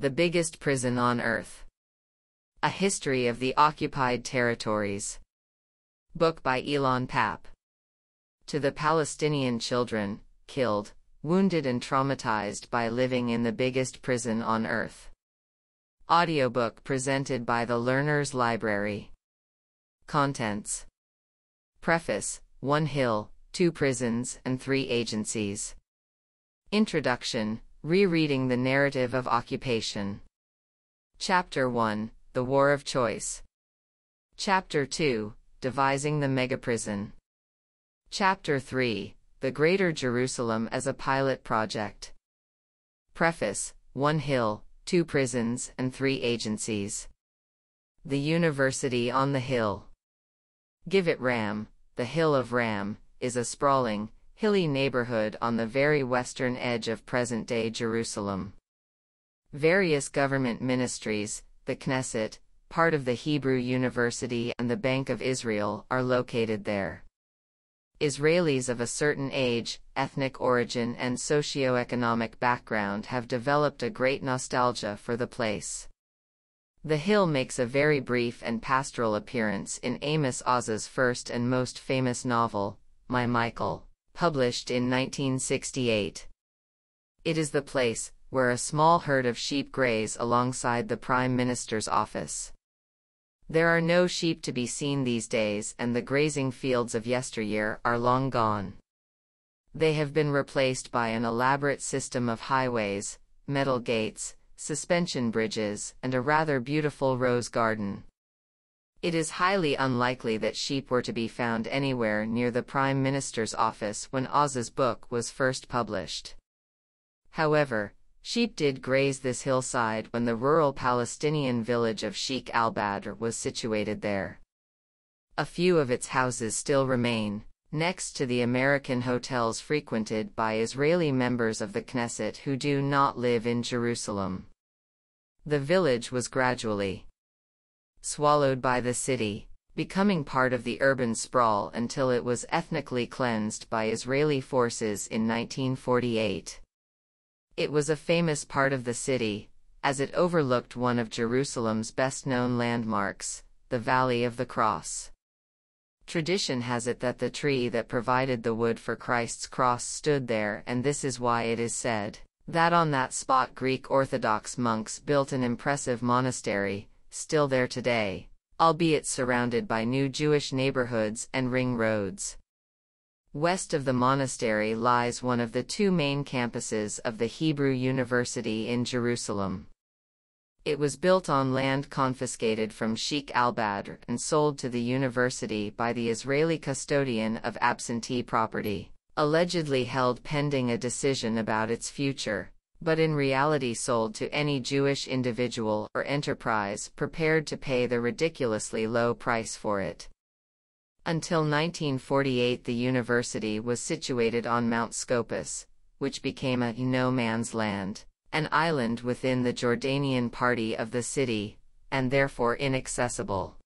The Biggest Prison on Earth. A History of the Occupied Territories. Book by Ilan Pappe. To the Palestinian children, killed, wounded and traumatized by living in the biggest prison on earth. Audiobook presented by the Learner's Library. Contents. Preface: 1 hill, 2 prisons and 3 agencies. Introduction: Rereading the narrative of occupation. Chapter 1: The War of Choice. Chapter 2: Devising the Megaprison. Chapter 3: The Greater Jerusalem as a Pilot Project. Preface: 1 hill, 2 prisons and 3 agencies. The University on the Hill. Givat Ram, the Hill of Ram, is a sprawling, hilly neighborhood on the very western edge of present-day Jerusalem. Various government ministries, the Knesset, part of the Hebrew University and the Bank of Israel, are located there. Israelis of a certain age, ethnic origin and socioeconomic background have developed a great nostalgia for the place. The hill makes a very brief and pastoral appearance in Amos Oz's first and most famous novel, My Michael, published in 1968. It is the place where a small herd of sheep graze alongside the Prime Minister's office. There are no sheep to be seen these days, and the grazing fields of yesteryear are long gone. They have been replaced by an elaborate system of highways, metal gates, suspension bridges, and a rather beautiful rose garden. It is highly unlikely that sheep were to be found anywhere near the Prime Minister's office when Oz's book was first published. However, sheep did graze this hillside when the rural Palestinian village of Sheikh al-Badr was situated there. A few of its houses still remain, next to the American hotels frequented by Israeli members of the Knesset who do not live in Jerusalem. The village was gradually swallowed by the city, becoming part of the urban sprawl until it was ethnically cleansed by Israeli forces in 1948. It was a famous part of the city, as it overlooked one of Jerusalem's best-known landmarks, the Valley of the Cross. Tradition has it that the tree that provided the wood for Christ's cross stood there, and this is why it is said that on that spot Greek Orthodox monks built an impressive monastery, still there today, albeit surrounded by new Jewish neighborhoods and ring roads. West of the monastery lies one of the 2 main campuses of the Hebrew University in Jerusalem. It was built on land confiscated from Sheikh al-Badr and sold to the university by the Israeli custodian of absentee property, allegedly held pending a decision about its future, but in reality sold to any Jewish individual or enterprise prepared to pay the ridiculously low price for it. Until 1948, the university was situated on Mount Scopus, which became a no man's land, an island within the Jordanian party of the city, and therefore inaccessible.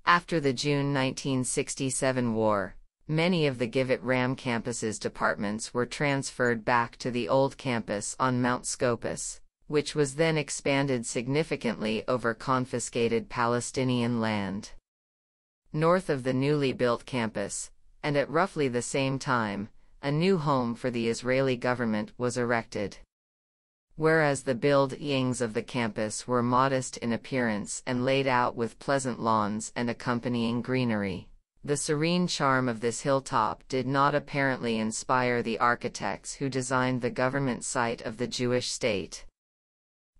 After the June 1967 war, many of the Givat Ram campus's departments were transferred back to the old campus on Mount Scopus, which was then expanded significantly over confiscated Palestinian land. North of the newly built campus, and at roughly the same time, a new home for the Israeli government was erected. Whereas the buildings of the campus were modest in appearance and laid out with pleasant lawns and accompanying greenery, the serene charm of this hilltop did not apparently inspire the architects who designed the government site of the Jewish state.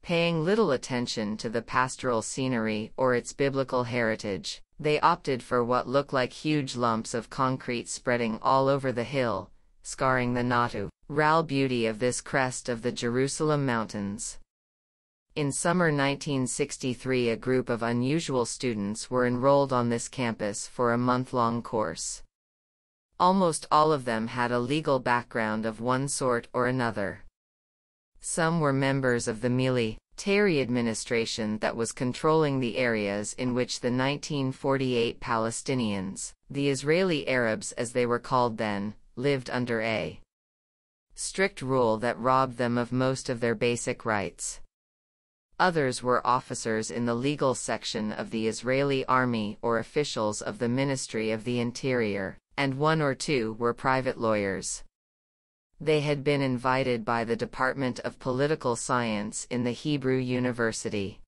Paying little attention to the pastoral scenery or its biblical heritage, they opted for what looked like huge lumps of concrete spreading all over the hill, scarring the natural beauty of this crest of the Jerusalem mountains. In summer 1963, a group of unusual students were enrolled on this campus for a month-long course. Almost all of them had a legal background of one sort or another. Some were members of the military administration that was controlling the areas in which the 1948 Palestinians, the Israeli Arabs as they were called then, lived under a strict rule that robbed them of most of their basic rights. Others were officers in the legal section of the Israeli army or officials of the Ministry of the Interior, and one or two were private lawyers. They had been invited by the Department of Political Science in the Hebrew University.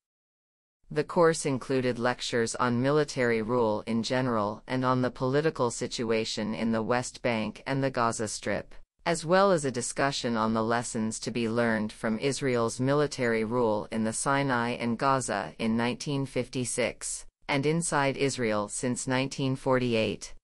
The course included lectures on military rule in general and on the political situation in the West Bank and the Gaza Strip, as well as a discussion on the lessons to be learned from Israel's military rule in the Sinai and Gaza in 1956, and inside Israel since 1948.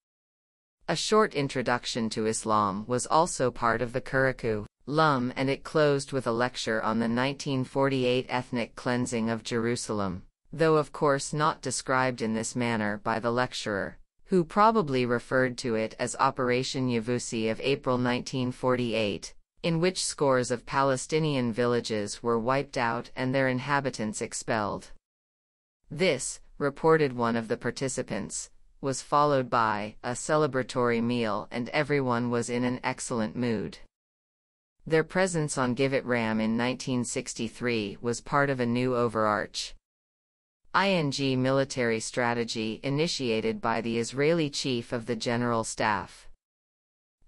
A short introduction to Islam was also part of the curriculum, and it closed with a lecture on the 1948 ethnic cleansing of Jerusalem, though of course not described in this manner by the lecturer, who probably referred to it as Operation Yavusi of April 1948, in which scores of Palestinian villages were wiped out and their inhabitants expelled. This, reported one of the participants, was followed by a celebratory meal and everyone was in an excellent mood. Their presence on Givat Ram in 1963 was part of a new overarching military strategy initiated by the Israeli Chief of the General Staff.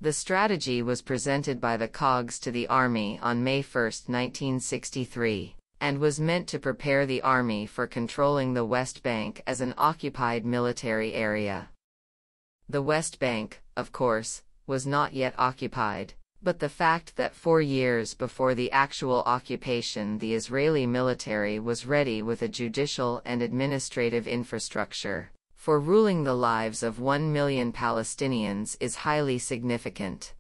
The strategy was presented by the COGS to the Army on May 1, 1963. And was meant to prepare the army for controlling the West Bank as an occupied military area. The West Bank, of course, was not yet occupied, but the fact that 4 years before the actual occupation the Israeli military was ready with a judicial and administrative infrastructure for ruling the lives of 1 million Palestinians is highly significant.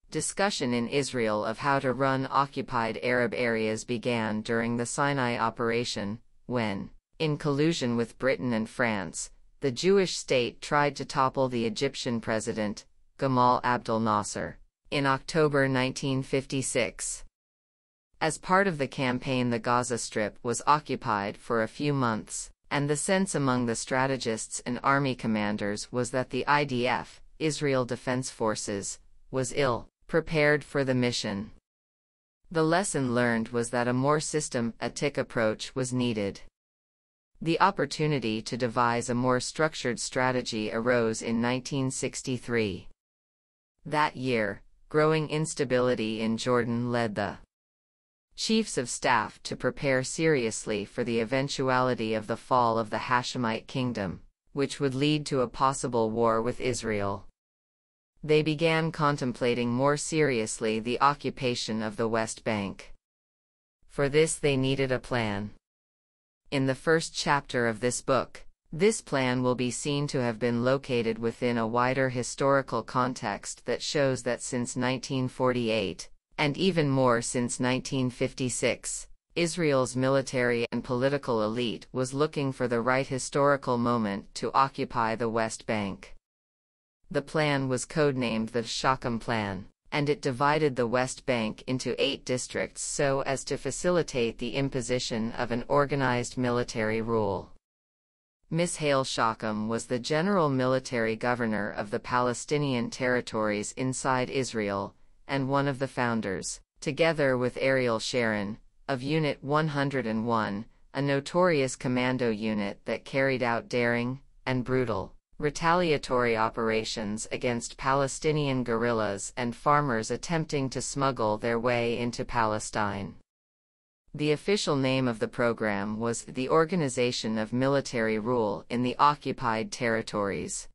Discussion in Israel of how to run occupied Arab areas began during the Sinai operation, when, in collusion with Britain and France, the Jewish state tried to topple the Egyptian president, Gamal Abdel Nasser, in October 1956. As part of the campaign, the Gaza Strip was occupied for a few months, and the sense among the strategists and army commanders was that the IDF, Israel Defense Forces, was ill-prepared for the mission. The lesson learned was that a more systematic approach was needed. The opportunity to devise a more structured strategy arose in 1963. That year, growing instability in Jordan led the chiefs of staff to prepare seriously for the eventuality of the fall of the Hashemite kingdom, which would lead to a possible war with Israel. They began contemplating more seriously the occupation of the West Bank. For this they needed a plan. In the first chapter of this book, this plan will be seen to have been located within a wider historical context that shows that since 1948, and even more since 1956, Israel's military and political elite was looking for the right historical moment to occupy the West Bank. The plan was codenamed the Shockham Plan, and it divided the West Bank into 8 districts so as to facilitate the imposition of an organized military rule. Mishael Shockham was the general military governor of the Palestinian territories inside Israel, and one of the founders, together with Ariel Sharon, of Unit 101, a notorious commando unit that carried out daring and brutal retaliatory operations against Palestinian guerrillas and farmers attempting to smuggle their way into Palestine. The official name of the program was the Organization of Military Rule in the Occupied Territories.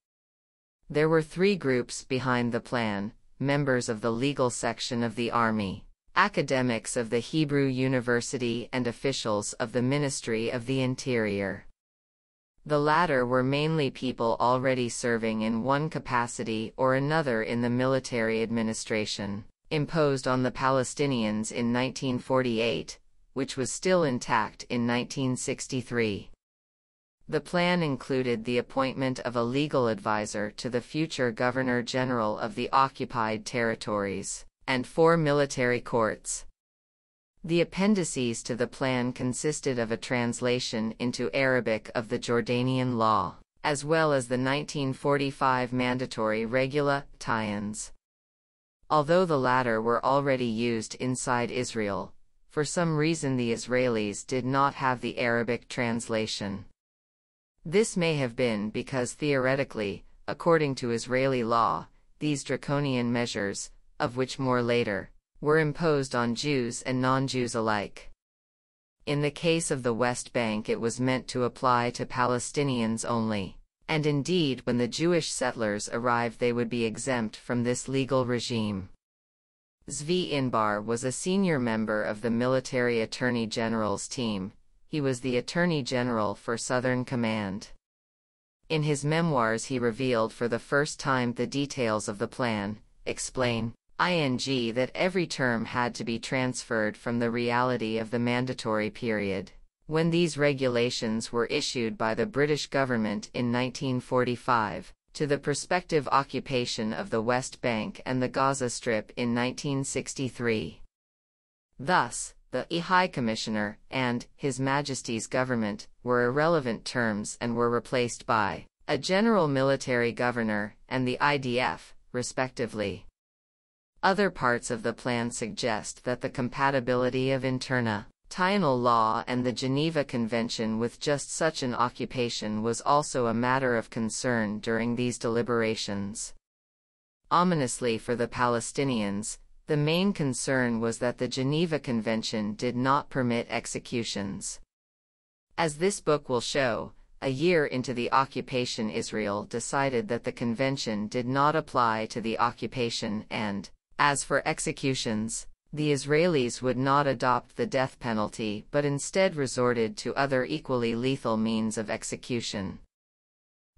There were 3 groups behind the plan: members of the legal section of the army, academics of the Hebrew University, and officials of the Ministry of the Interior. The latter were mainly people already serving in one capacity or another in the military administration, imposed on the Palestinians in 1948, which was still intact in 1963. The plan included the appointment of a legal advisor to the future Governor-General of the occupied territories, and 4 military courts. The appendices to the plan consisted of a translation into Arabic of the Jordanian law, as well as the 1945 mandatory regulations. Although the latter were already used inside Israel, For some reason the Israelis did not have the Arabic translation. This may have been because theoretically, according to Israeli law, these draconian measures, of which more later, were imposed on Jews and non-Jews alike. In the case of the West Bank it was meant to apply to Palestinians only, and indeed when the Jewish settlers arrived they would be exempt from this legal regime. Zvi Inbar was a senior member of the military attorney general's team. He was the Attorney General for Southern Command. In his memoirs he revealed for the first time the details of the plan, explain, that every term had to be transferred from the reality of the mandatory period. When these regulations were issued by the British government in 1945, to the prospective occupation of the West Bank and the Gaza Strip in 1963. Thus, the High Commissioner and His Majesty's government were irrelevant terms and were replaced by a general military governor and the IDF, respectively. Other parts of the plan suggest that the compatibility of international law and the Geneva Convention with just such an occupation was also a matter of concern during these deliberations. Ominously for the Palestinians, the main concern was that the Geneva Convention did not permit executions. As this book will show, a year into the occupation Israel decided that the convention did not apply to the occupation and, as for executions, the Israelis would not adopt the death penalty but instead resorted to other equally lethal means of execution.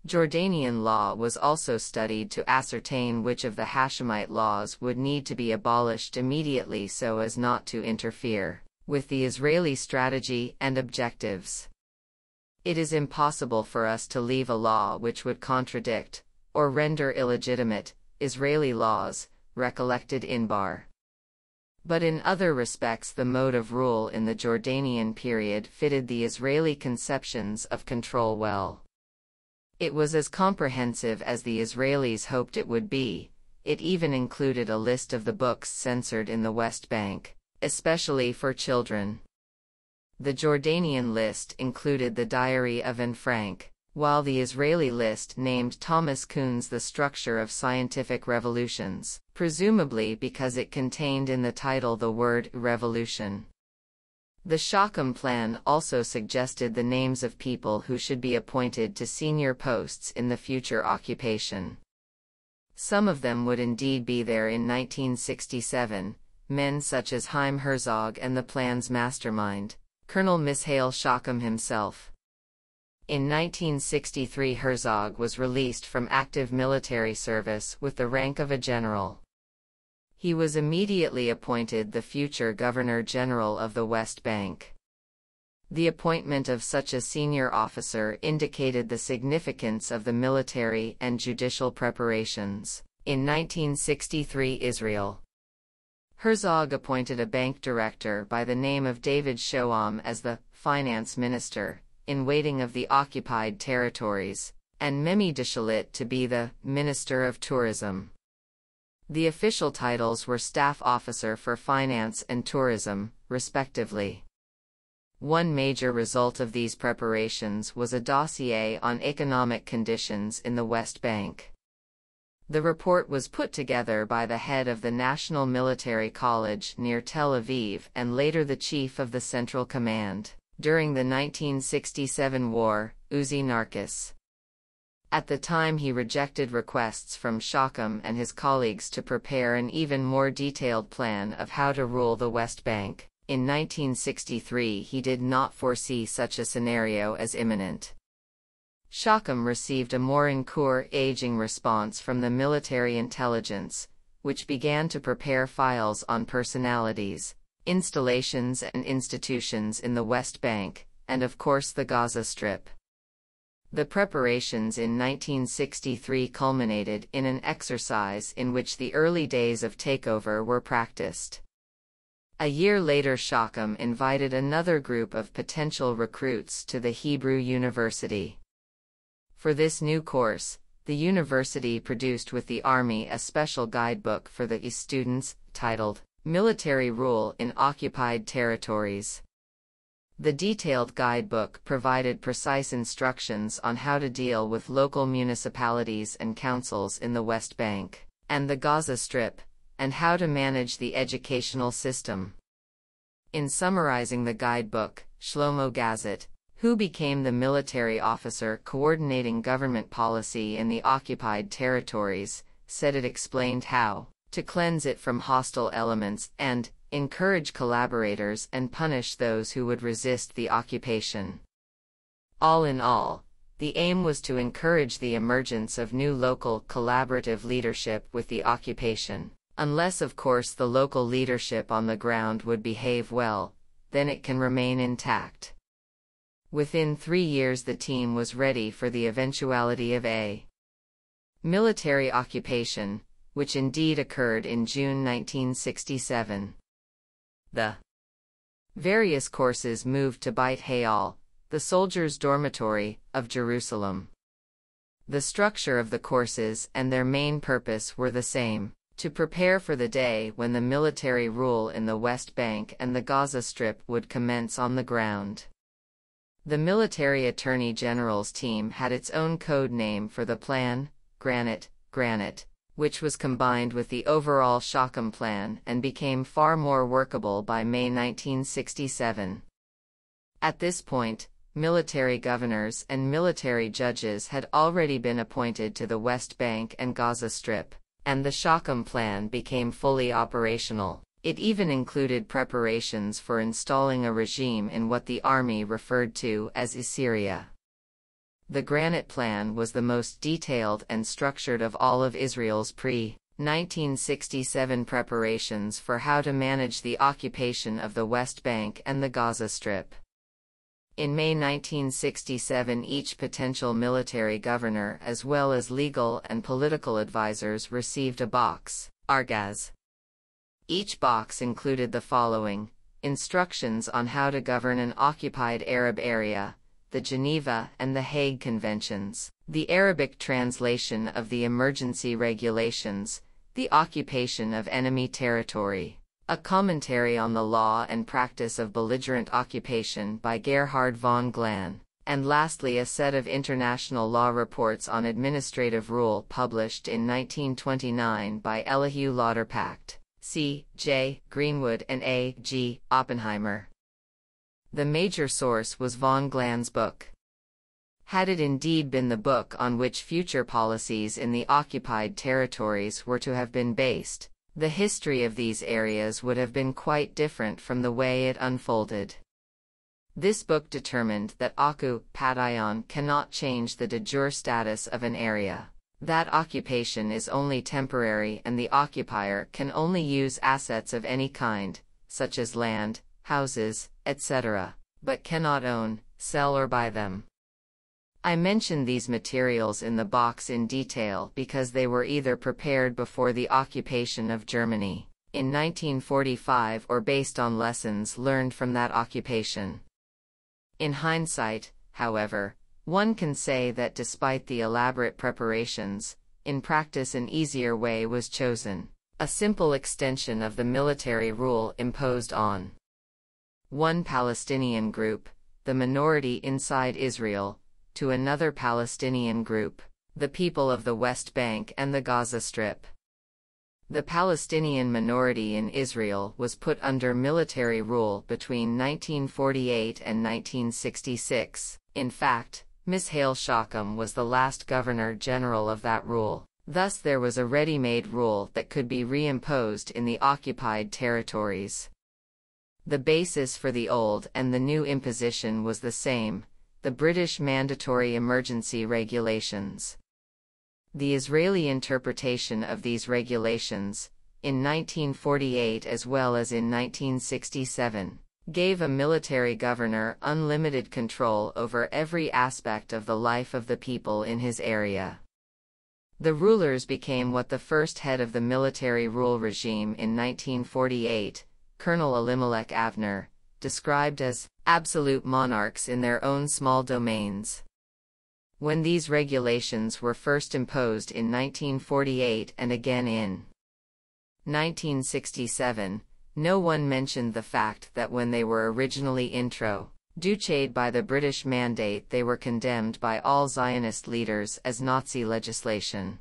Jordanian law was also studied to ascertain which of the Hashemite laws would need to be abolished immediately so as not to interfere with the Israeli strategy and objectives. It is impossible for us to leave a law which would contradict, or render illegitimate, Israeli laws, recollected Inbar. But in other respects the mode of rule in the Jordanian period fitted the Israeli conceptions of control well. It was as comprehensive as the Israelis hoped it would be. It even included a list of the books censored in the West Bank, especially for children. The Jordanian list included the Diary of Anne Frank, while the Israeli list named Thomas Kuhn's The Structure of Scientific Revolutions, presumably because it contained in the title the word revolution. The Shockham plan also suggested the names of people who should be appointed to senior posts in the future occupation. Some of them would indeed be there in 1967, men such as Chaim Herzog and the plan's mastermind, Colonel Mishael Shockham himself. In 1963 Herzog was released from active military service with the rank of a general. He was immediately appointed the future Governor-General of the West Bank. The appointment of such a senior officer indicated the significance of the military and judicial preparations. In 1963 Israel. Herzog appointed a bank director by the name of David Shoam as the finance minister in waiting of the occupied territories, and Memi Dishalit to be the Minister of Tourism. The official titles were Staff Officer for Finance and Tourism, respectively. One major result of these preparations was a dossier on economic conditions in the West Bank. The report was put together by the head of the National Military College near Tel Aviv and later the chief of the Central Command during the 1967 war, Uzi Narkis. At the time he rejected requests from Shockham and his colleagues to prepare an even more detailed plan of how to rule the West Bank. In 1963 he did not foresee such a scenario as imminent. Shockham received a more encouraging response from the military intelligence, which began to prepare files on personalities, installations and institutions in the West Bank, and of course the Gaza Strip. The preparations in 1963 culminated in an exercise in which the early days of takeover were practiced. A year later Shockham invited another group of potential recruits to the Hebrew University. For this new course, the university produced with the Army a special guidebook for the students, titled Military Rule in Occupied Territories. The detailed guidebook provided precise instructions on how to deal with local municipalities and councils in the West Bank and the Gaza Strip, and how to manage the educational system. In summarizing the guidebook, Shlomo Gazet, who became the military officer coordinating government policy in the occupied territories, said it explained how to cleanse it from hostile elements and encourage collaborators and punish those who would resist the occupation. All in all, the aim was to encourage the emergence of new local collaborative leadership with the occupation. Unless of course the local leadership on the ground would behave well, then it can remain intact. Within 3 years the team was ready for the eventuality of a military occupation, which indeed occurred in June 1967. The various courses moved to Beit Hayal, the soldiers' dormitory, of Jerusalem. The structure of the courses and their main purpose were the same: to prepare for the day when the military rule in the West Bank and the Gaza Strip would commence on the ground. The military attorney general's team had its own code name for the plan, Granite, which was combined with the overall Shockham plan and became far more workable by May 1967. At this point, military governors and military judges had already been appointed to the West Bank and Gaza Strip, and the Shockham plan became fully operational. It even included preparations for installing a regime in what the army referred to as Syria. The Granite Plan was the most detailed and structured of all of Israel's pre-1967 preparations for how to manage the occupation of the West Bank and the Gaza Strip. In May 1967, each potential military governor as well as legal and political advisors received a box, argaz. Each box included the following: instructions on how to govern an occupied Arab area, the Geneva and the Hague Conventions, the Arabic translation of the emergency regulations, the occupation of enemy territory, a commentary on the law and practice of belligerent occupation by Gerhard von Glan, and lastly a set of international law reports on administrative rule published in 1929 by Elihu Lauterpacht, C. J. Greenwood and A. G. Oppenheimer. The major source was von Glan's book. Had it indeed been the book on which future policies in the occupied territories were to have been based, the history of these areas would have been quite different from the way it unfolded. This book determined that occupation cannot change the de jure status of an area. That occupation is only temporary and the occupier can only use assets of any kind, such as land, houses, etc., but cannot own, sell or buy them. I mention these materials in the box in detail because they were either prepared before the occupation of Germany, in 1945, or based on lessons learned from that occupation. In hindsight, however, one can say that despite the elaborate preparations, in practice an easier way was chosen: a simple extension of the military rule imposed on one Palestinian group, the minority inside Israel, to another Palestinian group, the people of the West Bank and the Gaza Strip. The Palestinian minority in Israel was put under military rule between 1948 and 1966. In fact, Mishael Shockham was the last governor general of that rule. Thus there was a ready-made rule that could be reimposed in the occupied territories. The basis for the old and the new imposition was the same: the British Mandatory Emergency Regulations. The Israeli interpretation of these regulations, in 1948 as well as in 1967, gave a military governor unlimited control over every aspect of the life of the people in his area. The rulers became what the first head of the military rule regime in 1948, Colonel Elimelech Avner, described as absolute monarchs in their own small domains. When these regulations were first imposed in 1948 and again in 1967, No one mentioned the fact that when they were originally introduced by the British Mandate, they were condemned by all Zionist leaders as Nazi legislation.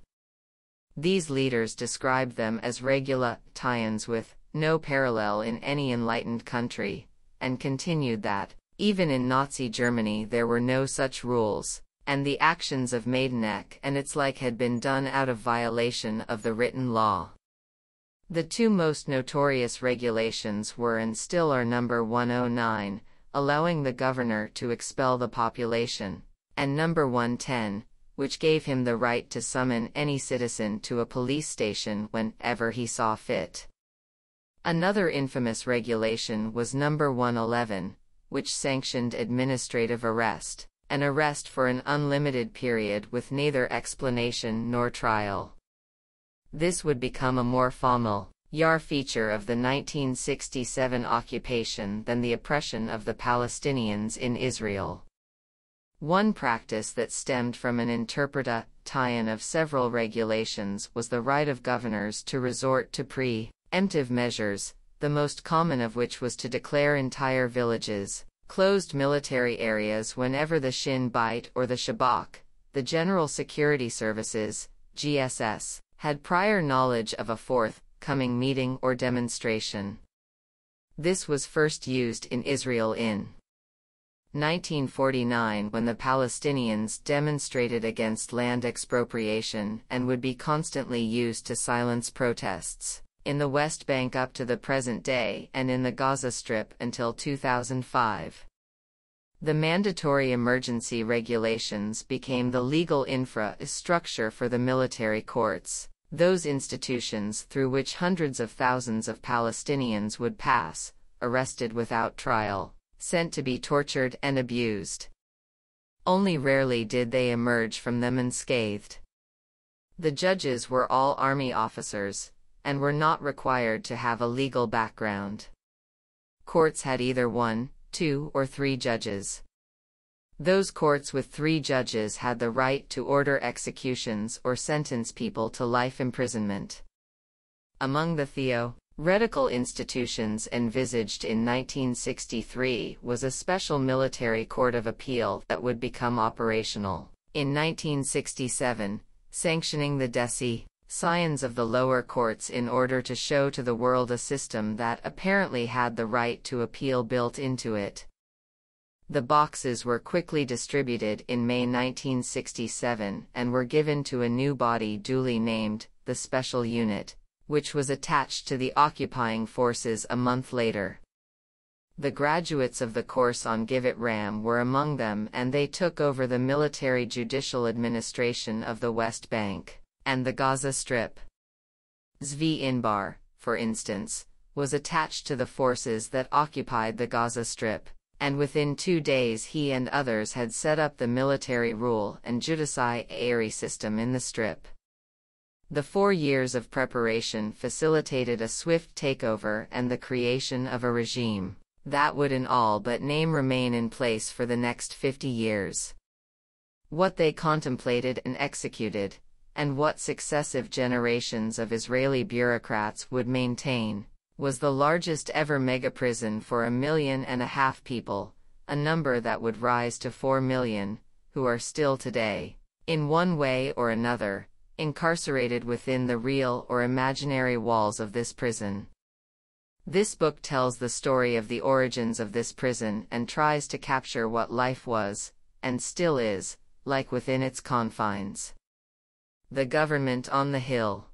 These leaders described them as regulations with no parallel in any enlightened country, and continued that, even in Nazi Germany, there were no such rules, and the actions of Maidaneck and its like had been done out of violation of the written law. The two most notorious regulations were and still are Number 109, allowing the governor to expel the population, and Number 110, which gave him the right to summon any citizen to a police station whenever he saw fit. Another infamous regulation was Number 111, which sanctioned administrative arrest, an arrest for an unlimited period with neither explanation nor trial. This would become a more familiar feature of the 1967 occupation than the oppression of the Palestinians in Israel. One practice that stemmed from an interpretation of several regulations was the right of governors to resort to preemptive measures, the most common of which was to declare entire villages closed military areas whenever the Shin Bet or the Shabak, the General Security Services, GSS, had prior knowledge of a forthcoming meeting or demonstration. This was first used in Israel in 1949 when the Palestinians demonstrated against land expropriation and would be constantly used to silence protests in the West Bank up to the present day and in the Gaza Strip until 2005. The mandatory emergency regulations became the legal infrastructure for the military courts, those institutions through which hundreds of thousands of Palestinians would pass, arrested without trial, sent to be tortured and abused. Only rarely did they emerge from them unscathed. The judges were all army officers, and were not required to have a legal background. Courts had either 1, 2, or 3 judges. Those courts with 3 judges had the right to order executions or sentence people to life imprisonment. Among the theoretical institutions envisaged in 1963 was a special military court of appeal that would become operational in 1967, sanctioning the decisions of the lower courts in order to show to the world a system that apparently had the right to appeal built into it. The boxes were quickly distributed in May 1967 and were given to a new body duly named the Special Unit, which was attached to the occupying forces a month later. The graduates of the course on Givat Ram were among them, and they took over the military judicial administration of the West Bank and the Gaza Strip. Zvi Inbar, for instance, was attached to the forces that occupied the Gaza Strip, and within 2 days he and others had set up the military rule and judiciary system in the Strip. The 4 years of preparation facilitated a swift takeover and the creation of a regime that would in all but name remain in place for the next 50 years. What they contemplated and executed, and what successive generations of Israeli bureaucrats would maintain, was the largest ever megaprison for 1.5 million people, a number that would rise to 4 million, who are still today, in one way or another, incarcerated within the real or imaginary walls of this prison. This book tells the story of the origins of this prison and tries to capture what life was, and still is, like within its confines. The Government on the Hill.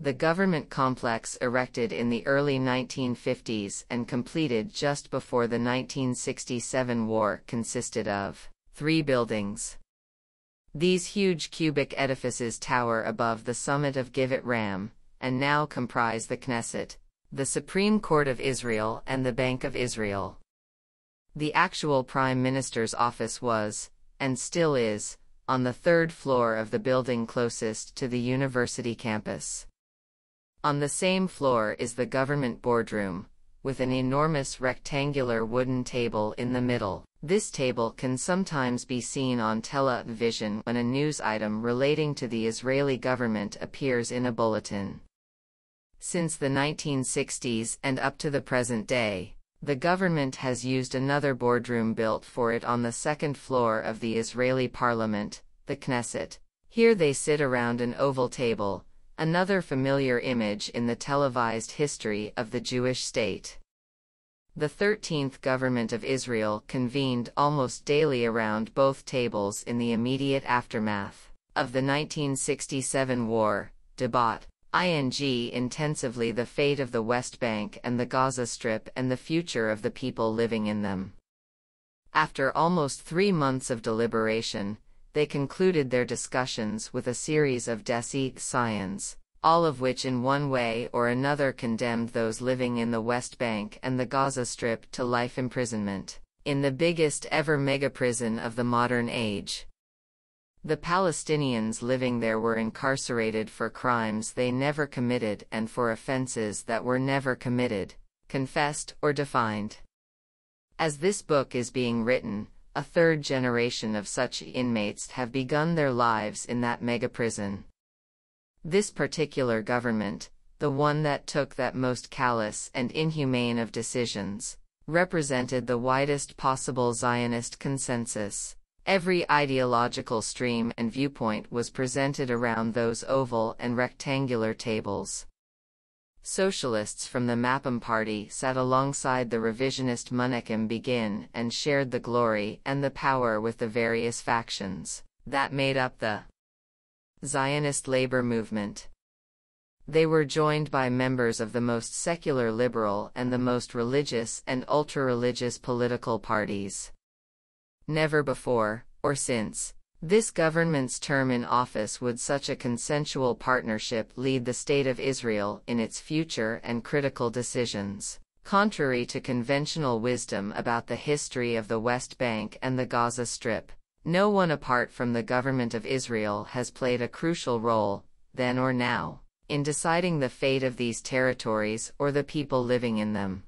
The government complex erected in the early 1950s and completed just before the 1967 war consisted of 3 buildings. These huge cubic edifices tower above the summit of Givat Ram, and now comprise the Knesset, the Supreme Court of Israel and the Bank of Israel. The actual Prime Minister's office was, and still is, on the 3rd floor of the building closest to the university campus. On the same floor is the government boardroom, with an enormous rectangular wooden table in the middle. This table can sometimes be seen on television when a news item relating to the Israeli government appears in a bulletin. Since the 1960s and up to the present day, the government has used another boardroom built for it on the second floor of the Israeli parliament, the Knesset. Here they sit around an oval table, another familiar image in the televised history of the Jewish state. The 13th government of Israel convened almost daily around both tables in the immediate aftermath of the 1967 war, debat intensively the fate of the West Bank and the Gaza Strip and the future of the people living in them. After almost 3 months of deliberation, they concluded their discussions with a series of discerning, all of which in one way or another condemned those living in the West Bank and the Gaza Strip to life imprisonment, in the biggest ever megaprison of the modern age. The Palestinians living there were incarcerated for crimes they never committed and for offenses that were never committed, confessed, or defined. As this book is being written, a third generation of such inmates have begun their lives in that megaprison. This particular government, the one that took that most callous and inhumane of decisions, represented the widest possible Zionist consensus. Every ideological stream and viewpoint was presented around those oval and rectangular tables. Socialists from the Mapam party sat alongside the revisionist Menachem Begin and shared the glory and the power with the various factions that made up the Zionist labor movement. They were joined by members of the most secular liberal and the most religious and ultra-religious political parties. Never before, or since, this government's term in office would such a consensual partnership lead the State of Israel in its future and critical decisions. Contrary to conventional wisdom about the history of the West Bank and the Gaza Strip, no one apart from the government of Israel has played a crucial role, then or now, in deciding the fate of these territories or the people living in them.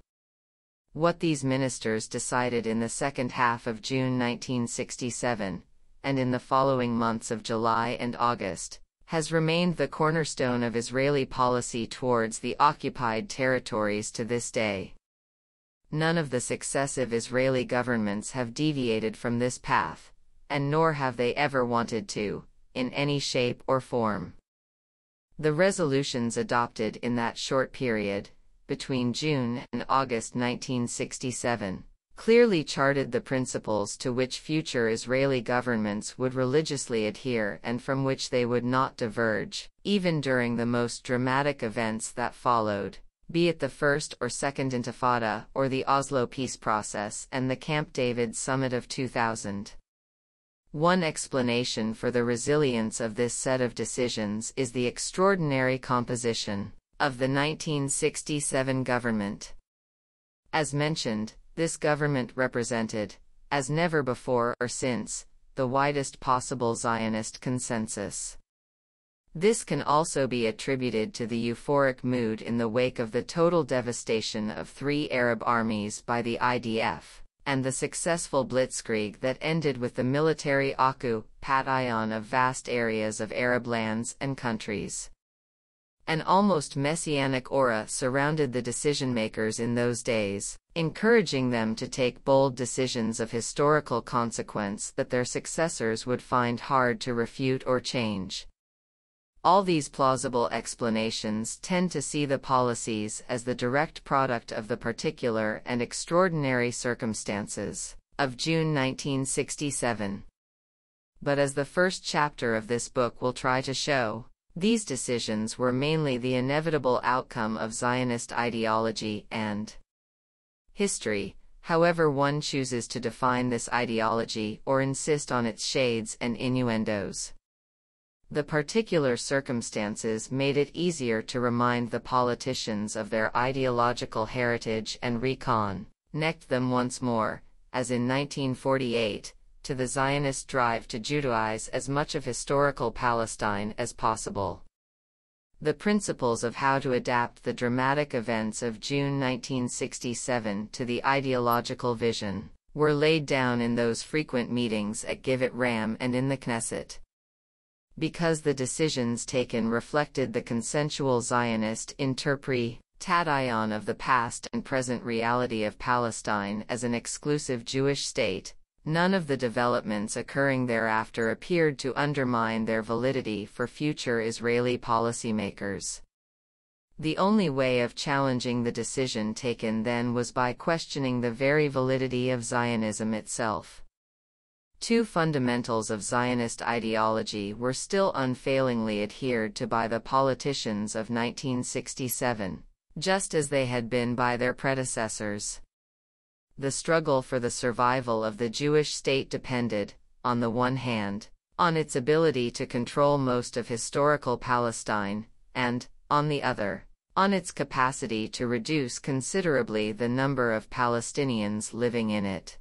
What these ministers decided in the second half of June 1967, and in the following months of July and August, has remained the cornerstone of Israeli policy towards the occupied territories to this day. None of the successive Israeli governments have deviated from this path, and nor have they ever wanted to, in any shape or form. The resolutions adopted in that short period, between June and August 1967, clearly charted the principles to which future Israeli governments would religiously adhere and from which they would not diverge, even during the most dramatic events that followed, be it the First or Second Intifada or the Oslo peace process and the Camp David summit of 2000. One explanation for the resilience of this set of decisions is the extraordinary composition of the 1967 government. As mentioned, this government represented, as never before or since, the widest possible Zionist consensus. This can also be attributed to the euphoric mood in the wake of the total devastation of 3 Arab armies by the IDF, and the successful blitzkrieg that ended with the military occupation of vast areas of Arab lands and countries. An almost messianic aura surrounded the decision-makers in those days, encouraging them to take bold decisions of historical consequence that their successors would find hard to refute or change. All these plausible explanations tend to see the policies as the direct product of the particular and extraordinary circumstances of June 1967. But as the first chapter of this book will try to show, these decisions were mainly the inevitable outcome of Zionist ideology and history, however one chooses to define this ideology or insist on its shades and innuendos. The particular circumstances made it easier to remind the politicians of their ideological heritage and reconnect them once more, as in 1948, to the Zionist drive to Judaize as much of historical Palestine as possible. The principles of how to adapt the dramatic events of June 1967 to the ideological vision were laid down in those frequent meetings at Givat Ram and in the Knesset. Because the decisions taken reflected the consensual Zionist interpretation of the past and present reality of Palestine as an exclusive Jewish state, none of the developments occurring thereafter appeared to undermine their validity for future Israeli policymakers. The only way of challenging the decision taken then was by questioning the very validity of Zionism itself. Two fundamentals of Zionist ideology were still unfailingly adhered to by the politicians of 1967, just as they had been by their predecessors. The struggle for the survival of the Jewish state depended, on the one hand, on its ability to control most of historical Palestine, and, on the other, on its capacity to reduce considerably the number of Palestinians living in it.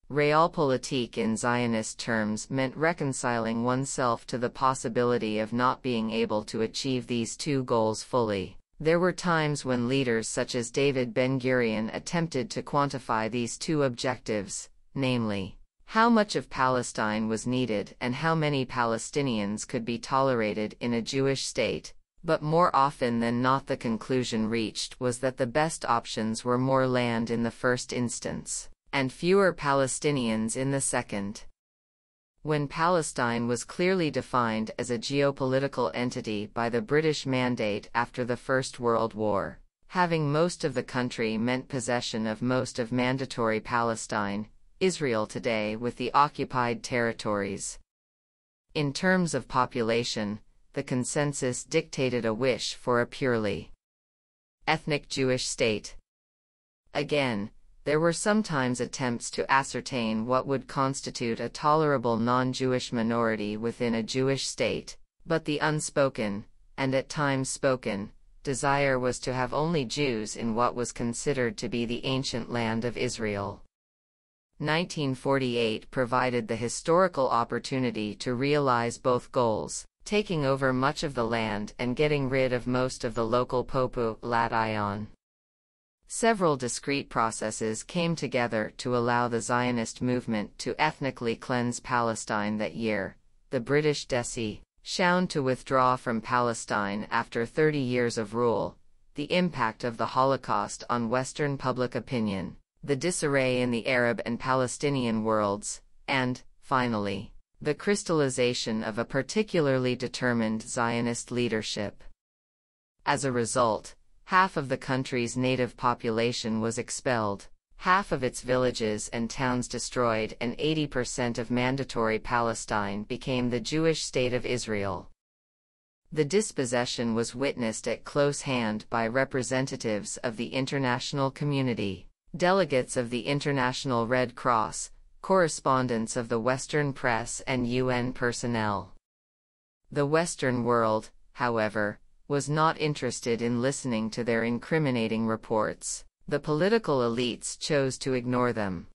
Realpolitik in Zionist terms meant reconciling oneself to the possibility of not being able to achieve these two goals fully. There were times when leaders such as David Ben-Gurion attempted to quantify these two objectives, namely, how much of Palestine was needed and how many Palestinians could be tolerated in a Jewish state, but more often than not the conclusion reached was that the best options were more land in the first instance, and fewer Palestinians in the second. When Palestine was clearly defined as a geopolitical entity by the British Mandate after the First World War, having most of the country meant possession of most of mandatory Palestine, Israel today with the occupied territories. In terms of population, the consensus dictated a wish for a purely ethnic Jewish state. Again, there were sometimes attempts to ascertain what would constitute a tolerable non-Jewish minority within a Jewish state, but the unspoken, and at times spoken, desire was to have only Jews in what was considered to be the ancient land of Israel. 1948 provided the historical opportunity to realize both goals, taking over much of the land and getting rid of most of the local population. Several discrete processes came together to allow the Zionist movement to ethnically cleanse Palestine that year: the British decision to withdraw from Palestine after 30 years of rule, the impact of the Holocaust on Western public opinion, the disarray in the Arab and Palestinian worlds, and, finally, the crystallization of a particularly determined Zionist leadership. As a result, half of the country's native population was expelled, half of its villages and towns destroyed, and 80% of mandatory Palestine became the Jewish state of Israel. The dispossession was witnessed at close hand by representatives of the international community, delegates of the International Red Cross, correspondents of the Western press, and UN personnel. The Western world, however, was not interested in listening to their incriminating reports. The political elites chose to ignore them.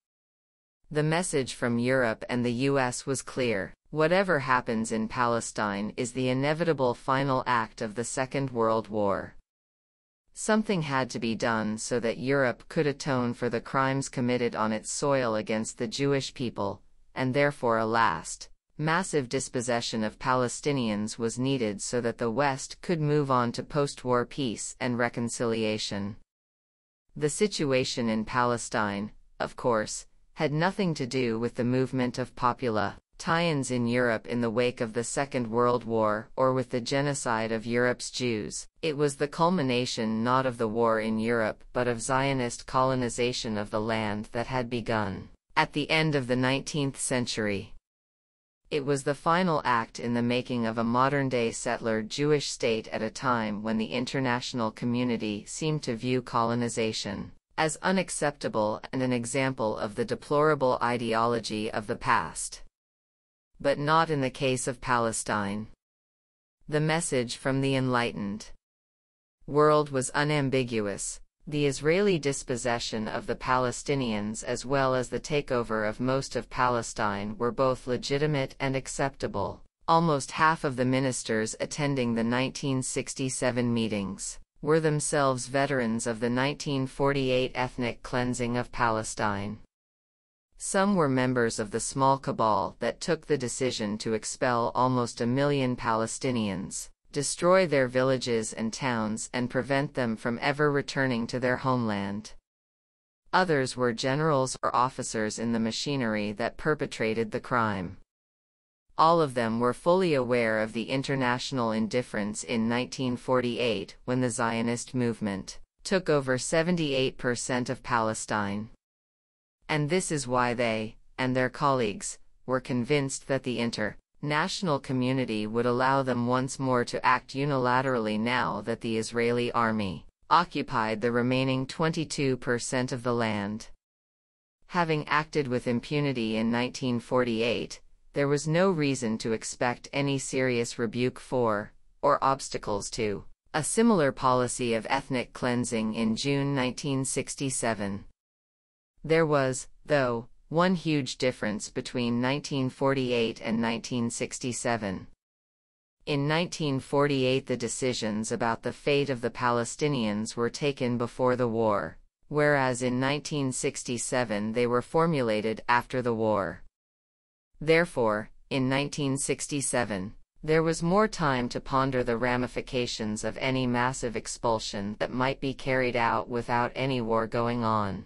The message from Europe and the US was clear: whatever happens in Palestine is the inevitable final act of the Second World War. Something had to be done so that Europe could atone for the crimes committed on its soil against the Jewish people, and therefore a last, massive dispossession of Palestinians was needed so that the West could move on to post-war peace and reconciliation. The situation in Palestine, of course, had nothing to do with the movement of populations in Europe in the wake of the Second World War or with the genocide of Europe's Jews. It was the culmination not of the war in Europe but of Zionist colonization of the land that had begun at the end of the 19th century. It was the final act in the making of a modern-day settler Jewish state at a time when the international community seemed to view colonization as unacceptable and an example of the deplorable ideology of the past. But not in the case of Palestine. The message from the enlightened world was unambiguous: the Israeli dispossession of the Palestinians as well as the takeover of most of Palestine were both legitimate and acceptable. Almost half of the ministers attending the 1967 meetings were themselves veterans of the 1948 ethnic cleansing of Palestine. Some were members of the small cabal that took the decision to expel almost 1 million Palestinians, destroy their villages and towns, and prevent them from ever returning to their homeland. Others were generals or officers in the machinery that perpetrated the crime. All of them were fully aware of the international indifference in 1948 when the Zionist movement took over 78% of Palestine. And this is why they, and their colleagues, were convinced that the international community would allow them once more to act unilaterally now that the Israeli army occupied the remaining 22% of the land. Having acted with impunity in 1948, there was no reason to expect any serious rebuke for, or obstacles to, a similar policy of ethnic cleansing in June 1967. There was, though, one huge difference between 1948 and 1967. In 1948, the decisions about the fate of the Palestinians were taken before the war, whereas in 1967 they were formulated after the war. Therefore, in 1967, there was more time to ponder the ramifications of any massive expulsion that might be carried out without any war going on.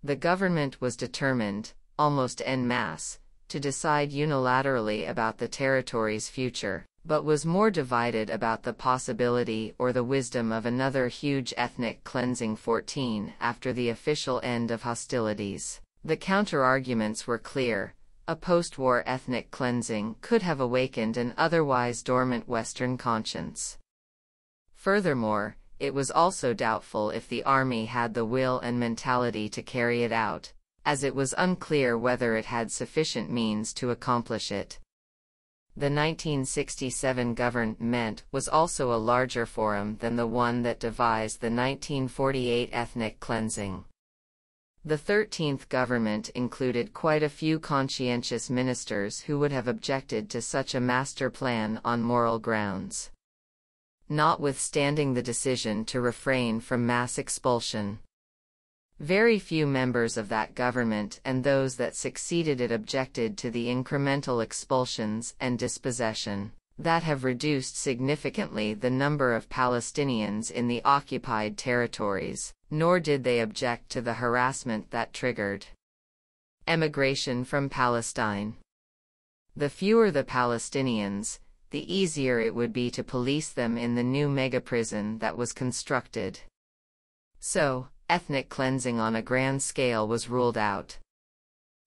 The government was determined, almost en masse, to decide unilaterally about the territory's future, but was more divided about the possibility or the wisdom of another huge ethnic cleansing 14 after the official end of hostilities. The counter-arguments were clear. A post-war ethnic cleansing could have awakened an otherwise dormant Western conscience. Furthermore, it was also doubtful if the army had the will and mentality to carry it out, as it was unclear whether it had sufficient means to accomplish it. The 1967 government was also a larger forum than the one that devised the 1948 ethnic cleansing. The 13th government included quite a few conscientious ministers who would have objected to such a master plan on moral grounds. Notwithstanding the decision to refrain from mass expulsion, very few members of that government and those that succeeded it objected to the incremental expulsions and dispossession that have reduced significantly the number of Palestinians in the occupied territories, nor did they object to the harassment that triggered emigration from Palestine. The fewer the Palestinians, the easier it would be to police them in the new mega-prison that was constructed. So, ethnic cleansing on a grand scale was ruled out.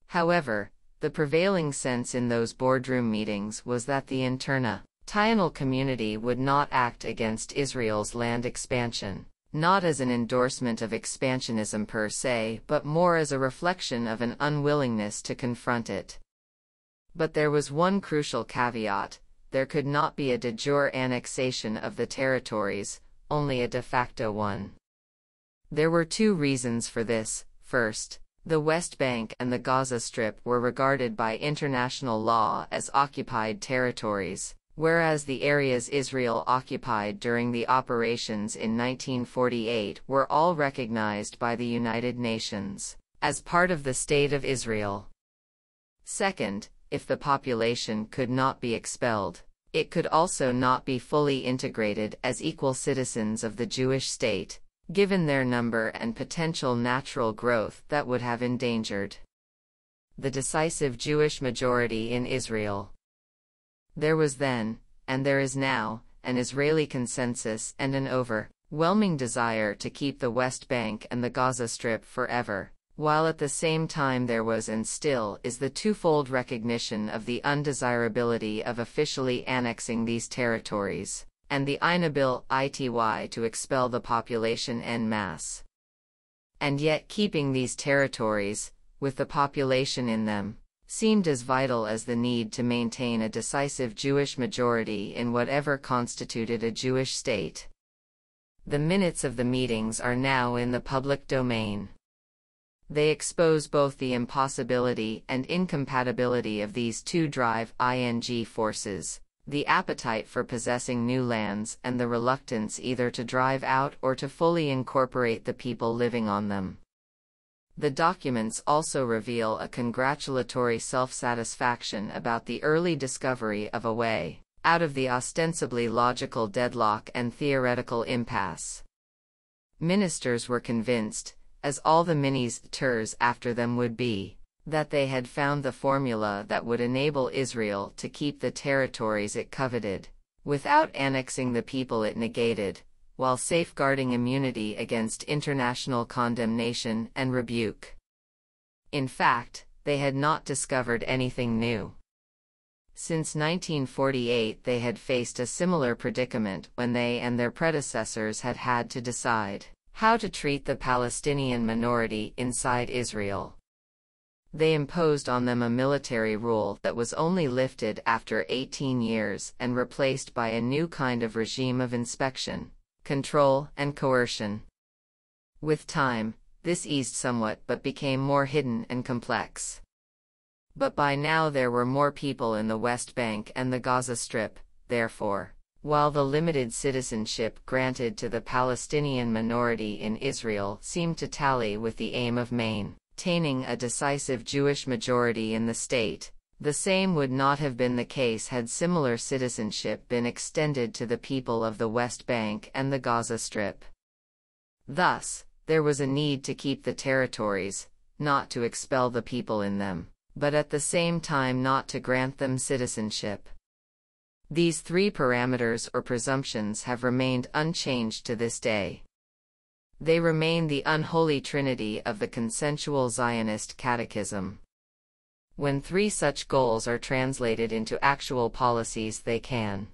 However, the prevailing sense in those boardroom meetings was that the international community would not act against Israel's land expansion, not as an endorsement of expansionism per se, but more as a reflection of an unwillingness to confront it. But there was one crucial caveat: there could not be a de jure annexation of the territories, only a de facto one. There were two reasons for this. First, the West Bank and the Gaza Strip were regarded by international law as occupied territories, whereas the areas Israel occupied during the operations in 1948 were all recognized by the United Nations as part of the State of Israel. Second, if the population could not be expelled, it could also not be fully integrated as equal citizens of the Jewish state, given their number and potential natural growth that would have endangered the decisive Jewish majority in Israel. There was then, and there is now, an Israeli consensus and an overwhelming desire to keep the West Bank and the Gaza Strip forever, while at the same time there was and still is the twofold recognition of the undesirability of officially annexing these territories, and the inability to expel the population en masse. And yet keeping these territories, with the population in them, seemed as vital as the need to maintain a decisive Jewish majority in whatever constituted a Jewish state. The minutes of the meetings are now in the public domain. They expose both the impossibility and incompatibility of these two driving forces: the appetite for possessing new lands and the reluctance either to drive out or to fully incorporate the people living on them. The documents also reveal a congratulatory self-satisfaction about the early discovery of a way out of the ostensibly logical deadlock and theoretical impasse. Ministers were convinced, as all the ministers after them would be, that they had found the formula that would enable Israel to keep the territories it coveted, without annexing the people it negated, while safeguarding immunity against international condemnation and rebuke. In fact, they had not discovered anything new. Since 1948 they had faced a similar predicament when they and their predecessors had had to decide how to treat the Palestinian minority inside Israel. They imposed on them a military rule that was only lifted after 18 years and replaced by a new kind of regime of inspection, control, and coercion. With time, this eased somewhat but became more hidden and complex. But by now there were more people in the West Bank and the Gaza Strip, therefore, while the limited citizenship granted to the Palestinian minority in Israel seemed to tally with the aim of maintaining a decisive Jewish majority in the state, the same would not have been the case had similar citizenship been extended to the people of the West Bank and the Gaza Strip. Thus, there was a need to keep the territories, not to expel the people in them, but at the same time not to grant them citizenship. These three parameters or presumptions have remained unchanged to this day. They remain the unholy trinity of the consensual Zionist catechism. When three such goals are translated into actual policies, they can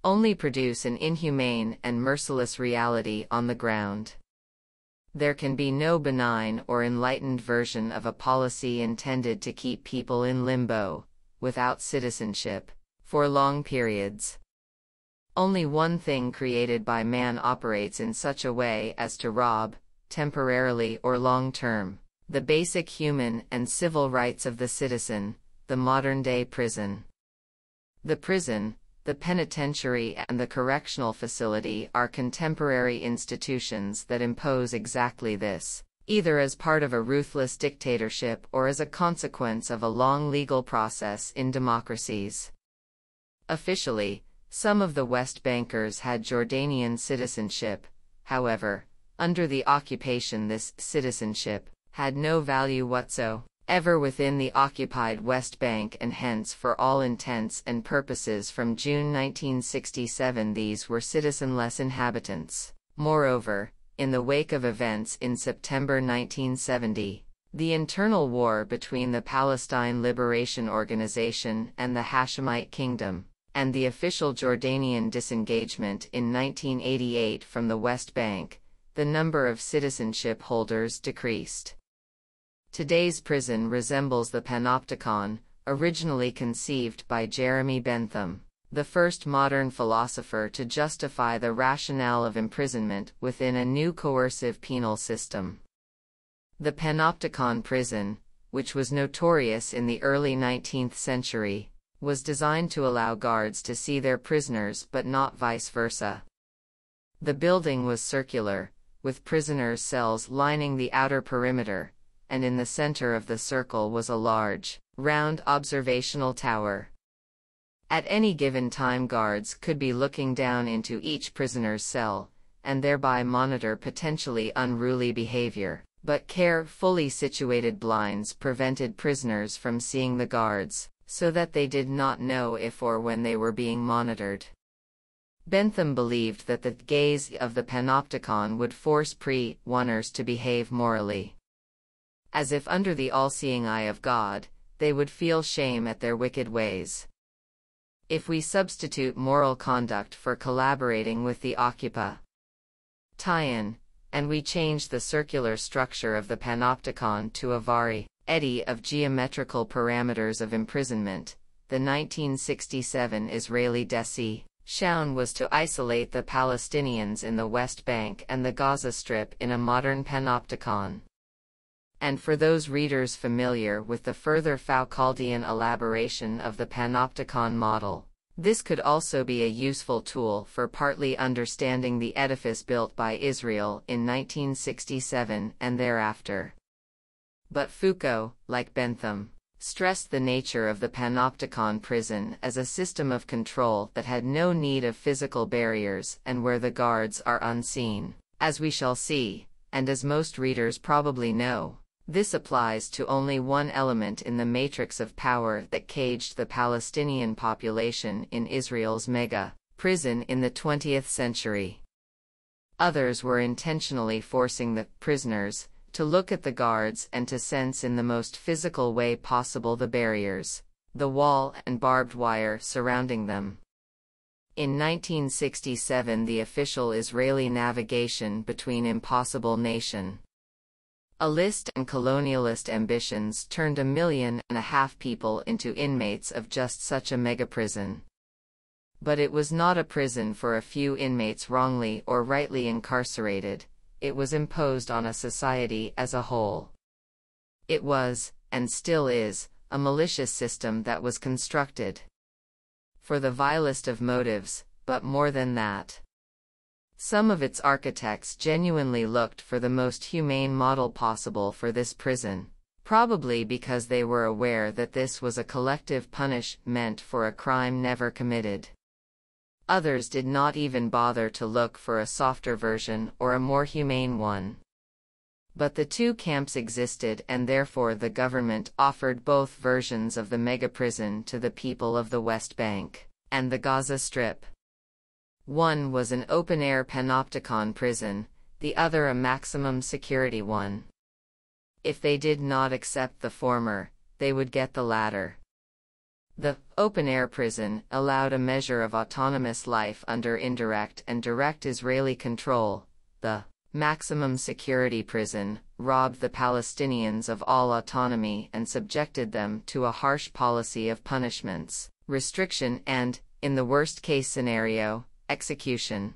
only produce an inhumane and merciless reality on the ground. There can be no benign or enlightened version of a policy intended to keep people in limbo, without citizenship, for long periods. Only one thing created by man operates in such a way as to rob, temporarily or long-term, the basic human and civil rights of the citizen, the modern-day prison. The prison, the penitentiary and the correctional facility are contemporary institutions that impose exactly this, either as part of a ruthless dictatorship or as a consequence of a long legal process in democracies. Officially, some of the West Bankers had Jordanian citizenship. However, under the occupation this citizenship had no value whatsoever within the occupied West Bank, and hence for all intents and purposes from June 1967 these were citizenless inhabitants. Moreover, in the wake of events in September 1970, the internal war between the Palestine Liberation Organization and the Hashemite Kingdom, and the official Jordanian disengagement in 1988 from the West Bank, the number of citizenship holders decreased. Today's prison resembles the panopticon, originally conceived by Jeremy Bentham, the first modern philosopher to justify the rationale of imprisonment within a new coercive penal system. The panopticon prison, which was notorious in the early 19th century, was designed to allow guards to see their prisoners but not vice versa. The building was circular, with prisoners' cells lining the outer perimeter, and in the center of the circle was a large, round observational tower. At any given time guards could be looking down into each prisoner's cell, and thereby monitor potentially unruly behavior, but carefully situated blinds prevented prisoners from seeing the guards, so that they did not know if or when they were being monitored. Bentham believed that the gaze of the panopticon would force prisoners to behave morally, as if under the all-seeing eye of God, they would feel shame at their wicked ways. If we substitute moral conduct for collaborating with the occupant, and we change the circular structure of the panopticon to a variety of geometrical parameters of imprisonment, the 1967 Israeli decision was to isolate the Palestinians in the West Bank and the Gaza Strip in a modern panopticon. And for those readers familiar with the further Foucauldian elaboration of the panopticon model, this could also be a useful tool for partly understanding the edifice built by Israel in 1967 and thereafter. But Foucault, like Bentham, stressed the nature of the panopticon prison as a system of control that had no need of physical barriers and where the guards are unseen. As we shall see, and as most readers probably know, this applies to only one element in the matrix of power that caged the Palestinian population in Israel's mega-prison in the 20th century. Others were intentionally forcing the prisoners to look at the guards and to sense in the most physical way possible the barriers, the wall and barbed wire surrounding them. In 1967, the official Israeli navigation between impossible nation alist and colonialist ambitions turned 1.5 million people into inmates of just such a megaprison. But it was not a prison for a few inmates wrongly or rightly incarcerated. It was imposed on a society as a whole. It was, and still is, a malicious system that was constructed for the vilest of motives, but more than that. Some of its architects genuinely looked for the most humane model possible for this prison, probably because they were aware that this was a collective punishment for a crime never committed. Others did not even bother to look for a softer version or a more humane one. But the two camps existed, and therefore the government offered both versions of the megaprison to the people of the West Bank and the Gaza Strip. One was an open-air panopticon prison, the other a maximum security one. If they did not accept the former, they would get the latter. The open-air prison allowed a measure of autonomous life under indirect and direct Israeli control. The maximum security prison robbed the Palestinians of all autonomy and subjected them to a harsh policy of punishments, restriction and, in the worst-case scenario, execution.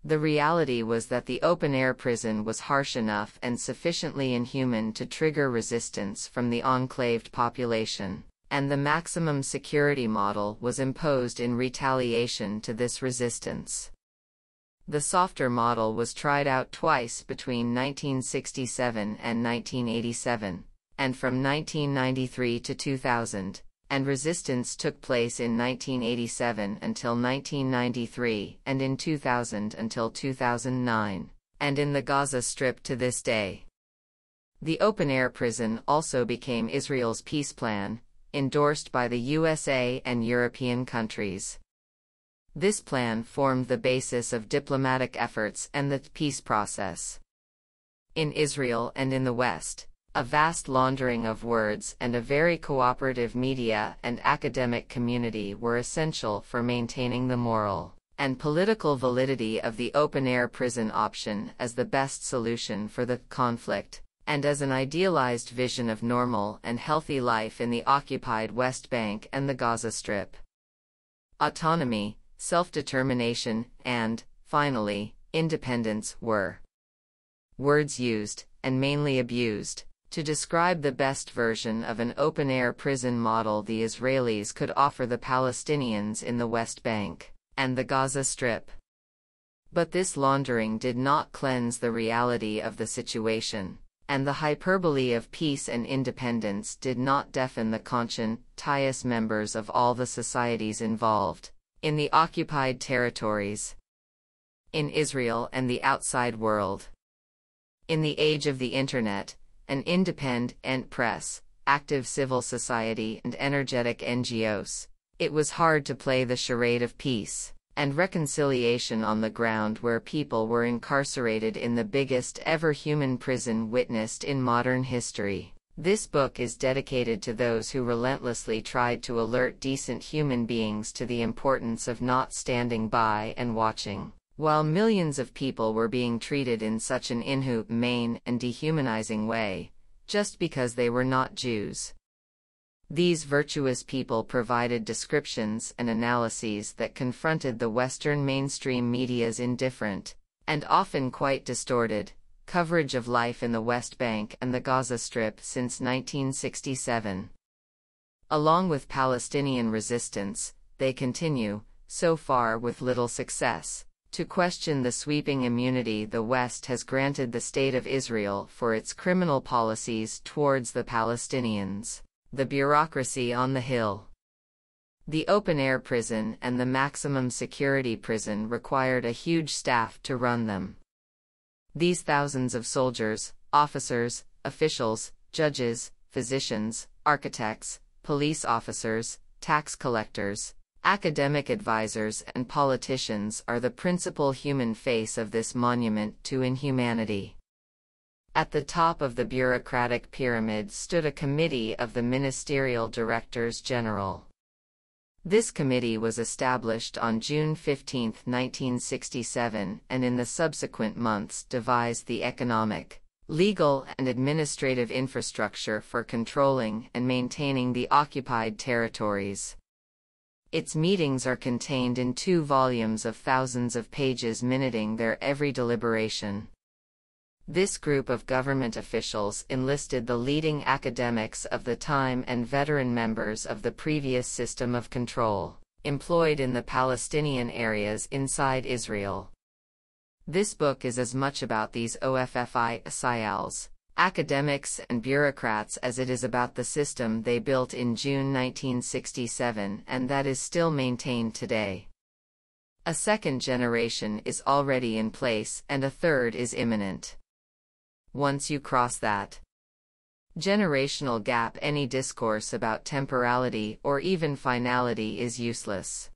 The reality was that the open-air prison was harsh enough and sufficiently inhuman to trigger resistance from the enclaved population, and the maximum security model was imposed in retaliation to this resistance. The softer model was tried out twice between 1967 and 1987, and from 1993 to 2000, and resistance took place in 1987 until 1993, and in 2000 until 2009, and in the Gaza Strip to this day. The open-air prison also became Israel's peace plan, endorsed by the USA and European countries. This plan formed the basis of diplomatic efforts and the peace process. In Israel and in the West, a vast laundering of words and a very cooperative media and academic community were essential for maintaining the moral and political validity of the open-air prison option as the best solution for the conflict, and as an idealized vision of normal and healthy life in the occupied West Bank and the Gaza Strip. Autonomy, self-determination, and, finally, independence were words used, and mainly abused, to describe the best version of an open-air prison model the Israelis could offer the Palestinians in the West Bank and the Gaza Strip. But this laundering did not cleanse the reality of the situation, and the hyperbole of peace and independence did not deafen the conscientious members of all the societies involved in the occupied territories, in Israel and the outside world. In the age of the Internet, an independent press, active civil society and energetic NGOs, it was hard to play the charade of peace and reconciliation on the ground where people were incarcerated in the biggest ever human prison witnessed in modern history. This book is dedicated to those who relentlessly tried to alert decent human beings to the importance of not standing by and watching, while millions of people were being treated in such an inhumane and dehumanizing way, just because they were not Jews. These virtuous people provided descriptions and analyses that confronted the Western mainstream media's indifferent, and often quite distorted, coverage of life in the West Bank and the Gaza Strip since 1967. Along with Palestinian resistance, they continue, so far with little success, to question the sweeping immunity the West has granted the State of Israel for its criminal policies towards the Palestinians. The bureaucracy on the Hill. The open-air prison and the maximum security prison required a huge staff to run them. These thousands of soldiers, officers, officials, judges, physicians, architects, police officers, tax collectors, academic advisors and politicians are the principal human face of this monument to inhumanity. At the top of the bureaucratic pyramid stood a committee of the ministerial directors general. This committee was established on June 15, 1967, and in the subsequent months devised the economic, legal and administrative infrastructure for controlling and maintaining the occupied territories. Its meetings are contained in 2 volumes of thousands of pages minuting their every deliberation. This group of government officials enlisted the leading academics of the time and veteran members of the previous system of control, employed in the Palestinian areas inside Israel. This book is as much about these officials, academics and bureaucrats as it is about the system they built in June 1967 and that is still maintained today. A second generation is already in place and a third is imminent. Once you cross that generational gap, any discourse about temporality or even finality is useless.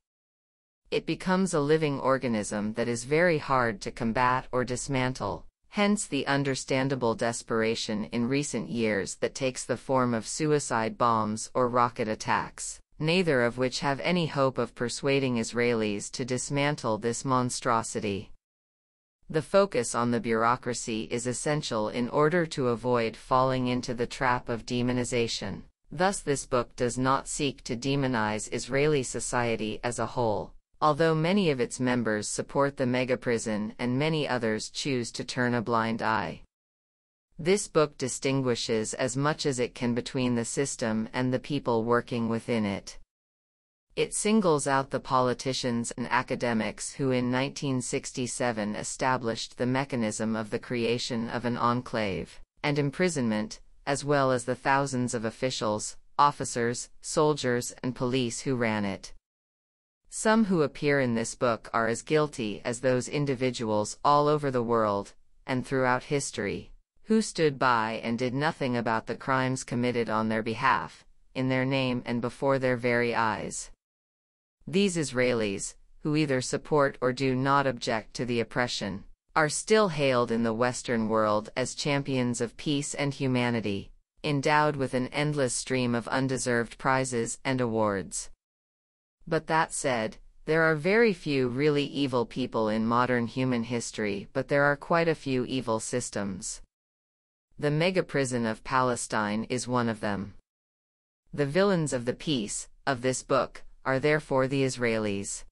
It becomes a living organism that is very hard to combat or dismantle. Hence the understandable desperation in recent years that takes the form of suicide bombs or rocket attacks, neither of which have any hope of persuading Israelis to dismantle this monstrosity. The focus on the bureaucracy is essential in order to avoid falling into the trap of demonization. Thus, this book does not seek to demonize Israeli society as a whole, although many of its members support the megaprison and many others choose to turn a blind eye. This book distinguishes as much as it can between the system and the people working within it. It singles out the politicians and academics who in 1967 established the mechanism of the creation of an enclave and imprisonment, as well as the thousands of officials, officers, soldiers, and police who ran it. Some who appear in this book are as guilty as those individuals all over the world, and throughout history, who stood by and did nothing about the crimes committed on their behalf, in their name and before their very eyes. These Israelis, who either support or do not object to the oppression, are still hailed in the Western world as champions of peace and humanity, endowed with an endless stream of undeserved prizes and awards. But that said, there are very few really evil people in modern human history, but there are quite a few evil systems. The megaprison of Palestine is one of them. The villains of the piece, of this book, are therefore the Israelis.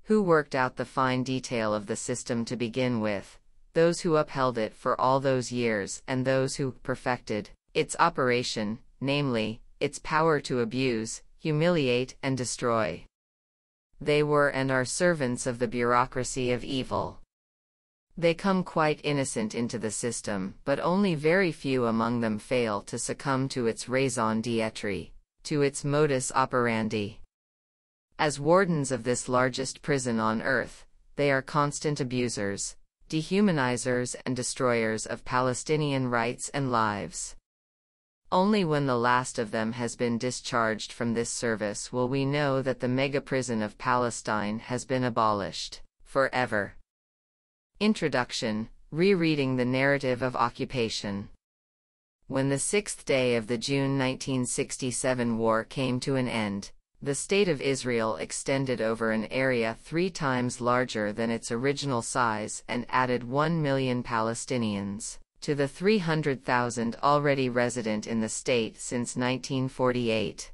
Who worked out the fine detail of the system to begin with, those who upheld it for all those years and those who perfected its operation, namely, its power to abuse, humiliate and destroy. They were and are servants of the bureaucracy of evil. They come quite innocent into the system, but only very few among them fail to succumb to its raison d'etre, to its modus operandi. As wardens of this largest prison on earth, they are constant abusers, dehumanizers and destroyers of Palestinian rights and lives. Only when the last of them has been discharged from this service will we know that the megaprison of Palestine has been abolished, forever. Introduction: Rereading the Narrative of Occupation. When the 6th day of the June 1967 war came to an end, the State of Israel extended over an area 3 times larger than its original size and added 1 million Palestinians to the 300,000 already resident in the state since 1948.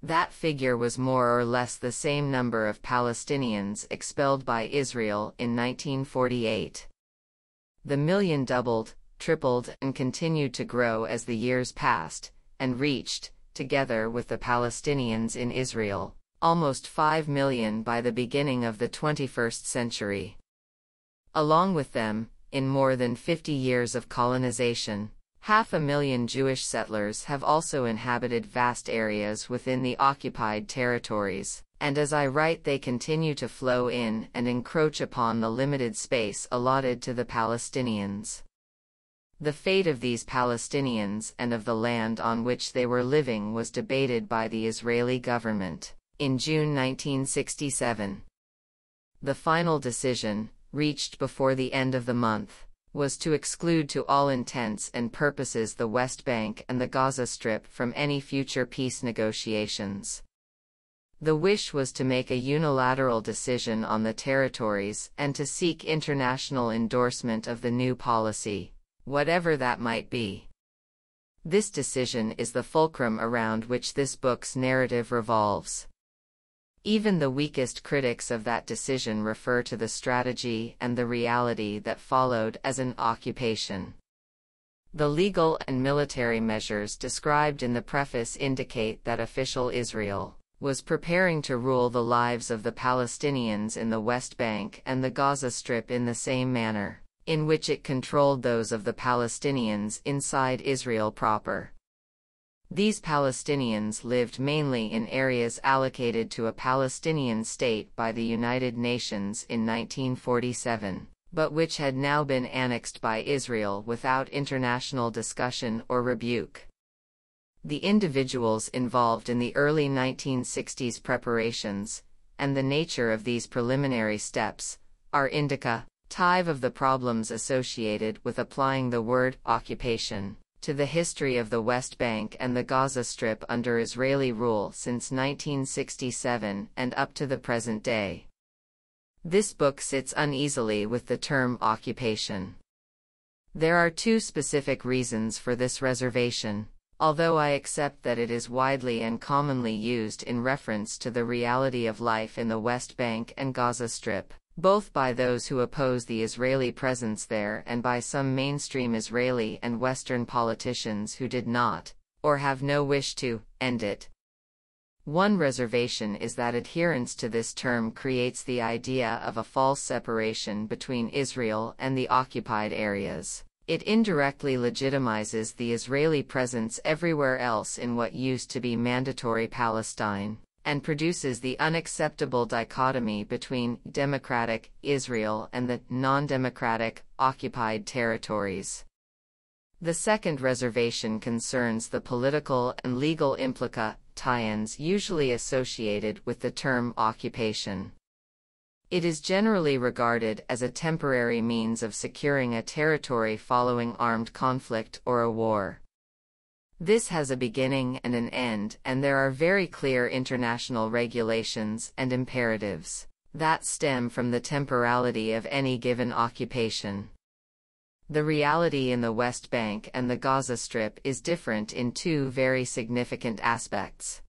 That figure was more or less the same number of Palestinians expelled by Israel in 1948. The million doubled, tripled, and continued to grow as the years passed, and reached, together with the Palestinians in Israel, almost 5 million by the beginning of the 21st century. Along with them, in more than 50 years of colonization, 500,000 Jewish settlers have also inhabited vast areas within the occupied territories, and as I write they continue to flow in and encroach upon the limited space allotted to the Palestinians. The fate of these Palestinians and of the land on which they were living was debated by the Israeli government in June 1967. The final decision, reached before the end of the month, was to exclude to all intents and purposes the West Bank and the Gaza Strip from any future peace negotiations. The wish was to make a unilateral decision on the territories and to seek international endorsement of the new policy, whatever that might be. This decision is the fulcrum around which this book's narrative revolves. Even the weakest critics of that decision refer to the strategy and the reality that followed as an occupation. The legal and military measures described in the preface indicate that official Israel was preparing to rule the lives of the Palestinians in the West Bank and the Gaza Strip in the same manner in which it controlled those of the Palestinians inside Israel proper. These Palestinians lived mainly in areas allocated to a Palestinian state by the United Nations in 1947, but which had now been annexed by Israel without international discussion or rebuke. The individuals involved in the early 1960s preparations, and the nature of these preliminary steps, are indicative of the problems associated with applying the word occupation to the history of the West Bank and the Gaza Strip under Israeli rule since 1967 and up to the present day. This book sits uneasily with the term occupation. There are two specific reasons for this reservation, although I accept that it is widely and commonly used in reference to the reality of life in the West Bank and Gaza Strip, both by those who oppose the Israeli presence there and by some mainstream Israeli and Western politicians who did not, or have no wish to, end it. One reservation is that adherence to this term creates the idea of a false separation between Israel and the occupied areas. It indirectly legitimizes the Israeli presence everywhere else in what used to be mandatory Palestine, and produces the unacceptable dichotomy between democratic Israel and the non-democratic occupied territories. The second reservation concerns the political and legal tie-ins usually associated with the term occupation. It is generally regarded as a temporary means of securing a territory following armed conflict or a war. This has a beginning and an end, and there are very clear international regulations and imperatives that stem from the temporality of any given occupation. The reality in the West Bank and the Gaza Strip is different in two very significant aspects.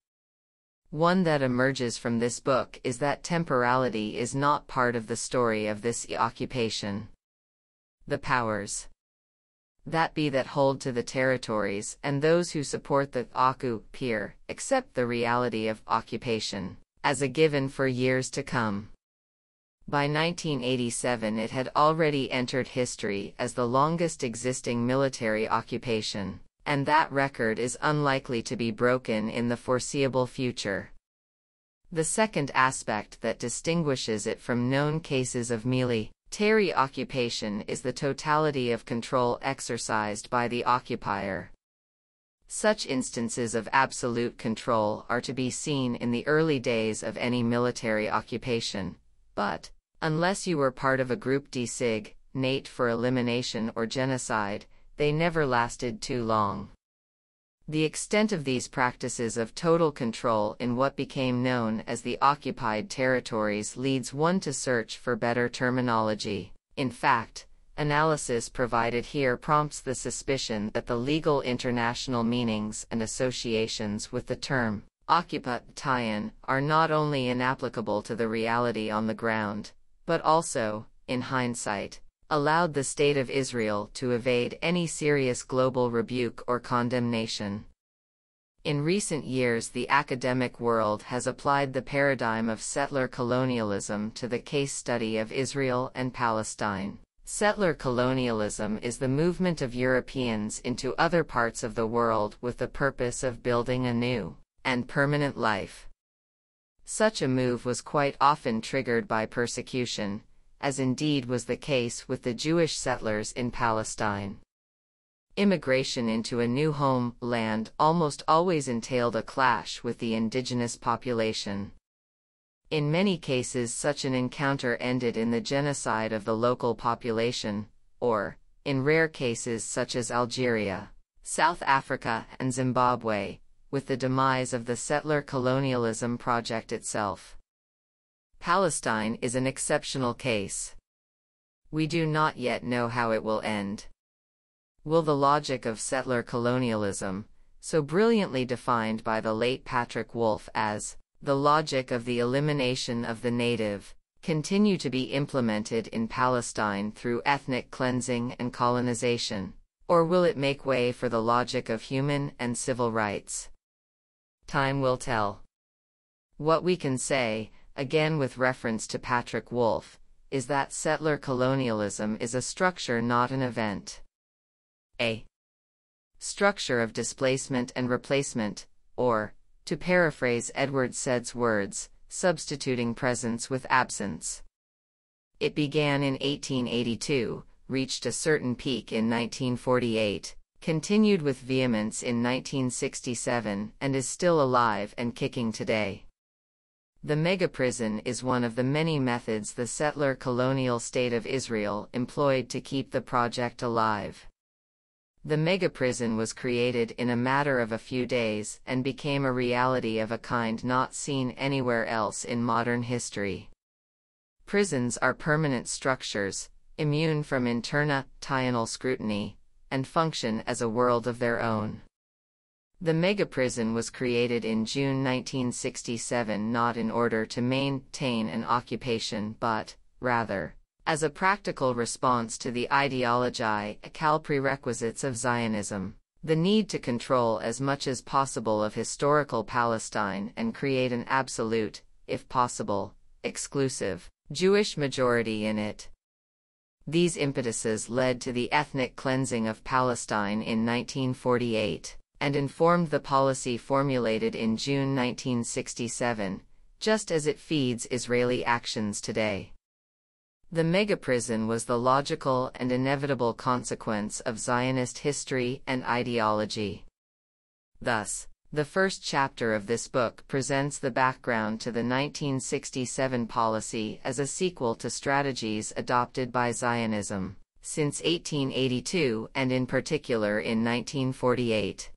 One that emerges from this book is that temporality is not part of the story of this occupation. The powers that hold to the territories and those who support the occupyer accept the reality of occupation as a given for years to come. By 1987 it had already entered history as the longest existing military occupation, and that record is unlikely to be broken in the foreseeable future. The second aspect that distinguishes it from known cases of military occupation is the totality of control exercised by the occupier. Such instances of absolute control are to be seen in the early days of any military occupation, but, unless you were part of a group designate for elimination or genocide, they never lasted too long. The extent of these practices of total control in what became known as the occupied territories leads one to search for better terminology. In fact, analysis provided here prompts the suspicion that the legal international meanings and associations with the term occupation are not only inapplicable to the reality on the ground, but also, in hindsight, allowed the State of Israel to evade any serious global rebuke or condemnation. In recent years, the academic world has applied the paradigm of settler colonialism to the case study of Israel and Palestine. Settler colonialism is the movement of Europeans into other parts of the world with the purpose of building a new and permanent life. Such a move was quite often triggered by persecution, as indeed was the case with the Jewish settlers in Palestine. Immigration into a new homeland almost always entailed a clash with the indigenous population. In many cases, such an encounter ended in the genocide of the local population, or, in rare cases such as Algeria, South Africa, and Zimbabwe, with the demise of the settler colonialism project itself. Palestine is an exceptional case. We do not yet know how it will end. Will the logic of settler colonialism, so brilliantly defined by the late Patrick Wolfe as the logic of the elimination of the native, continue to be implemented in Palestine through ethnic cleansing and colonization, or will it make way for the logic of human and civil rights? Time will tell. What we can say, again with reference to Patrick Wolfe, is that settler colonialism is a structure, not an event. A structure of displacement and replacement, or, to paraphrase Edward Said's words, substituting presence with absence. It began in 1882, reached a certain peak in 1948, continued with vehemence in 1967, and is still alive and kicking today. The megaprison is one of the many methods the settler colonial state of Israel employed to keep the project alive. The megaprison was created in a matter of a few days and became a reality of a kind not seen anywhere else in modern history. Prisons are permanent structures, immune from international scrutiny, and function as a world of their own. The megaprison was created in June 1967 not in order to maintain an occupation but, rather, as a practical response to the ideological prerequisites of Zionism, the need to control as much as possible of historical Palestine and create an absolute, if possible, exclusive, Jewish majority in it. These impetuses led to the ethnic cleansing of Palestine in 1948, and informed the policy formulated in June 1967, just as it feeds Israeli actions today. The megaprison was the logical and inevitable consequence of Zionist history and ideology. Thus, the first chapter of this book presents the background to the 1967 policy as a sequel to strategies adopted by Zionism since 1882 and in particular in 1948.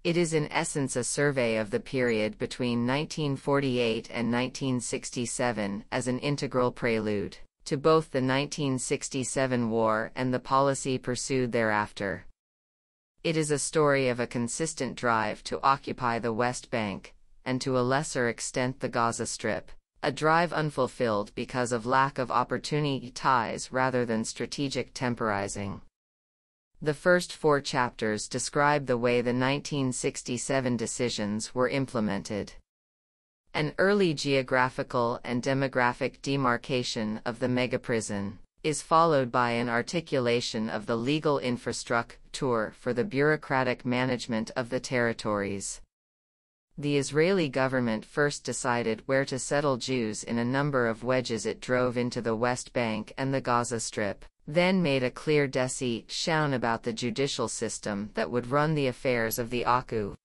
It is in essence a survey of the period between 1948 and 1967 as an integral prelude to both the 1967 war and the policy pursued thereafter. It is a story of a consistent drive to occupy the West Bank, and to a lesser extent the Gaza Strip, a drive unfulfilled because of lack of opportunity ties rather than strategic temporizing. The first 4 chapters describe the way the 1967 decisions were implemented. An early geographical and demographic demarcation of the megaprison is followed by an articulation of the legal infrastructure for the bureaucratic management of the territories. The Israeli government first decided where to settle Jews in a number of wedges it drove into the West Bank and the Gaza Strip, then made a clear decision about the judicial system that would run the affairs of the occupied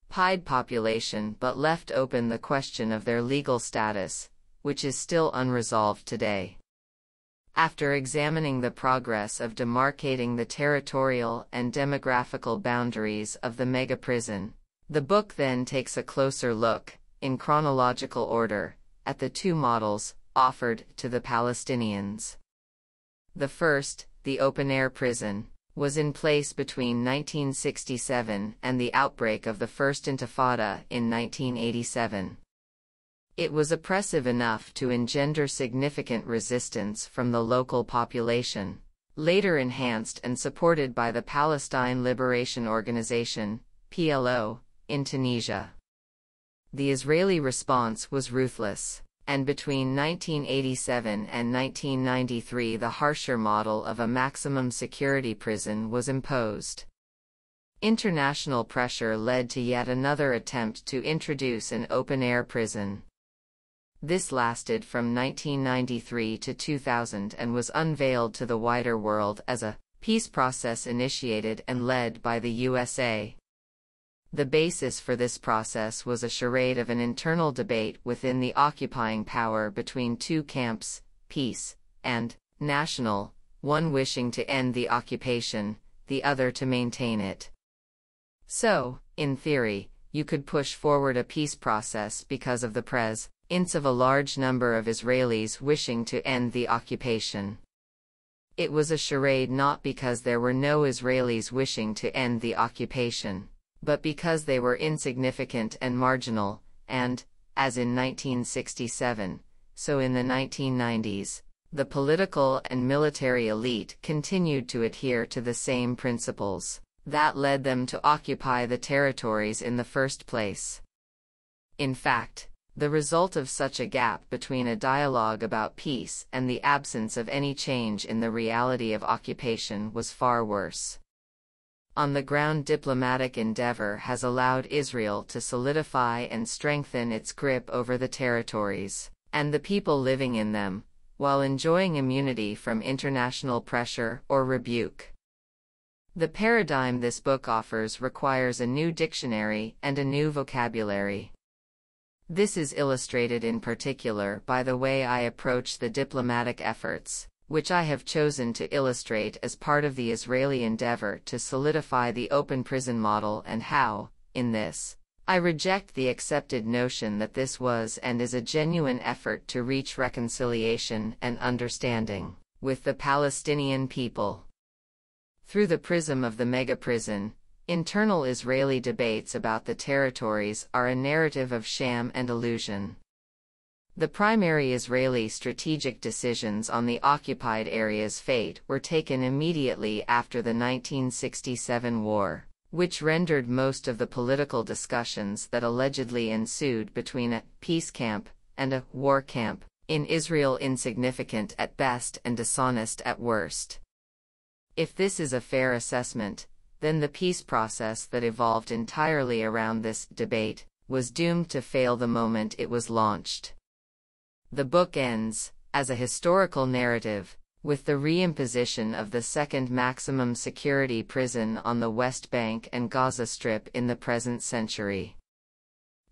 population but left open the question of their legal status, which is still unresolved today. After examining the progress of demarcating the territorial and demographical boundaries of the megaprison, the book then takes a closer look, in chronological order, at the 2 models offered to the Palestinians. The first, the open-air prison, was in place between 1967 and the outbreak of the First Intifada in 1987. It was oppressive enough to engender significant resistance from the local population, later enhanced and supported by the Palestine Liberation Organization, PLO, in Tunisia. The Israeli response was ruthless, and between 1987 and 1993 the harsher model of a maximum security prison was imposed. International pressure led to yet another attempt to introduce an open-air prison. This lasted from 1993 to 2000 and was unveiled to the wider world as a peace process initiated and led by the USA. The basis for this process was a charade of an internal debate within the occupying power between two camps, peace and national, one wishing to end the occupation, the other to maintain it. So, in theory, you could push forward a peace process because of the presence of a large number of Israelis wishing to end the occupation. It was a charade not because there were no Israelis wishing to end the occupation, but because they were insignificant and marginal, and, as in 1967, so in the 1990s, the political and military elite continued to adhere to the same principles that led them to occupy the territories in the first place. In fact, the result of such a gap between a dialogue about peace and the absence of any change in the reality of occupation was far worse. On the ground, diplomatic endeavor has allowed Israel to solidify and strengthen its grip over the territories and the people living in them, while enjoying immunity from international pressure or rebuke. The paradigm this book offers requires a new dictionary and a new vocabulary. This is illustrated in particular by the way I approach the diplomatic efforts, which I have chosen to illustrate as part of the Israeli endeavor to solidify the open prison model, and how, in this, I reject the accepted notion that this was and is a genuine effort to reach reconciliation and understanding with the Palestinian people. Through the prism of the mega-prison, internal Israeli debates about the territories are a narrative of sham and illusion. The primary Israeli strategic decisions on the occupied area's fate were taken immediately after the 1967 war, which rendered most of the political discussions that allegedly ensued between a peace camp and a war camp in Israel insignificant at best and dishonest at worst. If this is a fair assessment, then the peace process that evolved entirely around this debate was doomed to fail the moment it was launched. The book ends, as a historical narrative, with the reimposition of the second maximum security prison on the West Bank and Gaza Strip in the present century.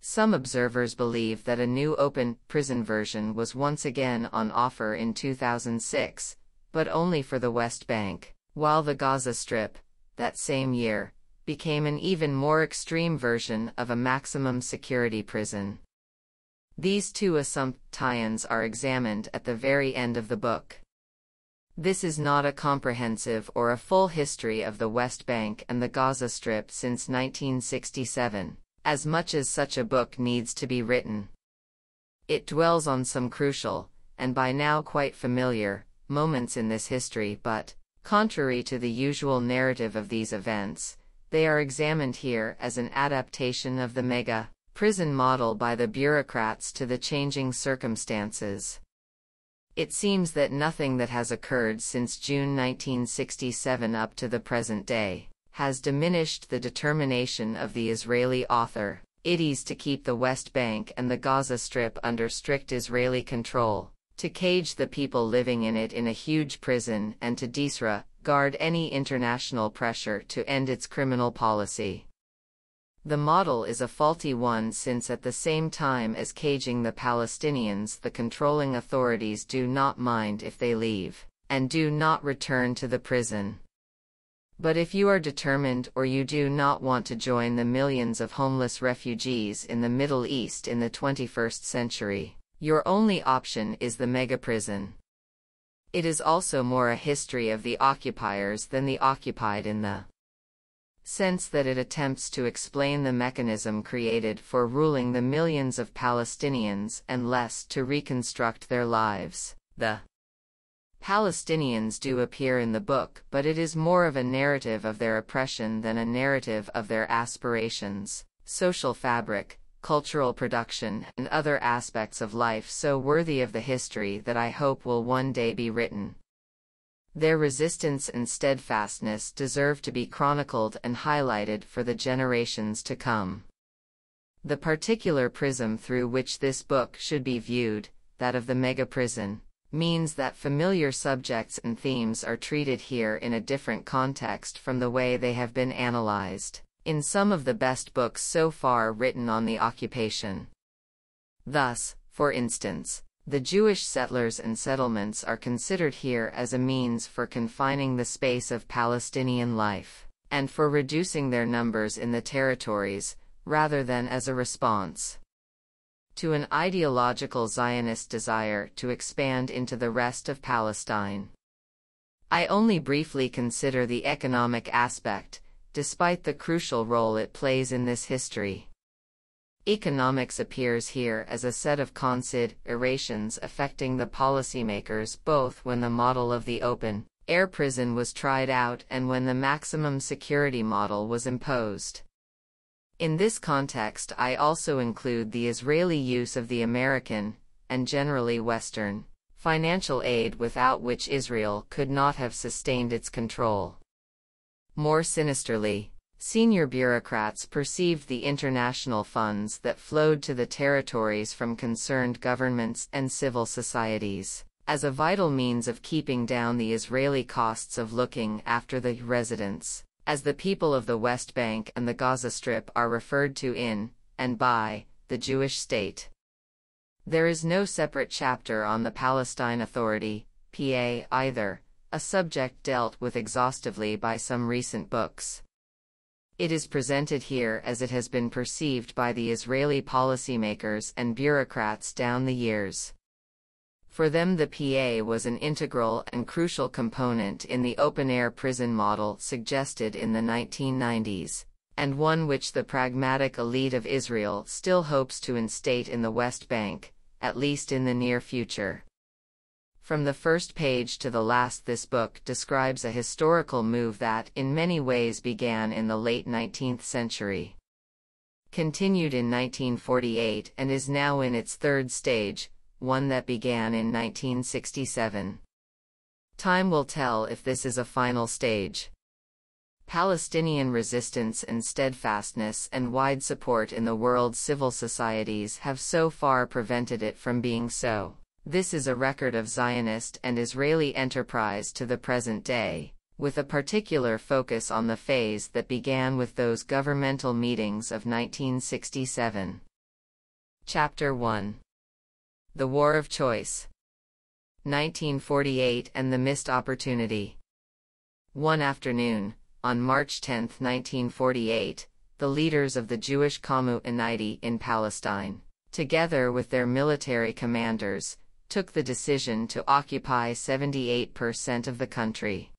Some observers believe that a new open prison version was once again on offer in 2006, but only for the West Bank, while the Gaza Strip, that same year, became an even more extreme version of a maximum security prison. These two assumptions are examined at the very end of the book. This is not a comprehensive or a full history of the West Bank and the Gaza Strip since 1967, as much as such a book needs to be written. It dwells on some crucial, and by now quite familiar, moments in this history, but, contrary to the usual narrative of these events, they are examined here as an adaptation of the mega-prison model by the bureaucrats to the changing circumstances. It seems that nothing that has occurred since June 1967 up to the present day has diminished the determination of the Israeli author, Idis, to keep the West Bank and the Gaza Strip under strict Israeli control, to cage the people living in it in a huge prison, and to disregard any international pressure to end its criminal policy. The model is a faulty one, since at the same time as caging the Palestinians, the controlling authorities do not mind if they leave, and do not return to the prison. But if you are determined or you do not want to join the millions of homeless refugees in the Middle East in the 21st century, your only option is the megaprison. It is also more a history of the occupiers than the occupied, in the sense that it attempts to explain the mechanism created for ruling the millions of Palestinians and less to reconstruct their lives. The Palestinians do appear in the book, but it is more of a narrative of their oppression than a narrative of their aspirations, social fabric, cultural production, and other aspects of life so worthy of the history that I hope will one day be written. Their resistance and steadfastness deserve to be chronicled and highlighted for the generations to come. The particular prism through which this book should be viewed, that of the megaprison, means that familiar subjects and themes are treated here in a different context from the way they have been analyzed in some of the best books so far written on the occupation. Thus, for instance, the Jewish settlers and settlements are considered here as a means for confining the space of Palestinian life, and for reducing their numbers in the territories, rather than as a response to an ideological Zionist desire to expand into the rest of Palestine. I only briefly consider the economic aspect, despite the crucial role it plays in this history. Economics appears here as a set of considerations affecting the policymakers both when the model of the open-air prison was tried out and when the maximum security model was imposed. In this context, I also include the Israeli use of the American, and generally Western, financial aid without which Israel could not have sustained its control. More sinisterly, senior bureaucrats perceived the international funds that flowed to the territories from concerned governments and civil societies as a vital means of keeping down the Israeli costs of looking after the residents, as the people of the West Bank and the Gaza Strip are referred to in, and by, the Jewish state. There is no separate chapter on the Palestine Authority, PA, either, a subject dealt with exhaustively by some recent books. It is presented here as it has been perceived by the Israeli policymakers and bureaucrats down the years. For them, the PA was an integral and crucial component in the open-air prison model suggested in the 1990s, and one which the pragmatic elite of Israel still hopes to instate in the West Bank, at least in the near future. From the first page to the last, this book describes a historical move that in many ways began in the late 19th century, continued in 1948 and is now in its third stage, one that began in 1967. Time will tell if this is a final stage. Palestinian resistance and steadfastness and wide support in the world's civil societies have so far prevented it from being so. This is a record of Zionist and Israeli enterprise to the present day, with a particular focus on the phase that began with those governmental meetings of 1967. Chapter 1. The War of Choice. 1948 and the Missed Opportunity. One afternoon, on March 10, 1948, the leaders of the Jewish community in Palestine, together with their military commanders, took the decision to occupy 78% of the country.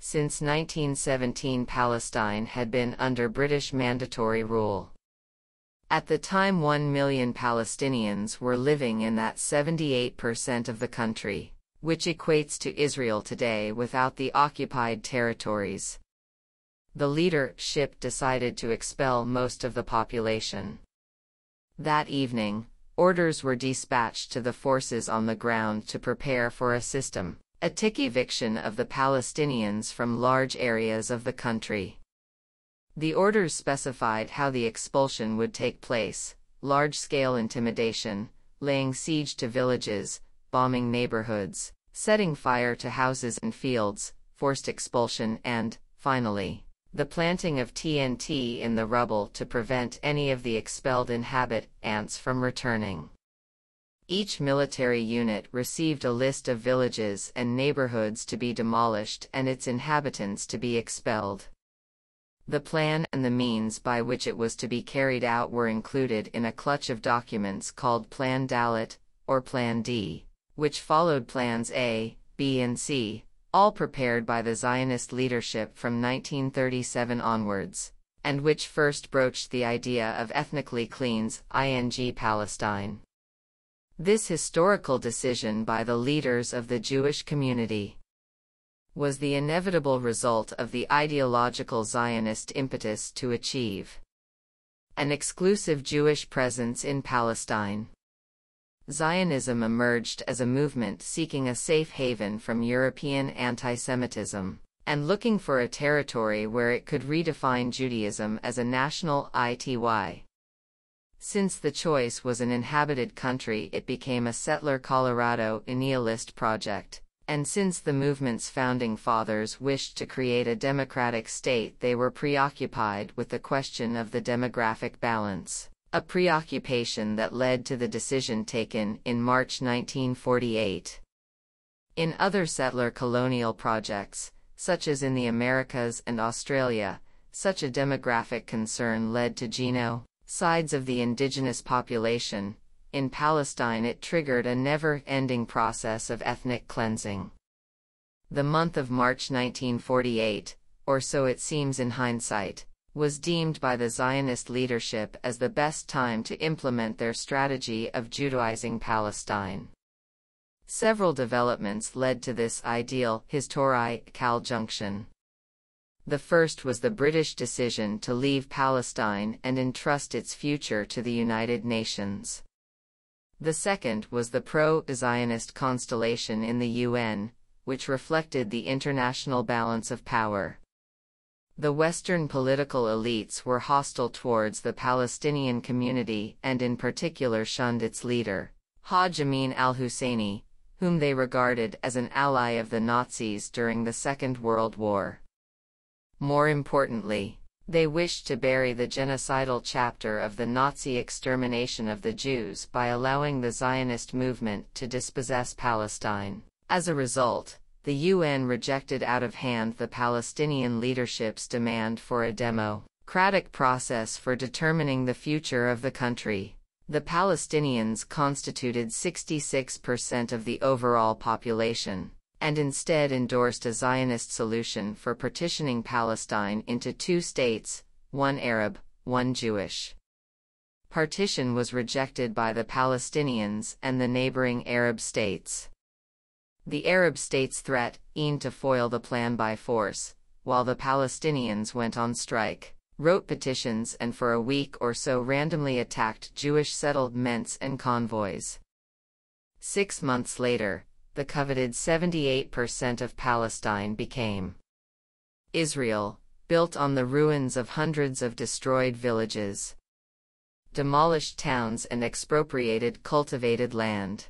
Since 1917, Palestine had been under British mandatory rule. At the time, 1 million Palestinians were living in that 78% of the country, which equates to Israel today without the occupied territories. The leadership decided to expel most of the population. That evening, orders were dispatched to the forces on the ground to prepare for a systematic eviction of the Palestinians from large areas of the country. The orders specified how the expulsion would take place: large-scale intimidation, laying siege to villages, bombing neighborhoods, setting fire to houses and fields, forced expulsion and, finally, the planting of TNT in the rubble to prevent any of the expelled inhabitants from returning. Each military unit received a list of villages and neighborhoods to be demolished and its inhabitants to be expelled. The plan and the means by which it was to be carried out were included in a clutch of documents called Plan Dalet, or Plan D, which followed Plans A, B and C, all prepared by the Zionist leadership from 1937 onwards, and which first broached the idea of ethnically cleans, Palestine. This historical decision by the leaders of the Jewish community was the inevitable result of the ideological Zionist impetus to achieve An exclusive Jewish presence in Palestine. Zionism emerged as a movement seeking a safe haven from European anti-Semitism, and looking for a territory where it could redefine Judaism as a national ity. Since the choice was an inhabited country, it became a settler Colorado nihilist project, and since the movement's founding fathers wished to create a democratic state, they were preoccupied with the question of the demographic balance, a preoccupation that led to the decision taken in March 1948. In other settler colonial projects, such as in the Americas and Australia, such a demographic concern led to genocides of the indigenous population. In Palestine, it triggered a never-ending process of ethnic cleansing. The month of March 1948, or so it seems in hindsight, was deemed by the Zionist leadership as the best time to implement their strategy of Judaizing Palestine. Several developments led to this ideal historical junction. The first was the British decision to leave Palestine and entrust its future to the United Nations. The second was the pro-Zionist constellation in the UN, which reflected the international balance of power. The Western political elites were hostile towards the Palestinian community and in particular shunned its leader, Haj Amin al-Husseini, whom they regarded as an ally of the Nazis during the Second World War. More importantly, they wished to bury the genocidal chapter of the Nazi extermination of the Jews by allowing the Zionist movement to dispossess Palestine. As a result, the UN rejected out of hand the Palestinian leadership's demand for a democratic process for determining the future of the country. The Palestinians constituted 66% of the overall population, and instead endorsed a Zionist solution for partitioning Palestine into two states, one Arab, one Jewish. Partition was rejected by the Palestinians and the neighboring Arab states. The Arab states threatened to foil the plan by force, while the Palestinians went on strike, wrote petitions, and for a week or so randomly attacked Jewish settlements and convoys. 6 months later, the coveted 78% of Palestine became Israel, built on the ruins of hundreds of destroyed villages, demolished towns, and expropriated cultivated land.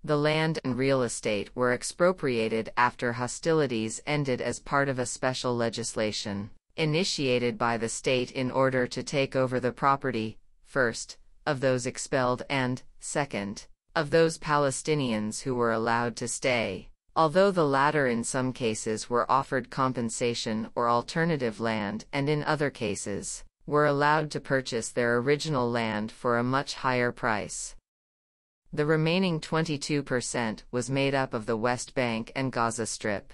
The land and real estate were expropriated after hostilities ended as part of a special legislation initiated by the state in order to take over the property, first, of those expelled and, second, of those Palestinians who were allowed to stay, although the latter in some cases were offered compensation or alternative land and in other cases, were allowed to purchase their original land for a much higher price. The remaining 22% was made up of the West Bank and Gaza Strip.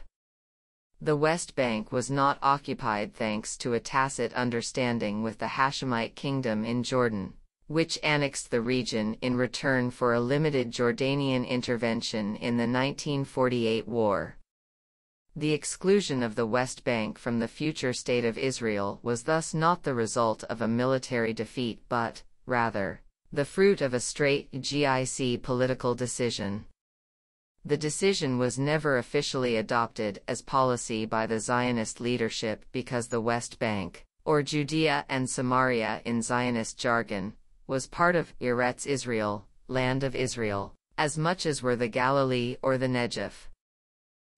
The West Bank was not occupied thanks to a tacit understanding with the Hashemite kingdom in Jordan, which annexed the region in return for a limited Jordanian intervention in the 1948 war. The exclusion of the West Bank from the future state of Israel was thus not the result of a military defeat but, rather, the fruit of a strategic political decision. The decision was never officially adopted as policy by the Zionist leadership because the West Bank, or Judea and Samaria in Zionist jargon, was part of Eretz Israel, land of Israel, as much as were the Galilee or the Negev.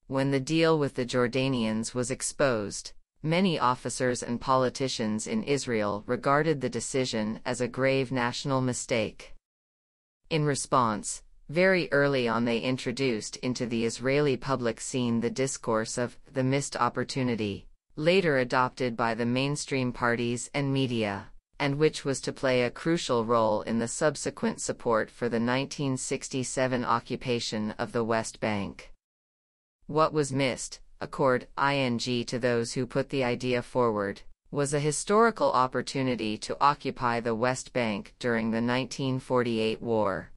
When the deal with the Jordanians was exposed, many officers and politicians in Israel regarded the decision as a grave national mistake. In response, very early on they introduced into the Israeli public scene the discourse of the missed opportunity, later adopted by the mainstream parties and media, and which was to play a crucial role in the subsequent support for the 1967 occupation of the West Bank. What was missed, according to those who put the idea forward, was a historical opportunity to occupy the West Bank during the 1948 war.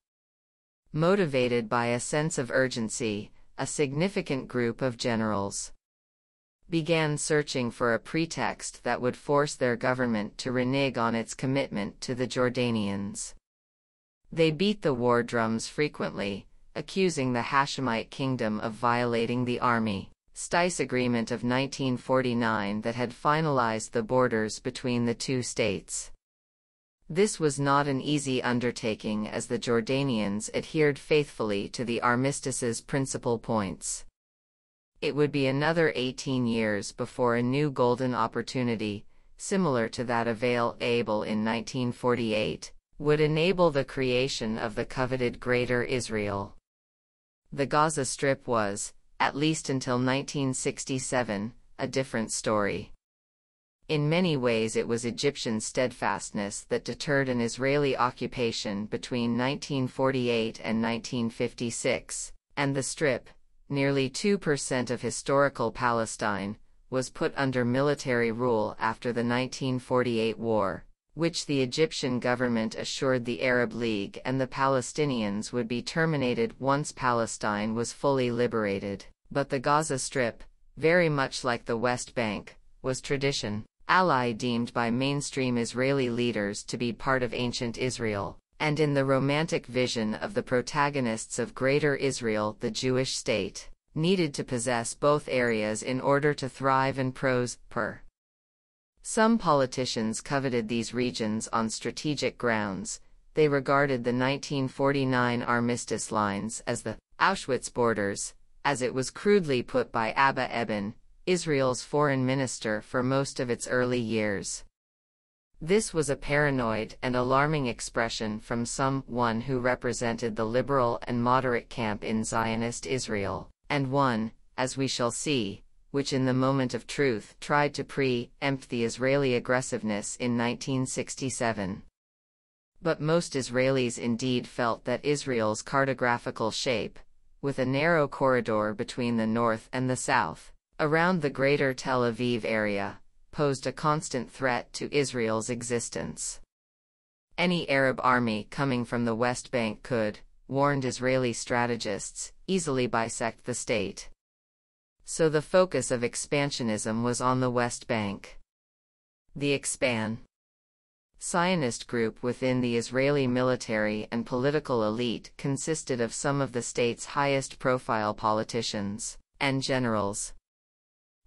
Motivated by a sense of urgency, a significant group of generals began searching for a pretext that would force their government to renege on its commitment to the Jordanians. They beat the war drums frequently, accusing the Hashemite kingdom of violating the Armistice Agreement of 1949 that had finalized the borders between the two states. This was not an easy undertaking, as the Jordanians adhered faithfully to the armistice's principal points. It would be another 18 years before a new golden opportunity, similar to that available in 1948, would enable the creation of the coveted Greater Israel. The Gaza Strip was, at least until 1967, a different story. In many ways it was Egyptian steadfastness that deterred an Israeli occupation between 1948 and 1956, and the Strip, nearly 2% of historical Palestine, was put under military rule after the 1948 war, which the Egyptian government assured the Arab League and the Palestinians would be terminated once Palestine was fully liberated. But the Gaza Strip, very much like the West Bank, was tradition, ally deemed by mainstream Israeli leaders to be part of ancient Israel, and in the romantic vision of the protagonists of Greater Israel, the Jewish state needed to possess both areas in order to thrive and prosper. Some politicians coveted these regions on strategic grounds. They regarded the 1949 armistice lines as the Auschwitz borders, as it was crudely put by Abba Eban, Israel's foreign minister for most of its early years. This was a paranoid and alarming expression from someone who represented the liberal and moderate camp in Zionist Israel, and one, as we shall see, which in the moment of truth tried to pre-empt the Israeli aggressiveness in 1967. But most Israelis indeed felt that Israel's cartographical shape, with a narrow corridor between the north and the south, around the greater Tel Aviv area, posed a constant threat to Israel's existence. Any Arab army coming from the West Bank could, warned Israeli strategists, easily bisect the state. So the focus of expansionism was on the West Bank. The Zionist group within the Israeli military and political elite consisted of some of the state's highest-profile politicians and generals.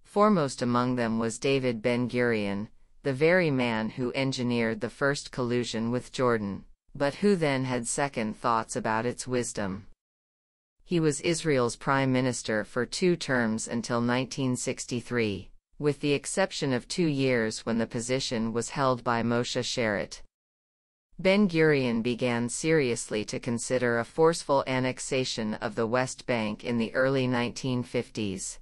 Foremost among them was David Ben-Gurion, the very man who engineered the first collusion with Jordan, but who then had second thoughts about its wisdom. He was Israel's prime minister for 2 terms until 1963, with the exception of 2 years when the position was held by Moshe Sharett. Ben-Gurion began seriously to consider a forceful annexation of the West Bank in the early 1950s.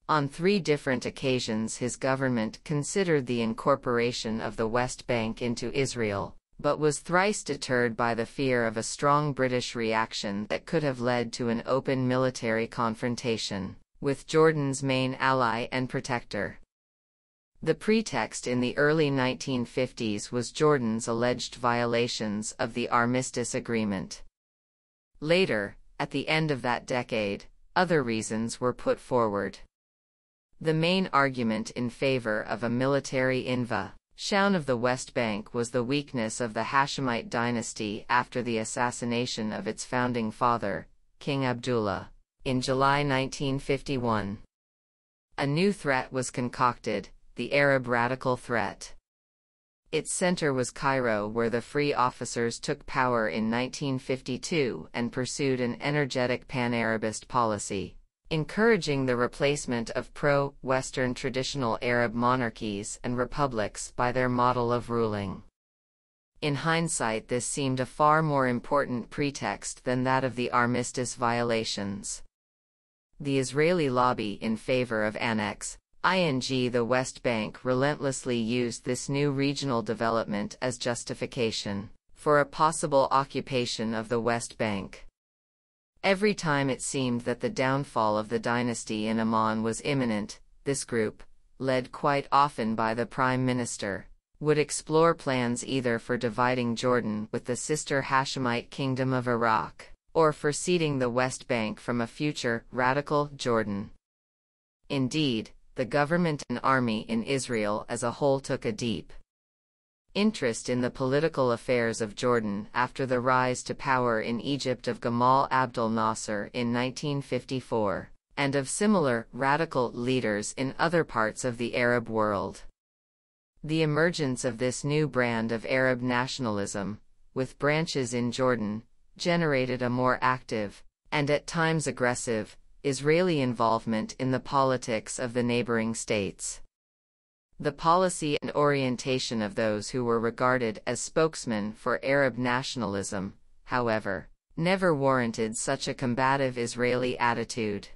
On 3 different occasions his government considered the incorporation of the West Bank into Israel, but was thrice deterred by the fear of a strong British reaction that could have led to an open military confrontation with Jordan's main ally and protector. The pretext in the early 1950s was Jordan's alleged violations of the Armistice Agreement. Later, at the end of that decade, other reasons were put forward. The main argument in favor of a military invasion of the West Bank was the weakness of the Hashemite dynasty after the assassination of its founding father, King Abdullah, in July 1951. A new threat was concocted, the Arab radical threat. Its center was Cairo, where the Free Officers took power in 1952 and pursued an energetic pan-Arabist policy, encouraging the replacement of pro-Western traditional Arab monarchies and republics by their model of ruling. In hindsight, this seemed a far more important pretext than that of the armistice violations. The Israeli lobby in favor of annexing the West Bank relentlessly used this new regional development as justification for a possible occupation of the West Bank. Every time it seemed that the downfall of the dynasty in Amman was imminent, this group, led quite often by the Prime Minister, would explore plans either for dividing Jordan with the sister Hashemite Kingdom of Iraq, or for ceding the West Bank from a future, radical Jordan. Indeed, the government and army in Israel as a whole took a deep interest in the political affairs of Jordan after the rise to power in Egypt of Gamal Abdel Nasser in 1954, and of similar radical leaders in other parts of the Arab world. The emergence of this new brand of Arab nationalism, with branches in Jordan, generated a more active, and at times aggressive, Israeli involvement in the politics of the neighboring states. The policy and orientation of those who were regarded as spokesmen for Arab nationalism, however, never warranted such a combative Israeli attitude.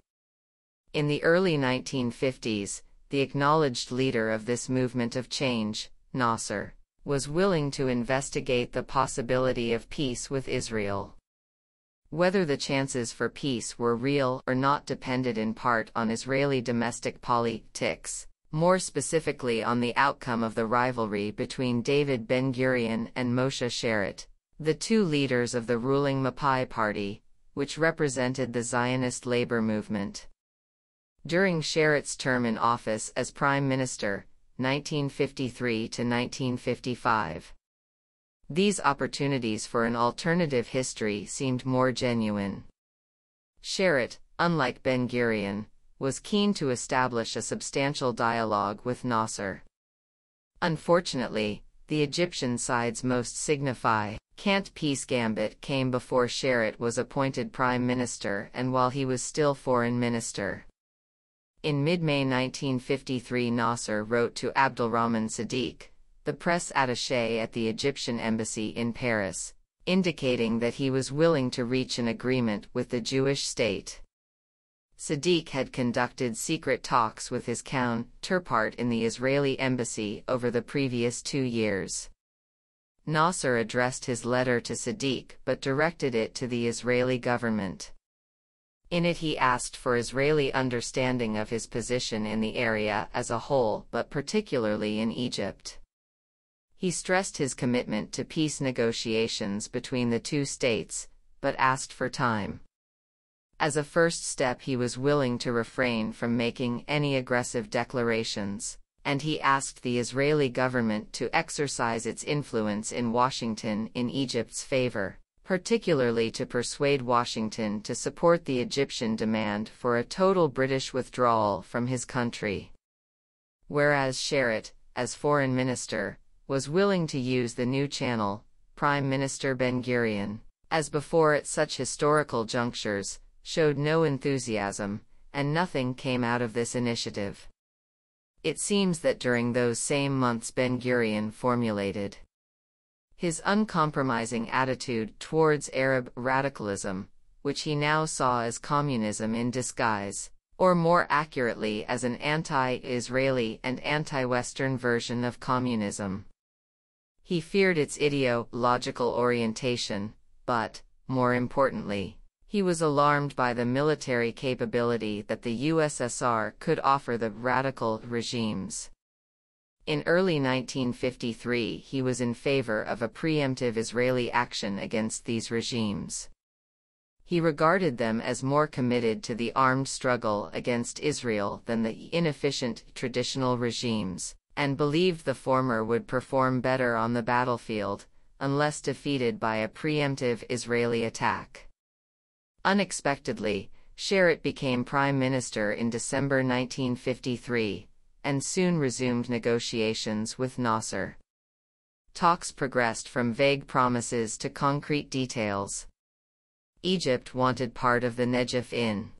In the early 1950s, the acknowledged leader of this movement of change, Nasser, was willing to investigate the possibility of peace with Israel. Whether the chances for peace were real or not depended in part on Israeli domestic politics, more specifically on the outcome of the rivalry between David Ben-Gurion and Moshe Sharett, the two leaders of the ruling Mapai party, which represented the Zionist labor movement. During Sharett's term in office as Prime Minister, 1953 to 1955, these opportunities for an alternative history seemed more genuine. Sharett, unlike Ben-Gurion, was keen to establish a substantial dialogue with Nasser. Unfortunately, the Egyptian side's most significant peace gambit came before Sharett was appointed Prime Minister and while he was still Foreign Minister. In mid-May 1953, Nasser wrote to Abdulrahman Sadiq, the press attaché at the Egyptian embassy in Paris, indicating that he was willing to reach an agreement with the Jewish state. Sadiq had conducted secret talks with his counterpart in the Israeli embassy over the previous 2 years. Nasser addressed his letter to Sadiq but directed it to the Israeli government. In it he asked for Israeli understanding of his position in the area as a whole but particularly in Egypt. He stressed his commitment to peace negotiations between the two states, but asked for time. As a first step, he was willing to refrain from making any aggressive declarations, and he asked the Israeli government to exercise its influence in Washington in Egypt's favor, particularly to persuade Washington to support the Egyptian demand for a total British withdrawal from his country. Whereas Sharett, as foreign minister, was willing to use the new channel, Prime Minister Ben-Gurion, as before at such historical junctures, showed no enthusiasm, and nothing came out of this initiative. It seems that during those same months Ben-Gurion formulated his uncompromising attitude towards Arab radicalism, which he now saw as communism in disguise, or more accurately as an anti-Israeli and anti-Western version of communism. He feared its ideological orientation, but, more importantly, he was alarmed by the military capability that the USSR could offer the radical regimes. In early 1953, he was in favor of a preemptive Israeli action against these regimes. He regarded them as more committed to the armed struggle against Israel than the inefficient traditional regimes, and believed the former would perform better on the battlefield, unless defeated by a preemptive Israeli attack. Unexpectedly, Sharett became Prime Minister in December 1953, and soon resumed negotiations with Nasser. Talks progressed from vague promises to concrete details. Egypt wanted part of the Negev in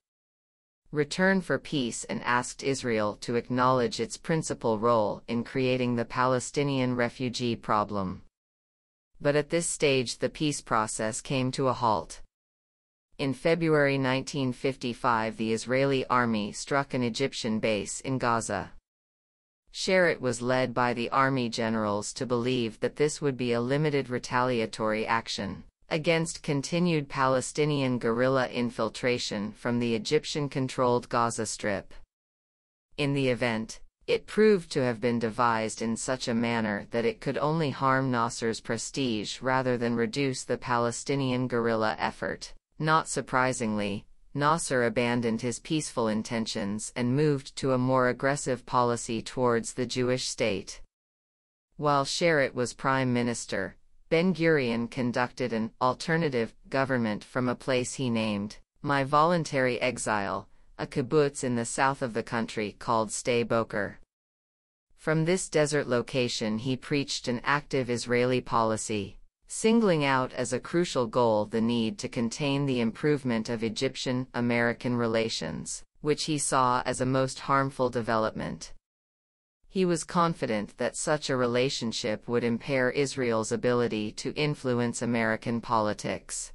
return for peace and asked Israel to acknowledge its principal role in creating the Palestinian refugee problem. But at this stage the peace process came to a halt. In February 1955, the Israeli army struck an Egyptian base in Gaza. Sharett was led by the army generals to believe that this would be a limited retaliatory action against continued Palestinian guerrilla infiltration from the Egyptian-controlled Gaza Strip. In the event, it proved to have been devised in such a manner that it could only harm Nasser's prestige rather than reduce the Palestinian guerrilla effort. Not surprisingly, Nasser abandoned his peaceful intentions and moved to a more aggressive policy towards the Jewish state. While Sharett was prime minister, Ben-Gurion conducted an alternative government from a place he named My Voluntary Exile, a kibbutz in the south of the country called Sde Boker. From this desert location he preached an active Israeli policy, singling out as a crucial goal the need to contain the improvement of Egyptian-American relations, which he saw as a most harmful development. He was confident that such a relationship would impair Israel's ability to influence American politics.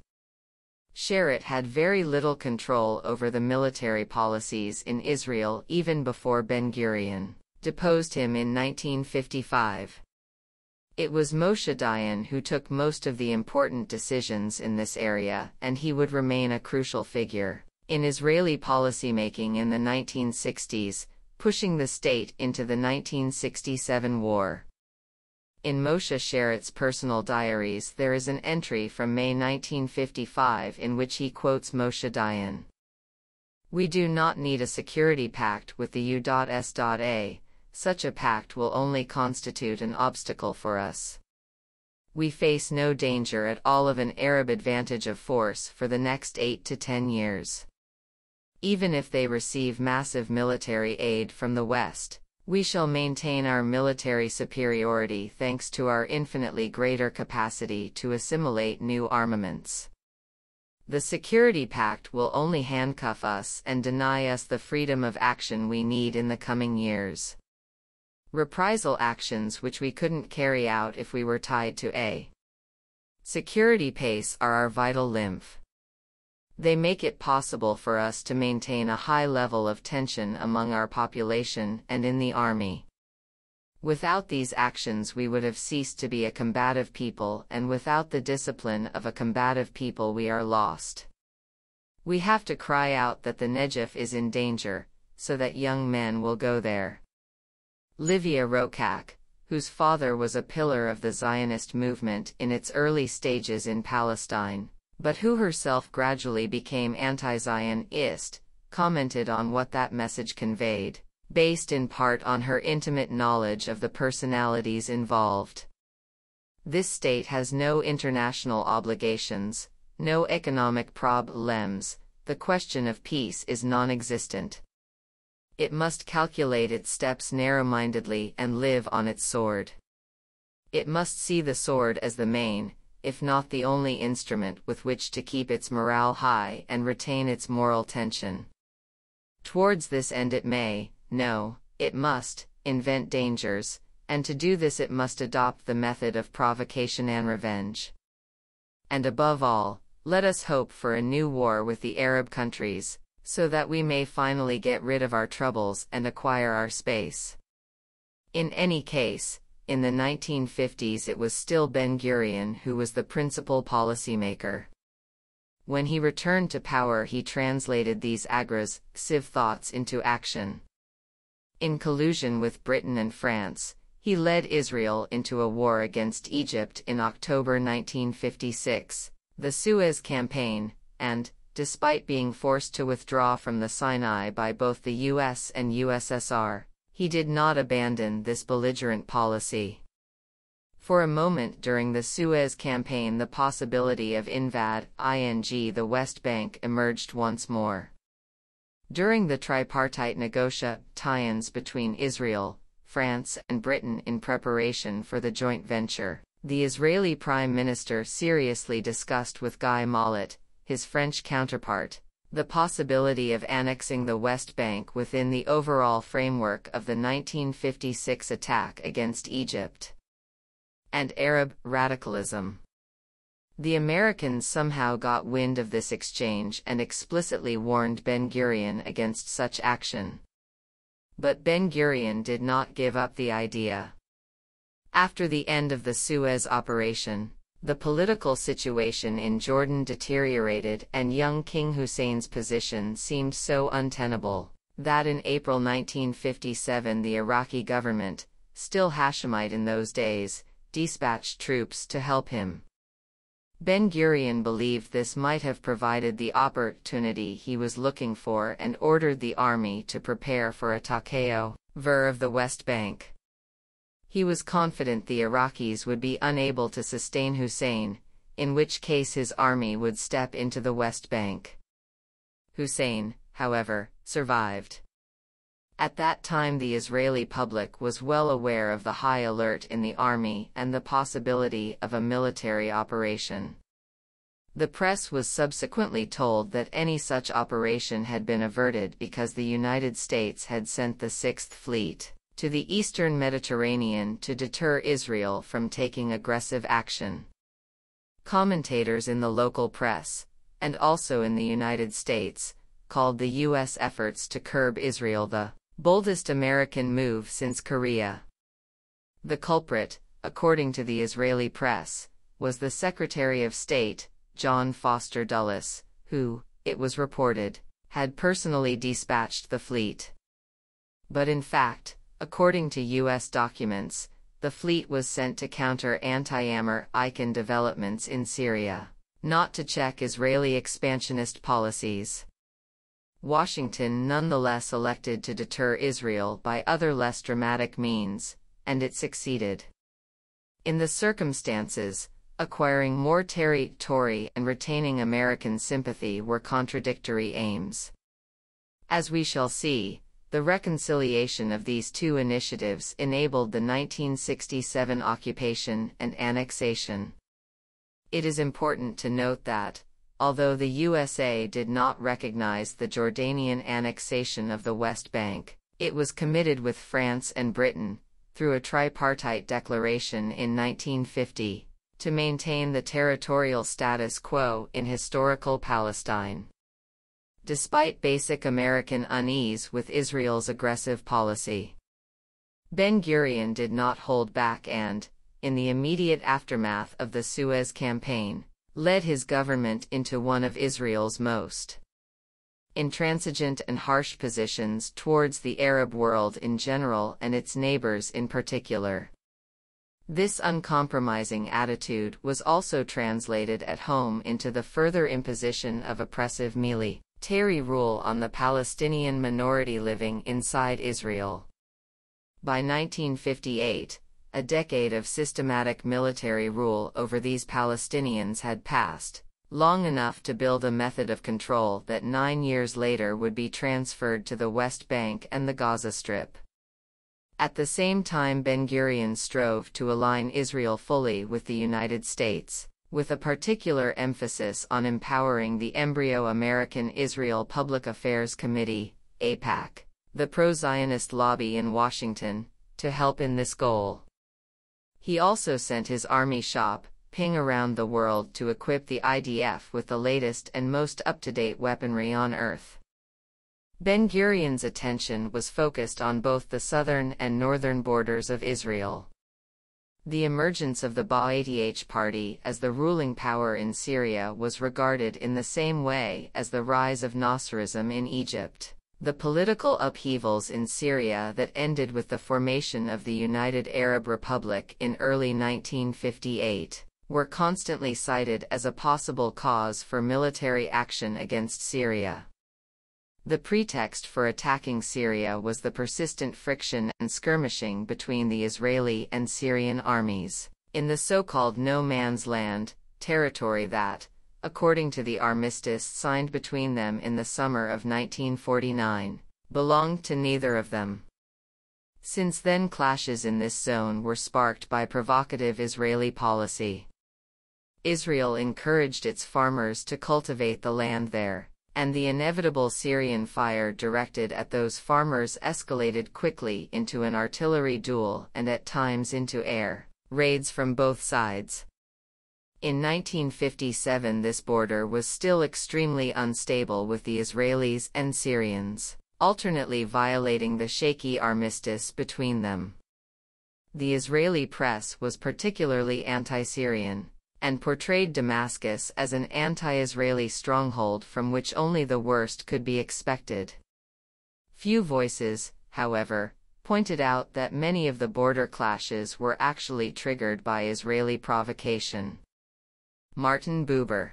Sharett had very little control over the military policies in Israel even before Ben-Gurion deposed him in 1955. It was Moshe Dayan who took most of the important decisions in this area, and he would remain a crucial figure in Israeli policymaking in the 1960s, pushing the state into the 1967 war. In Moshe Sharett's personal diaries there is an entry from May 1955 in which he quotes Moshe Dayan. "We do not need a security pact with the U.S.A. Such a pact will only constitute an obstacle for us. We face no danger at all of an Arab advantage of force for the next 8 to 10 years. Even if they receive massive military aid from the West, we shall maintain our military superiority thanks to our infinitely greater capacity to assimilate new armaments. The security pact will only handcuff us and deny us the freedom of action we need in the coming years. Reprisal actions which we couldn't carry out if we were tied to a security pace are our vital lymph. They make it possible for us to maintain a high level of tension among our population and in the army. Without these actions we would have ceased to be a combative people, and without the discipline of a combative people we are lost. We have to cry out that the Negev is in danger, so that young men will go there." Livia Rokak, whose father was a pillar of the Zionist movement in its early stages in Palestine, but who herself gradually became anti-Zionist, commented on what that message conveyed, based in part on her intimate knowledge of the personalities involved. "This state has no international obligations, no economic problems, the question of peace is non-existent. It must calculate its steps narrow-mindedly and live on its sword. It must see the sword as the main, if not the only instrument with which to keep its morale high and retain its moral tension. Towards this end it may, no, it must, invent dangers, and to do this it must adopt the method of provocation and revenge. And above all, let us hope for a new war with the Arab countries, so that we may finally get rid of our troubles and acquire our space." In any case, in the 1950s it was still Ben-Gurion who was the principal policymaker. When he returned to power he translated these aggressive thoughts into action. In collusion with Britain and France, he led Israel into a war against Egypt in October 1956, the Suez Campaign, and, despite being forced to withdraw from the Sinai by both the US and USSR, he did not abandon this belligerent policy. For a moment during the Suez Campaign the possibility of invading the West Bank emerged once more. During the tripartite negotiations between Israel, France, and Britain in preparation for the joint venture, the Israeli Prime Minister seriously discussed with Guy Mollet, his French counterpart, the possibility of annexing the West Bank within the overall framework of the 1956 attack against Egypt and Arab radicalism. The Americans somehow got wind of this exchange and explicitly warned Ben-Gurion against such action. But Ben-Gurion did not give up the idea. After the end of the Suez operation, the political situation in Jordan deteriorated and young King Hussein's position seemed so untenable that in April 1957 the Iraqi government, still Hashemite in those days, dispatched troops to help him. Ben-Gurion believed this might have provided the opportunity he was looking for and ordered the army to prepare for a takeover of the West Bank. He was confident the Iraqis would be unable to sustain Hussein, in which case his army would step into the West Bank. Hussein, however, survived. At that time the Israeli public was well aware of the high alert in the army and the possibility of a military operation. The press was subsequently told that any such operation had been averted because the United States had sent the Sixth Fleet to the eastern Mediterranean to deter Israel from taking aggressive action. Commentators in the local press, and also in the United States, called the U.S. efforts to curb Israel the boldest American move since Korea. The culprit, according to the Israeli press, was the Secretary of State, John Foster Dulles, who, it was reported, had personally dispatched the fleet. But in fact, according to U.S. documents, the fleet was sent to counter anti-American developments in Syria, not to check Israeli expansionist policies. Washington nonetheless elected to deter Israel by other less dramatic means, and it succeeded. In the circumstances, acquiring more territory and retaining American sympathy were contradictory aims. As we shall see, the reconciliation of these two initiatives enabled the 1967 occupation and annexation. It is important to note that, although the USA did not recognize the Jordanian annexation of the West Bank, it was committed with France and Britain, through a tripartite declaration in 1950, to maintain the territorial status quo in historical Palestine. Despite basic American unease with Israel's aggressive policy, Ben-Gurion did not hold back and, in the immediate aftermath of the Suez Campaign, led his government into one of Israel's most intransigent and harsh positions towards the Arab world in general and its neighbors in particular. This uncompromising attitude was also translated at home into the further imposition of oppressive military rule on the Palestinian minority living inside Israel. By 1958, a decade of systematic military rule over these Palestinians had passed, long enough to build a method of control that 9 years later would be transferred to the West Bank and the Gaza Strip. At the same time, Ben-Gurion strove to align Israel fully with the United States, with a particular emphasis on empowering the embryo American Israel Public Affairs Committee, AIPAC, the pro-Zionist lobby in Washington, to help in this goal. He also sent his army shop, ping around the world to equip the IDF with the latest and most up-to-date weaponry on Earth. Ben-Gurion's attention was focused on both the southern and northern borders of Israel. The emergence of the Ba'ath Party as the ruling power in Syria was regarded in the same way as the rise of Nasserism in Egypt. The political upheavals in Syria that ended with the formation of the United Arab Republic in early 1958 were constantly cited as a possible cause for military action against Syria. The pretext for attacking Syria was the persistent friction and skirmishing between the Israeli and Syrian armies, in the so-called no man's land territory that, according to the armistice signed between them in the summer of 1949, belonged to neither of them. Since then, clashes in this zone were sparked by provocative Israeli policy. Israel encouraged its farmers to cultivate the land there, and the inevitable Syrian fire directed at those farmers escalated quickly into an artillery duel and at times into air raids from both sides. In 1957, this border was still extremely unstable, with the Israelis and Syrians alternately violating the shaky armistice between them. The Israeli press was particularly anti-Syrian, and portrayed Damascus as an anti-Israeli stronghold from which only the worst could be expected. Few voices, however, pointed out that many of the border clashes were actually triggered by Israeli provocation. Martin Buber,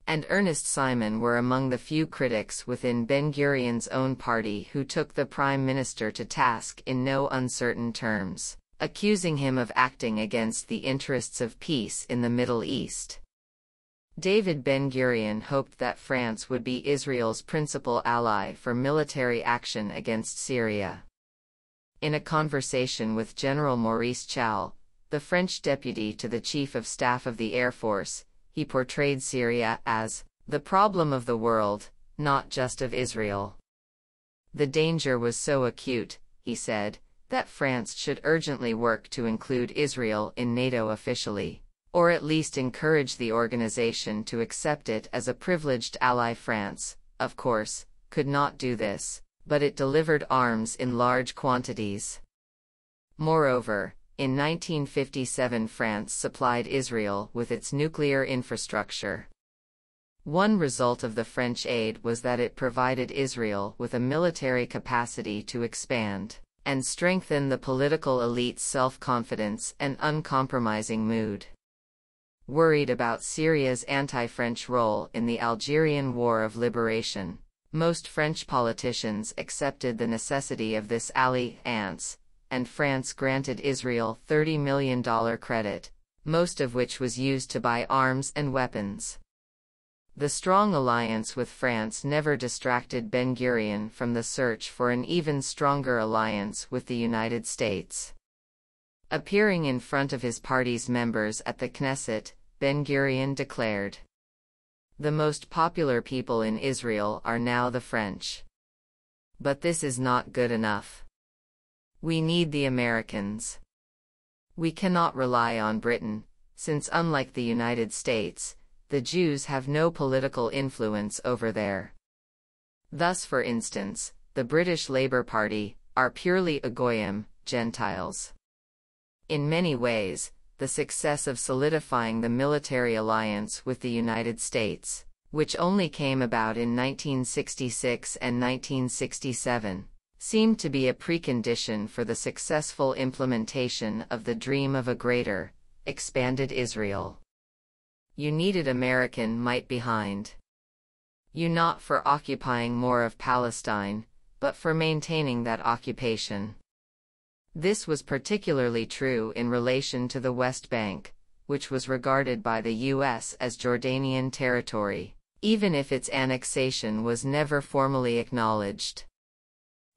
and Ernest Simon were among the few critics within Ben-Gurion's own party who took the prime minister to task in no uncertain terms, accusing him of acting against the interests of peace in the Middle East. David Ben-Gurion hoped that France would be Israel's principal ally for military action against Syria. In a conversation with General Maurice Chal, the French deputy to the Chief of Staff of the Air Force, he portrayed Syria as the problem of the world, not just of Israel. The danger was so acute, he said, that France should urgently work to include Israel in NATO officially, or at least encourage the organization to accept it as a privileged ally. France, of course, could not do this, but it delivered arms in large quantities. Moreover, in 1957 France supplied Israel with its nuclear infrastructure. One result of the French aid was that it provided Israel with a military capacity to expand and strengthen the political elite's self-confidence and uncompromising mood. Worried about Syria's anti-French role in the Algerian War of Liberation, most French politicians accepted the necessity of this alliance, and France granted Israel $30 million credit, most of which was used to buy arms and weapons. The strong alliance with France never distracted Ben-Gurion from the search for an even stronger alliance with the United States. Appearing in front of his party's members at the Knesset, Ben-Gurion declared, "The most popular people in Israel are now the French. But this is not good enough. We need the Americans. We cannot rely on Britain, since unlike the United States, the Jews have no political influence over there. Thus, for instance, the British Labour Party are purely a goyim, Gentiles." In many ways, the success of solidifying the military alliance with the United States, which only came about in 1966 and 1967, seemed to be a precondition for the successful implementation of the dream of a greater, expanded Israel. You needed American might behind you, not for occupying more of Palestine, but for maintaining that occupation. This was particularly true in relation to the West Bank, which was regarded by the U.S. as Jordanian territory, even if its annexation was never formally acknowledged.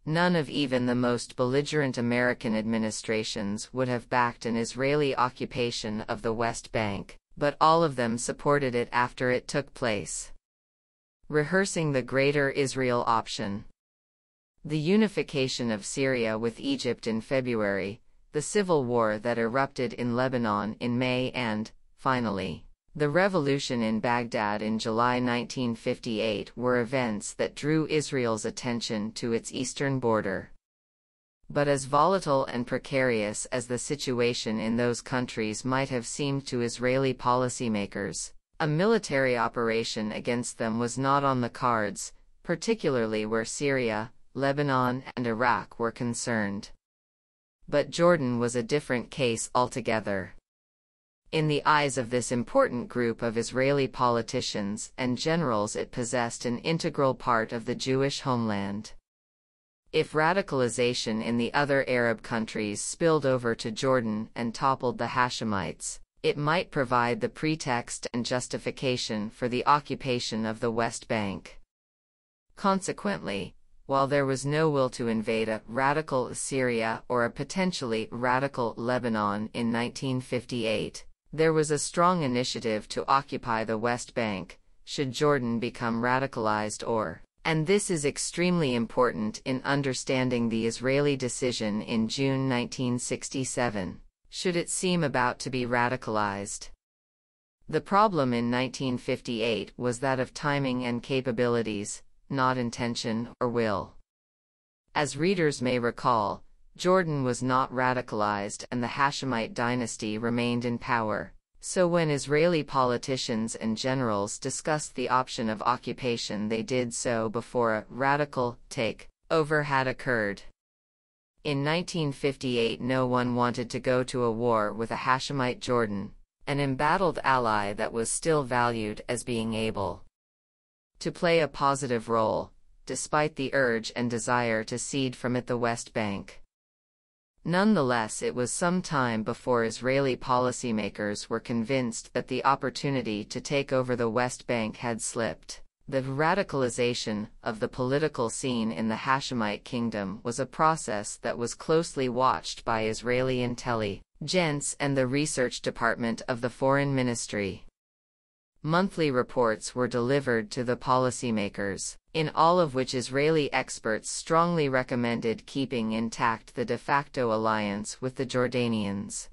None of even the most belligerent American administrations would have backed an Israeli occupation of the West Bank, but all of them supported it after it took place. Rehearsing the Greater Israel option. The unification of Syria with Egypt in February, the civil war that erupted in Lebanon in May and, finally, the revolution in Baghdad in July 1958 were events that drew Israel's attention to its eastern border. But as volatile and precarious as the situation in those countries might have seemed to Israeli policymakers, a military operation against them was not on the cards, particularly where Syria, Lebanon, and Iraq were concerned. But Jordan was a different case altogether. In the eyes of this important group of Israeli politicians and generals, it possessed an integral part of the Jewish homeland. If radicalization in the other Arab countries spilled over to Jordan and toppled the Hashemites, it might provide the pretext and justification for the occupation of the West Bank. Consequently, while there was no will to invade a radical Syria or a potentially radical Lebanon in 1958, there was a strong initiative to occupy the West Bank, should Jordan become radicalized and this is extremely important in understanding the Israeli decision in June 1967, should it seem about to be radicalized. The problem in 1958 was that of timing and capabilities, not intention or will. As readers may recall, Jordan was not radicalized and the Hashemite dynasty remained in power, so when Israeli politicians and generals discussed the option of occupation, they did so before a radical take-over had occurred. In 1958, no one wanted to go to a war with a Hashemite Jordan, an embattled ally that was still valued as being able to play a positive role, despite the urge and desire to cede from it the West Bank. Nonetheless, it was some time before Israeli policymakers were convinced that the opportunity to take over the West Bank had slipped. The radicalization of the political scene in the Hashemite kingdom was a process that was closely watched by Israeli intelligence and the research department of the Foreign Ministry. Monthly reports were delivered to the policymakers, in all of which Israeli experts strongly recommended keeping intact the de facto alliance with the Jordanians.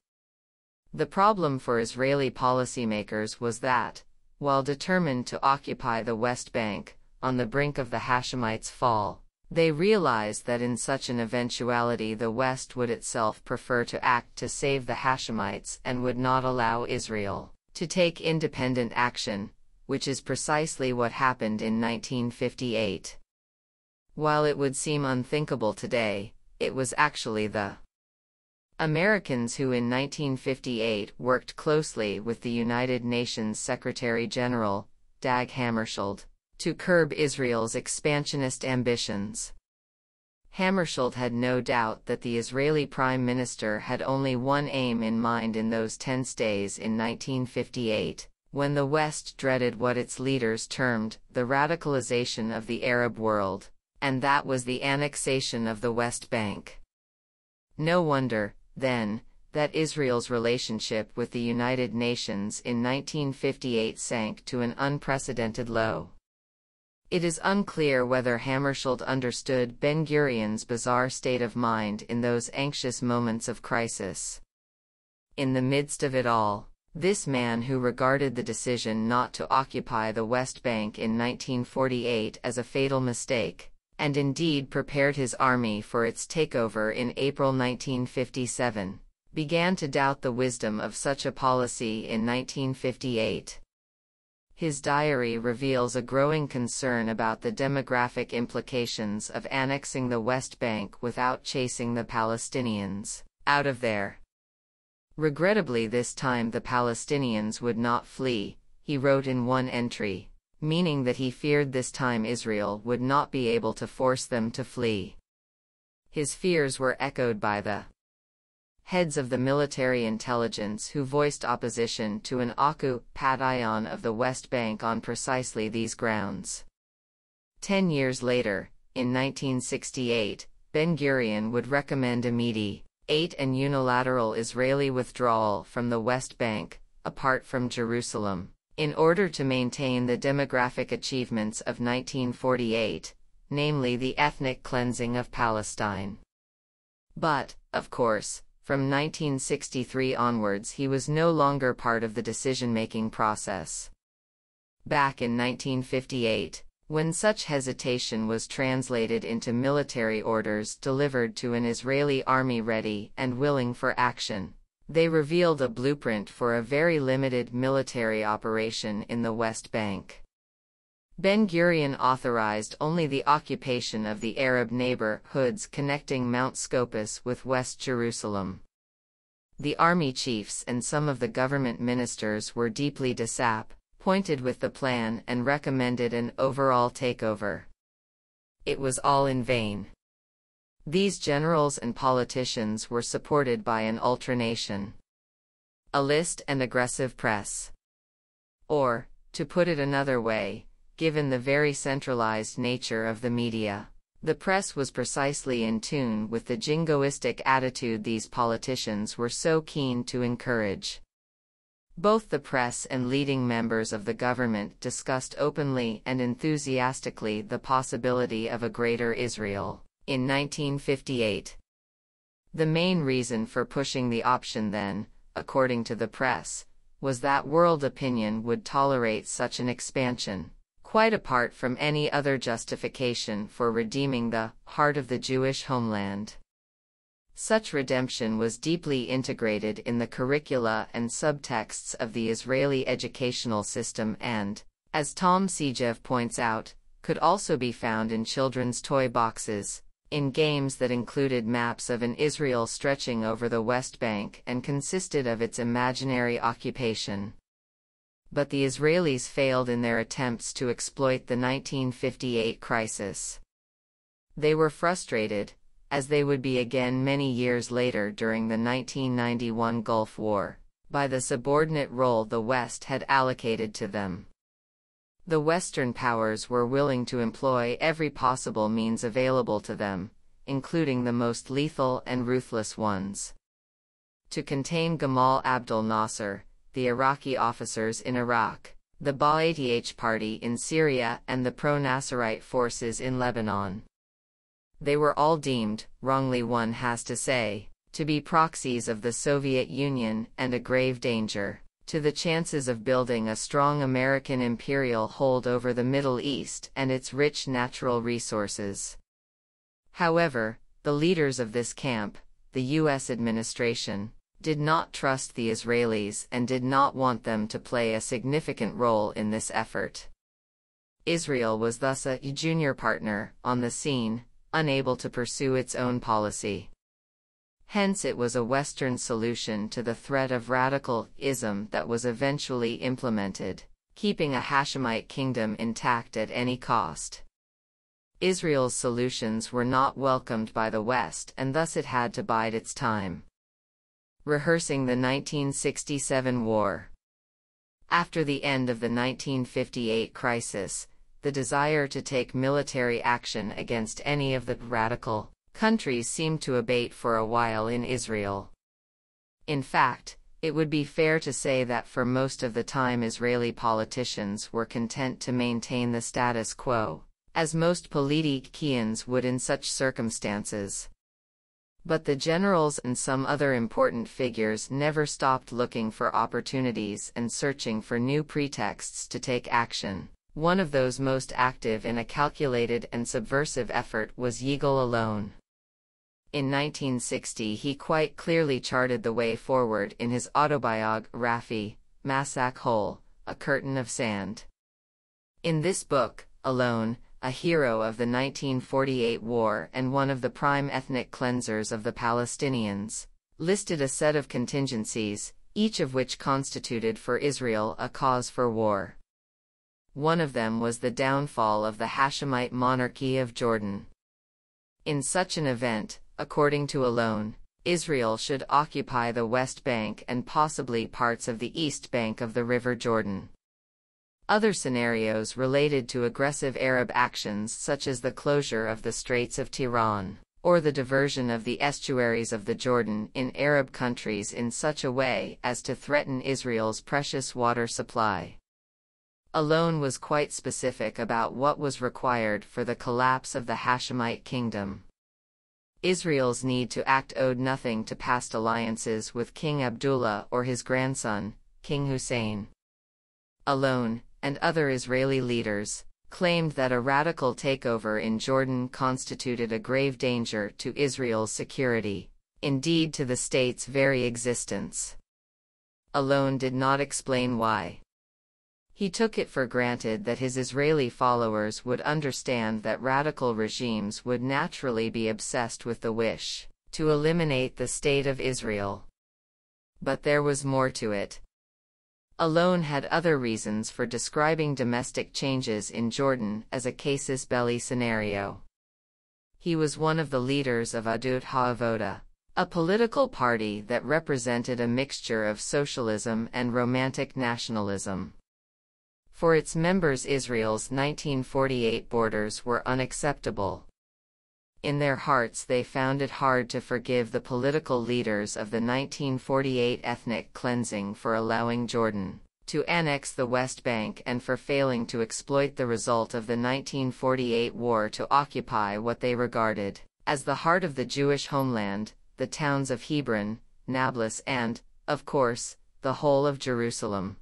The problem for Israeli policymakers was that, while determined to occupy the West Bank, on the brink of the Hashemites' fall, they realized that in such an eventuality the West would itself prefer to act to save the Hashemites and would not allow Israel to take independent action, which is precisely what happened in 1958. While it would seem unthinkable today, it was actually the Americans who in 1958 worked closely with the United Nations Secretary-General, Dag Hammarskjöld, to curb Israel's expansionist ambitions. Hammarskjöld had no doubt that the Israeli Prime Minister had only one aim in mind in those tense days in 1958, when the West dreaded what its leaders termed the radicalization of the Arab world, and that was the annexation of the West Bank. No wonder, then, that Israel's relationship with the United Nations in 1958 sank to an unprecedented low. It is unclear whether Hammarskjöld understood Ben-Gurion's bizarre state of mind in those anxious moments of crisis. In the midst of it all, this man who regarded the decision not to occupy the West Bank in 1948 as a fatal mistake, and indeed prepared his army for its takeover in April 1957, began to doubt the wisdom of such a policy in 1958. His diary reveals a growing concern about the demographic implications of annexing the West Bank without chasing the Palestinians out of there. Regrettably, this time the Palestinians would not flee, he wrote in one entry, meaning that he feared this time Israel would not be able to force them to flee. His fears were echoed by the heads of the military intelligence who voiced opposition to an occupation of the West Bank on precisely these grounds. 10 years later, in 1968, Ben-Gurion would recommend immediate and unilateral Israeli withdrawal from the West Bank, apart from Jerusalem, in order to maintain the demographic achievements of 1948, namely the ethnic cleansing of Palestine. But, of course, from 1963 onwards he was no longer part of the decision-making process. Back in 1958, when such hesitation was translated into military orders delivered to an Israeli army ready and willing for action, they revealed a blueprint for a very limited military operation in the West Bank. Ben-Gurion authorized only the occupation of the Arab neighborhoods connecting Mount Scopus with West Jerusalem. The army chiefs and some of the government ministers were deeply disappointed with the plan and recommended an overall takeover. It was all in vain. These generals and politicians were supported by an ultranation, a list and aggressive press. Or, to put it another way, given the very centralized nature of the media, the press was precisely in tune with the jingoistic attitude these politicians were so keen to encourage. Both the press and leading members of the government discussed openly and enthusiastically the possibility of a greater Israel in 1958. The main reason for pushing the option then, according to the press, was that world opinion would tolerate such an expansion, quite apart from any other justification for redeeming the heart of the Jewish homeland. Such redemption was deeply integrated in the curricula and subtexts of the Israeli educational system and, as Tom Segev points out, could also be found in children's toy boxes, in games that included maps of an Israel stretching over the West Bank and consisted of its imaginary occupation. But the Israelis failed in their attempts to exploit the 1958 crisis. They were frustrated, as they would be again many years later during the 1991 Gulf War, by the subordinate role the West had allocated to them. The Western powers were willing to employ every possible means available to them, including the most lethal and ruthless ones. To contain Gamal Abdel Nasser, the Iraqi officers in Iraq, the Ba'ath Party in Syria and the pro-Nasserite forces in Lebanon. They were all deemed, wrongly one has to say, to be proxies of the Soviet Union and a grave danger to the chances of building a strong American imperial hold over the Middle East and its rich natural resources. However, the leaders of this camp, the U.S. administration, did not trust the Israelis and did not want them to play a significant role in this effort. Israel was thus a junior partner on the scene, unable to pursue its own policy. Hence it was a Western solution to the threat of radical-ism that was eventually implemented, keeping a Hashemite kingdom intact at any cost. Israel's solutions were not welcomed by the West and thus it had to bide its time. Rehearsing the 1967 war. After the end of the 1958 crisis, the desire to take military action against any of the radical countries seemed to abate for a while in Israel. In fact, it would be fair to say that for most of the time Israeli politicians were content to maintain the status quo, as most politicians would in such circumstances. But the generals and some other important figures never stopped looking for opportunities and searching for new pretexts to take action. One of those most active in a calculated and subversive effort was Yigal Allon. In 1960 he quite clearly charted the way forward in his autobiography, Masak Hole, A Curtain of Sand. In this book, Allon, a hero of the 1948 war and one of the prime ethnic cleansers of the Palestinians, listed a set of contingencies, each of which constituted for Israel a cause for war. One of them was the downfall of the Hashemite monarchy of Jordan. In such an event, according to Allon, Israel should occupy the West Bank and possibly parts of the East Bank of the River Jordan. Other scenarios related to aggressive Arab actions such as the closure of the Straits of Tiran, or the diversion of the estuaries of the Jordan in Arab countries in such a way as to threaten Israel's precious water supply. Allon was quite specific about what was required for the collapse of the Hashemite kingdom. Israel's need to act owed nothing to past alliances with King Abdullah or his grandson, King Hussein. Allon, and other Israeli leaders, claimed that a radical takeover in Jordan constituted a grave danger to Israel's security, indeed to the state's very existence. Allon did not explain why. He took it for granted that his Israeli followers would understand that radical regimes would naturally be obsessed with the wish to eliminate the State of Israel. But there was more to it. Allon had other reasons for describing domestic changes in Jordan as a casus belli scenario. He was one of the leaders of Adut HaAvoda, a political party that represented a mixture of socialism and romantic nationalism. For its members, Israel's 1948 borders were unacceptable. In their hearts they found it hard to forgive the political leaders of the 1948 ethnic cleansing for allowing Jordan to annex the West Bank and for failing to exploit the result of the 1948 war to occupy what they regarded as the heart of the Jewish homeland, the towns of Hebron, Nablus and, of course, the whole of Jerusalem.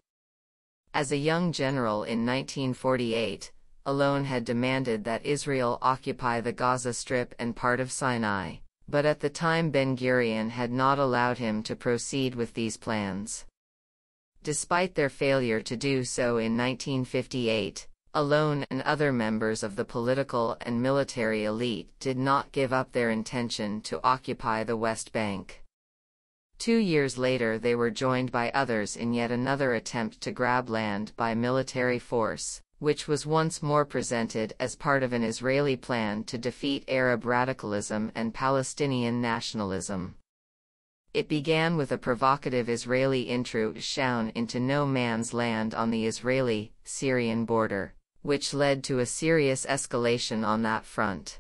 As a young general in 1948, Allon had demanded that Israel occupy the Gaza Strip and part of Sinai, but at the time Ben-Gurion had not allowed him to proceed with these plans. Despite their failure to do so in 1958, alone, and other members of the political and military elite did not give up their intention to occupy the West Bank. 2 years later they were joined by others in yet another attempt to grab land by military force, which was once more presented as part of an Israeli plan to defeat Arab radicalism and Palestinian nationalism. It began with a provocative Israeli intrusion into no man's land on the Israeli-Syrian border, which led to a serious escalation on that front.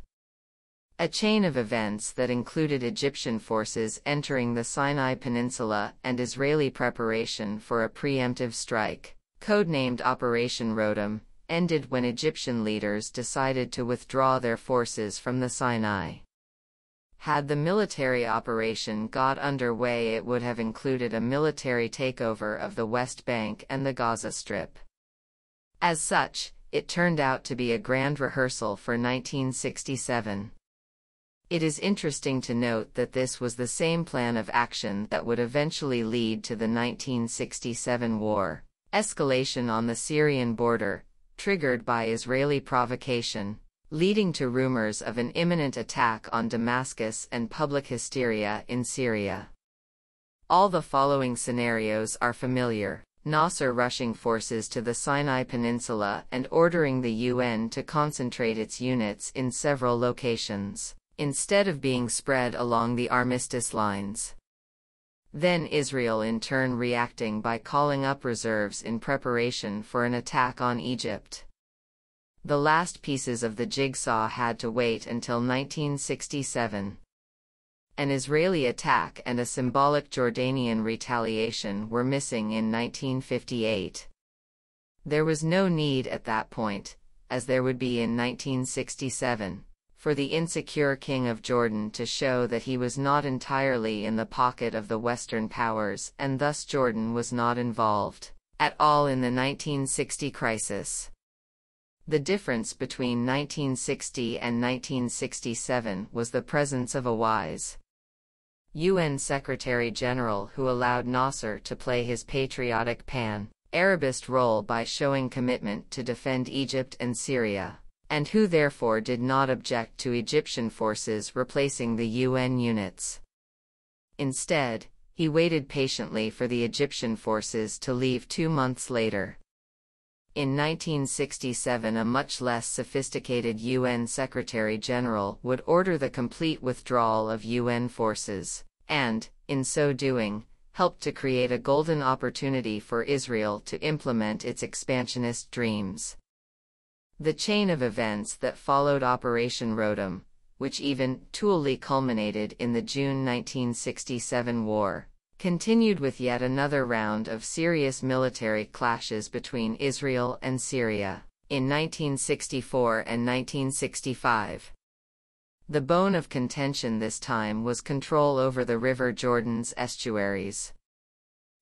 A chain of events that included Egyptian forces entering the Sinai Peninsula and Israeli preparation for a preemptive strike, codenamed Operation Rotem, ended when Egyptian leaders decided to withdraw their forces from the Sinai. Had the military operation got underway, it would have included a military takeover of the West Bank and the Gaza Strip. As such, it turned out to be a grand rehearsal for 1967. It is interesting to note that this was the same plan of action that would eventually lead to the 1967 war, escalation on the Syrian border, triggered by Israeli provocation, leading to rumors of an imminent attack on Damascus and public hysteria in Syria. All the following scenarios are familiar: Nasser rushing forces to the Sinai Peninsula and ordering the UN to concentrate its units in several locations, instead of being spread along the armistice lines. Then Israel in turn reacting by calling up reserves in preparation for an attack on Egypt. The last pieces of the jigsaw had to wait until 1967. An Israeli attack and a symbolic Jordanian retaliation were missing in 1958. There was no need at that point, as there would be in 1967, for the insecure King of Jordan to show that he was not entirely in the pocket of the Western powers, and thus Jordan was not involved at all in the 1960 crisis. The difference between 1960 and 1967 was the presence of a wise UN Secretary-General who allowed Nasser to play his patriotic pan-Arabist role by showing commitment to defend Egypt and Syria, and who therefore did not object to Egyptian forces replacing the UN units. Instead, he waited patiently for the Egyptian forces to leave 2 months later. In 1967, a much less sophisticated UN Secretary-General would order the complete withdrawal of UN forces, and, in so doing, helped to create a golden opportunity for Israel to implement its expansionist dreams. The chain of events that followed Operation Rotem, which eventually culminated in the June 1967 war, continued with yet another round of serious military clashes between Israel and Syria, in 1964 and 1965. The bone of contention this time was control over the River Jordan's estuaries.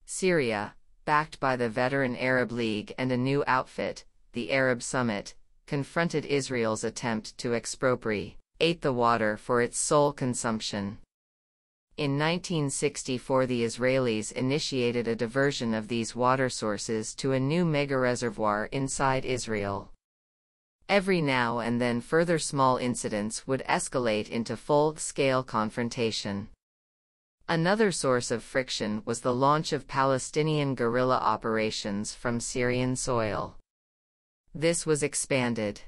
Syria, backed by the veteran Arab League and a new outfit, the Arab Summit, confronted Israel's attempt to expropriate the water for its sole consumption. In 1964, the Israelis initiated a diversion of these water sources to a new mega-reservoir inside Israel. Every now and then further small incidents would escalate into full-scale confrontation. Another source of friction was the launch of Palestinian guerrilla operations from Syrian soil. This was expanded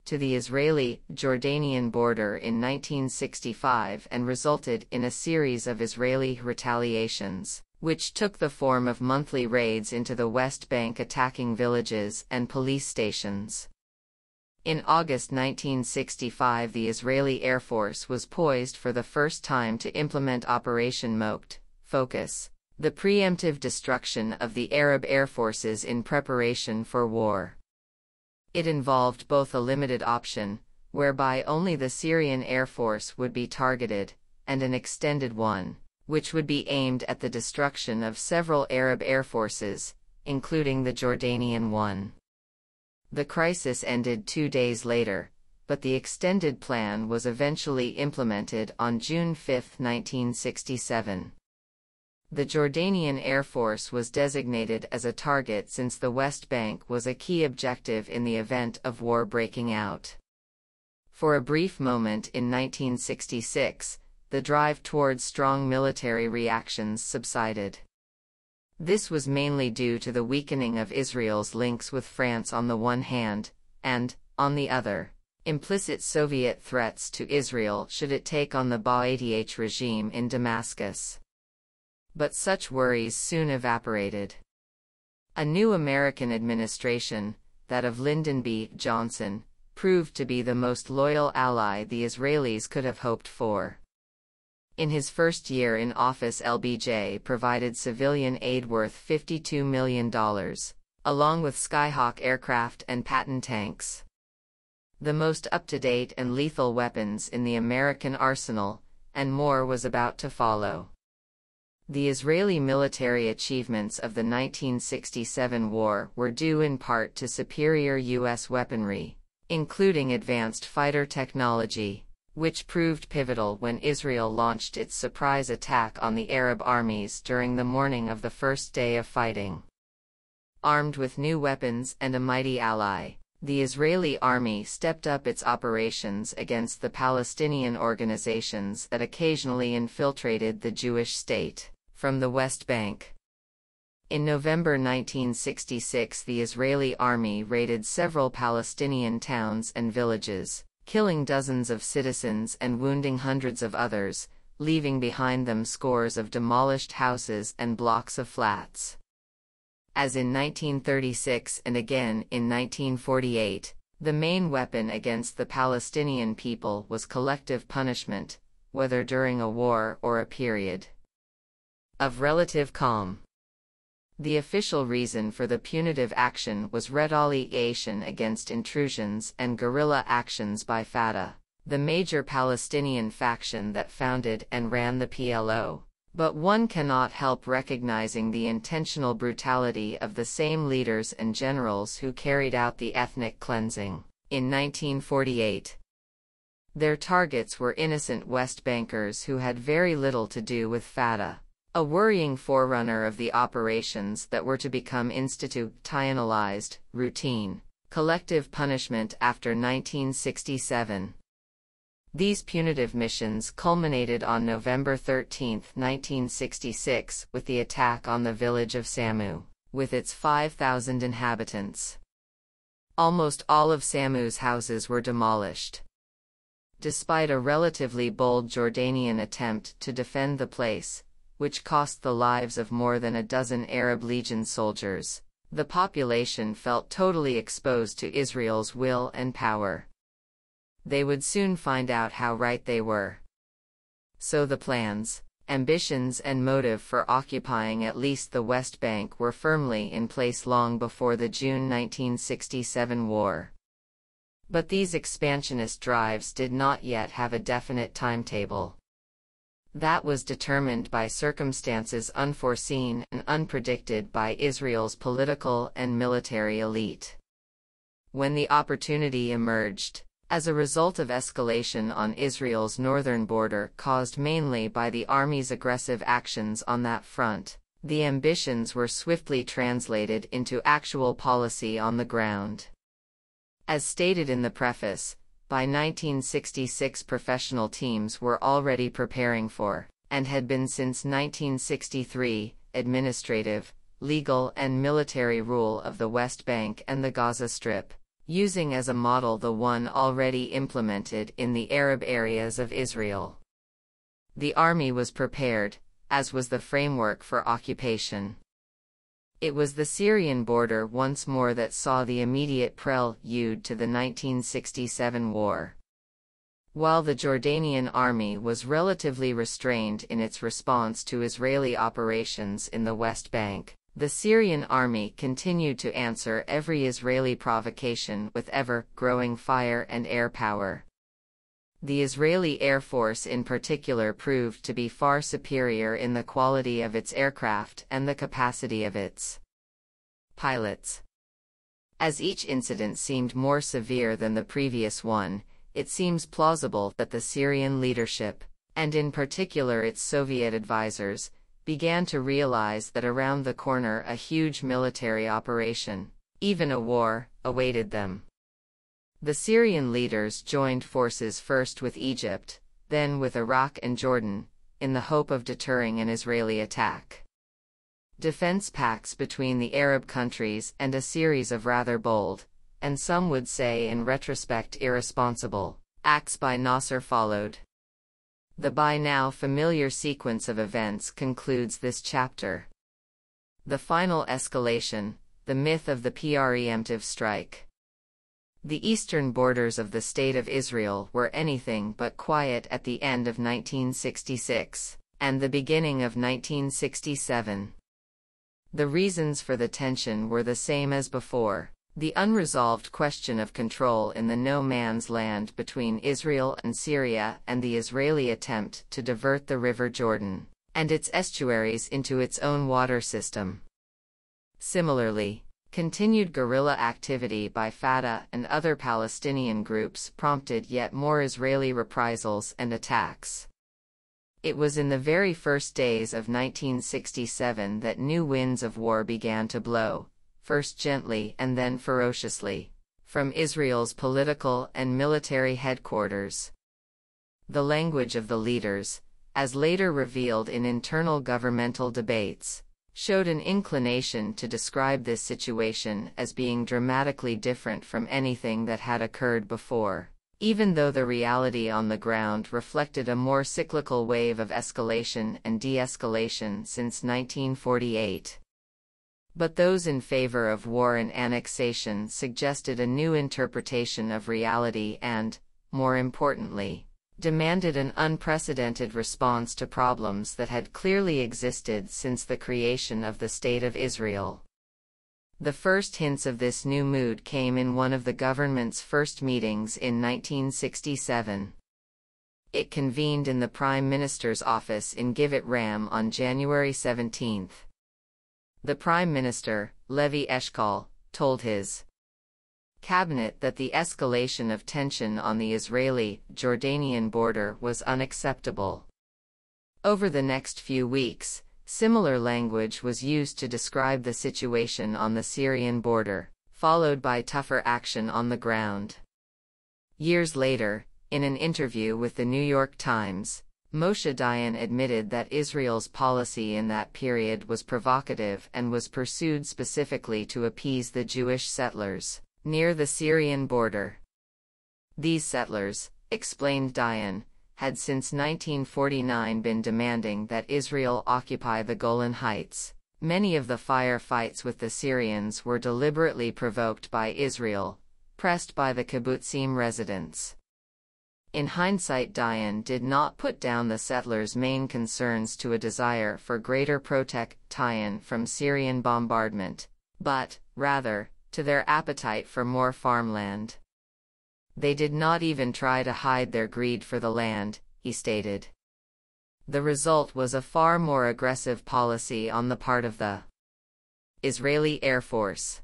to the Israeli-Jordanian border in 1965 and resulted in a series of Israeli retaliations, which took the form of monthly raids into the West Bank attacking villages and police stations. In August 1965, the Israeli Air Force was poised for the first time to implement Operation Focus, the preemptive destruction of the Arab air forces in preparation for war. It involved both a limited option, whereby only the Syrian Air Force would be targeted, and an extended one, which would be aimed at the destruction of several Arab air forces, including the Jordanian one. The crisis ended 2 days later, but the extended plan was eventually implemented on June 5, 1967. The Jordanian Air Force was designated as a target since the West Bank was a key objective in the event of war breaking out. For a brief moment in 1966, the drive towards strong military reactions subsided. This was mainly due to the weakening of Israel's links with France on the one hand, and, on the other, implicit Soviet threats to Israel should it take on the Ba'ath regime in Damascus. But such worries soon evaporated. A new American administration, that of Lyndon B. Johnson, proved to be the most loyal ally the Israelis could have hoped for. In his first year in office, LBJ provided civilian aid worth $52 million, along with Skyhawk aircraft and Patton tanks. The most up-to-date and lethal weapons in the American arsenal, and more was about to follow. The Israeli military achievements of the 1967 war were due in part to superior U.S. weaponry, including advanced fighter technology, which proved pivotal when Israel launched its surprise attack on the Arab armies during the morning of the first day of fighting. Armed with new weapons and a mighty ally, the Israeli army stepped up its operations against the Palestinian organizations that occasionally infiltrated the Jewish state from the West Bank. In November 1966, the Israeli army raided several Palestinian towns and villages, killing dozens of citizens and wounding hundreds of others, leaving behind them scores of demolished houses and blocks of flats. As in 1936 and again in 1948, the main weapon against the Palestinian people was collective punishment, whether during a war or a period of relative calm. The official reason for the punitive action was retaliation against intrusions and guerrilla actions by Fatah, the major Palestinian faction that founded and ran the PLO. But one cannot help recognizing the intentional brutality of the same leaders and generals who carried out the ethnic cleansing in 1948. Their targets were innocent West Bankers who had very little to do with Fatah, a worrying forerunner of the operations that were to become institutionalized, routine, collective punishment after 1967. These punitive missions culminated on November 13, 1966, with the attack on the village of Samu, with its 5,000 inhabitants. Almost all of Samu's houses were demolished. Despite a relatively bold Jordanian attempt to defend the place, which cost the lives of more than a dozen Arab Legion soldiers, the population felt totally exposed to Israel's will and power. They would soon find out how right they were. So the plans, ambitions and motive for occupying at least the West Bank were firmly in place long before the June 1967 war. But these expansionist drives did not yet have a definite timetable. That was determined by circumstances unforeseen and unpredicted by Israel's political and military elite. When the opportunity emerged, as a result of escalation on Israel's northern border caused mainly by the army's aggressive actions on that front, the ambitions were swiftly translated into actual policy on the ground. As stated in the preface, by 1966 professional teams were already preparing for, and had been since 1963, administrative, legal and military rule of the West Bank and the Gaza Strip, using as a model the one already implemented in the Arab areas of Israel. The army was prepared, as was the framework for occupation. It was the Syrian border once more that saw the immediate prelude to the 1967 war. While the Jordanian army was relatively restrained in its response to Israeli operations in the West Bank, the Syrian army continued to answer every Israeli provocation with ever-growing fire and air power. The Israeli Air Force in particular proved to be far superior in the quality of its aircraft and the capacity of its pilots. As each incident seemed more severe than the previous one, it seems plausible that the Syrian leadership, and in particular its Soviet advisors, began to realize that around the corner a huge military operation, even a war, awaited them. The Syrian leaders joined forces first with Egypt, then with Iraq and Jordan, in the hope of deterring an Israeli attack. Defense pacts between the Arab countries and a series of rather bold, and some would say in retrospect irresponsible, acts by Nasser followed. The by now familiar sequence of events concludes this chapter. The final escalation, the myth of the preemptive strike. The eastern borders of the State of Israel were anything but quiet at the end of 1966, and the beginning of 1967. The reasons for the tension were the same as before: the unresolved question of control in the no man's land between Israel and Syria, and the Israeli attempt to divert the River Jordan and its estuaries into its own water system. Similarly, continued guerrilla activity by Fatah and other Palestinian groups prompted yet more Israeli reprisals and attacks. It was in the very first days of 1967 that new winds of war began to blow, first gently and then ferociously, from Israel's political and military headquarters. The language of the leaders, as later revealed in internal governmental debates, showed an inclination to describe this situation as being dramatically different from anything that had occurred before, even though the reality on the ground reflected a more cyclical wave of escalation and de-escalation since 1948. But those in favor of war and annexation suggested a new interpretation of reality and, more importantly, demanded an unprecedented response to problems that had clearly existed since the creation of the State of Israel. The first hints of this new mood came in one of the government's first meetings in 1967. It convened in the Prime Minister's office in Givat Ram on January 17. The Prime Minister, Levi Eshkol, told his cabinet that the escalation of tension on the Israeli-Jordanian border was unacceptable. Over the next few weeks, similar language was used to describe the situation on the Syrian border, followed by tougher action on the ground. Years later, in an interview with the New York Times, Moshe Dayan admitted that Israel's policy in that period was provocative and was pursued specifically to appease the Jewish settlers near the Syrian border. These settlers, explained Dayan, had since 1949 been demanding that Israel occupy the Golan Heights. Many of the firefights with the Syrians were deliberately provoked by Israel, pressed by the kibbutzim residents. In hindsight, Dayan did not put down the settlers' main concerns to a desire for greater protection from Syrian bombardment, but, rather, to their appetite for more farmland. They did not even try to hide their greed for the land, he stated. The result was a far more aggressive policy on the part of the Israeli Air Force.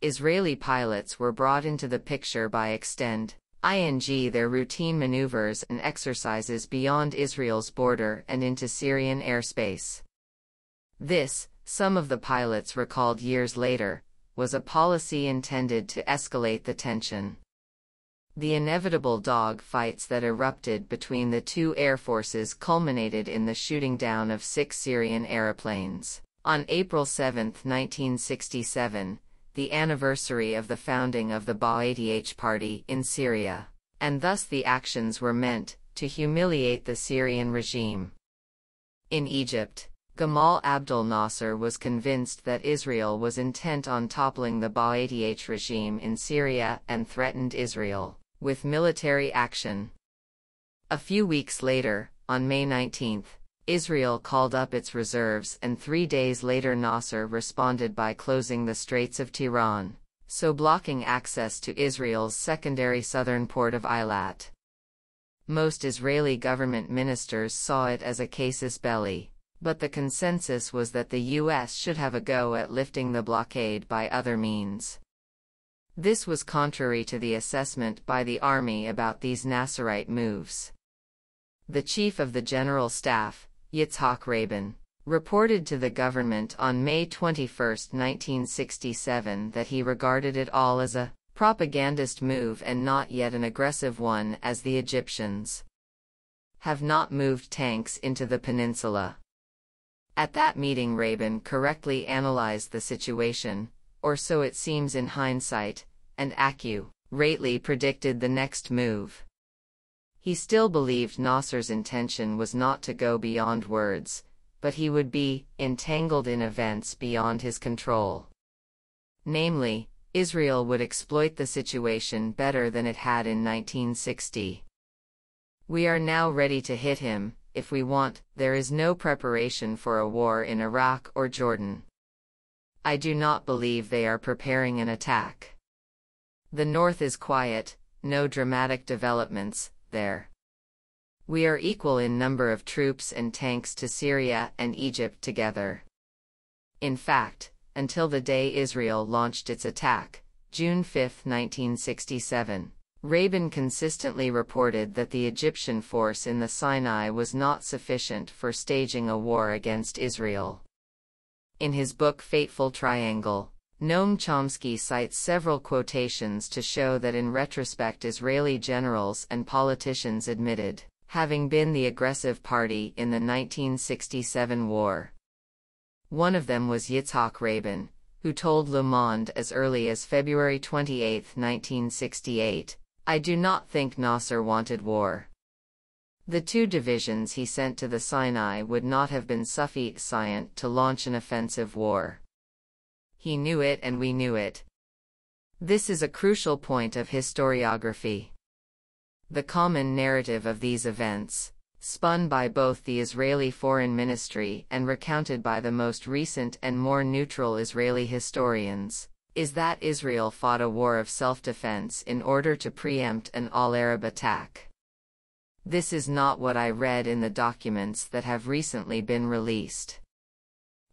Israeli pilots were brought into the picture by extending their routine maneuvers and exercises beyond Israel's border and into Syrian airspace. This, some of the pilots recalled years later, was a policy intended to escalate the tension. The inevitable dog fights that erupted between the two air forces culminated in the shooting down of 6 Syrian aeroplanes. On April 7, 1967, the anniversary of the founding of the Ba'ath Party in Syria, and thus the actions were meant to humiliate the Syrian regime. In Egypt, Gamal Abdel Nasser was convinced that Israel was intent on toppling the Ba'ath regime in Syria and threatened Israel with military action. A few weeks later, on May 19, Israel called up its reserves, and 3 days later Nasser responded by closing the Straits of Tiran, so blocking access to Israel's secondary southern port of Eilat. Most Israeli government ministers saw it as a casus belli, but the consensus was that the U.S. should have a go at lifting the blockade by other means. This was contrary to the assessment by the army about these Nasserite moves. The chief of the general staff, Yitzhak Rabin, reported to the government on May 21, 1967 that he regarded it all as a propagandist move and not yet an aggressive one, as the Egyptians have not moved tanks into the peninsula. At that meeting, Rabin correctly analyzed the situation, or so it seems in hindsight, and accurately predicted the next move. He still believed Nasser's intention was not to go beyond words, but he would be entangled in events beyond his control. Namely, Israel would exploit the situation better than it had in 1960. We are now ready to hit him, if we want. There is no preparation for a war in Iraq or Jordan. I do not believe they are preparing an attack. The North is quiet, no dramatic developments there. We are equal in number of troops and tanks to Syria and Egypt together. In fact, until the day Israel launched its attack, June 5, 1967, Rabin consistently reported that the Egyptian force in the Sinai was not sufficient for staging a war against Israel. In his book Fateful Triangle, Noam Chomsky cites several quotations to show that in retrospect Israeli generals and politicians admitted having been the aggressive party in the 1967 war. One of them was Yitzhak Rabin, who told Le Monde as early as February 28, 1968, "I do not think Nasser wanted war. The two divisions he sent to the Sinai would not have been sufficient to launch an offensive war. He knew it and we knew it." This is a crucial point of historiography. The common narrative of these events, spun by both the Israeli Foreign Ministry and recounted by the most recent and more neutral Israeli historians, is that Israel fought a war of self-defense in order to preempt an all-Arab attack. This is not what I read in the documents that have recently been released.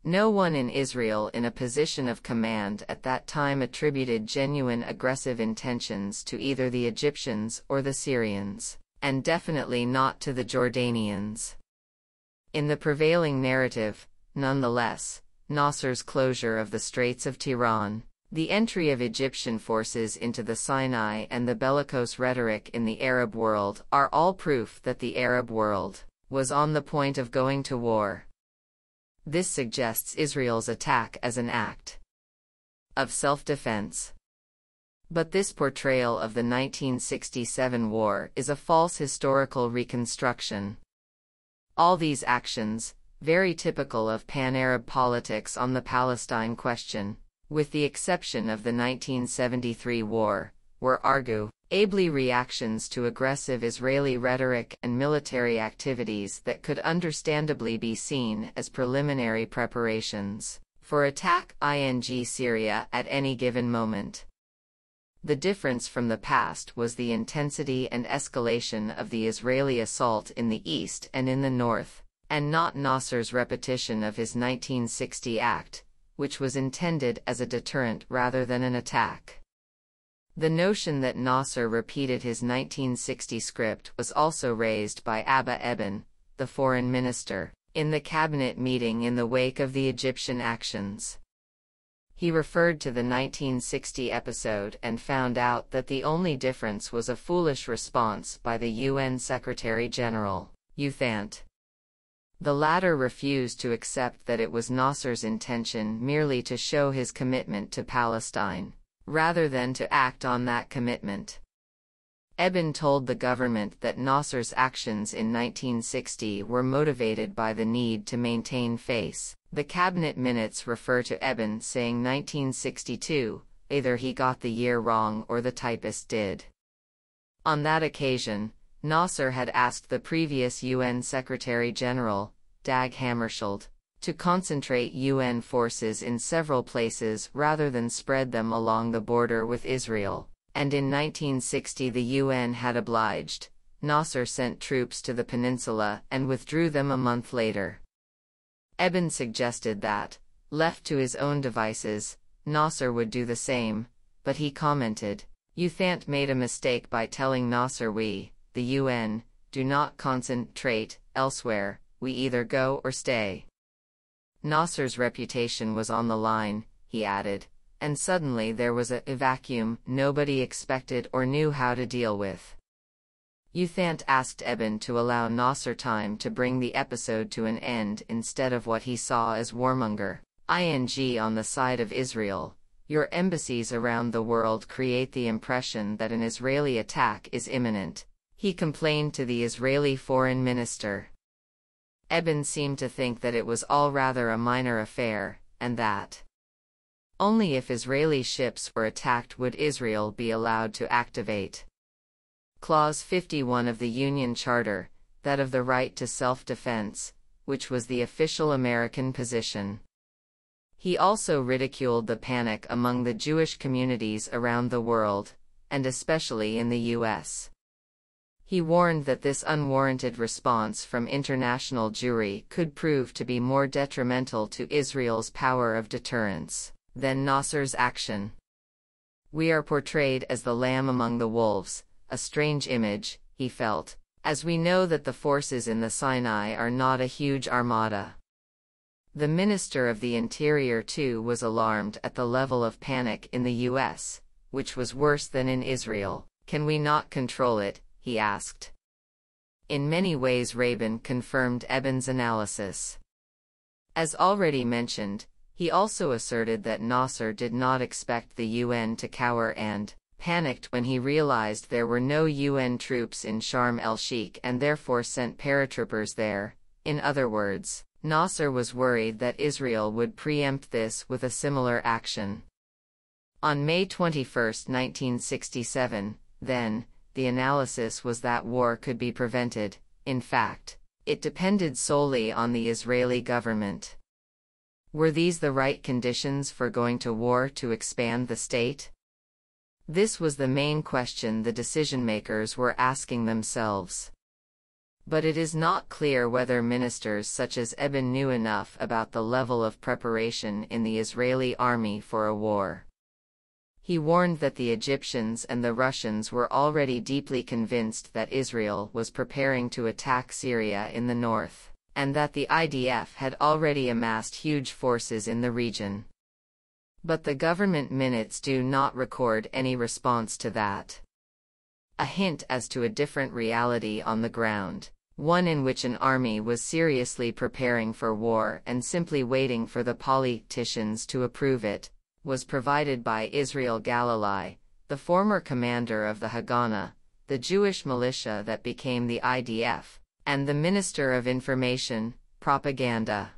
No one in Israel in a position of command at that time attributed genuine aggressive intentions to either the Egyptians or the Syrians, and definitely not to the Jordanians. In the prevailing narrative, nonetheless, Nasser's closure of the Straits of Tiran, the entry of Egyptian forces into the Sinai, and the bellicose rhetoric in the Arab world are all proof that the Arab world was on the point of going to war. This suggests Israel's attack as an act of self-defense. But this portrayal of the 1967 war is a false historical reconstruction. All these actions, very typical of pan-Arab politics on the Palestine question, with the exception of the 1973 war, were arguably reactions to aggressive Israeli rhetoric and military activities that could understandably be seen as preliminary preparations for attack in Syria at any given moment. The difference from the past was the intensity and escalation of the Israeli assault in the east and in the north, and not Nasser's repetition of his 1960 act, which was intended as a deterrent rather than an attack. The notion that Nasser repeated his 1960 script was also raised by Abba Eban, the foreign minister, in the cabinet meeting in the wake of the Egyptian actions. He referred to the 1960 episode and found out that the only difference was a foolish response by the UN Secretary-General, Uthant. The latter refused to accept that it was Nasser's intention merely to show his commitment to Palestine, rather than to act on that commitment. Eban told the government that Nasser's actions in 1960 were motivated by the need to maintain face. The cabinet minutes refer to Eban saying 1962, either he got the year wrong or the typist did. On that occasion, Nasser had asked the previous UN Secretary-General, Dag Hammarskjöld, to concentrate UN forces in several places rather than spread them along the border with Israel, and in 1960 the UN had obliged. Nasser sent troops to the peninsula and withdrew them a month later. Eban suggested that, left to his own devices, Nasser would do the same, but he commented, "Uthant made a mistake by telling Nasser we, the UN, do not concentrate elsewhere, we either go or stay." Nasser's reputation was on the line, he added, and suddenly there was a vacuum nobody expected or knew how to deal with. Uthant asked Eben to allow Nasser time to bring the episode to an end instead of what he saw as warmonger. On the side of Israel, your embassies around the world create the impression that an Israeli attack is imminent, he complained to the Israeli foreign minister. Eben seemed to think that it was all rather a minor affair, and that only if Israeli ships were attacked would Israel be allowed to activate Clause 51 of the Union Charter, that of the right to self-defense, which was the official American position. He also ridiculed the panic among the Jewish communities around the world, and especially in the U.S. He warned that this unwarranted response from international Jewry could prove to be more detrimental to Israel's power of deterrence than Nasser's action. We are portrayed as the lamb among the wolves, a strange image, he felt, as we know that the forces in the Sinai are not a huge armada. The Minister of the Interior too was alarmed at the level of panic in the U.S., which was worse than in Israel. Can we not control it? He asked. In many ways Rabin confirmed Eben's analysis. As already mentioned, he also asserted that Nasser did not expect the UN to cower and panicked when he realized there were no UN troops in Sharm el-Sheikh and therefore sent paratroopers there. In other words, Nasser was worried that Israel would preempt this with a similar action. On May 21, 1967, then, the analysis was that war could be prevented. In fact, it depended solely on the Israeli government. Were these the right conditions for going to war to expand the state? This was the main question the decision-makers were asking themselves. But it is not clear whether ministers such as Eben knew enough about the level of preparation in the Israeli army for a war. He warned that the Egyptians and the Russians were already deeply convinced that Israel was preparing to attack Syria in the north, and that the IDF had already amassed huge forces in the region. But the government minutes do not record any response to that. A hint as to a different reality on the ground, one in which an army was seriously preparing for war and simply waiting for the politicians to approve it, was provided by Israel Galilei, the former commander of the Haganah, the Jewish militia that became the IDF, and the Minister of Information, Propaganda.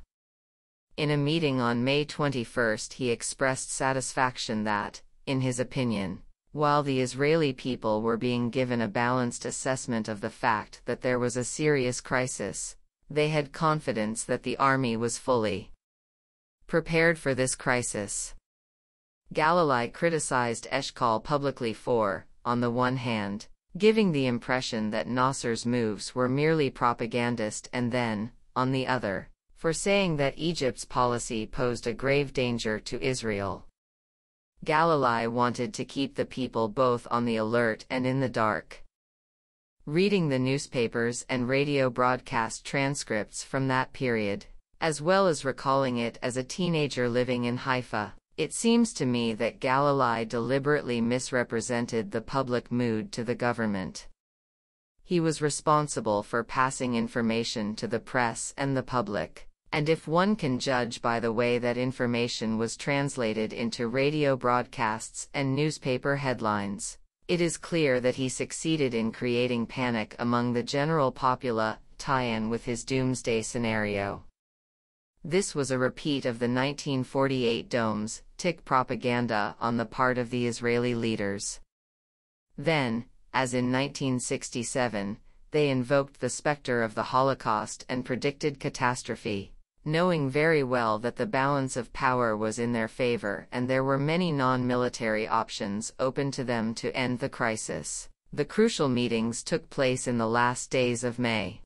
In a meeting on May 21 he expressed satisfaction that, in his opinion, while the Israeli people were being given a balanced assessment of the fact that there was a serious crisis, they had confidence that the army was fully prepared for this crisis. Galilei criticized Eshkol publicly for, on the one hand, giving the impression that Nasser's moves were merely propagandist and then, on the other, for saying that Egypt's policy posed a grave danger to Israel. Galilei wanted to keep the people both on the alert and in the dark. Reading the newspapers and radio broadcast transcripts from that period, as well as recalling it as a teenager living in Haifa, it seems to me that Galilei deliberately misrepresented the public mood to the government. He was responsible for passing information to the press and the public. And if one can judge by the way that information was translated into radio broadcasts and newspaper headlines, it is clear that he succeeded in creating panic among the general populace, tie-in with his doomsday scenario. This was a repeat of the 1948 domes, tick propaganda on the part of the Israeli leaders. Then, as in 1967, they invoked the specter of the Holocaust and predicted catastrophe, knowing very well that the balance of power was in their favor and there were many non-military options open to them to end the crisis. The crucial meetings took place in the last days of May.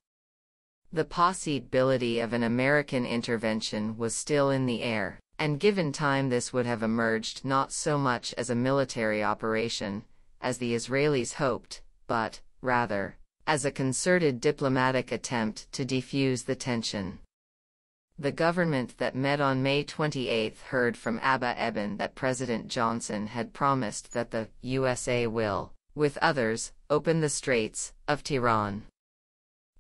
The possibility of an American intervention was still in the air, and given time this would have emerged not so much as a military operation, as the Israelis hoped, but, rather, as a concerted diplomatic attempt to defuse the tension. The government that met on May 28 heard from Abba Eban that President Johnson had promised that the USA will, with others, open the Straits of Tiran.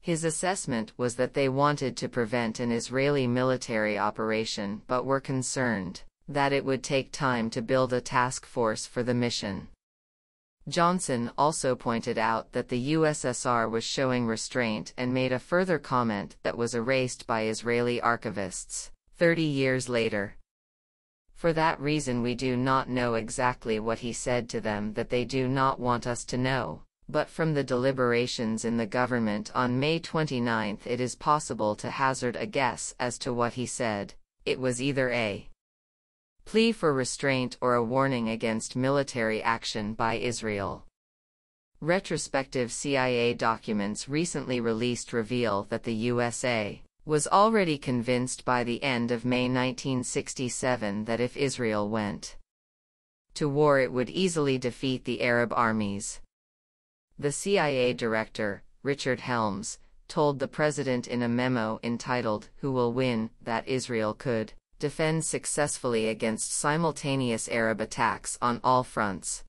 His assessment was that they wanted to prevent an Israeli military operation but were concerned that it would take time to build a task force for the mission. Johnson also pointed out that the USSR was showing restraint and made a further comment that was erased by Israeli archivists 30 years later. For that reason we do not know exactly what he said to them that they do not want us to know, but from the deliberations in the government on May 29 it is possible to hazard a guess as to what he said. It was either a plea for restraint or a warning against military action by Israel. Retrospective CIA documents recently released reveal that the USA was already convinced by the end of May 1967 that if Israel went to war it would easily defeat the Arab armies. The CIA director, Richard Helms, told the president in a memo entitled "Who Will Win" that Israel could defend successfully against simultaneous Arab attacks on all fronts,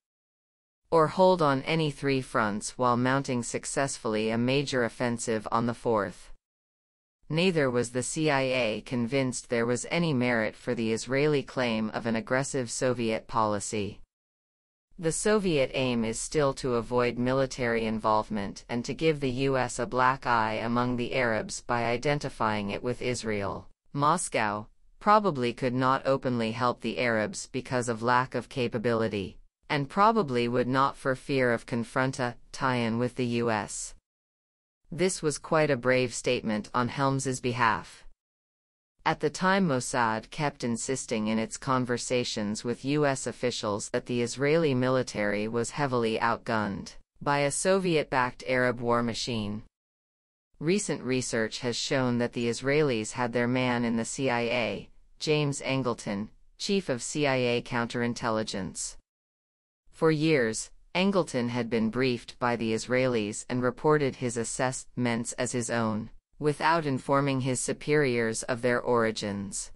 or hold on any three fronts while mounting successfully a major offensive on the fourth. Neither was the CIA convinced there was any merit for the Israeli claim of an aggressive Soviet policy. The Soviet aim is still to avoid military involvement and to give the US a black eye among the Arabs by identifying it with Israel. Moscow probably could not openly help the Arabs because of lack of capability, and probably would not for fear of tie-in with the US. This was quite a brave statement on Helms's behalf. At the time Mossad kept insisting in its conversations with US officials that the Israeli military was heavily outgunned by a Soviet-backed Arab war machine. Recent research has shown that the Israelis had their man in the CIA, James Angleton, chief of CIA counterintelligence. For years, Angleton had been briefed by the Israelis and reported his assessments as his own, without informing his superiors of their origins.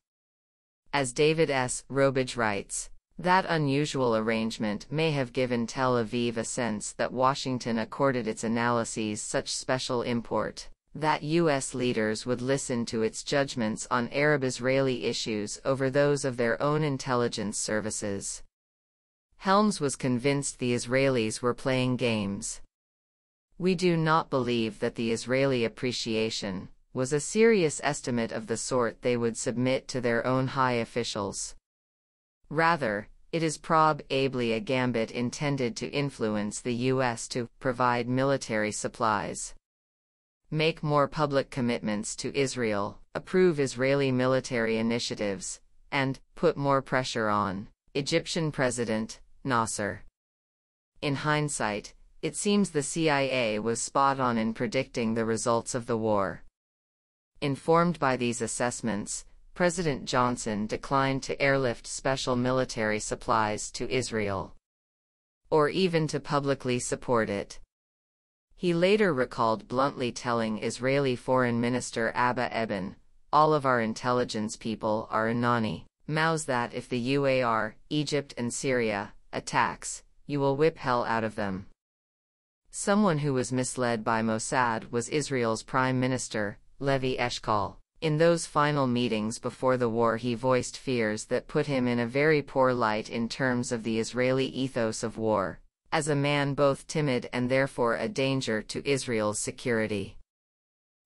As David S. Robage writes, that unusual arrangement may have given Tel Aviv a sense that Washington accorded its analyses such special import that U.S. leaders would listen to its judgments on Arab-Israeli issues over those of their own intelligence services. Helms was convinced the Israelis were playing games. We do not believe that the Israeli appreciation was a serious estimate of the sort they would submit to their own high officials. Rather, it is probably a gambit intended to influence the U.S. to provide military supplies, make more public commitments to Israel, approve Israeli military initiatives, and put more pressure on Egyptian President Nasser. In hindsight, it seems the CIA was spot on in predicting the results of the war. Informed by these assessments, President Johnson declined to airlift special military supplies to Israel, or even to publicly support it. He later recalled bluntly telling Israeli Foreign Minister Abba Eban, "All of our intelligence people are Inani Maus that if the UAR, Egypt and Syria, attacks, you will whip hell out of them." Someone who was misled by Mossad was Israel's Prime Minister, Levi Eshkol. In those final meetings before the war he voiced fears that put him in a very poor light in terms of the Israeli ethos of war, as a man both timid and therefore a danger to Israel's security.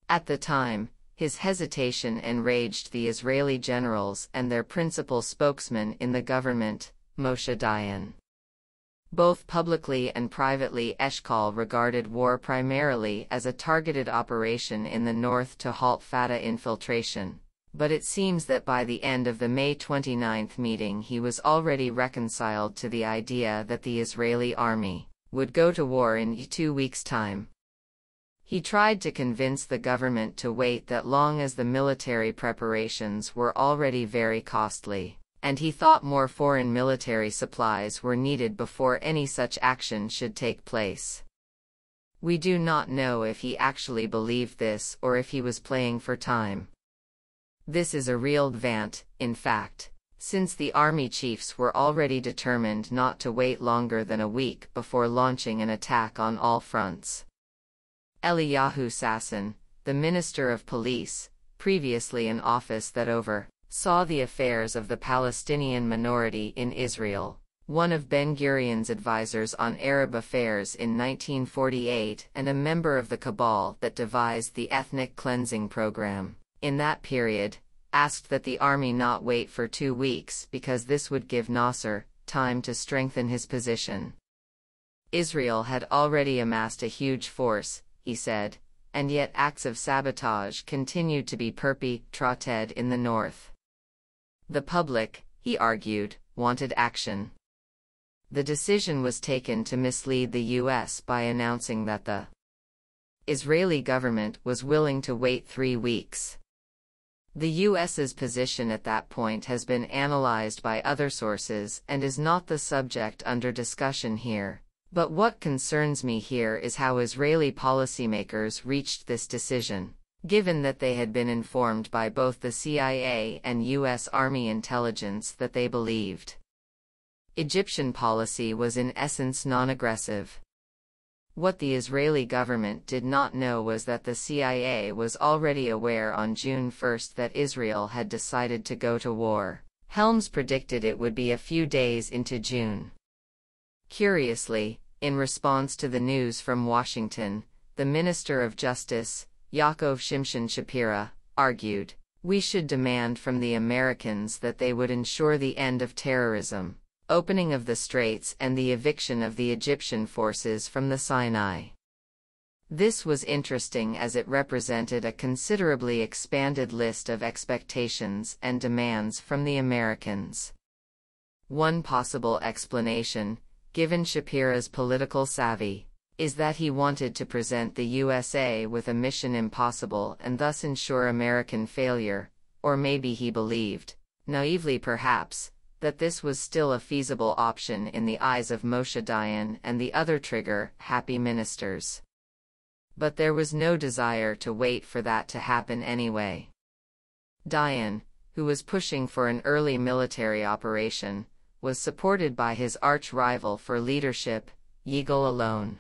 At the time, his hesitation enraged the Israeli generals and their principal spokesman in the government, Moshe Dayan. Both publicly and privately, Eshkol regarded war primarily as a targeted operation in the north to halt Fatah infiltration, but it seems that by the end of the May 29 meeting he was already reconciled to the idea that the Israeli army would go to war in 2 weeks' time. He tried to convince the government to wait that long as the military preparations were already very costly, and he thought more foreign military supplies were needed before any such action should take place. We do not know if he actually believed this or if he was playing for time. This is a real advance, in fact, since the army chiefs were already determined not to wait longer than a week before launching an attack on all fronts. Eliyahu Sasson, the Minister of Police, previously in office that oversaw the affairs of the Palestinian minority in Israel, one of Ben-Gurion's advisors on Arab affairs in 1948 and a member of the cabal that devised the ethnic cleansing program, in that period, asked that the army not wait for 2 weeks because this would give Nasser time to strengthen his position. Israel had already amassed a huge force, he said, and yet acts of sabotage continued to be perpetrated in the north. The public, he argued, wanted action. The decision was taken to mislead the U.S. by announcing that the Israeli government was willing to wait 3 weeks. The U.S.'s position at that point has been analyzed by other sources and is not the subject under discussion here, but what concerns me here is how Israeli policymakers reached this decision, given that they had been informed by both the CIA and U.S. Army intelligence that they believed Egyptian policy was in essence non-aggressive. What the Israeli government did not know was that the CIA was already aware on June 1 that Israel had decided to go to war. Helms predicted it would be a few days into June. Curiously, in response to the news from Washington, the Minister of Justice, Yaakov Shimshon Shapira, argued, "We should demand from the Americans that they would ensure the end of terrorism, opening of the straits and the eviction of the Egyptian forces from the Sinai." This was interesting as it represented a considerably expanded list of expectations and demands from the Americans. One possible explanation, given Shapira's political savvy, is that he wanted to present the USA with a mission impossible and thus ensure American failure, or maybe he believed, naively perhaps, that this was still a feasible option in the eyes of Moshe Dayan and the other trigger-happy ministers. But there was no desire to wait for that to happen anyway. Dayan, who was pushing for an early military operation, was supported by his arch-rival for leadership, Yigal Allon.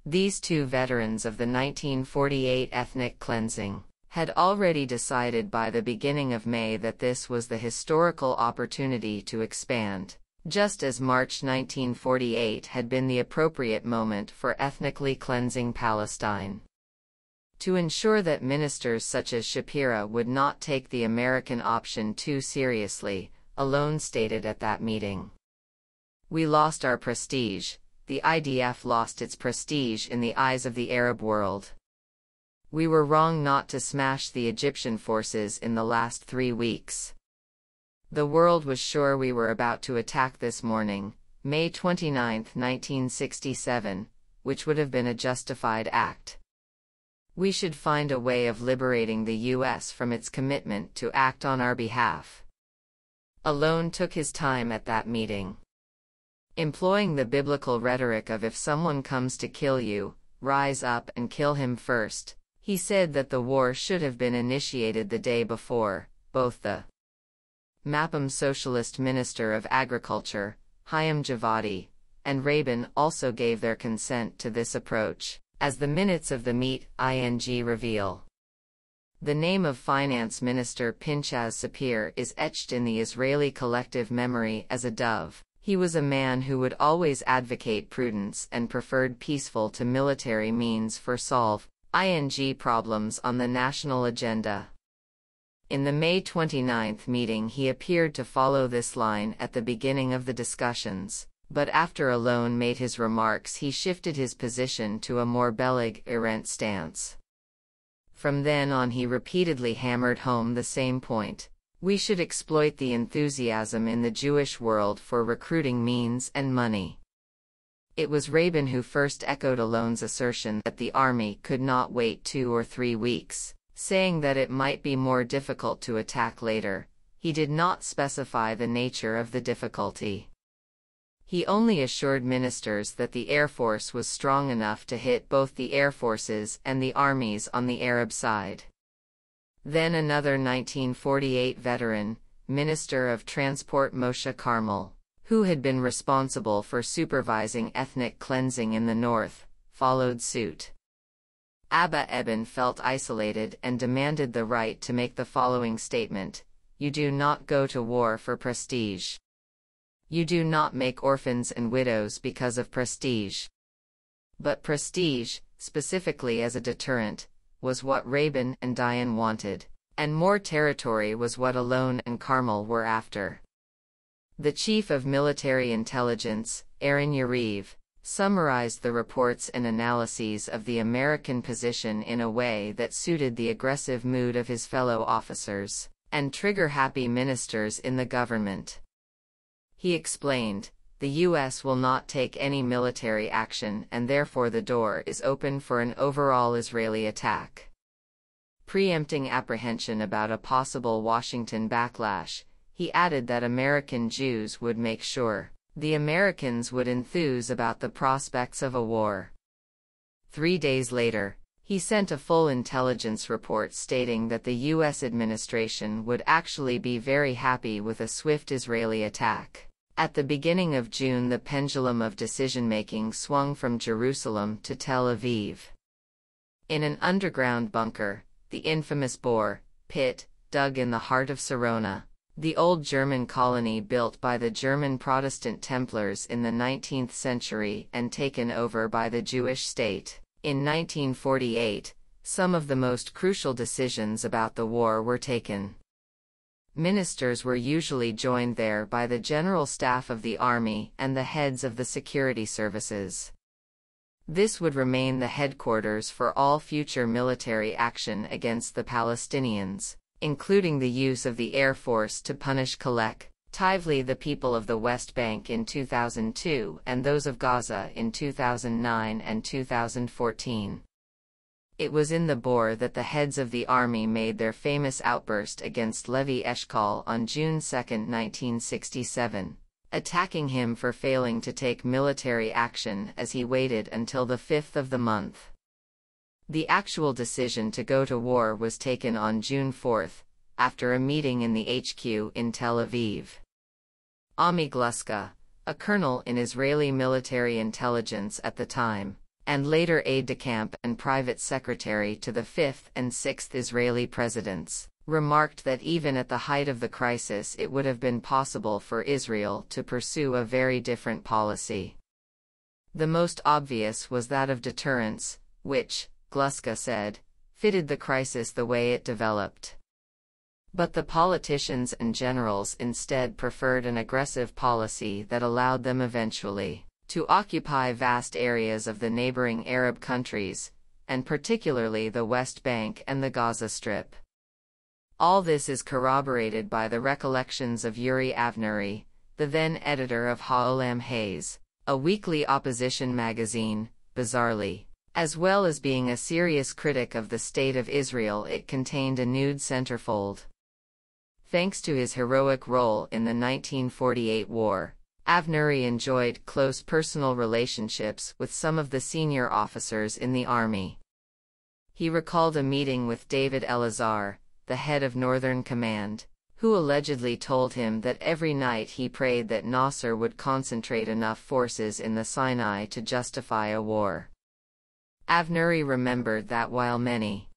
These two veterans of the 1948 ethnic cleansing had already decided by the beginning of May that this was the historical opportunity to expand, just as March 1948 had been the appropriate moment for ethnically cleansing Palestine. To ensure that ministers such as Shapira would not take the American option too seriously, Allon stated at that meeting, "We lost our prestige, the IDF lost its prestige in the eyes of the Arab world. We were wrong not to smash the Egyptian forces in the last 3 weeks. The world was sure we were about to attack this morning, May 29, 1967, which would have been a justified act. We should find a way of liberating the U.S. from its commitment to act on our behalf." Allon took his time at that meeting. Employing the biblical rhetoric of "if someone comes to kill you, rise up and kill him first," he said that the war should have been initiated the day before. Both the Mappam Socialist Minister of Agriculture, Chaim Javadi, and Rabin also gave their consent to this approach, as the minutes of the meeting reveal. The name of Finance Minister Pinchas Sapir is etched in the Israeli collective memory as a dove. He was a man who would always advocate prudence and preferred peaceful to military means for solve problems on the national agenda. In the May 29 meeting he appeared to follow this line at the beginning of the discussions, but after Allon made his remarks he shifted his position to a more belligerent stance. From then on he repeatedly hammered home the same point: we should exploit the enthusiasm in the Jewish world for recruiting means and money. It was Rabin who first echoed Allon's assertion that the army could not wait 2 or 3 weeks, saying that it might be more difficult to attack later. He did not specify the nature of the difficulty. He only assured ministers that the Air Force was strong enough to hit both the air forces and the armies on the Arab side. Then another 1948 veteran, Minister of Transport Moshe Carmel, who had been responsible for supervising ethnic cleansing in the north, followed suit. Abba Eban felt isolated and demanded the right to make the following statement: "You do not go to war for prestige. You do not make orphans and widows because of prestige." But prestige, specifically as a deterrent, was what Rabin and Dayan wanted, and more territory was what Alon and Carmel were after. The chief of military intelligence, Aaron Yariv, summarized the reports and analyses of the American position in a way that suited the aggressive mood of his fellow officers and trigger-happy ministers in the government. He explained, "The U.S. will not take any military action and therefore the door is open for an overall Israeli attack." Preempting apprehension about a possible Washington backlash, he added that American Jews would make sure the Americans would enthuse about the prospects of a war. 3 days later, he sent a full intelligence report stating that the U.S. administration would actually be very happy with a swift Israeli attack. At the beginning of June, the pendulum of decision-making swung from Jerusalem to Tel Aviv. In an underground bunker, the infamous Boer pit, dug in the heart of Sarona, the old German colony built by the German Protestant Templars in the 19th century and taken over by the Jewish state in 1948, some of the most crucial decisions about the war were taken. Ministers were usually joined there by the General Staff of the Army and the heads of the security services. This would remain the headquarters for all future military action against the Palestinians, including the use of the Air Force to punish collectively the people of the West Bank in 2002 and those of Gaza in 2009 and 2014. It was in the Boer that the heads of the army made their famous outburst against Levi Eshkol on June 2, 1967, attacking him for failing to take military action as he waited until the 5th of the month. The actual decision to go to war was taken on June 4, after a meeting in the HQ in Tel Aviv. Ami Gluska, a colonel in Israeli military intelligence at the time, and later aide-de-camp and private secretary to the 5th and 6th Israeli presidents, remarked that even at the height of the crisis it would have been possible for Israel to pursue a very different policy. The most obvious was that of deterrence, which, Gluska said, fitted the crisis the way it developed. But the politicians and generals instead preferred an aggressive policy that allowed them eventually to occupy vast areas of the neighboring Arab countries, and particularly the West Bank and the Gaza Strip. All this is corroborated by the recollections of Yuri Avnery, the then editor of Ha'olam Hayes, a weekly opposition magazine, bizarrely. As well as being a serious critic of the State of Israel, it contained a nude centerfold. Thanks to his heroic role in the 1948 war, Avnery enjoyed close personal relationships with some of the senior officers in the army. He recalled a meeting with David Elazar, the head of Northern Command, who allegedly told him that every night he prayed that Nasser would concentrate enough forces in the Sinai to justify a war. Avnery remembered that while many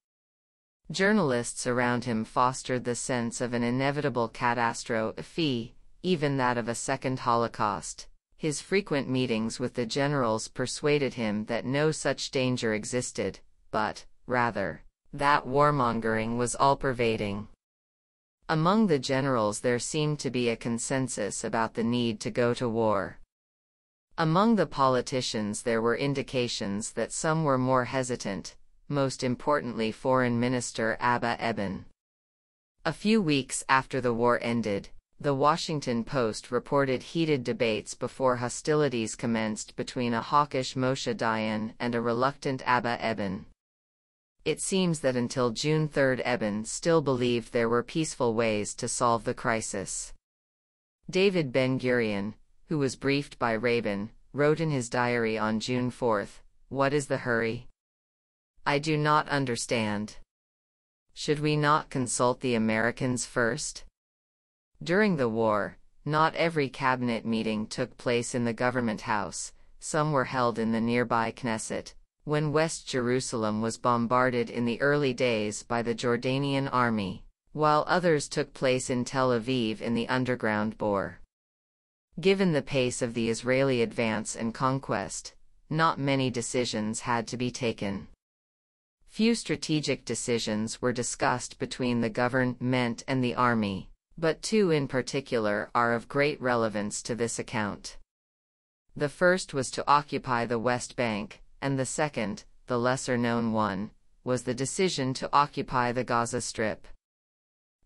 journalists around him fostered the sense of an inevitable catastrophe, even that of a second Holocaust, his frequent meetings with the generals persuaded him that no such danger existed, but, rather, that warmongering was all-pervading. Among the generals there seemed to be a consensus about the need to go to war. Among the politicians there were indications that some were more hesitant, most importantly Foreign Minister Abba Eban. A few weeks after the war ended, The Washington Post reported heated debates before hostilities commenced between a hawkish Moshe Dayan and a reluctant Abba Eban. It seems that until June 3 Eban still believed there were peaceful ways to solve the crisis. David Ben-Gurion, who was briefed by Rabin, wrote in his diary on June 4, "What is the hurry? I do not understand. Should we not consult the Americans first? During the war, not every cabinet meeting took place in the government house. Some were held in the nearby Knesset, when West Jerusalem was bombarded in the early days by the Jordanian army, while others took place in Tel Aviv in the underground bore. Given the pace of the Israeli advance and conquest, not many decisions had to be taken. Few strategic decisions were discussed between the government and the army, but two in particular are of great relevance to this account. The first was to occupy the West Bank, and the second, the lesser-known one, was the decision to occupy the Gaza Strip.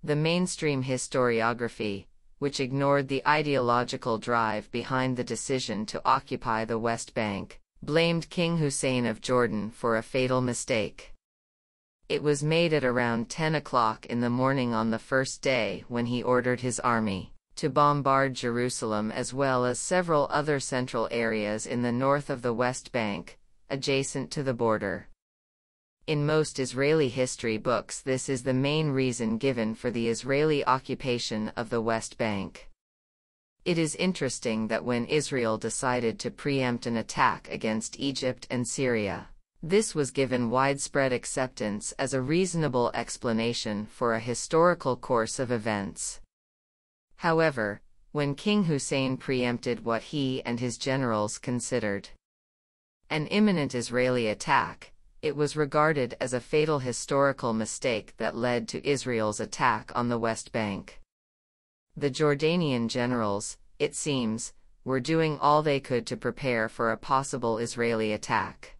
The mainstream historiography, which ignored the ideological drive behind the decision to occupy the West Bank, blamed King Hussein of Jordan for a fatal mistake. It was made at around 10 o'clock in the morning on the first day when he ordered his army to bombard Jerusalem as well as several other central areas in the north of the West Bank, adjacent to the border. In most Israeli history books, this is the main reason given for the Israeli occupation of the West Bank. It is interesting that when Israel decided to preempt an attack against Egypt and Syria, this was given widespread acceptance as a reasonable explanation for a historical course of events. However, when King Hussein preempted what he and his generals considered an imminent Israeli attack, it was regarded as a fatal historical mistake that led to Israel's attack on the West Bank. The Jordanian generals, it seems, were doing all they could to prepare for a possible Israeli attack.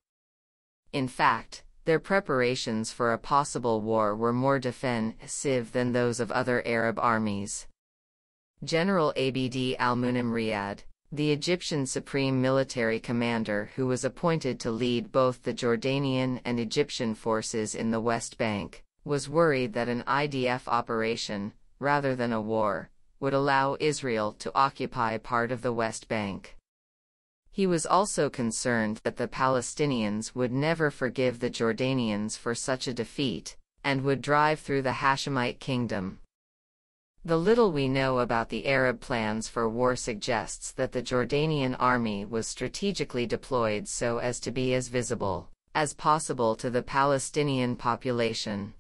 In fact, their preparations for a possible war were more defensive than those of other Arab armies. General Abd al-Munim Riyad, the Egyptian supreme military commander who was appointed to lead both the Jordanian and Egyptian forces in the West Bank, was worried that an IDF operation, rather than a war, would allow Israel to occupy part of the West Bank. He was also concerned that the Palestinians would never forgive the Jordanians for such a defeat, and would drive through the Hashemite kingdom. The little we know about the Arab plans for war suggests that the Jordanian army was strategically deployed so as to be as visible as possible to the Palestinian population.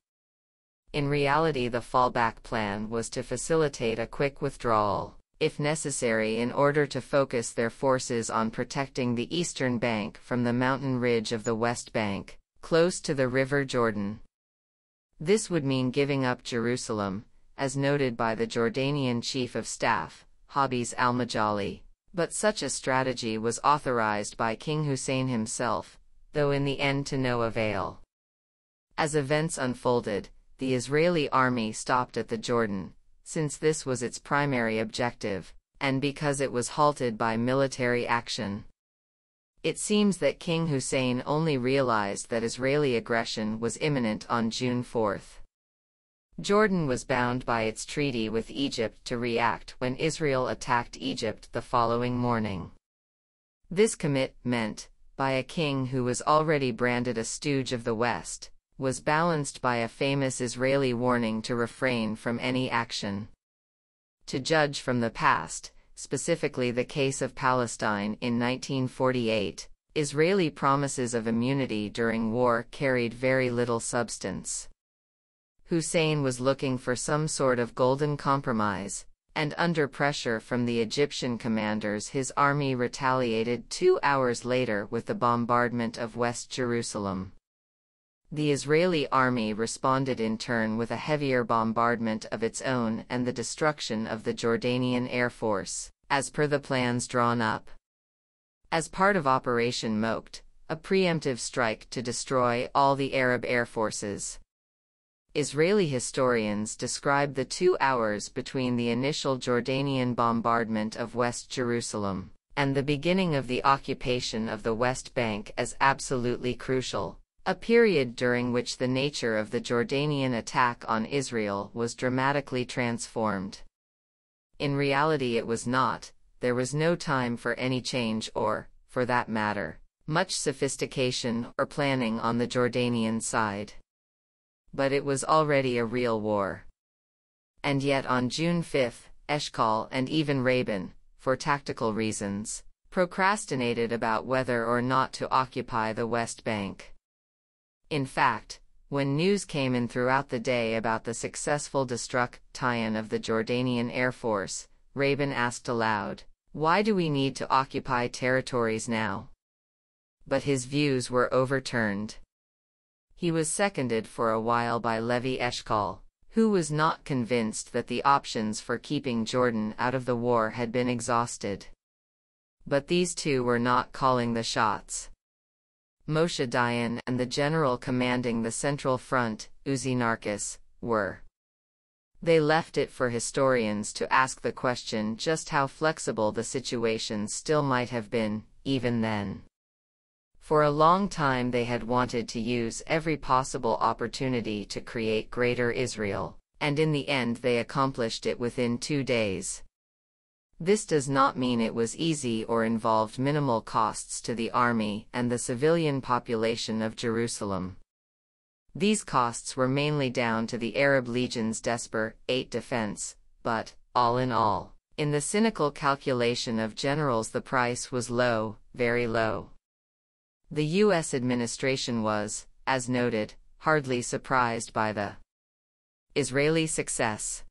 In reality, the fallback plan was to facilitate a quick withdrawal, if necessary, in order to focus their forces on protecting the eastern bank from the mountain ridge of the West Bank, close to the River Jordan. This would mean giving up Jerusalem, as noted by the Jordanian Chief of Staff, Habis al-Majali, but such a strategy was authorized by King Hussein himself, though in the end to no avail. As events unfolded, the Israeli army stopped at the Jordan, since this was its primary objective, and because it was halted by military action. It seems that King Hussein only realized that Israeli aggression was imminent on June 4. Jordan was bound by its treaty with Egypt to react when Israel attacked Egypt the following morning. This commitment, by a king who was already branded a stooge of the West, was balanced by a famous Israeli warning to refrain from any action. To judge from the past, specifically the case of Palestine in 1948, Israeli promises of immunity during war carried very little substance. Hussein was looking for some sort of golden compromise, and under pressure from the Egyptian commanders his army retaliated 2 hours later with the bombardment of West Jerusalem. The Israeli army responded in turn with a heavier bombardment of its own and the destruction of the Jordanian Air Force, as per the plans drawn up. As part of Operation Moked, a preemptive strike to destroy all the Arab air forces. Israeli historians describe the 2 hours between the initial Jordanian bombardment of West Jerusalem and the beginning of the occupation of the West Bank as absolutely crucial, a period during which the nature of the Jordanian attack on Israel was dramatically transformed. In reality, it was not. There was no time for any change or, for that matter, much sophistication or planning on the Jordanian side. but it was already a real war. And yet on June 5, Eshkol and even Rabin, for tactical reasons, procrastinated about whether or not to occupy the West Bank. In fact, when news came in throughout the day about the successful destruction of the Jordanian Air Force, Rabin asked aloud, "Why do we need to occupy territories now?" But his views were overturned. He was seconded for a while by Levi Eshkol, who was not convinced that the options for keeping Jordan out of the war had been exhausted. But these two were not calling the shots. Moshe Dayan and the general commanding the Central Front, Uzi Narkis, were. They left it for historians to ask the question just how flexible the situation still might have been, even then. For a long time they had wanted to use every possible opportunity to create Greater Israel, and in the end they accomplished it within 2 days. This does not mean it was easy or involved minimal costs to the army and the civilian population of Jerusalem. These costs were mainly down to the Arab Legion's desperate defense, but, all in all, in the cynical calculation of generals the price was low, very low. The U.S. administration was, as noted, hardly surprised by the Israeli success.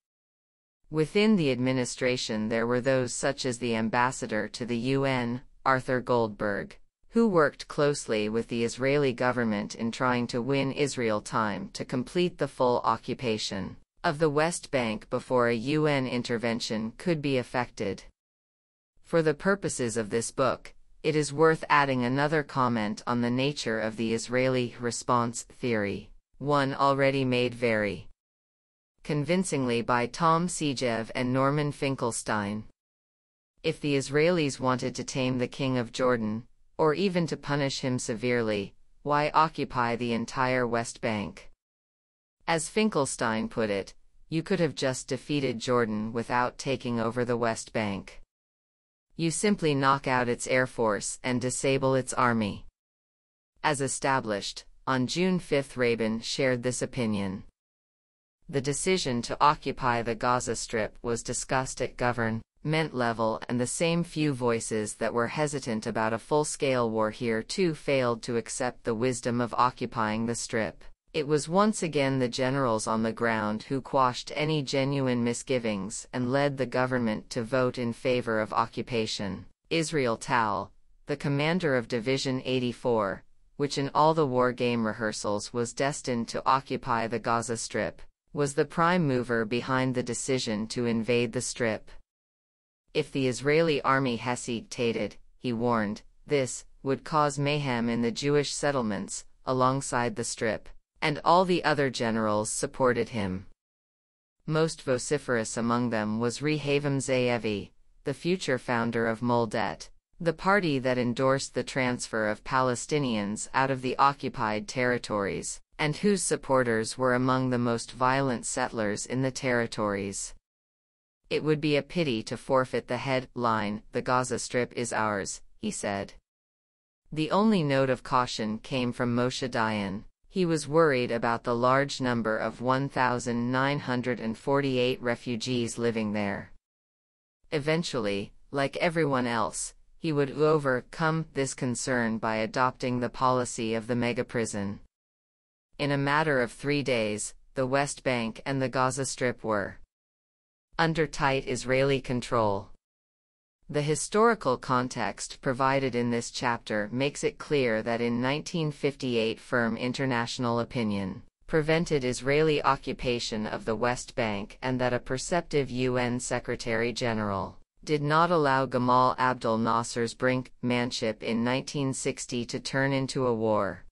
Within the administration there were those such as the ambassador to the UN, Arthur Goldberg, who worked closely with the Israeli government in trying to win Israel time to complete the full occupation of the West Bank before a UN intervention could be effected. For the purposes of this book, it is worth adding another comment on the nature of the Israeli response theory, one already made very convincingly by Tom Segev and Norman Finkelstein. If the Israelis wanted to tame the king of Jordan, or even to punish him severely, why occupy the entire West Bank? As Finkelstein put it, you could have just defeated Jordan without taking over the West Bank. You simply knock out its air force and disable its army. As established, on June 5 Rabin shared this opinion. The decision to occupy the Gaza Strip was discussed at government level, and the same few voices that were hesitant about a full-scale war here too failed to accept the wisdom of occupying the Strip. It was once again the generals on the ground who quashed any genuine misgivings and led the government to vote in favor of occupation. Israel Tal, the commander of Division 84, which in all the war game rehearsals was destined to occupy the Gaza Strip, was the prime mover behind the decision to invade the Strip. If the Israeli army hesitated, he warned, this would cause mayhem in the Jewish settlements alongside the Strip, and all the other generals supported him. Most vociferous among them was Rehavam Ze'evi, the future founder of Moldet, the party that endorsed the transfer of Palestinians out of the occupied territories, and whose supporters were among the most violent settlers in the territories. It would be a pity to forfeit the headline, "The Gaza Strip is ours," he said. The only note of caution came from Moshe Dayan. He was worried about the large number of 1,948 refugees living there. Eventually, like everyone else, he would overcome this concern by adopting the policy of the megaprison. In a matter of 3 days, the West Bank and the Gaza Strip were under tight Israeli control. The historical context provided in this chapter makes it clear that in 1958 firm international opinion prevented Israeli occupation of the West Bank, and that a perceptive UN Secretary-General did not allow Gamal Abdel Nasser's brinkmanship in 1960 to turn into a war.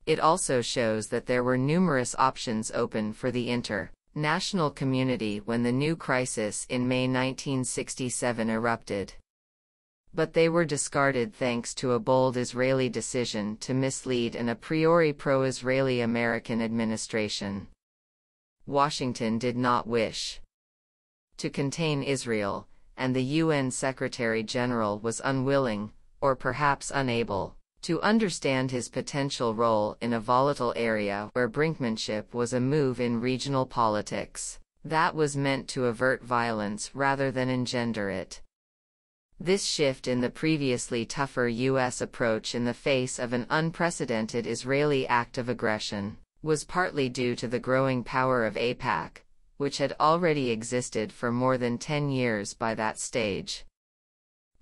It also shows that there were numerous options open for the international community when the new crisis in May 1967 erupted. But they were discarded thanks to a bold Israeli decision to mislead an a priori pro-Israeli American administration. Washington did not wish to contain Israel, and the UN Secretary-General was unwilling, or perhaps unable, To understand his potential role in a volatile area where brinkmanship was a move in regional politics that was meant to avert violence rather than engender it. This shift in the previously tougher U.S. approach in the face of an unprecedented Israeli act of aggression was partly due to the growing power of AIPAC, which had already existed for more than 10 years by that stage.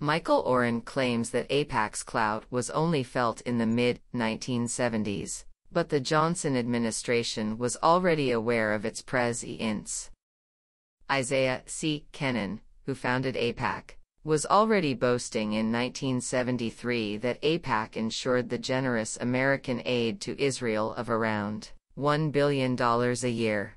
Michael Oren claims that AIPAC's clout was only felt in the mid-1970s, but the Johnson administration was already aware of its presence. Isaiah C. Kennan, who founded AIPAC, was already boasting in 1973 that AIPAC ensured the generous American aid to Israel of around $1 billion a year.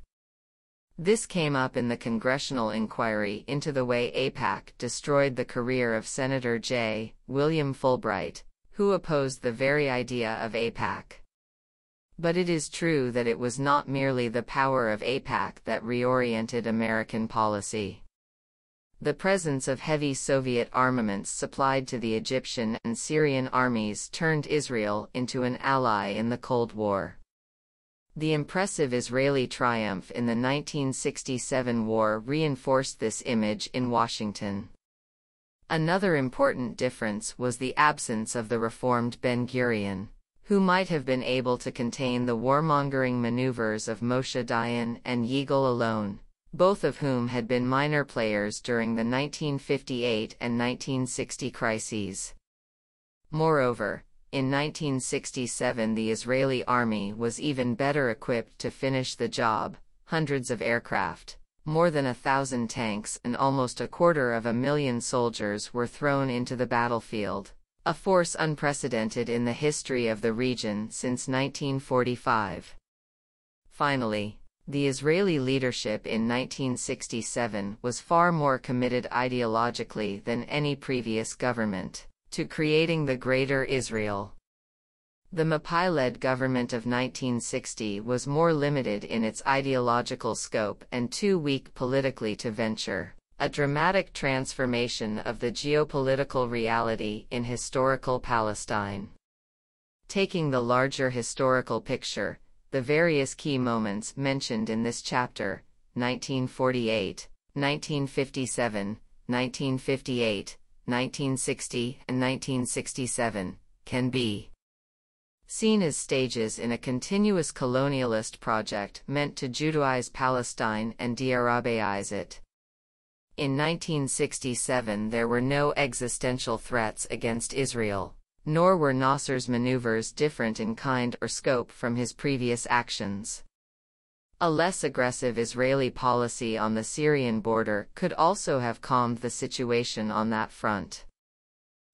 This came up in the congressional inquiry into the way AIPAC destroyed the career of Senator J. William Fulbright, who opposed the very idea of AIPAC. But it is true that it was not merely the power of AIPAC that reoriented American policy. The presence of heavy Soviet armaments supplied to the Egyptian and Syrian armies turned Israel into an ally in the Cold War. The impressive Israeli triumph in the 1967 war reinforced this image in Washington. Another important difference was the absence of the reformed Ben-Gurion, who might have been able to contain the warmongering maneuvers of Moshe Dayan and Yigal Allon, both of whom had been minor players during the 1958 and 1960 crises. Moreover, in 1967 the Israeli army was even better equipped to finish the job. Hundreds of aircraft, more than 1,000 tanks and almost 250,000 soldiers were thrown into the battlefield, a force unprecedented in the history of the region since 1945. Finally, the Israeli leadership in 1967 was far more committed ideologically than any previous government to creating the Greater Israel. The Mapai-led government of 1960 was more limited in its ideological scope and too weak politically to venture a dramatic transformation of the geopolitical reality in historical Palestine. Taking the larger historical picture, the various key moments mentioned in this chapter, 1948, 1957, 1958, 1960, and 1967, can be seen as stages in a continuous colonialist project meant to Judaize Palestine and de-Arabaize it. In 1967 there were no existential threats against Israel, nor were Nasser's maneuvers different in kind or scope from his previous actions. A less aggressive Israeli policy on the Syrian border could also have calmed the situation on that front.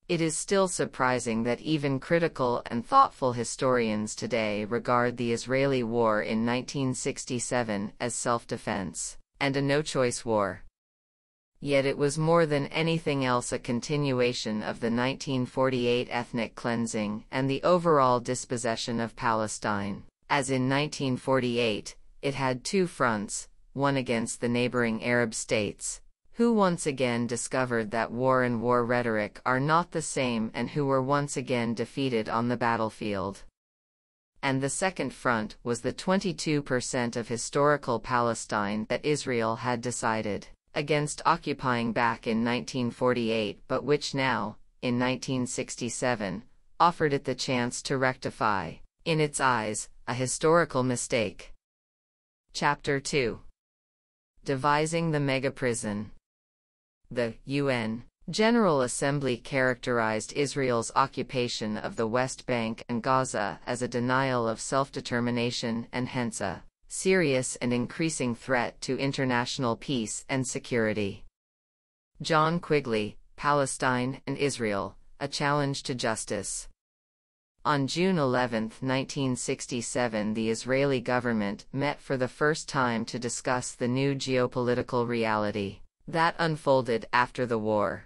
It is still surprising that even critical and thoughtful historians today regard the Israeli war in 1967 as self-defense and a no-choice war. Yet it was more than anything else a continuation of the 1948 ethnic cleansing and the overall dispossession of Palestine. As in 1948, it had two fronts, one against the neighboring Arab states, who once again discovered that war and war rhetoric are not the same and who were once again defeated on the battlefield. And the second front was the 22% of historical Palestine that Israel had decided against occupying back in 1948 but which now, in 1967, offered it the chance to rectify, in its eyes, a historical mistake. Chapter 2. Devising the Megaprison. The UN General Assembly characterized Israel's occupation of the West Bank and Gaza as a denial of self-determination and hence a serious and increasing threat to international peace and security. John Quigley, Palestine and Israel, A Challenge to Justice. On June 11, 1967, the Israeli government met for the first time to discuss the new geopolitical reality that unfolded after the war.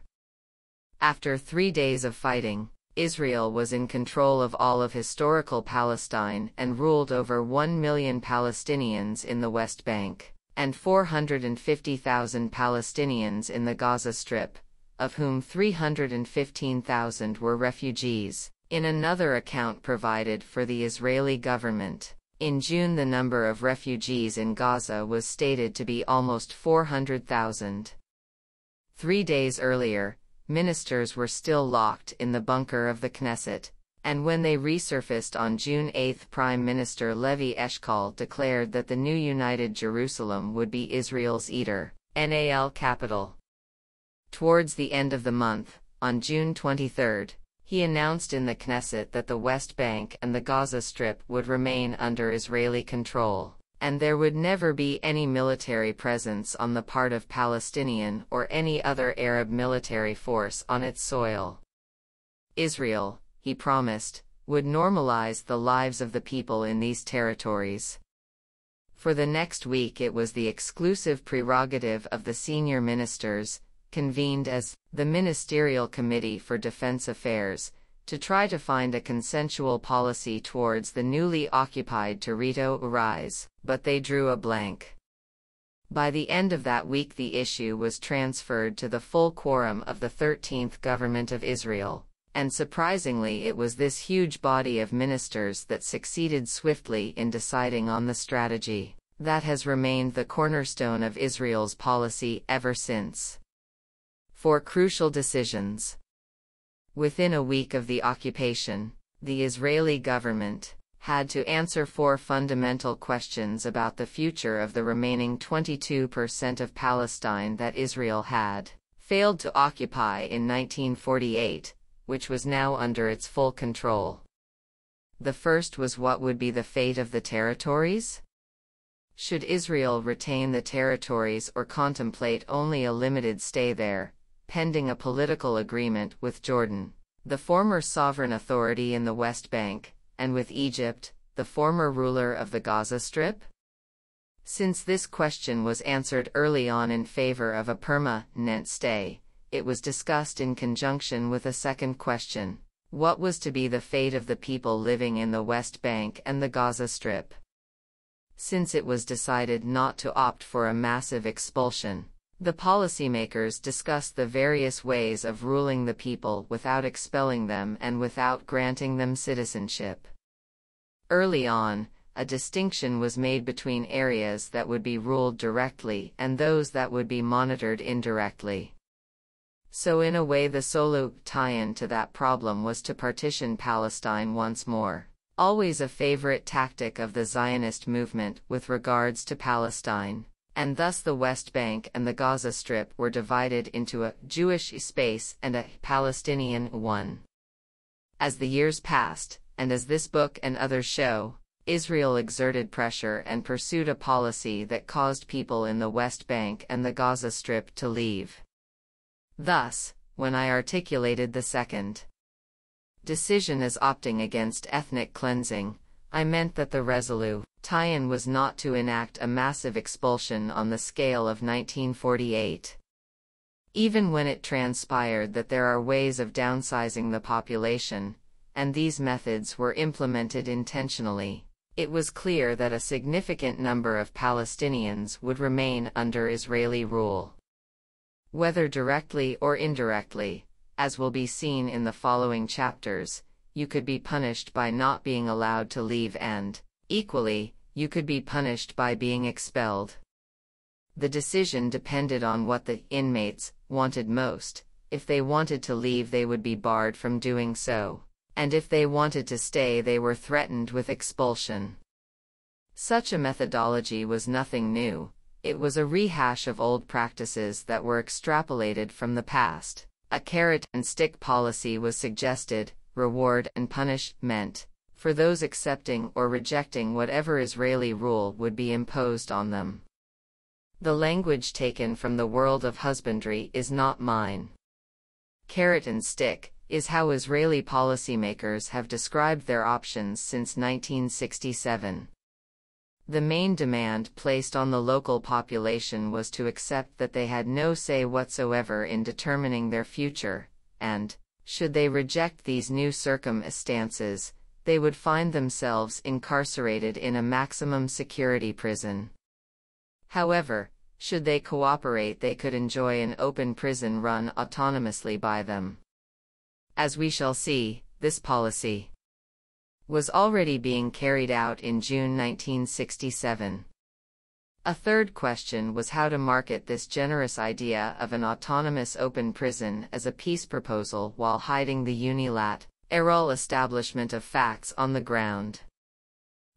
After 3 days of fighting, Israel was in control of all of historical Palestine and ruled over 1 million Palestinians in the West Bank, and 450,000 Palestinians in the Gaza Strip, of whom 315,000 were refugees, In another account provided for the Israeli government, in June the number of refugees in Gaza was stated to be almost 400,000. 3 days earlier, ministers were still locked in the bunker of the Knesset, and when they resurfaced on June 8, Prime Minister Levi Eshkol declared that the new United Jerusalem would be Israel's NAL capital. Towards the end of the month, on June 23, he announced in the Knesset that the West Bank and the Gaza Strip would remain under Israeli control, and there would never be any military presence on the part of Palestinian or any other Arab military force on its soil. Israel, he promised, would normalize the lives of the people in these territories. For the next week it was the exclusive prerogative of the senior ministers, convened as the Ministerial Committee for Defense Affairs, to try to find a consensual policy towards the newly occupied territory, but they drew a blank. By the end of that week the issue was transferred to the full quorum of the 13th Government of Israel, and surprisingly it was this huge body of ministers that succeeded swiftly in deciding on the strategy that has remained the cornerstone of Israel's policy ever since. 4 crucial decisions. Within a week of the occupation, the Israeli government had to answer 4 fundamental questions about the future of the remaining 22% of Palestine that Israel had failed to occupy in 1948, which was now under its full control. The first was what would be the fate of the territories? Should Israel retain the territories or contemplate only a limited stay there, pending a political agreement with Jordan, the former sovereign authority in the West Bank, and with Egypt, the former ruler of the Gaza Strip? Since this question was answered early on in favor of a permanent stay, it was discussed in conjunction with a second question: what was to be the fate of the people living in the West Bank and the Gaza Strip? Since it was decided not to opt for a massive expulsion, the policymakers discussed the various ways of ruling the people without expelling them and without granting them citizenship. Early on, a distinction was made between areas that would be ruled directly and those that would be monitored indirectly. So in a way the solo tie-in to that problem was to partition Palestine once more, always a favorite tactic of the Zionist movement with regards to Palestine. And thus the West Bank and the Gaza Strip were divided into a Jewish space and a Palestinian one. As the years passed, and as this book and others show, Israel exerted pressure and pursued a policy that caused people in the West Bank and the Gaza Strip to leave. Thus, when I articulated the second decision as opting against ethnic cleansing, I meant that the resolute tie-in was not to enact a massive expulsion on the scale of 1948. Even when it transpired that there are ways of downsizing the population, and these methods were implemented intentionally, it was clear that a significant number of Palestinians would remain under Israeli rule. Whether directly or indirectly, as will be seen in the following chapters, you could be punished by not being allowed to leave and, equally, you could be punished by being expelled. The decision depended on what the inmates wanted most. If they wanted to leave, they would be barred from doing so, and if they wanted to stay, they were threatened with expulsion. Such a methodology was nothing new. It was a rehash of old practices that were extrapolated from the past. A carrot and stick policy was suggested. Reward and punishment for those accepting or rejecting whatever Israeli rule would be imposed on them. The language taken from the world of husbandry is not mine. Carrot and stick is how Israeli policymakers have described their options since 1967. The main demand placed on the local population was to accept that they had no say whatsoever in determining their future, and, should they reject these new circumstances, they would find themselves incarcerated in a maximum security prison. However, should they cooperate, they could enjoy an open prison run autonomously by them. As we shall see, this policy was already being carried out in June 1967. A third question was how to market this generous idea of an autonomous open prison as a peace proposal while hiding the unilateral establishment of facts on the ground.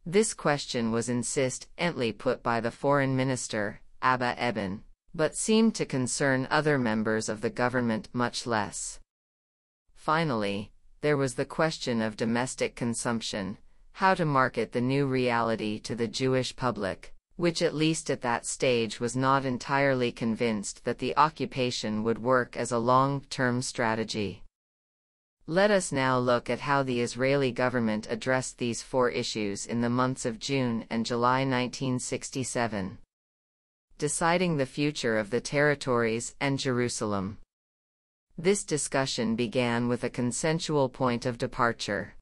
This question was insistently put by the foreign minister, Abba Eban, but seemed to concern other members of the government much less. Finally, there was the question of domestic consumption, how to market the new reality to the Jewish public, which at least at that stage was not entirely convinced that the occupation would work as a long-term strategy. Let us now look at how the Israeli government addressed these four issues in the months of June and July 1967. Deciding the future of the territories and Jerusalem. This discussion began with a consensual point of departure.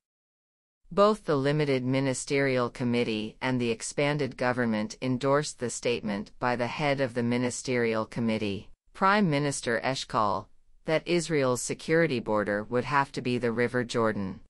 Both the limited ministerial committee and the expanded government endorsed the statement by the head of the ministerial committee, Prime Minister Eshkol, that Israel's security border would have to be the River Jordan.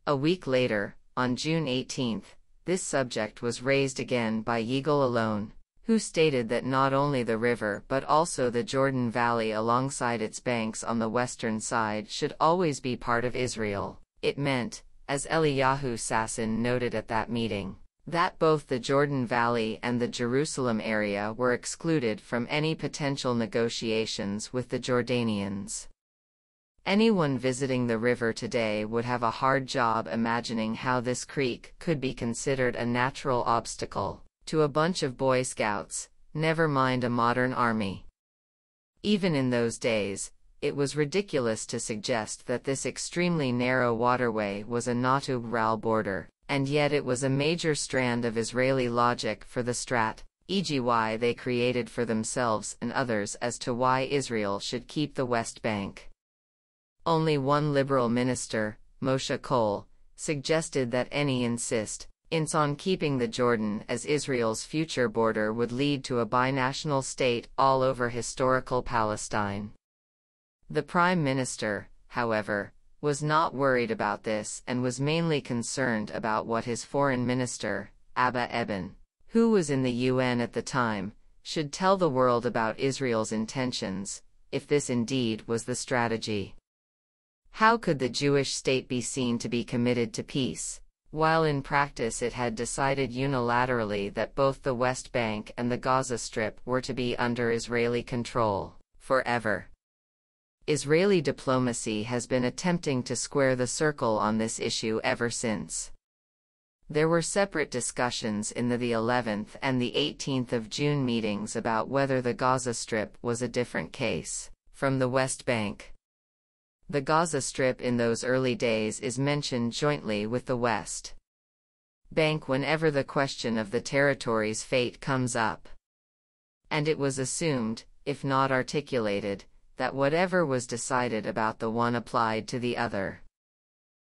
A week later, on June 18, this subject was raised again by Yigal Allon, who stated that not only the river but also the Jordan Valley alongside its banks on the western side should always be part of Israel. It meant, as Eliyahu Sasson noted at that meeting, that both the Jordan Valley and the Jerusalem area were excluded from any potential negotiations with the Jordanians. Anyone visiting the river today would have a hard job imagining how this creek could be considered a natural obstacle to a bunch of Boy Scouts, never mind a modern army. Even in those days, it was ridiculous to suggest that this extremely narrow waterway was a natural border, and yet it was a major strand of Israeli logic for the strategy they created for themselves and others as to why Israel should keep the West Bank. Only one liberal minister, Moshe Kol, suggested that any insistence on keeping the Jordan as Israel's future border would lead to a binational state all over historical Palestine. The Prime Minister, however, was not worried about this and was mainly concerned about what his foreign minister, Abba Eban, who was in the UN at the time, should tell the world about Israel's intentions, if this indeed was the strategy. How could the Jewish state be seen to be committed to peace, while in practice it had decided unilaterally that both the West Bank and the Gaza Strip were to be under Israeli control, forever? Israeli diplomacy has been attempting to square the circle on this issue ever since. There were separate discussions in the 11th and the 18th of June meetings about whether the Gaza Strip was a different case from the West Bank. The Gaza Strip in those early days is mentioned jointly with the West Bank whenever the question of the territory's fate comes up. And it was assumed, if not articulated, that whatever was decided about the one applied to the other.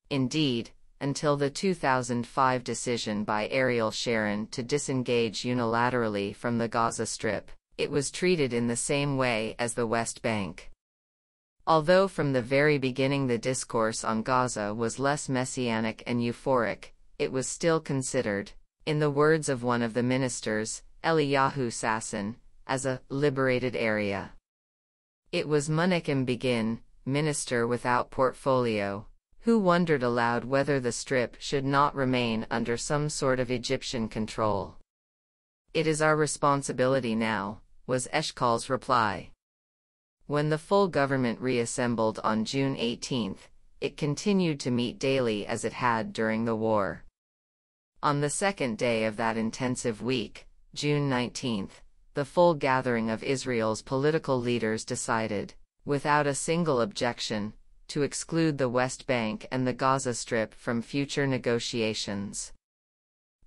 Indeed, until the 2005 decision by Ariel Sharon to disengage unilaterally from the Gaza Strip, it was treated in the same way as the West Bank. Although from the very beginning the discourse on Gaza was less messianic and euphoric, it was still considered, in the words of one of the ministers, Eliyahu Sasson, as a liberated area. It was Menachem Begin, minister without portfolio, who wondered aloud whether the Strip should not remain under some sort of Egyptian control. "It is our responsibility now," was Eshkol's reply. When the full government reassembled on June 18, it continued to meet daily as it had during the war. On the second day of that intensive week, June 19, the full gathering of Israel's political leaders decided, without a single objection, to exclude the West Bank and the Gaza Strip from future negotiations.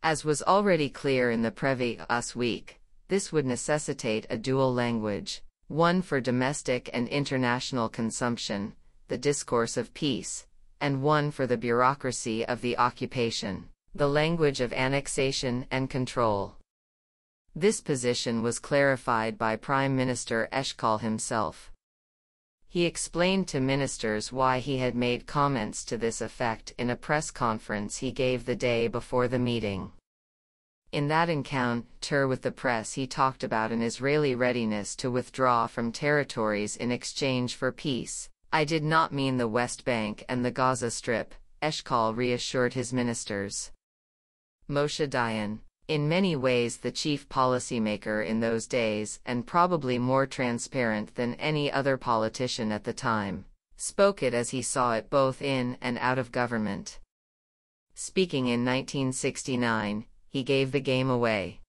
As was already clear in the Preface week, this would necessitate a dual language, one for domestic and international consumption, the discourse of peace, and one for the bureaucracy of the occupation, the language of annexation and control. This position was clarified by Prime Minister Eshkol himself. He explained to ministers why he had made comments to this effect in a press conference he gave the day before the meeting. In that encounter with the press, he talked about an Israeli readiness to withdraw from territories in exchange for peace. "I did not mean the West Bank and the Gaza Strip," Eshkol reassured his ministers. Moshe Dayan, in many ways the chief policymaker in those days and probably more transparent than any other politician at the time, spoke it as he saw it both in and out of government. Speaking in 1969, he gave the game away.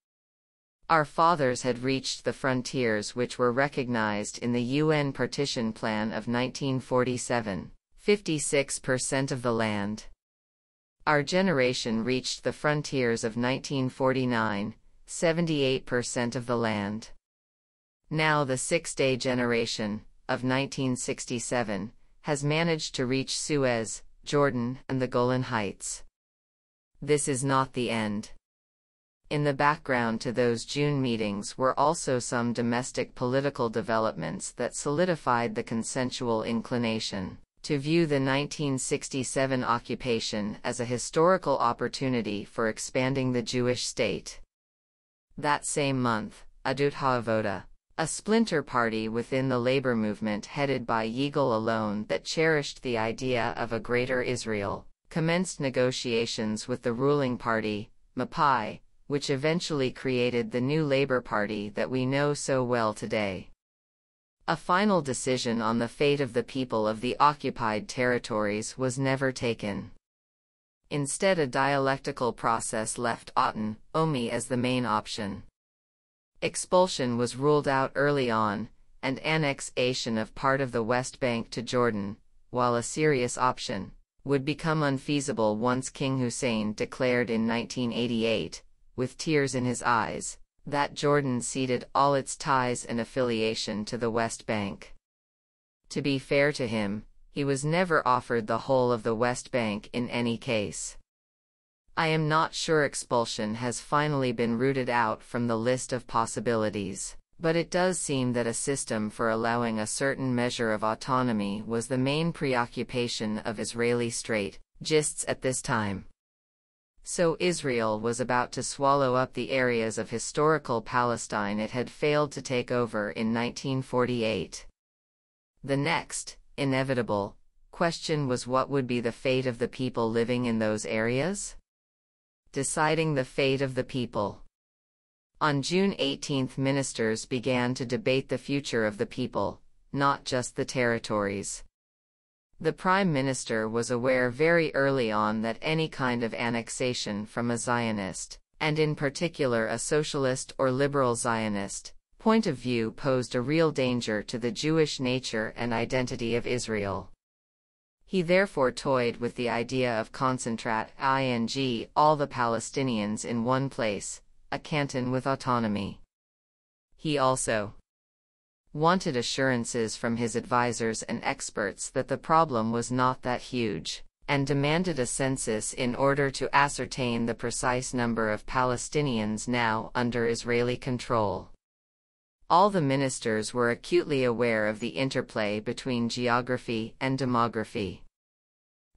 "Our fathers had reached the frontiers which were recognized in the UN Partition Plan of 1947, 56% of the land. Our generation reached the frontiers of 1949, 78% of the land. Now the Six-Day generation, of 1967, has managed to reach Suez, Jordan, and the Golan Heights. This is not the end." In the background to those June meetings were also some domestic political developments that solidified the consensual inclination to view the 1967 occupation as a historical opportunity for expanding the Jewish state. That same month, Ahadut HaAvoda, a splinter party within the labor movement headed by Yigal Allon that cherished the idea of a greater Israel, commenced negotiations with the ruling party, Mapai, which eventually created the new Labor Party that we know so well today. A final decision on the fate of the people of the occupied territories was never taken. Instead, a dialectical process left autonomy as the main option. Expulsion was ruled out early on, and annexation of part of the West Bank to Jordan, while a serious option, would become unfeasible once King Hussein declared in 1988, with tears in his eyes, that Jordan ceded all its ties and affiliation to the West Bank. To be fair to him, he was never offered the whole of the West Bank in any case. I am not sure expulsion has finally been rooted out from the list of possibilities, but it does seem that a system for allowing a certain measure of autonomy was the main preoccupation of Israeli strategists at this time. So Israel was about to swallow up the areas of historical Palestine it had failed to take over in 1948. The next, inevitable, question was what would be the fate of the people living in those areas? Deciding the fate of the people. On June 18, ministers began to debate the future of the people, not just the territories. The Prime Minister was aware very early on that any kind of annexation from a Zionist, and in particular a socialist or liberal Zionist, point of view posed a real danger to the Jewish nature and identity of Israel. He therefore toyed with the idea of concentrating all the Palestinians in one place, a canton with autonomy. He also wanted assurances from his advisors and experts that the problem was not that huge, and demanded a census in order to ascertain the precise number of Palestinians now under Israeli control. All the ministers were acutely aware of the interplay between geography and demography.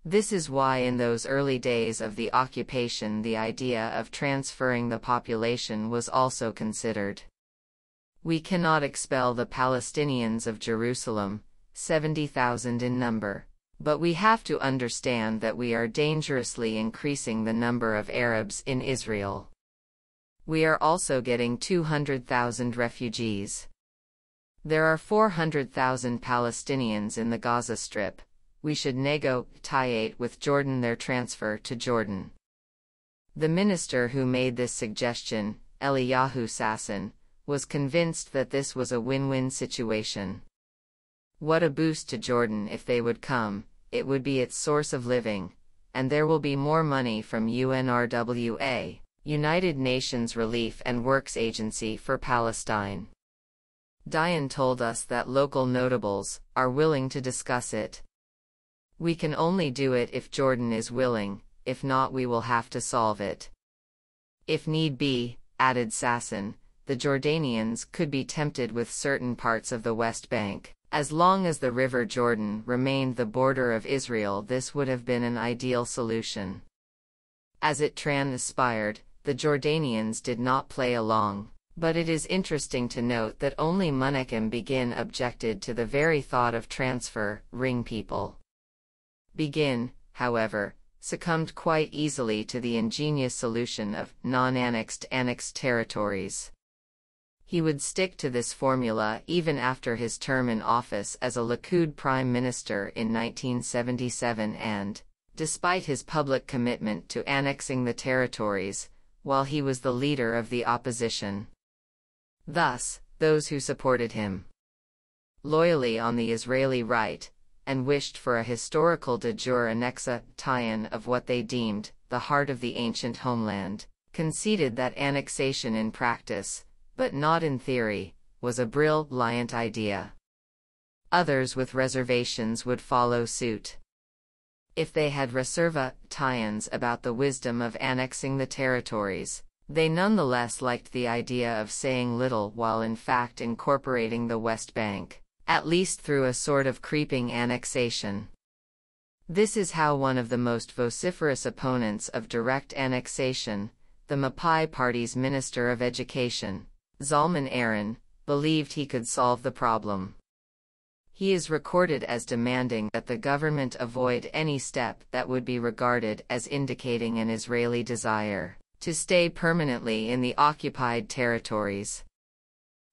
This is why in those early days of the occupation the idea of transferring the population was also considered. We cannot expel the Palestinians of Jerusalem, 70,000 in number, but we have to understand that we are dangerously increasing the number of Arabs in Israel. We are also getting 200,000 refugees. There are 400,000 Palestinians in the Gaza Strip. We should negotiate with Jordan their transfer to Jordan. The minister who made this suggestion, Eliyahu Sasson, was convinced that this was a win-win situation. What a boost to Jordan if they would come, it would be its source of living, and there will be more money from UNRWA, United Nations Relief and Works Agency for Palestine. Dayan told us that local notables are willing to discuss it. We can only do it if Jordan is willing, if not we will have to solve it. If need be, added Sasson, the Jordanians could be tempted with certain parts of the West Bank, As long as the River Jordan remained the border of Israel, this would have been an ideal solution. As it transpired, the Jordanians did not play along, but it is interesting to note that only Menachem Begin objected to the very thought of transferring people. Begin, however, succumbed quite easily to the ingenious solution of non-annexed annexed territories. He would stick to this formula even after his term in office as a Likud prime minister in 1977 and, despite his public commitment to annexing the territories, while he was the leader of the opposition. Thus, those who supported him loyally on the Israeli right, and wished for a historical de jure annexation of what they deemed the heart of the ancient homeland, conceded that annexation in practice, but not in theory, was a brilliant idea. Others with reservations would follow suit. If they had reservations about the wisdom of annexing the territories, they nonetheless liked the idea of saying little while in fact incorporating the West Bank, at least through a sort of creeping annexation. This is how one of the most vociferous opponents of direct annexation, the Mapai Party's Minister of Education, Zalman Aaron, believed he could solve the problem. He is recorded as demanding that the government avoid any step that would be regarded as indicating an Israeli desire to stay permanently in the occupied territories.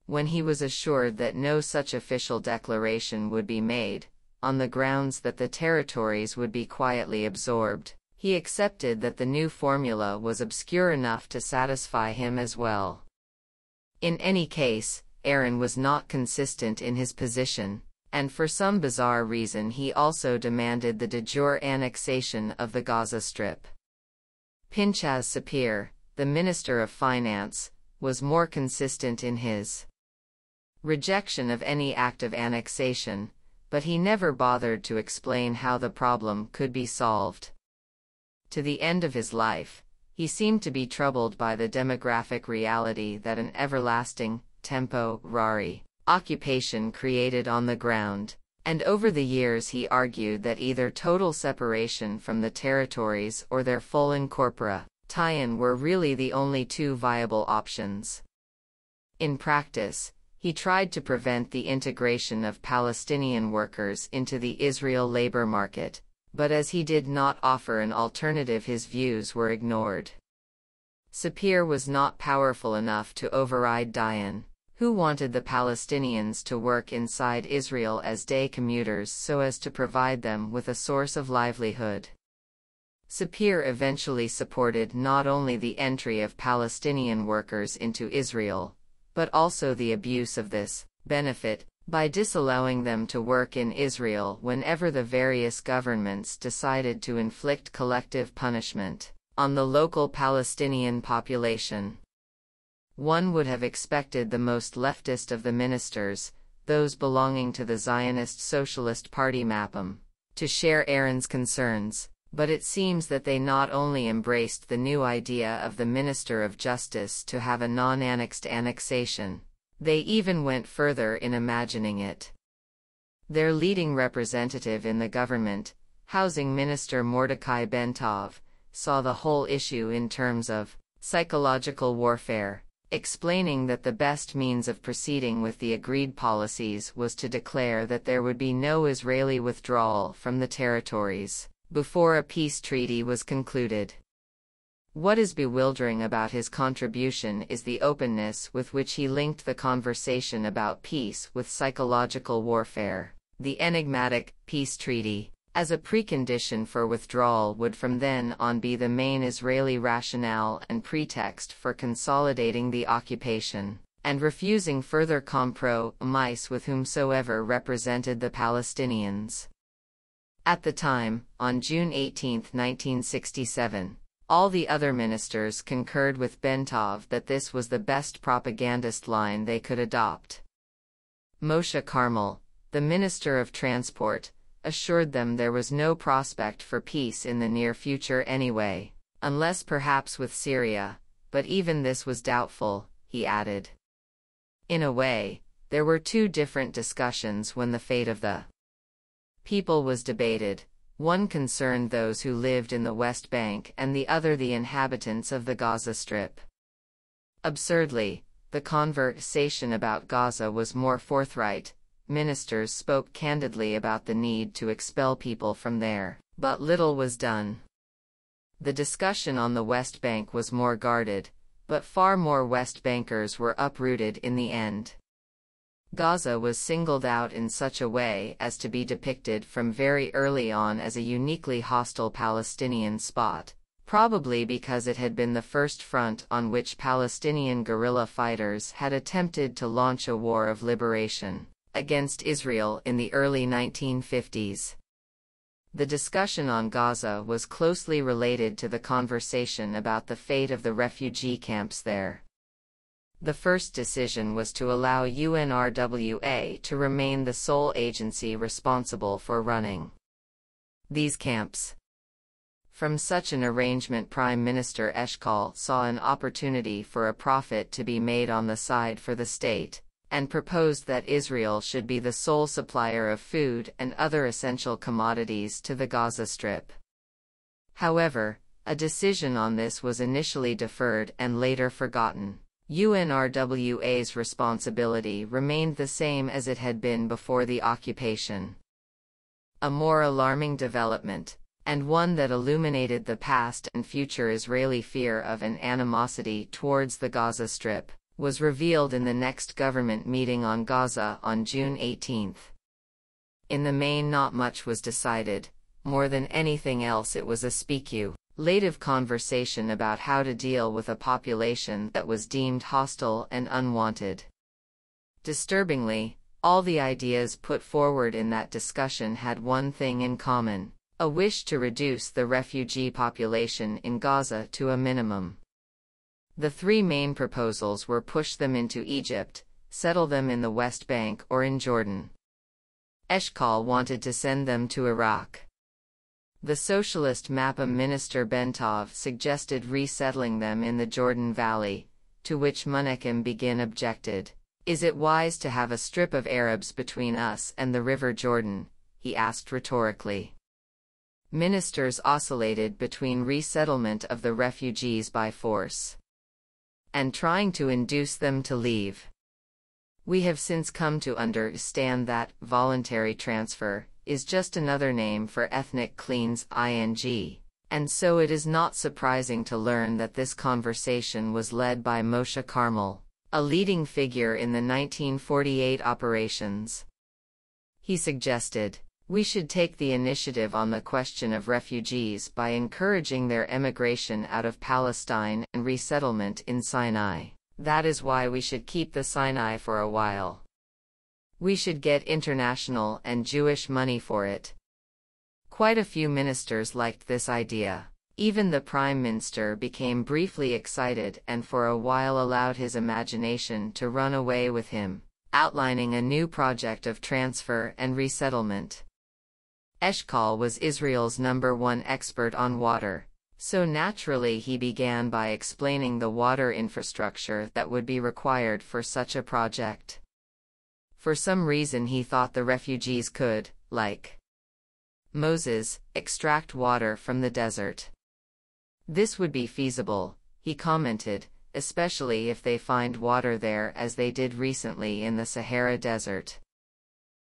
When he was assured that no such official declaration would be made, on the grounds that the territories would be quietly absorbed, he accepted that the new formula was obscure enough to satisfy him as well. In any case, Aaron was not consistent in his position, and for some bizarre reason he also demanded the de jure annexation of the Gaza Strip. Pinchas Sapir, the Minister of Finance, was more consistent in his rejection of any act of annexation, but he never bothered to explain how the problem could be solved. To the end of his life, he seemed to be troubled by the demographic reality that an everlasting, temporary occupation created on the ground, and over the years he argued that either total separation from the territories or their full incorporation were really the only two viable options. In practice, he tried to prevent the integration of Palestinian workers into the Israel labor market, but as he did not offer an alternative, his views were ignored. Sapir was not powerful enough to override Dayan, who wanted the Palestinians to work inside Israel as day commuters so as to provide them with a source of livelihood. Sapir eventually supported not only the entry of Palestinian workers into Israel, but also the abuse of this benefit by disallowing them to work in Israel whenever the various governments decided to inflict collective punishment on the local Palestinian population. One would have expected the most leftist of the ministers, those belonging to the Zionist Socialist Party Mapam, to share Aaron's concerns, but it seems that they not only embraced the new idea of the Minister of Justice to have a non-annexed annexation, they even went further in imagining it. Their leading representative in the government, Housing Minister Mordechai Bentov, saw the whole issue in terms of psychological warfare, explaining that the best means of proceeding with the agreed policies was to declare that there would be no Israeli withdrawal from the territories before a peace treaty was concluded. What is bewildering about his contribution is the openness with which he linked the conversation about peace with psychological warfare. The enigmatic peace treaty, as a precondition for withdrawal, would from then on be the main Israeli rationale and pretext for consolidating the occupation, and refusing further compromise with whomsoever represented the Palestinians. At the time, on June 18, 1967, all the other ministers concurred with Bentov that this was the best propagandist line they could adopt. Moshe Carmel, the Minister of Transport, assured them there was no prospect for peace in the near future anyway, unless perhaps with Syria, but even this was doubtful, he added. In a way, There were two different discussions when the fate of the people was debated. One concerned those who lived in the West Bank and the other the inhabitants of the Gaza Strip. Absurdly, the conversation about Gaza was more forthright. Ministers spoke candidly about the need to expel people from there, but little was done. The discussion on the West Bank was more guarded, but far more West Bankers were uprooted in the end. Gaza was singled out in such a way as to be depicted from very early on as a uniquely hostile Palestinian spot, probably because it had been the first front on which Palestinian guerrilla fighters had attempted to launch a war of liberation against Israel in the early 1950s. The discussion on Gaza was closely related to the conversation about the fate of the refugee camps there. The first decision was to allow UNRWA to remain the sole agency responsible for running these camps. From such an arrangement, Prime Minister Eshkol saw an opportunity for a profit to be made on the side for the state, and proposed that Israel should be the sole supplier of food and other essential commodities to the Gaza Strip. However, a decision on this was initially deferred and later forgotten. UNRWA's responsibility remained the same as it had been before the occupation. A more alarming development, and one that illuminated the past and future Israeli fear of and animosity towards the Gaza Strip, was revealed in the next government meeting on Gaza on June 18. In the main, not much was decided. More than anything else, it was a speculative conversation about how to deal with a population that was deemed hostile and unwanted. Disturbingly, all the ideas put forward in that discussion had one thing in common: a wish to reduce the refugee population in Gaza to a minimum. The three main proposals were: push them into Egypt, settle them in the West Bank, or in Jordan. Eshkol wanted to send them to Iraq. The socialist MAPA minister Bentov suggested resettling them in the Jordan Valley, to which Menachem Begin objected. "Is it wise to have a strip of Arabs between us and the River Jordan?" he asked rhetorically. Ministers oscillated between resettlement of the refugees by force and trying to induce them to leave. We have since come to understand that voluntary transfer is just another name for ethnic cleans, and so it is not surprising to learn that this conversation was led by Moshe Carmel, a leading figure in the 1948 operations. He suggested, "We should take the initiative on the question of refugees by encouraging their emigration out of Palestine and resettlement in Sinai. That is why we should keep the Sinai for a while. We should get international and Jewish money for it." Quite a few ministers liked this idea. Even the Prime Minister became briefly excited and for a while allowed his imagination to run away with him, outlining a new project of transfer and resettlement. Eshkol was Israel's #1 expert on water, so naturally he began by explaining the water infrastructure that would be required for such a project. For some reason he thought the refugees could, like Moses, extract water from the desert. This would be feasible, he commented, especially if they find water there as they did recently in the Sahara Desert.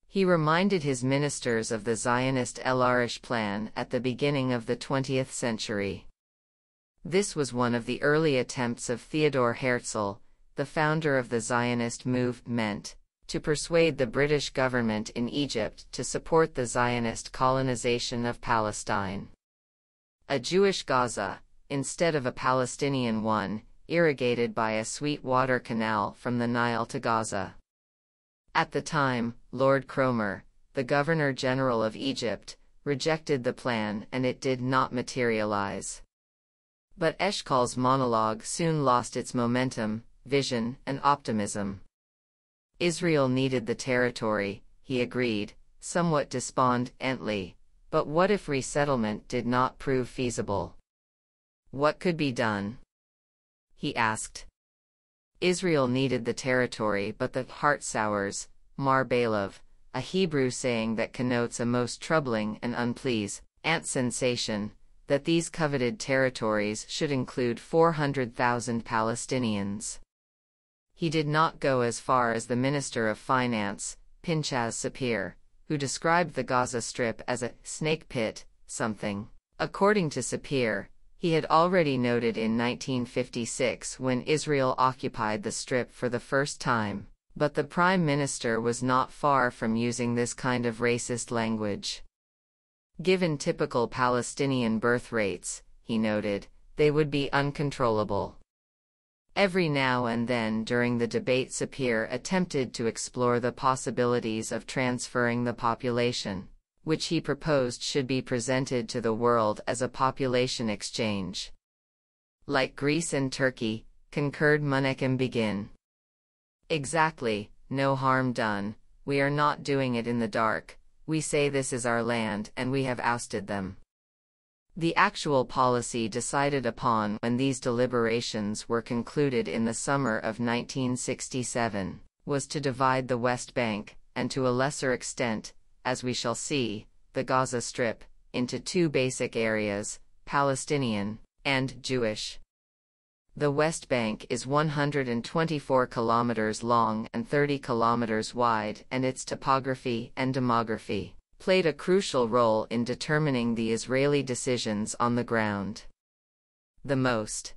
He reminded his ministers of the Zionist El Arish plan at the beginning of the 20th century. This was one of the early attempts of Theodor Herzl, the founder of the Zionist movement, to persuade the British government in Egypt to support the Zionist colonization of Palestine. A Jewish Gaza, instead of a Palestinian one, irrigated by a sweet water canal from the Nile to Gaza. At the time, Lord Cromer, the Governor-General of Egypt, rejected the plan and it did not materialize. But Eshkol's monologue soon lost its momentum, vision, and optimism. Israel needed the territory, he agreed, somewhat despondently, but what if resettlement did not prove feasible? What could be done? He asked. Israel needed the territory, but the heart sours, mar balev, a Hebrew saying that connotes a most troubling and unpleasant sensation, that these coveted territories should include 400,000 Palestinians. He did not go as far as the Minister of Finance, Pinchas Sapir, who described the Gaza Strip as a snake pit, something. According to Sapir, he had already noted in 1956 when Israel occupied the Strip for the first time, but the Prime Minister was not far from using this kind of racist language. Given typical Palestinian birth rates, he noted, they would be uncontrollable. Every now and then during the debate, Sapir attempted to explore the possibilities of transferring the population, which he proposed should be presented to the world as a population exchange. Like Greece and Turkey, concurred Munekim Begin. Exactly, no harm done, we are not doing it in the dark, we say this is our land and we have ousted them. The actual policy decided upon when these deliberations were concluded in the summer of 1967 was to divide the West Bank, and to a lesser extent, as we shall see, the Gaza Strip, into two basic areas, Palestinian and Jewish. The West Bank is 124 kilometers long and 30 kilometers wide, and its topography and demography played a crucial role in determining the Israeli decisions on the ground. The most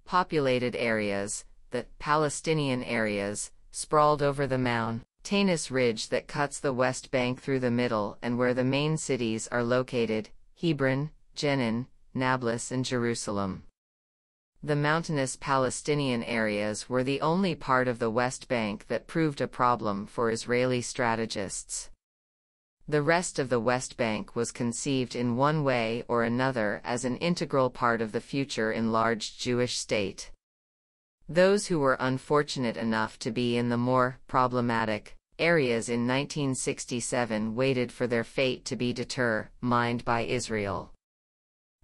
populated areas, the Palestinian areas, sprawled over the mountainous ridge that cuts the West Bank through the middle and where the main cities are located, Hebron, Jenin, Nablus and Jerusalem. The mountainous Palestinian areas were the only part of the West Bank that proved a problem for Israeli strategists. The rest of the West Bank was conceived in one way or another as an integral part of the future enlarged Jewish state. Those who were unfortunate enough to be in the more problematic areas in 1967 waited for their fate to be determined by Israel.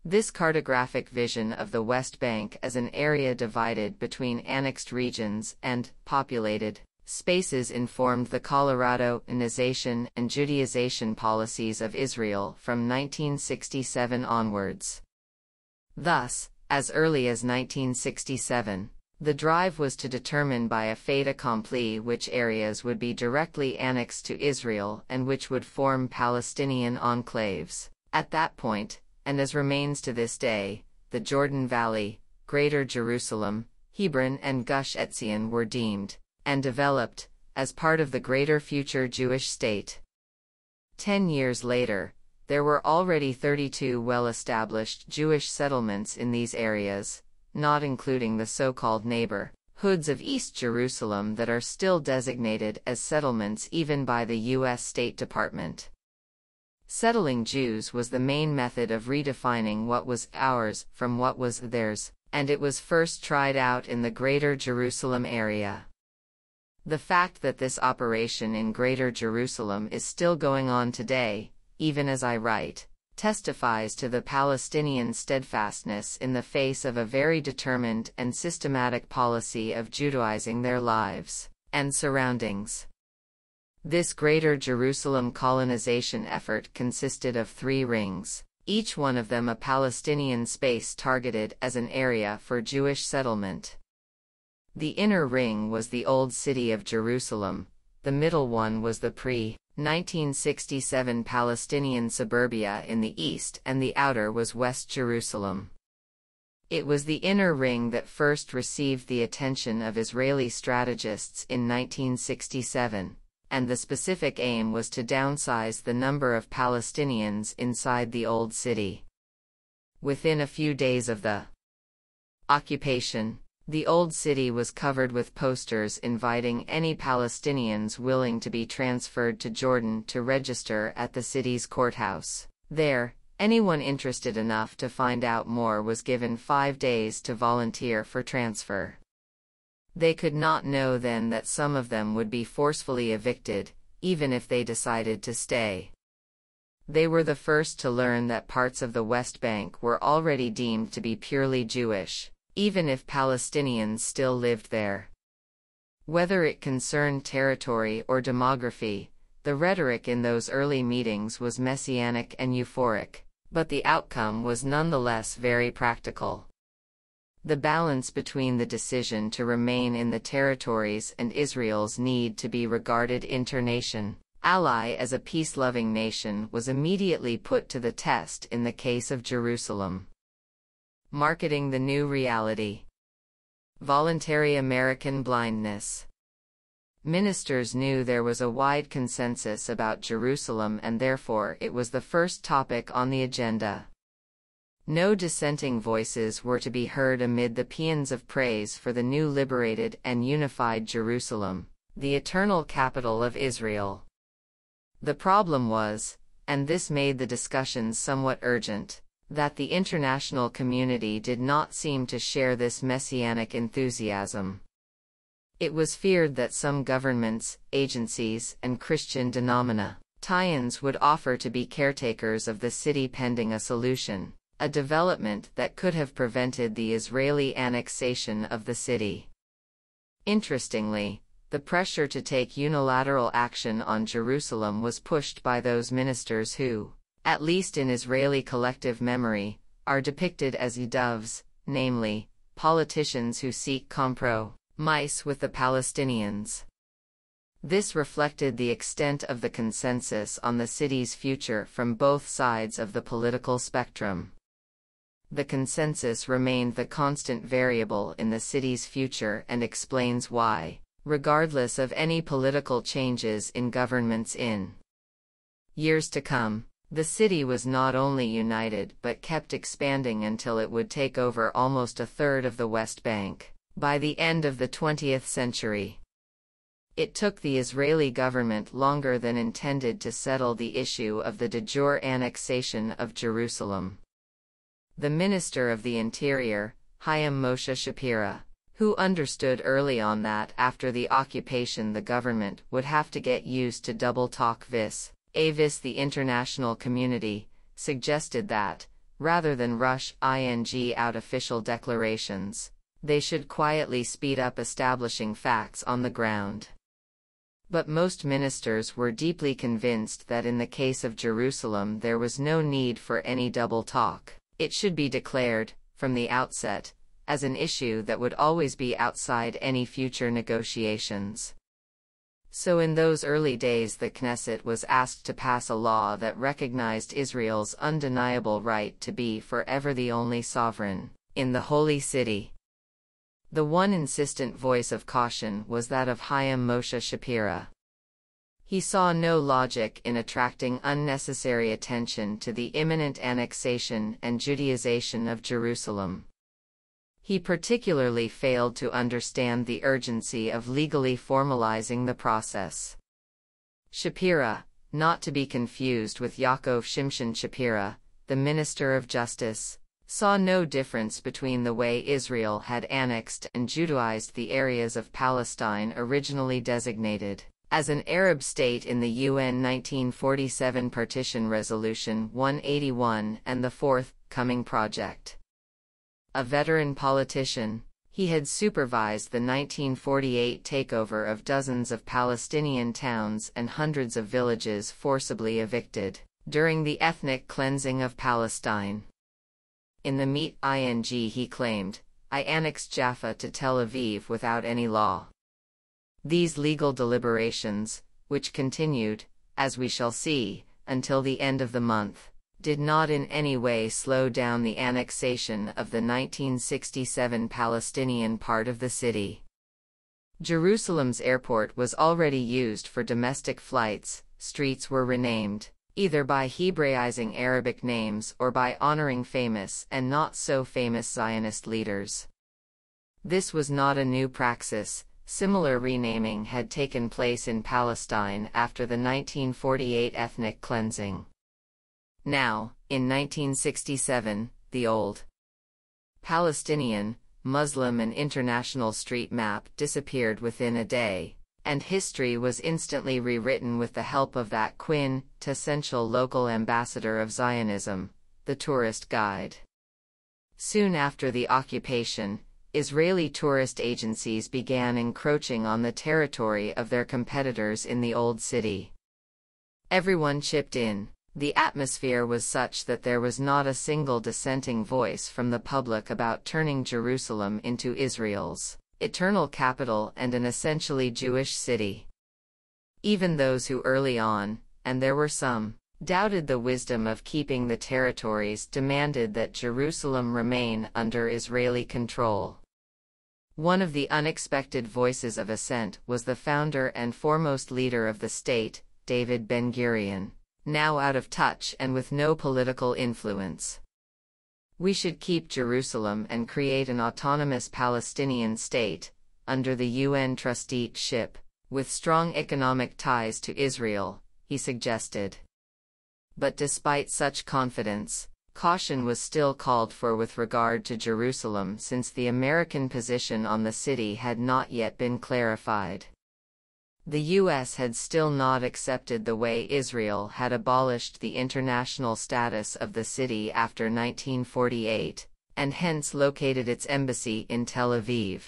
This cartographic vision of the West Bank as an area divided between annexed regions and populated spaces informed the Colorado-ization and Judaization policies of Israel from 1967 onwards. Thus, as early as 1967, the drive was to determine by a fait accompli which areas would be directly annexed to Israel and which would form Palestinian enclaves. At that point, and as remains to this day, the Jordan Valley, Greater Jerusalem, Hebron and Gush Etzion were deemed and developed as part of the greater future Jewish state. 10 years later, there were already 32 well-established Jewish settlements in these areas, not including the so-called neighborhoods of East Jerusalem that are still designated as settlements even by the U.S. State Department. Settling Jews was the main method of redefining what was ours from what was theirs, and it was first tried out in the Greater Jerusalem area. The fact that this operation in Greater Jerusalem is still going on today, even as I write, testifies to the Palestinian steadfastness in the face of a very determined and systematic policy of Judaizing their lives and surroundings. This Greater Jerusalem colonization effort consisted of 3 rings, each one of them a Palestinian space targeted as an area for Jewish settlement. The inner ring was the Old City of Jerusalem, the middle one was the pre-1967 Palestinian suburbia in the east, and the outer was West Jerusalem. It was the inner ring that first received the attention of Israeli strategists in 1967, and the specific aim was to downsize the number of Palestinians inside the Old City. Within a few days of the occupation, the Old City was covered with posters inviting any Palestinians willing to be transferred to Jordan to register at the city's courthouse. There, anyone interested enough to find out more was given 5 days to volunteer for transfer. They could not know then that some of them would be forcefully evicted, even if they decided to stay. They were the first to learn that parts of the West Bank were already deemed to be purely Jewish, even if Palestinians still lived there. Whether it concerned territory or demography, the rhetoric in those early meetings was messianic and euphoric, but the outcome was nonetheless very practical. The balance between the decision to remain in the territories and Israel's need to be regarded internation ally as a peace-loving nation was immediately put to the test in the case of Jerusalem. Marketing the new reality. Voluntary American blindness. Ministers knew there was a wide consensus about Jerusalem, and therefore it was the first topic on the agenda. No dissenting voices were to be heard amid the paeans of praise for the new liberated and unified Jerusalem, the eternal capital of Israel. The problem was, and this made the discussions somewhat urgent, that the international community did not seem to share this messianic enthusiasm. It was feared that some governments, agencies, and Christian denominations would offer to be caretakers of the city pending a solution, a development that could have prevented the Israeli annexation of the city. Interestingly, the pressure to take unilateral action on Jerusalem was pushed by those ministers who, at least in Israeli collective memory, are depicted as doves, namely, politicians who seek compromise with the Palestinians. This reflected the extent of the consensus on the city's future from both sides of the political spectrum. The consensus remained the constant variable in the city's future and explains why, regardless of any political changes in governments in years to come, the city was not only united but kept expanding until it would take over almost a third of the West Bank by the end of the 20th century. It took the Israeli government longer than intended to settle the issue of the de jure annexation of Jerusalem. The Minister of the Interior, Chaim Moshe Shapira, who understood early on that after the occupation the government would have to get used to double talk vis the international community, suggested that, rather than rush out official declarations, they should quietly speed up establishing facts on the ground. But most ministers were deeply convinced that in the case of Jerusalem there was no need for any double talk. It should be declared, from the outset, as an issue that would always be outside any future negotiations. So in those early days the Knesset was asked to pass a law that recognized Israel's undeniable right to be forever the only sovereign in the Holy City. The one insistent voice of caution was that of Chaim Moshe Shapira. He saw no logic in attracting unnecessary attention to the imminent annexation and Judaization of Jerusalem. He particularly failed to understand the urgency of legally formalizing the process. Shapira, not to be confused with Yaakov Shimshon Shapira, the Minister of Justice, saw no difference between the way Israel had annexed and Judaized the areas of Palestine originally designated as an Arab state in the UN 1947 Partition Resolution 181 and the forthcoming project. A veteran politician, he had supervised the 1948 takeover of dozens of Palestinian towns and hundreds of villages forcibly evicted during the ethnic cleansing of Palestine. In the Meet Ing he claimed, "I annexed Jaffa to Tel Aviv without any law." These legal deliberations, which continued, as we shall see, until the end of the month, did not in any way slow down the annexation of the 1967 Palestinian part of the city. Jerusalem's airport was already used for domestic flights, streets were renamed, either by Hebraizing Arabic names or by honoring famous and not so famous Zionist leaders. This was not a new praxis. Similar renaming had taken place in Palestine after the 1948 ethnic cleansing. Now, in 1967, the old Palestinian, Muslim and international street map disappeared within a day, and history was instantly rewritten with the help of that quintessential local ambassador of Zionism, the tourist guide. Soon after the occupation, Israeli tourist agencies began encroaching on the territory of their competitors in the Old City. Everyone chipped in. The atmosphere was such that there was not a single dissenting voice from the public about turning Jerusalem into Israel's eternal capital and an essentially Jewish city. Even those who early on, and there were some, doubted the wisdom of keeping the territories demanded that Jerusalem remain under Israeli control. One of the unexpected voices of assent was the founder and foremost leader of the state, David Ben-Gurion, now out of touch and with no political influence. We should keep Jerusalem and create an autonomous Palestinian state, under the UN trusteeship, with strong economic ties to Israel, he suggested. But despite such confidence, caution was still called for with regard to Jerusalem since the American position on the city had not yet been clarified. The U.S. had still not accepted the way Israel had abolished the international status of the city after 1948, and hence located its embassy in Tel Aviv.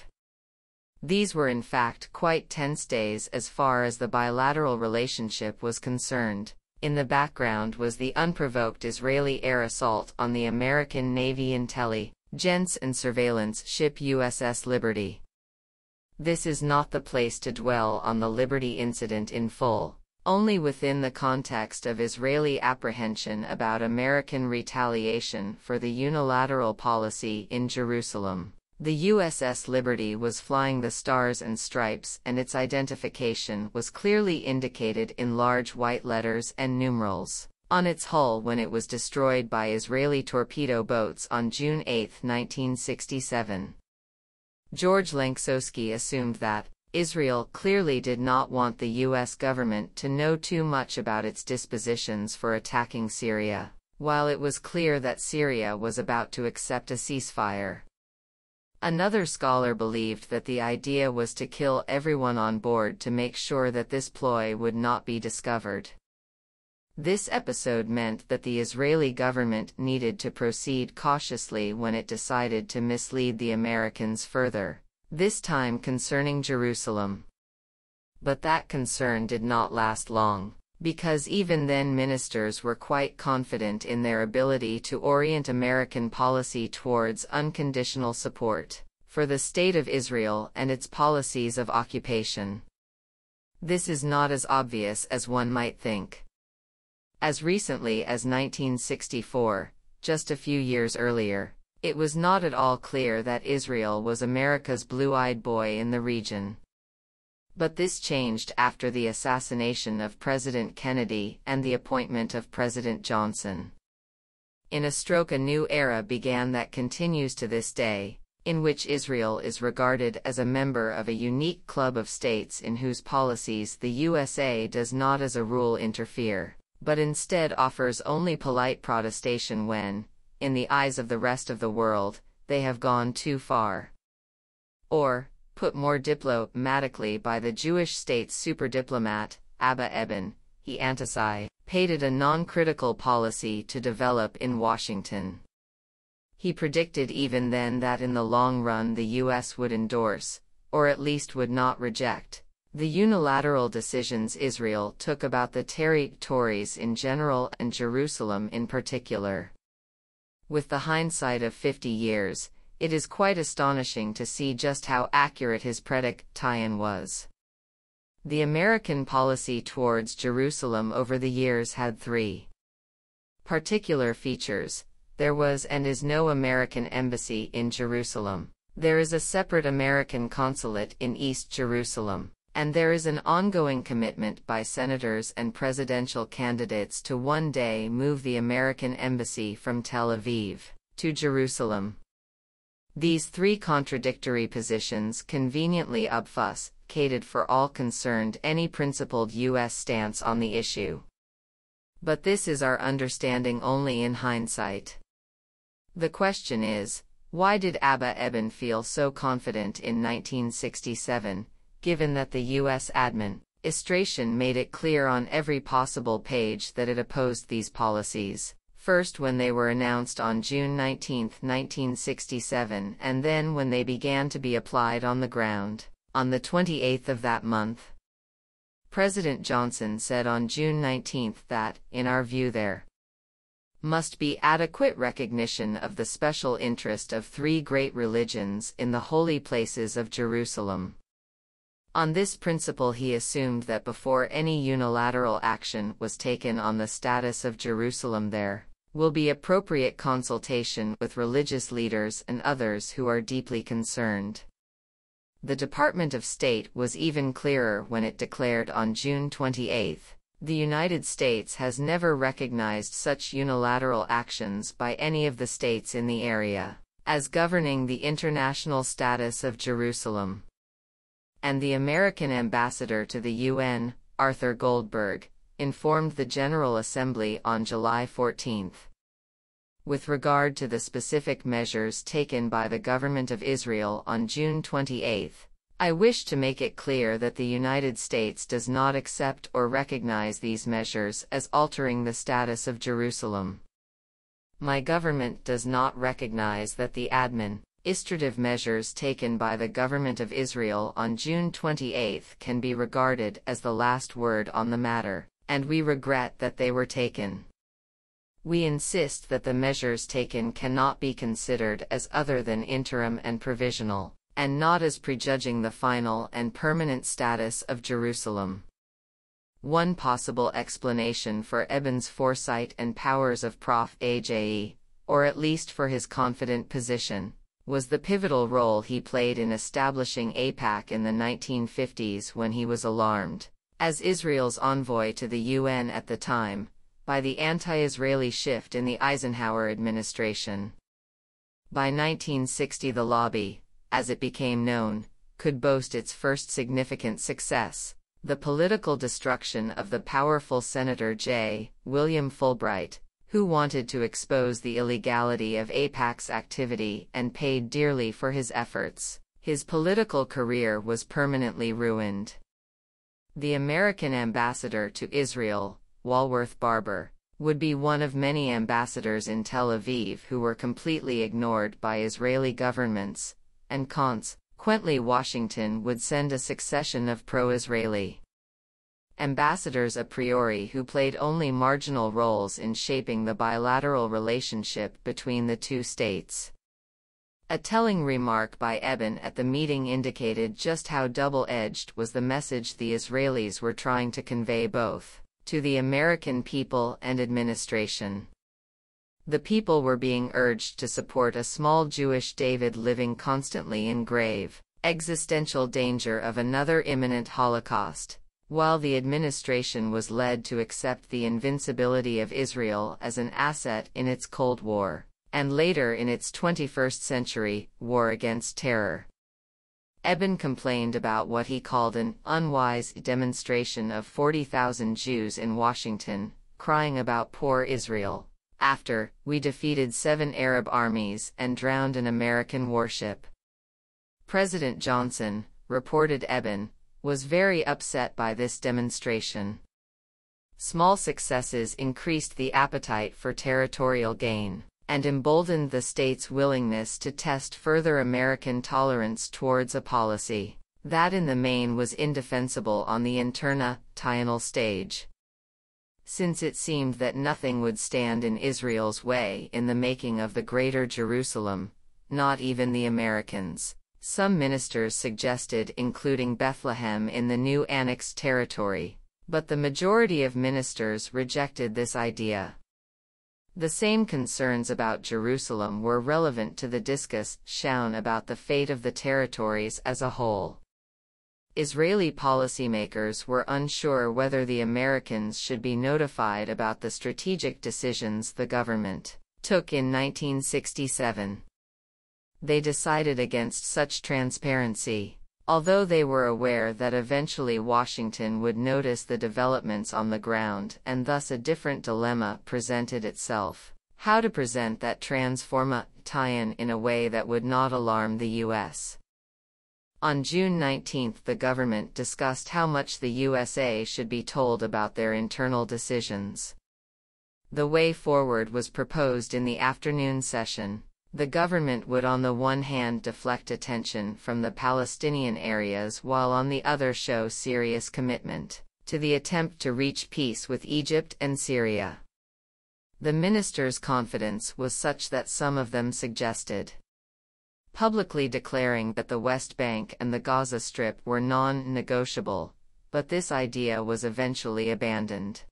These were in fact quite tense days as far as the bilateral relationship was concerned. In the background was the unprovoked Israeli air assault on the American Navy intelligence and surveillance ship USS Liberty. This is not the place to dwell on the Liberty incident in full, only within the context of Israeli apprehension about American retaliation for the unilateral policy in Jerusalem. The USS Liberty was flying the Stars and Stripes, and its identification was clearly indicated in large white letters and numerals on its hull when it was destroyed by Israeli torpedo boats on June 8, 1967. George Lanksowski assumed that Israel clearly did not want the U.S. government to know too much about its dispositions for attacking Syria, while it was clear that Syria was about to accept a ceasefire. Another scholar believed that the idea was to kill everyone on board to make sure that this ploy would not be discovered. This episode meant that the Israeli government needed to proceed cautiously when it decided to mislead the Americans further, this time concerning Jerusalem. But that concern did not last long, because even then ministers were quite confident in their ability to orient American policy towards unconditional support for the State of Israel and its policies of occupation. This is not as obvious as one might think. As recently as 1964, just a few years earlier, it was not at all clear that Israel was America's blue-eyed boy in the region. But this changed after the assassination of President Kennedy and the appointment of President Johnson. In a stroke, a new era began that continues to this day, in which Israel is regarded as a member of a unique club of states in whose policies the USA does not as a rule interfere, but instead offers only polite protestation when, in the eyes of the rest of the world, they have gone too far. Or, put more diplomatically by the Jewish state's superdiplomat, Abba Eban, he anticipated a non-critical policy to develop in Washington. He predicted even then that in the long run the U.S. would endorse, or at least would not reject, the unilateral decisions Israel took about the territories in general and Jerusalem in particular. With the hindsight of 50 years, it is quite astonishing to see just how accurate his prediction was. The American policy towards Jerusalem over the years had three particular features. There was and is no American embassy in Jerusalem. There is a separate American consulate in East Jerusalem. And there is an ongoing commitment by senators and presidential candidates to one day move the American embassy from Tel Aviv to Jerusalem. These three contradictory positions conveniently obfuscated for all concerned any principled U.S. stance on the issue. But this is our understanding only in hindsight. The question is, why did Abba Eban feel so confident in 1967? Given that the U.S. administration made it clear on every possible page that it opposed these policies. First when they were announced on June 19, 1967, and then when they began to be applied on the ground, on the 28th of that month. President Johnson said on June 19 that, in our view there must be adequate recognition of the special interest of three great religions in the holy places of Jerusalem. On this principle he assumed that before any unilateral action was taken on the status of Jerusalem there will be appropriate consultation with religious leaders and others who are deeply concerned. The Department of State was even clearer when it declared on June 28, "The United States has never recognized such unilateral actions by any of the states in the area as governing the international status of Jerusalem." And the American ambassador to the UN, Arthur Goldberg, informed the General Assembly on July 14. With regard to the specific measures taken by the government of Israel on June 28, I wish to make it clear that the United States does not accept or recognize these measures as altering the status of Jerusalem. My government does not recognize that the administrative measures taken by the government of Israel on June 28 can be regarded as the last word on the matter, and we regret that they were taken. We insist that the measures taken cannot be considered as other than interim and provisional, and not as prejudging the final and permanent status of Jerusalem. One possible explanation for Eben's foresight and powers of Prof. AJE, or at least for his confident position, was the pivotal role he played in establishing AIPAC in the 1950s when he was alarmed, as Israel's envoy to the UN at the time, by the anti-Israeli shift in the Eisenhower administration. By 1960 the lobby, as it became known, could boast its first significant success, the political destruction of the powerful Senator J. William Fulbright, who wanted to expose the illegality of AIPAC's activity and paid dearly for his efforts. His political career was permanently ruined. The American ambassador to Israel, Walworth Barber, would be one of many ambassadors in Tel Aviv who were completely ignored by Israeli governments, and consequently Washington would send a succession of pro-Israeli ambassadors a priori who played only marginal roles in shaping the bilateral relationship between the two states. A telling remark by Eben at the meeting indicated just how double-edged was the message the Israelis were trying to convey both to the American people and administration. The people were being urged to support a small Jewish David living constantly in grave, existential danger of another imminent Holocaust, while the administration was led to accept the invincibility of Israel as an asset in its Cold War, and later in its 21st century war against terror. Eben complained about what he called an unwise demonstration of 40,000 Jews in Washington, crying about poor Israel, after we defeated 7 Arab armies and drowned an American warship. President Johnson, reported Eben, was very upset by this demonstration. Small successes increased the appetite for territorial gain, and emboldened the state's willingness to test further American tolerance towards a policy that in the main was indefensible on the international stage. Since it seemed that nothing would stand in Israel's way in the making of the Greater Jerusalem, not even the Americans, some ministers suggested including Bethlehem in the new annexed territory, but the majority of ministers rejected this idea. The same concerns about Jerusalem were relevant to the discussion about the fate of the territories as a whole. Israeli policymakers were unsure whether the Americans should be notified about the strategic decisions the government took in 1967. They decided against such transparency, although they were aware that eventually Washington would notice the developments on the ground, and thus a different dilemma presented itself: how to present that transformation in a way that would not alarm the U.S. On June 19, the government discussed how much the USA should be told about their internal decisions. The way forward was proposed in the afternoon session. The government would on the one hand deflect attention from the Palestinian areas while on the other show serious commitment to the attempt to reach peace with Egypt and Syria. The ministers' confidence was such that some of them suggested publicly declaring that the West Bank and the Gaza Strip were non-negotiable, but this idea was eventually abandoned.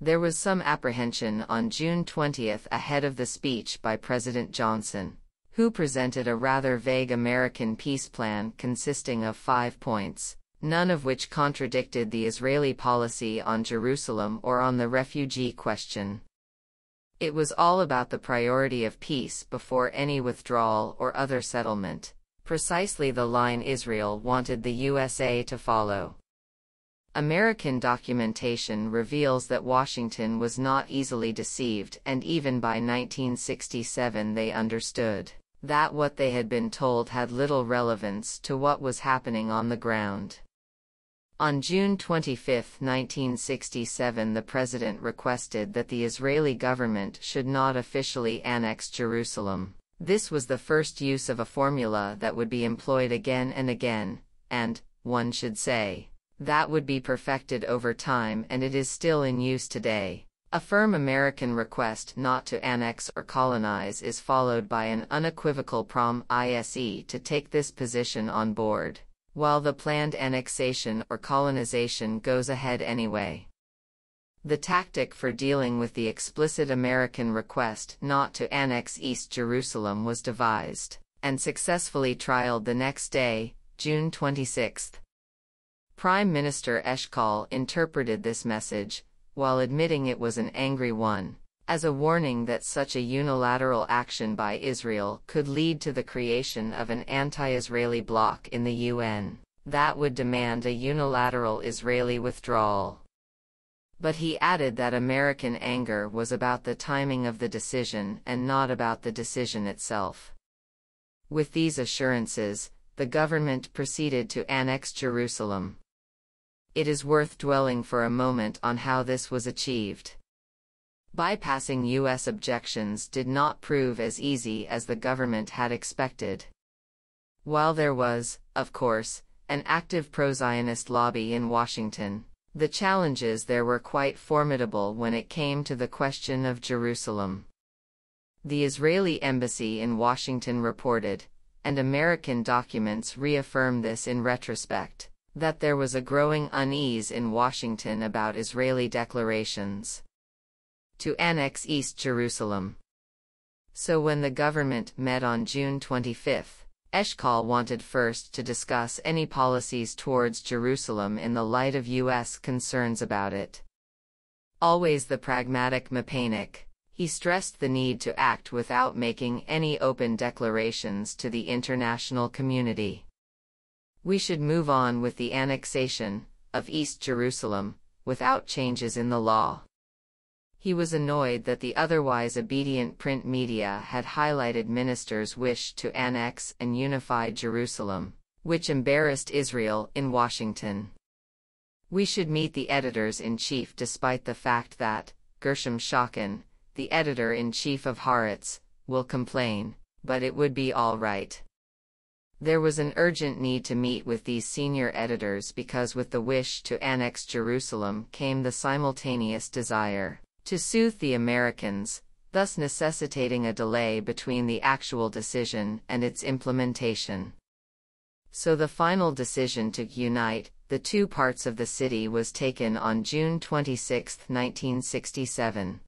There was some apprehension on June 20 ahead of the speech by President Johnson, who presented a rather vague American peace plan consisting of 5 points, none of which contradicted the Israeli policy on Jerusalem or on the refugee question. It was all about the priority of peace before any withdrawal or other settlement, precisely the line Israel wanted the USA to follow. American documentation reveals that Washington was not easily deceived, and even by 1967 they understood that what they had been told had little relevance to what was happening on the ground. On June 25, 1967, the president requested that the Israeli government should not officially annex Jerusalem. This was the first use of a formula that would be employed again and again, and, one should say, that would be perfected over time, and it is still in use today. A firm American request not to annex or colonize is followed by an unequivocal promise to take this position on board, while the planned annexation or colonization goes ahead anyway. The tactic for dealing with the explicit American request not to annex East Jerusalem was devised, and successfully trialed the next day, June 26. Prime Minister Eshkol interpreted this message, while admitting it was an angry one, as a warning that such a unilateral action by Israel could lead to the creation of an anti-Israeli bloc in the UN that would demand a unilateral Israeli withdrawal. But he added that American anger was about the timing of the decision and not about the decision itself. With these assurances, the government proceeded to annex Jerusalem. It is worth dwelling for a moment on how this was achieved. Bypassing U.S. objections did not prove as easy as the government had expected. While there was, of course, an active pro-Zionist lobby in Washington, the challenges there were quite formidable when it came to the question of Jerusalem. The Israeli embassy in Washington reported, and American documents reaffirm this in retrospect, that there was a growing unease in Washington about Israeli declarations to annex East Jerusalem. So when the government met on June 25, Eshkol wanted first to discuss any policies towards Jerusalem in the light of U.S. concerns about it. Always the pragmatic mechanic, he stressed the need to act without making any open declarations to the international community. We should move on with the annexation of East Jerusalem, without changes in the law. He was annoyed that the otherwise obedient print media had highlighted ministers' wish to annex and unify Jerusalem, which embarrassed Israel in Washington. We should meet the editors-in-chief despite the fact that Gershom Schocken, the editor-in-chief of Haaretz, will complain, but it would be all right. There was an urgent need to meet with these senior editors because with the wish to annex Jerusalem came the simultaneous desire to soothe the Americans, thus necessitating a delay between the actual decision and its implementation. So the final decision to unite the two parts of the city was taken on June 26, 1967.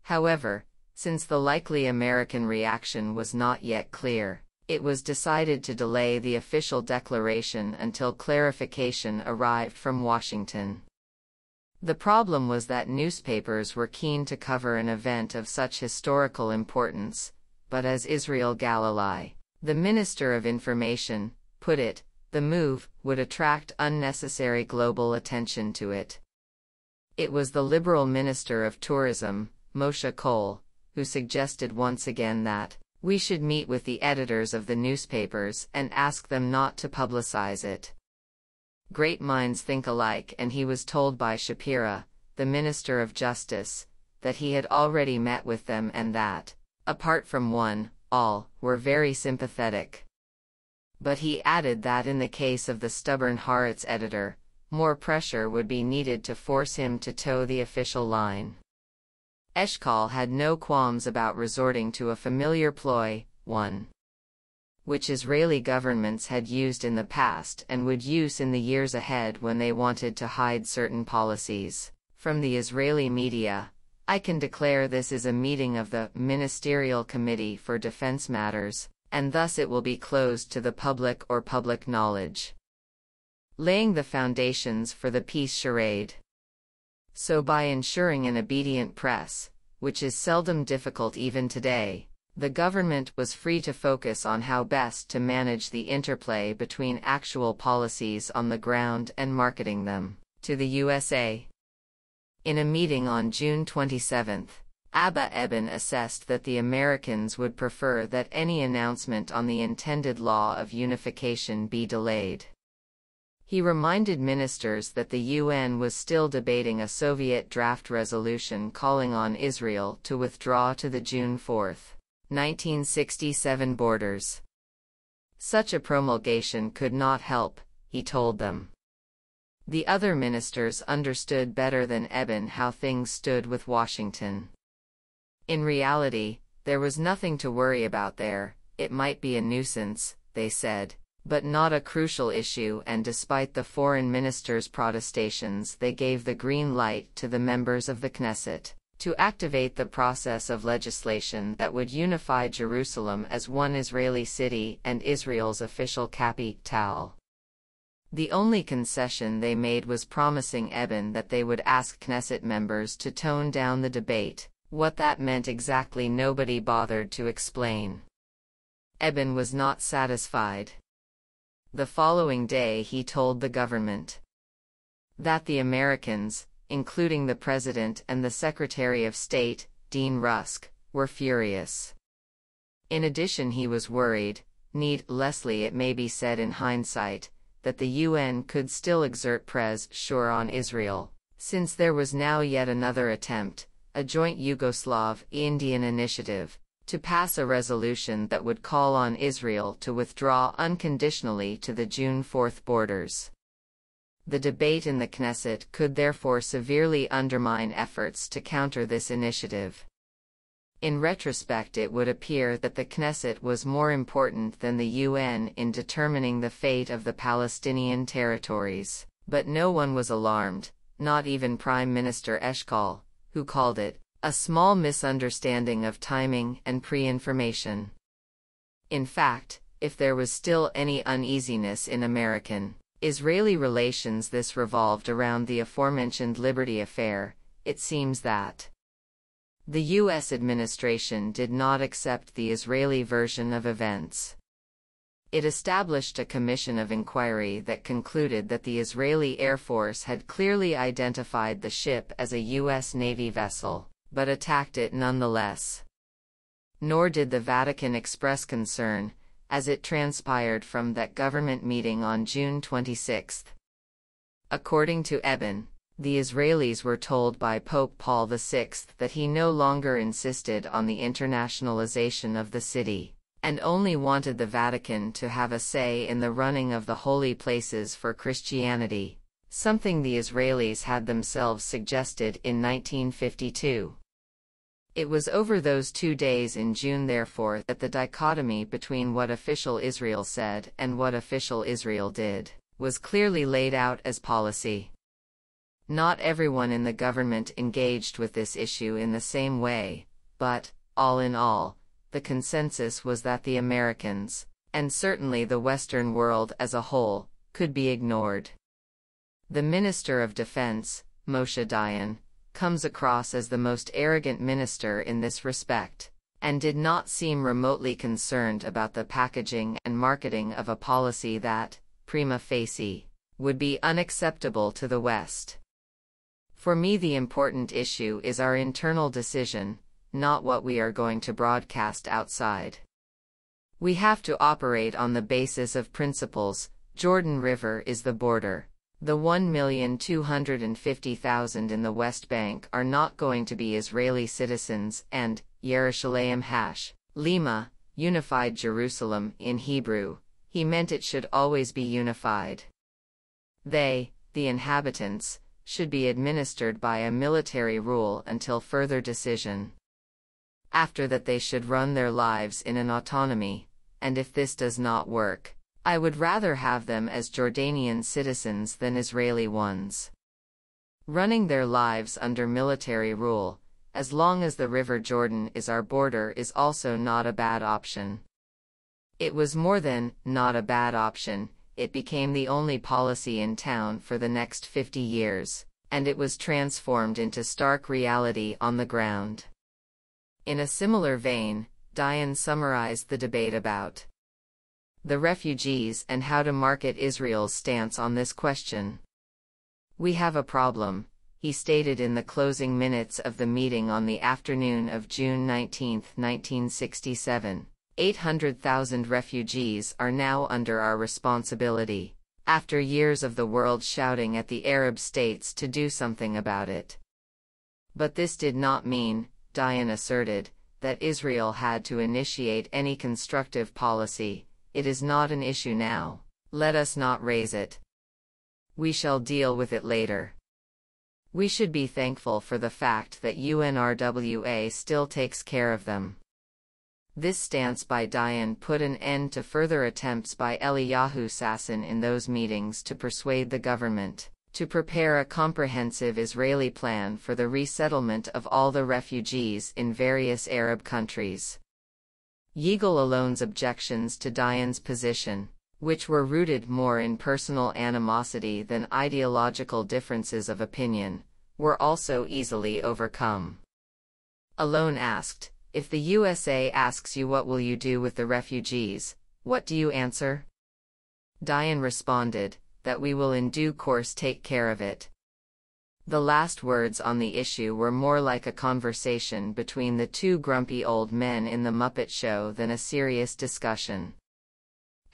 However, since the likely American reaction was not yet clear, it was decided to delay the official declaration until clarification arrived from Washington. The problem was that newspapers were keen to cover an event of such historical importance, but as Israel Galilei, the Minister of Information, put it, the move would attract unnecessary global attention to it. It was the Liberal Minister of Tourism, Moshe Kohl, who suggested once again that we should meet with the editors of the newspapers and ask them not to publicize it. Great minds think alike, and he was told by Shapira, the Minister of Justice, that he had already met with them and that, apart from one, all were very sympathetic. But he added that in the case of the stubborn Haaretz editor, more pressure would be needed to force him to toe the official line. Eshkol had no qualms about resorting to a familiar ploy, one which Israeli governments had used in the past and would use in the years ahead when they wanted to hide certain policies from the Israeli media. I can declare this is a meeting of the Ministerial Committee for Defense Matters, and thus it will be closed to the public or public knowledge, laying the foundations for the peace charade. So by ensuring an obedient press, which is seldom difficult even today, the government was free to focus on how best to manage the interplay between actual policies on the ground and marketing them to the USA. In a meeting on June 27, Abba Eban assessed that the Americans would prefer that any announcement on the intended law of unification be delayed. He reminded ministers that the UN was still debating a Soviet draft resolution calling on Israel to withdraw to the June 4, 1967 borders. Such a promulgation could not help, he told them. The other ministers understood better than Eban how things stood with Washington. In reality, there was nothing to worry about there. It might be a nuisance, they said, but not a crucial issue, and despite the foreign ministers' protestations, they gave the green light to the members of the Knesset to activate the process of legislation that would unify Jerusalem as one Israeli city and Israel's official capital. The only concession they made was promising Eban that they would ask Knesset members to tone down the debate. What that meant exactly nobody bothered to explain. Eban was not satisfied. The following day he told the government that the Americans, including the President and the Secretary of State, Dean Rusk, were furious. In addition, he was worried, needlessly it may be said in hindsight, that the UN could still exert pressure on Israel, since there was now yet another attempt, a joint Yugoslav-Indian initiative, to pass a resolution that would call on Israel to withdraw unconditionally to the June 4 borders. The debate in the Knesset could therefore severely undermine efforts to counter this initiative. In retrospect, it would appear that the Knesset was more important than the UN in determining the fate of the Palestinian territories, but no one was alarmed, not even Prime Minister Eshkol, who called it a small misunderstanding of timing and pre-information. In fact, if there was still any uneasiness in American-Israeli relations, this revolved around the aforementioned Liberty Affair. It seems that the U.S. administration did not accept the Israeli version of events. It established a commission of inquiry that concluded that the Israeli Air Force had clearly identified the ship as a U.S. Navy vessel, but attacked it nonetheless. Nor did the Vatican express concern, as it transpired from that government meeting on June 26. According to Eban, the Israelis were told by Pope Paul VI that he no longer insisted on the internationalization of the city, and only wanted the Vatican to have a say in the running of the holy places for Christianity, something the Israelis had themselves suggested in 1952. It was over those 2 days in June, therefore, that the dichotomy between what official Israel said and what official Israel did was clearly laid out as policy. Not everyone in the government engaged with this issue in the same way, but, all in all, the consensus was that the Americans, and certainly the Western world as a whole, could be ignored. The Minister of Defense, Moshe Dayan, comes across as the most arrogant minister in this respect, and did not seem remotely concerned about the packaging and marketing of a policy that, prima facie, would be unacceptable to the West. For me, the important issue is our internal decision, not what we are going to broadcast outside. We have to operate on the basis of principles. Jordan River is the border. The 1,250,000 in the West Bank are not going to be Israeli citizens, and Lima, unified Jerusalem in Hebrew, he meant it should always be unified. They, the inhabitants, should be administered by a military rule until further decision. After that they should run their lives in an autonomy, and if this does not work, I would rather have them as Jordanian citizens than Israeli ones. Running their lives under military rule, as long as the River Jordan is our border, is also not a bad option. It was more than not a bad option, it became the only policy in town for the next 50 years, and it was transformed into stark reality on the ground. In a similar vein, Dayan summarized the debate about the refugees and how to market Israel's stance on this question. We have a problem, he stated in the closing minutes of the meeting on the afternoon of June 19, 1967. 800,000 refugees are now under our responsibility, after years of the world shouting at the Arab states to do something about it. But this did not mean, Dayan asserted, that Israel had to initiate any constructive policy. It is not an issue now. Let us not raise it. We shall deal with it later. We should be thankful for the fact that UNRWA still takes care of them. This stance by Dayan put an end to further attempts by Eliyahu Sasson in those meetings to persuade the government to prepare a comprehensive Israeli plan for the resettlement of all the refugees in various Arab countries. Yigal Alon's objections to Dayan's position, which were rooted more in personal animosity than ideological differences of opinion, were also easily overcome. Alon asked, "If the USA asks you what will you do with the refugees, what do you answer?" Dayan responded, that we will in due course take care of it. The last words on the issue were more like a conversation between the two grumpy old men in the Muppet Show than a serious discussion.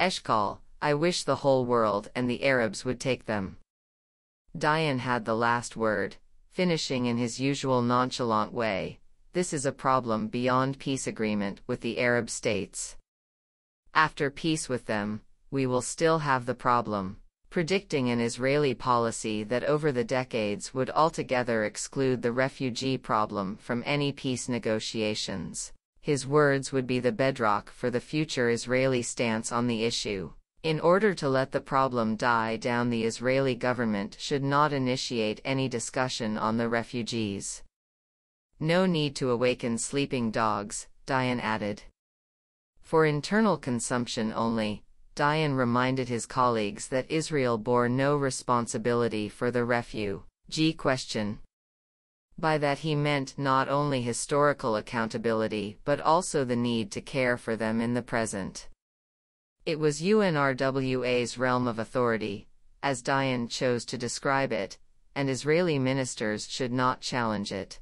Eshkol, I wish the whole world and the Arabs would take them. Dayan had the last word, finishing in his usual nonchalant way, this is a problem beyond peace agreement with the Arab states. After peace with them, we will still have the problem, predicting an Israeli policy that over the decades would altogether exclude the refugee problem from any peace negotiations. His words would be the bedrock for the future Israeli stance on the issue. In order to let the problem die down, the Israeli government should not initiate any discussion on the refugees. No need to awaken sleeping dogs, Dayan added. For internal consumption only, Dayan reminded his colleagues that Israel bore no responsibility for the refugee question. By that he meant not only historical accountability but also the need to care for them in the present. It was UNRWA's realm of authority, as Dayan chose to describe it, and Israeli ministers should not challenge it.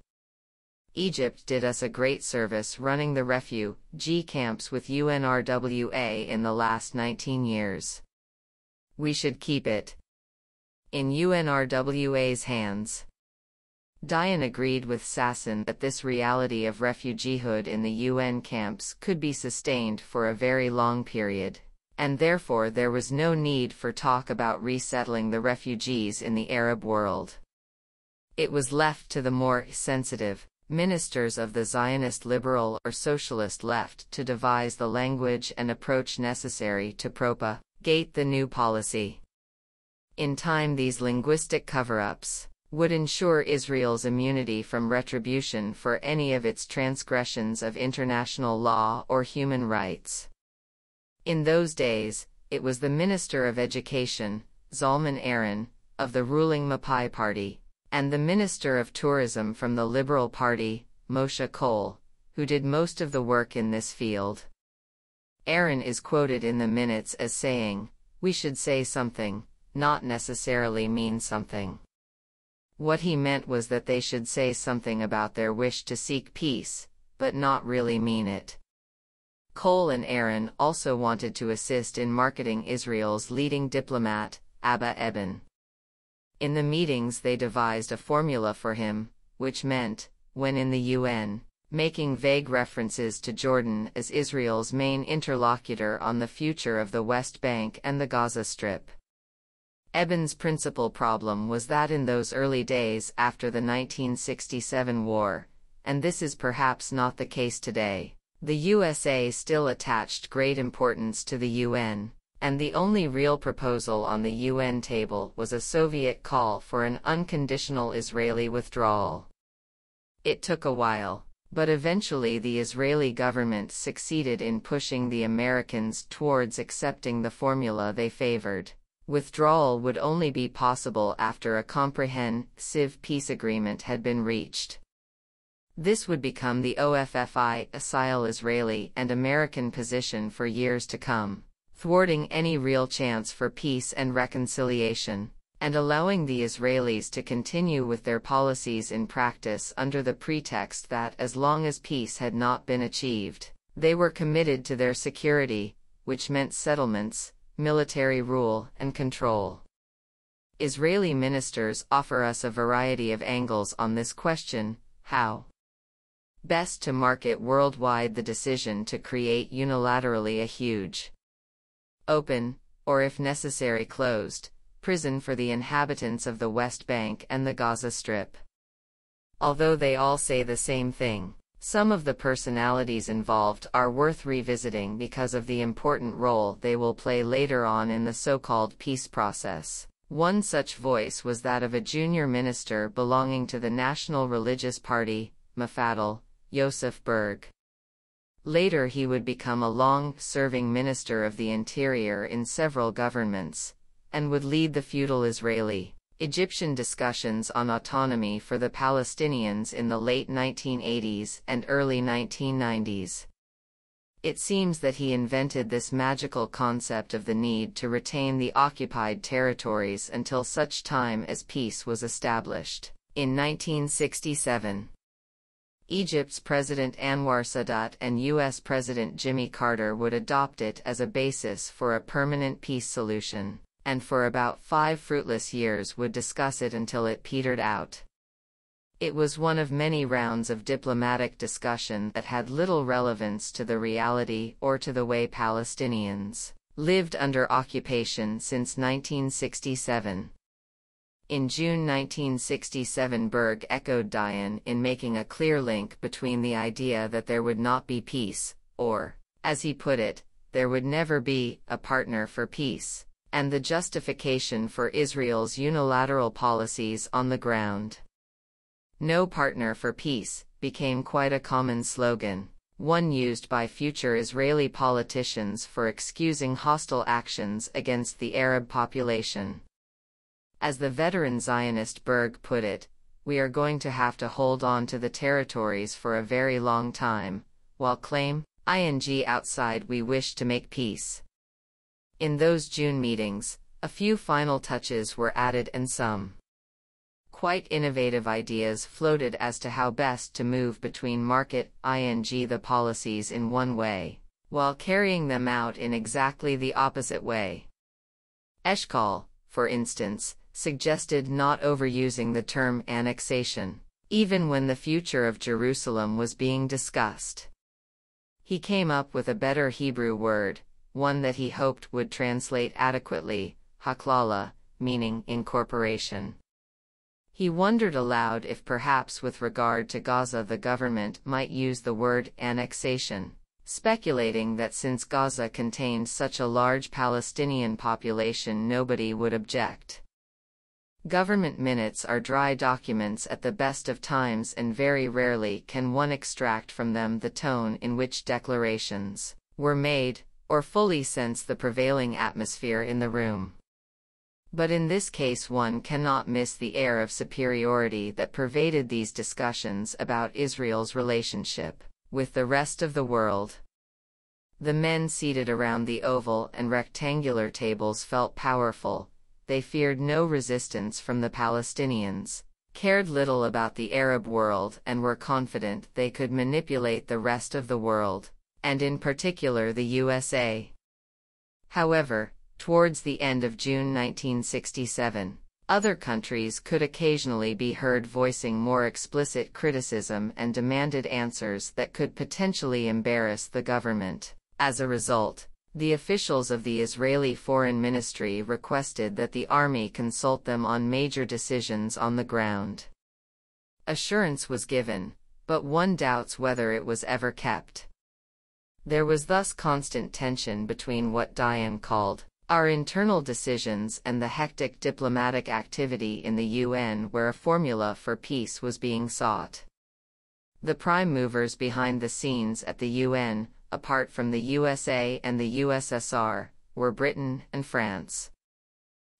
Egypt did us a great service running the refugee camps with UNRWA in the last 19 years. We should keep it in UNRWA's hands. Dayan agreed with Sasson that this reality of refugeehood in the UN camps could be sustained for a very long period, and therefore there was no need for talk about resettling the refugees in the Arab world. It was left to the more sensitive ministers of the Zionist liberal or socialist left to devise the language and approach necessary to propagate the new policy. In time, these linguistic cover-ups would ensure Israel's immunity from retribution for any of its transgressions of international law or human rights. In those days, it was the Minister of Education, Zalman Aaron, of the ruling Mapai Party, and the Minister of Tourism from the Liberal Party, Moshe Kol, who did most of the work in this field. Aaron is quoted in the minutes as saying, "We should say something, not necessarily mean something." What he meant was that they should say something about their wish to seek peace, but not really mean it. Kol and Aaron also wanted to assist in marketing Israel's leading diplomat, Abba Eban. In the meetings they devised a formula for him, which meant, when in the UN, making vague references to Jordan as Israel's main interlocutor on the future of the West Bank and the Gaza Strip. Eben's principal problem was that in those early days after the 1967 war, and this is perhaps not the case today, the USA still attached great importance to the UN, and the only real proposal on the UN table was a Soviet call for an unconditional Israeli withdrawal. It took a while, but eventually the Israeli government succeeded in pushing the Americans towards accepting the formula they favored. Withdrawal would only be possible after a comprehensive peace agreement had been reached. This would become the Israeli Israeli and American position for years to come, thwarting any real chance for peace and reconciliation, and allowing the Israelis to continue with their policies in practice under the pretext that as long as peace had not been achieved, they were committed to their security, which meant settlements, military rule and control. Israeli ministers offer us a variety of angles on this question: how best to market worldwide the decision to create unilaterally a huge, open, or if necessary closed, prison for the inhabitants of the West Bank and the Gaza Strip. Although they all say the same thing, some of the personalities involved are worth revisiting because of the important role they will play later on in the so-called peace process. One such voice was that of a junior minister belonging to the National Religious Party, Mafadal, Yosef Berg. Later he would become a long-serving minister of the Interior in several governments, and would lead the feudal Israeli-Egyptian discussions on autonomy for the Palestinians in the late 1980s and early 1990s. It seems that he invented this magical concept of the need to retain the occupied territories until such time as peace was established. In 1967, Egypt's President Anwar Sadat and U.S. President Jimmy Carter would adopt it as a basis for a permanent peace solution, and for about 5 fruitless years would discuss it until it petered out. It was one of many rounds of diplomatic discussion that had little relevance to the reality or to the way Palestinians lived under occupation since 1967. In June 1967, Berg echoed Dayan in making a clear link between the idea that there would not be peace, or, as he put it, there would never be a partner for peace, and the justification for Israel's unilateral policies on the ground. No partner for peace became quite a common slogan, one used by future Israeli politicians for excusing hostile actions against the Arab population. As the veteran Zionist Berg put it, we are going to have to hold on to the territories for a very long time, while claim, outside we wish to make peace. In those June meetings, a few final touches were added and some quite innovative ideas floated as to how best to move between market the policies in one way, while carrying them out in exactly the opposite way. Eshkol, for instance, suggested not overusing the term annexation, even when the future of Jerusalem was being discussed. He came up with a better Hebrew word, one that he hoped would translate adequately, haklala, meaning incorporation. He wondered aloud if perhaps with regard to Gaza the government might use the word annexation, speculating that since Gaza contained such a large Palestinian population nobody would object. Government minutes are dry documents at the best of times, and very rarely can one extract from them the tone in which declarations were made, or fully sense the prevailing atmosphere in the room. But in this case one cannot miss the air of superiority that pervaded these discussions about Israel's relationship with the rest of the world. The men seated around the oval and rectangular tables felt powerful. They feared no resistance from the Palestinians, cared little about the Arab world, and were confident they could manipulate the rest of the world, and in particular the USA. However, towards the end of June 1967, Other countries could occasionally be heard voicing more explicit criticism and demanded answers that could potentially embarrass the government. As a result, the officials of the Israeli Foreign Ministry requested that the army consult them on major decisions on the ground. Assurance was given, but one doubts whether it was ever kept. There was thus constant tension between what Dayan called our internal decisions and the hectic diplomatic activity in the UN where a formula for peace was being sought. The prime movers behind the scenes at the UN, apart from the USA and the USSR, were Britain and France.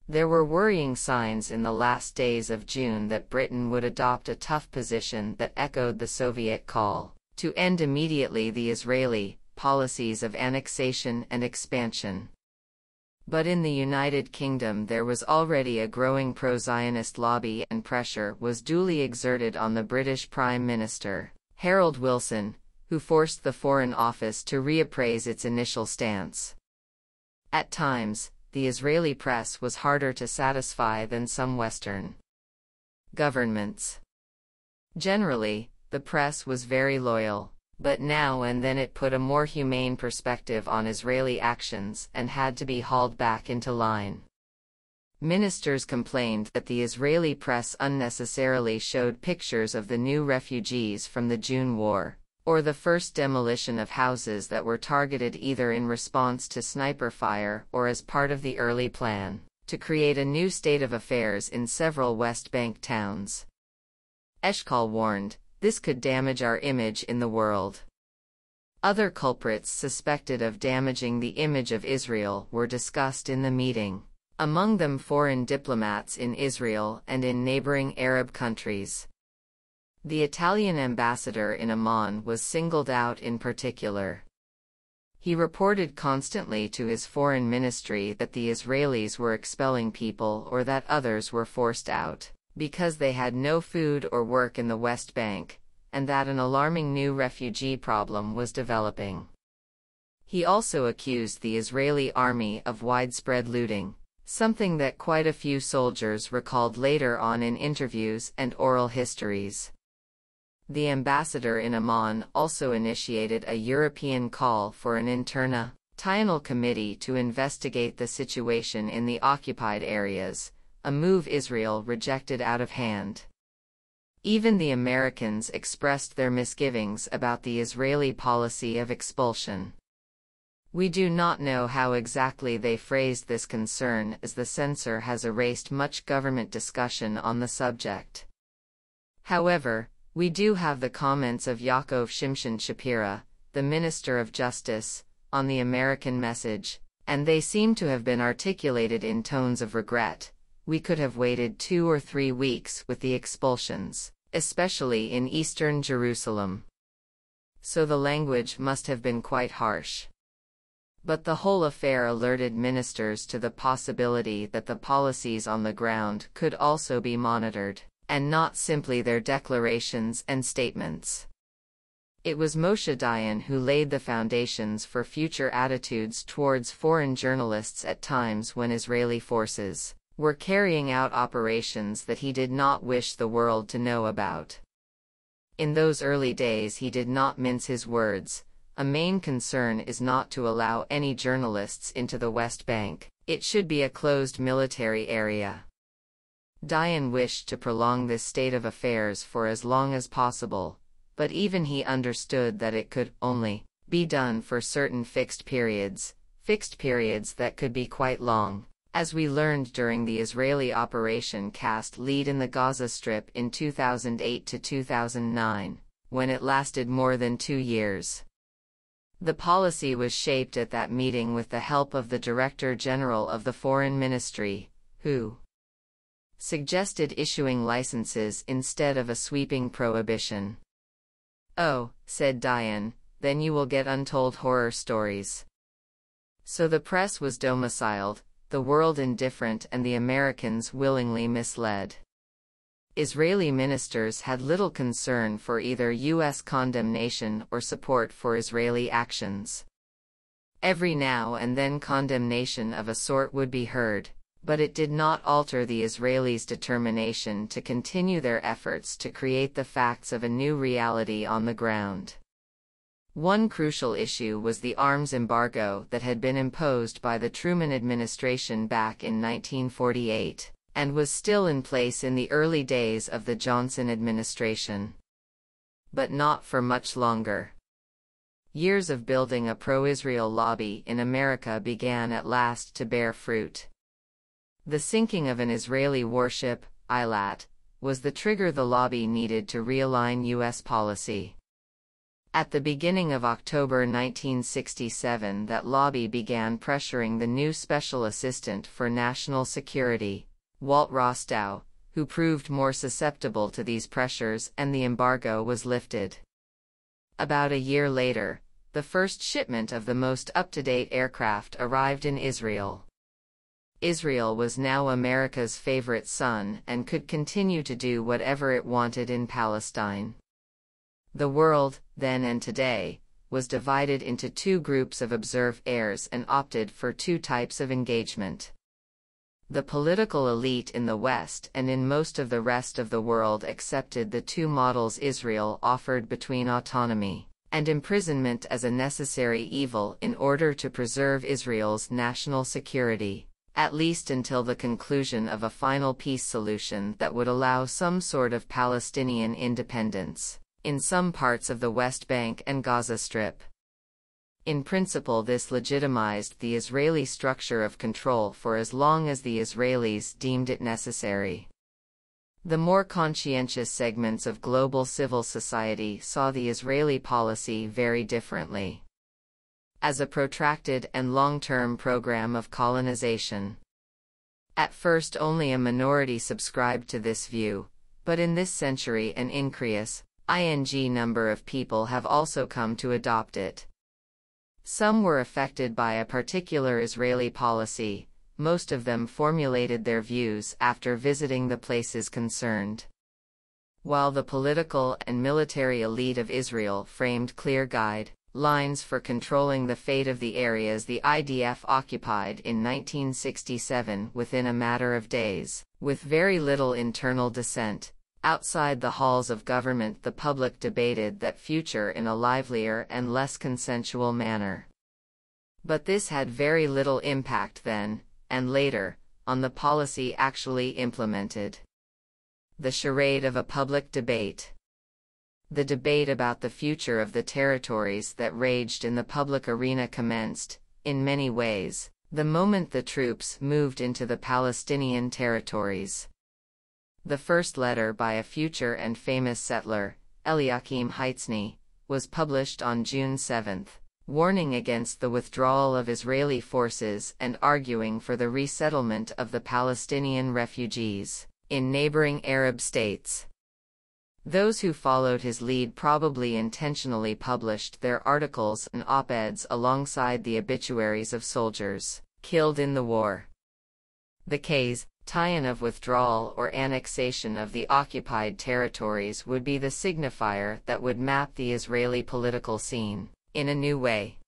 There were worrying signs in the last days of June that Britain would adopt a tough position that echoed the Soviet call to end immediately the Israeli policies of annexation and expansion. But in the United Kingdom there was already a growing pro-Zionist lobby, and pressure was duly exerted on the British Prime Minister, Harold Wilson, who forced the Foreign Office to reappraise its initial stance. At times, the Israeli press was harder to satisfy than some Western governments. Generally, the press was very loyal, but now and then it put a more humane perspective on Israeli actions and had to be hauled back into line. Ministers complained that the Israeli press unnecessarily showed pictures of the new refugees from the June War, or the first demolition of houses that were targeted either in response to sniper fire or as part of the early plan to create a new state of affairs in several West Bank towns. Eshkol warned, this could damage our image in the world. Other culprits suspected of damaging the image of Israel were discussed in the meeting, among them foreign diplomats in Israel and in neighboring Arab countries. The Italian ambassador in Amman was singled out in particular. He reported constantly to his foreign ministry that the Israelis were expelling people or that others were forced out because they had no food or work in the West Bank, and that an alarming new refugee problem was developing. He also accused the Israeli army of widespread looting, something that quite a few soldiers recalled later on in interviews and oral histories. The ambassador in Amman also initiated a European call for an international committee to investigate the situation in the occupied areas, a move Israel rejected out of hand. Even the Americans expressed their misgivings about the Israeli policy of expulsion. We do not know how exactly they phrased this concern, as the censor has erased much government discussion on the subject. However, we do have the comments of Yaakov Shimshon Shapira, the Minister of Justice, on the American message, and they seem to have been articulated in tones of regret. We could have waited 2 or 3 weeks with the expulsions, especially in eastern Jerusalem. So the language must have been quite harsh. But the whole affair alerted ministers to the possibility that the policies on the ground could also be monitored, and not simply their declarations and statements. It was Moshe Dayan who laid the foundations for future attitudes towards foreign journalists at times when Israeli forces were carrying out operations that he did not wish the world to know about. In those early days he did not mince his words. A main concern is not to allow any journalists into the West Bank. It should be a closed military area. Dayan wished to prolong this state of affairs for as long as possible, but even he understood that it could only be done for certain fixed periods that could be quite long, as we learned during the Israeli Operation Cast Lead in the Gaza Strip in 2008 to 2009, when it lasted more than 2 years. The policy was shaped at that meeting with the help of the Director General of the Foreign Ministry, who suggested issuing licenses instead of a sweeping prohibition. "Oh," said Dayan, "then you will get untold horror stories." So the press was domiciled, the world indifferent, and the Americans willingly misled. Israeli ministers had little concern for either U.S. condemnation or support for Israeli actions. Every now and then condemnation of a sort would be heard, but it did not alter the Israelis' determination to continue their efforts to create the facts of a new reality on the ground. One crucial issue was the arms embargo that had been imposed by the Truman administration back in 1948, and was still in place in the early days of the Johnson administration. But not for much longer. Years of building a pro-Israel lobby in America began at last to bear fruit. The sinking of an Israeli warship, Eilat, was the trigger the lobby needed to realign U.S. policy. At the beginning of October 1967, that lobby began pressuring the new Special Assistant for National Security, Walt Rostow, who proved more susceptible to these pressures, and the embargo was lifted. About a year later, the first shipment of the most up-to-date aircraft arrived in Israel. Israel was now America's favorite son and could continue to do whatever it wanted in Palestine. The world, then and today, was divided into two groups of observed heirs and opted for two types of engagement. The political elite in the West and in most of the rest of the world accepted the two models Israel offered between autonomy and imprisonment as a necessary evil in order to preserve Israel's national security, at least until the conclusion of a final peace solution that would allow some sort of Palestinian independence in some parts of the West Bank and Gaza Strip. In principle, this legitimized the Israeli structure of control for as long as the Israelis deemed it necessary. The more conscientious segments of global civil society saw the Israeli policy very differently. As a protracted and long-term program of colonization. At first only a minority subscribed to this view, but in this century an increase number of people have also come to adopt it. Some were affected by a particular Israeli policy, most of them formulated their views after visiting the places concerned. While the political and military elite of Israel framed clear guidelines for controlling the fate of the areas the IDF occupied in 1967 within a matter of days, with very little internal dissent, outside the halls of government the public debated that future in a livelier and less consensual manner. But this had very little impact then, and later, on the policy actually implemented. The charade of a public debate. The debate about the future of the territories that raged in the public arena commenced, in many ways, the moment the troops moved into the Palestinian territories. The first letter by a future and famous settler, Eliakim Heitzny, was published on June 7, warning against the withdrawal of Israeli forces and arguing for the resettlement of the Palestinian refugees in neighboring Arab states. Those who followed his lead probably intentionally published their articles and op-eds alongside the obituaries of soldiers killed in the war. The case tie-in of withdrawal or annexation of the occupied territories would be the signifier that would map the Israeli political scene in a new way.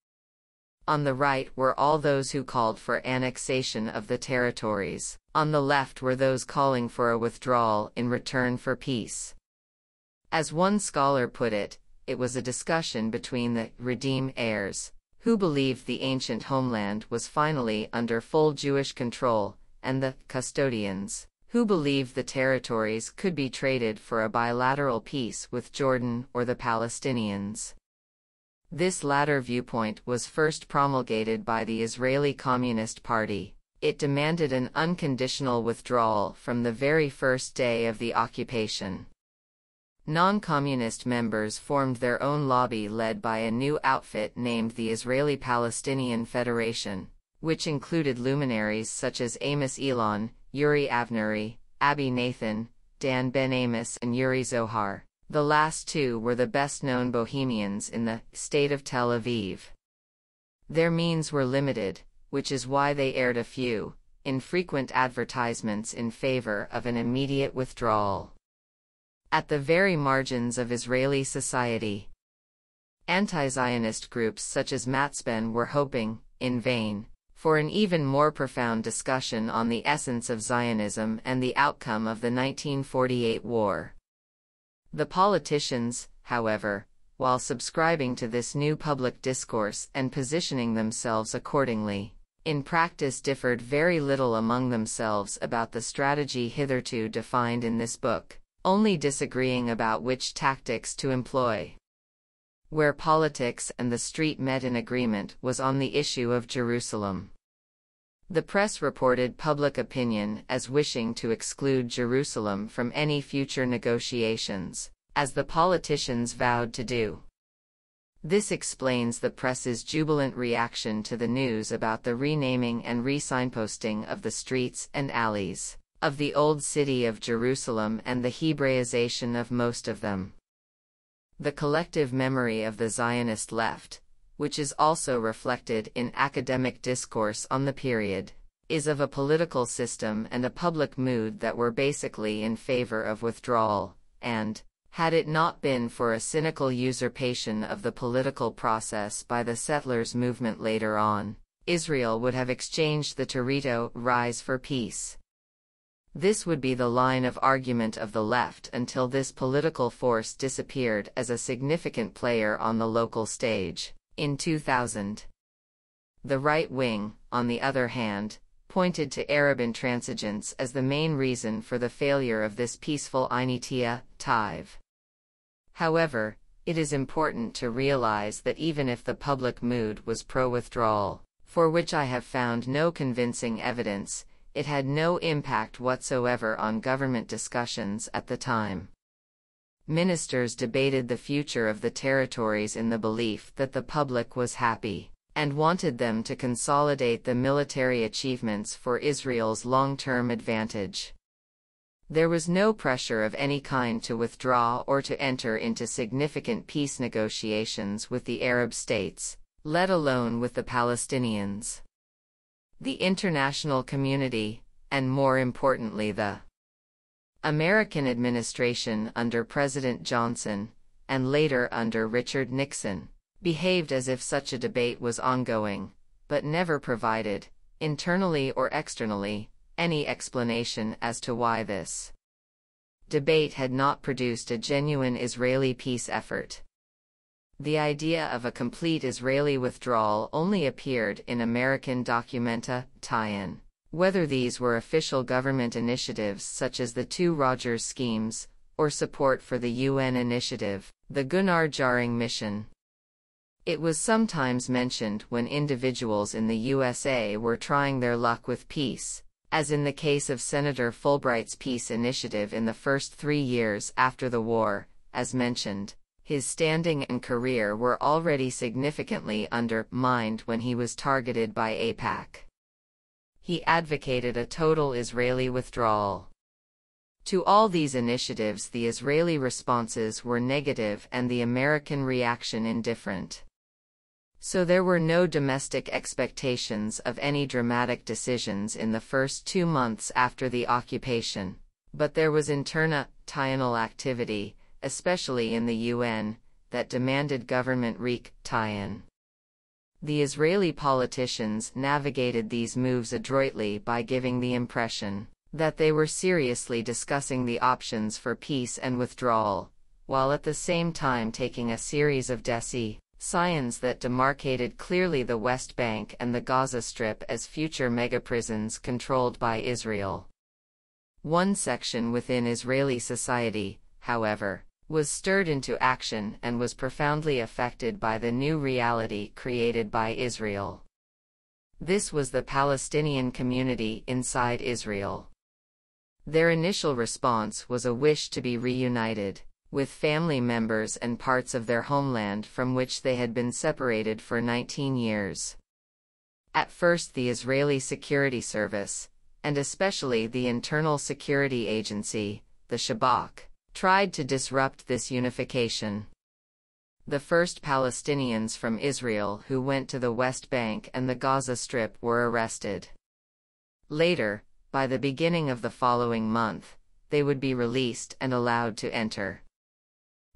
On the right were all those who called for annexation of the territories. On the left were those calling for a withdrawal in return for peace. As one scholar put it, it was a discussion between the redeemed heirs, who believed the ancient homeland was finally under full Jewish control, and the custodians, who believed the territories could be traded for a bilateral peace with Jordan or the Palestinians. This latter viewpoint was first promulgated by the Israeli Communist Party. It demanded an unconditional withdrawal from the very first day of the occupation. Non-communist members formed their own lobby led by a new outfit named the Israeli-Palestinian Federation, which included luminaries such as Amos Elon, Yuri Avneri, Abi Nathan, Dan Ben Amos and Yuri Zohar. The last two were the best-known bohemians in the state of Tel Aviv. Their means were limited, which is why they aired a few, infrequent advertisements in favor of an immediate withdrawal. At the very margins of Israeli society, anti-Zionist groups such as Matzben were hoping, in vain, For an even more profound discussion on the essence of Zionism and the outcome of the 1948 war. The politicians, however, while subscribing to this new public discourse and positioning themselves accordingly, in practice differed very little among themselves about the strategy hitherto defined in this book, only disagreeing about which tactics to employ. Where politics and the street met in agreement was on the issue of Jerusalem. The press reported public opinion as wishing to exclude Jerusalem from any future negotiations, as the politicians vowed to do. This explains the press's jubilant reaction to the news about the renaming and re-signposting of the streets and alleys of the old city of Jerusalem and the Hebraization of most of them. The collective memory of the Zionist left, which is also reflected in academic discourse on the period, is of a political system and a public mood that were basically in favor of withdrawal, and, had it not been for a cynical usurpation of the political process by the settlers' movement later on, Israel would have exchanged the Torito rise for peace. This would be the line of argument of the left until this political force disappeared as a significant player on the local stage, in 2000. The right wing, on the other hand, pointed to Arab intransigence as the main reason for the failure of this peaceful initiative. However, it is important to realize that even if the public mood was pro-withdrawal, for which I have found no convincing evidence, it had no impact whatsoever on government discussions at the time. Ministers debated the future of the territories in the belief that the public was happy, and wanted them to consolidate the military achievements for Israel's long-term advantage. There was no pressure of any kind to withdraw or to enter into significant peace negotiations with the Arab states, let alone with the Palestinians. The international community, and more importantly the American administration under President Johnson, and later under Richard Nixon, behaved as if such a debate was ongoing, but never provided, internally or externally, any explanation as to why this debate had not produced a genuine Israeli peace effort. The idea of a complete Israeli withdrawal only appeared in American documenta tie-in. Whether these were official government initiatives such as the Two Rogers schemes, or support for the UN initiative, the Gunnar Jarring mission. It was sometimes mentioned when individuals in the USA were trying their luck with peace, as in the case of Senator Fulbright's peace initiative in the first 3 years after the war. As mentioned, his standing and career were already significantly undermined when he was targeted by AIPAC. He advocated a total Israeli withdrawal. To all these initiatives, the Israeli responses were negative and the American reaction indifferent. So there were no domestic expectations of any dramatic decisions in the first 2 months after the occupation, but there was international activity, especially in the UN, that demanded government tie-in. The Israeli politicians navigated these moves adroitly by giving the impression that they were seriously discussing the options for peace and withdrawal, while at the same time taking a series of signs that demarcated clearly the West Bank and the Gaza Strip as future megaprisons controlled by Israel. One section within Israeli society, however, was stirred into action and was profoundly affected by the new reality created by Israel. This was the Palestinian community inside Israel. Their initial response was a wish to be reunited with family members and parts of their homeland from which they had been separated for 19 years. At first, the Israeli Security Service, and especially the Internal Security Agency, the Shabak, tried to disrupt this unification. The first Palestinians from Israel who went to the West Bank and the Gaza Strip were arrested. Later, by the beginning of the following month, they would be released and allowed to enter.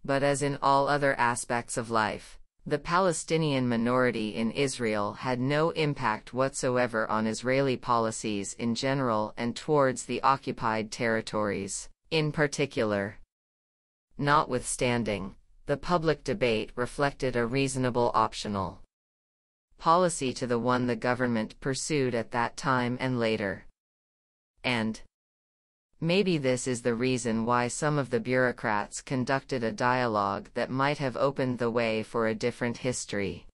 But as in all other aspects of life, The Palestinian minority in Israel had no impact whatsoever on Israeli policies in general and towards the occupied territories, in particular. Notwithstanding, the public debate reflected a reasonable optional policy to the one the government pursued at that time and later. And maybe this is the reason why some of the bureaucrats conducted a dialogue that might have opened the way for a different history.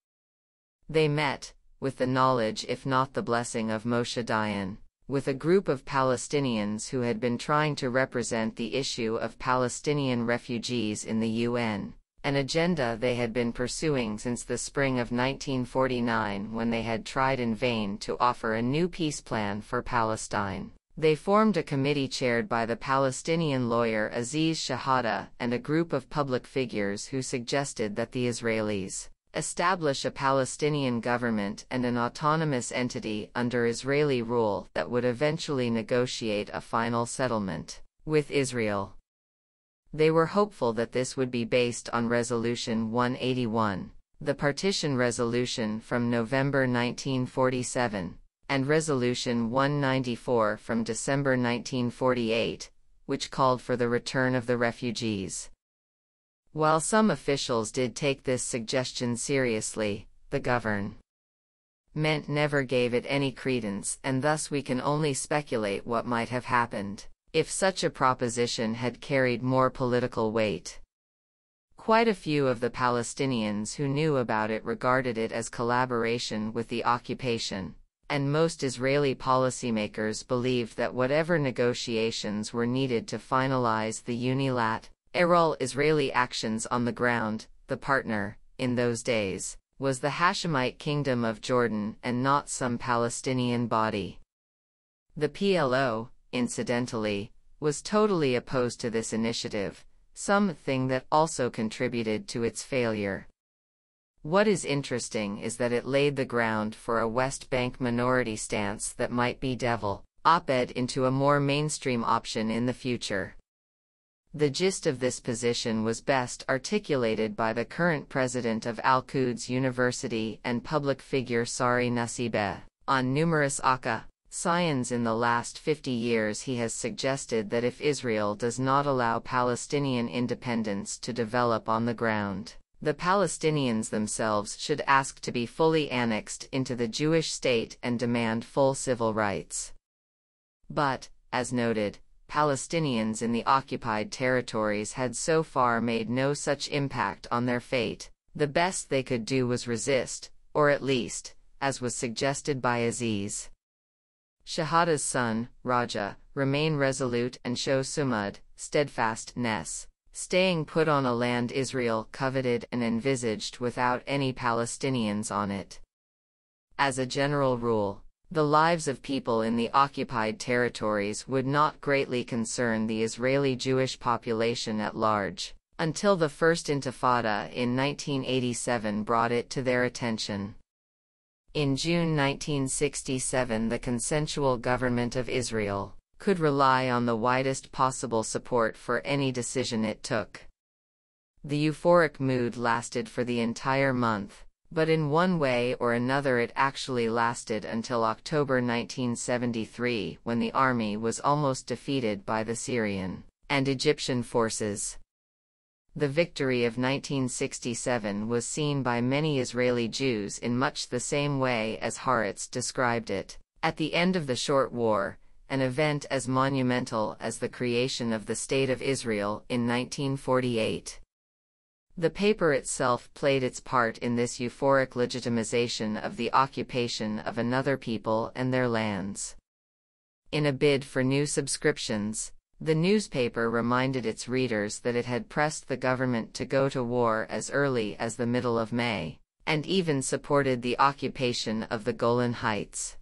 They met, with the knowledge if not the blessing of Moshe Dayan, with a group of Palestinians who had been trying to represent the issue of Palestinian refugees in the UN, an agenda they had been pursuing since the spring of 1949 when they had tried in vain to offer a new peace plan for Palestine. They formed a committee chaired by the Palestinian lawyer Aziz Shahada and a group of public figures who suggested that the Israelis establish a Palestinian government and an autonomous entity under Israeli rule that would eventually negotiate a final settlement with Israel. They were hopeful that this would be based on Resolution 181, the partition resolution from November 1947, and Resolution 194 from December 1948, which called for the return of the refugees. While some officials did take this suggestion seriously, the government never gave it any credence, and thus we can only speculate what might have happened if such a proposition had carried more political weight. Quite a few of the Palestinians who knew about it regarded it as collaboration with the occupation, and most Israeli policymakers believed that whatever negotiations were needed to finalize the unilateral Israeli actions on the ground, the partner, in those days, was the Hashemite Kingdom of Jordan and not some Palestinian body. The PLO, incidentally, was totally opposed to this initiative, something that also contributed to its failure. What is interesting is that it laid the ground for a West Bank minority stance that might be developed into a more mainstream option in the future. The gist of this position was best articulated by the current president of Al-Quds University and public figure Sari Nassibeh. On numerous occasions in the last 50 years he has suggested that if Israel does not allow Palestinian independence to develop on the ground, the Palestinians themselves should ask to be fully annexed into the Jewish state and demand full civil rights. But, as noted, Palestinians in the occupied territories had so far made no such impact on their fate. The best they could do was resist, or at least, as was suggested by Aziz Shahada's son, Raja, remain resolute and show sumud, steadfastness, staying put on a land Israel coveted and envisaged without any Palestinians on it. As a general rule, the lives of people in the occupied territories would not greatly concern the Israeli Jewish population at large, until the First Intifada in 1987 brought it to their attention. In June 1967, the consensual government of Israel could rely on the widest possible support for any decision it took. The euphoric mood lasted for the entire month, but in one way or another it actually lasted until October 1973, when the army was almost defeated by the Syrian and Egyptian forces. The victory of 1967 was seen by many Israeli Jews in much the same way as Haaretz described it. At the end of the short war, an event as monumental as the creation of the State of Israel in 1948. The paper itself played its part in this euphoric legitimization of the occupation of another people and their lands. In a bid for new subscriptions, the newspaper reminded its readers that it had pressed the government to go to war as early as the middle of May, and even supported the occupation of the Golan Heights.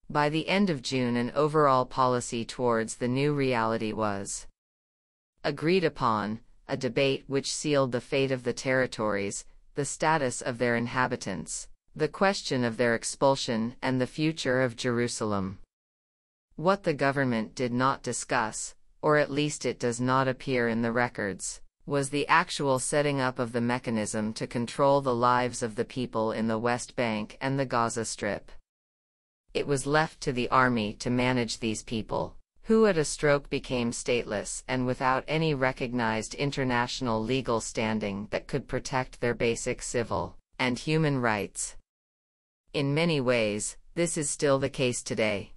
By the end of June, an overall policy towards the new reality was agreed upon, a debate which sealed the fate of the territories, the status of their inhabitants, the question of their expulsion, and the future of Jerusalem. What the government did not discuss, or at least it does not appear in the records, was the actual setting up of the mechanism to control the lives of the people in the West Bank and the Gaza Strip. It was left to the army to manage these people, who at a stroke became stateless and without any recognized international legal standing that could protect their basic civil and human rights. In many ways, this is still the case today.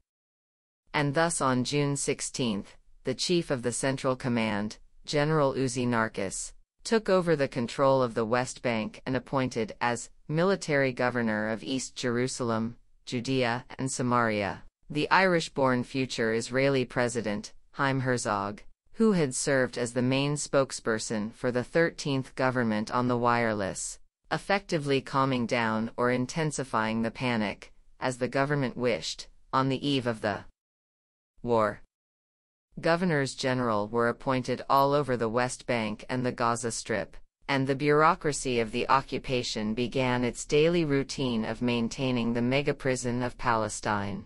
And thus on June 16, the chief of the Central Command, General Uzi Narkis, took over the control of the West Bank and appointed as military governor of East Jerusalem, Judea, and Samaria the Irish-born future Israeli president, Chaim Herzog, who had served as the main spokesperson for the 13th government on the wireless, effectively calming down or intensifying the panic, as the government wished, on the eve of the war. Governors general were appointed all over the West Bank and the Gaza Strip, and the bureaucracy of the occupation began its daily routine of maintaining the megaprison of Palestine.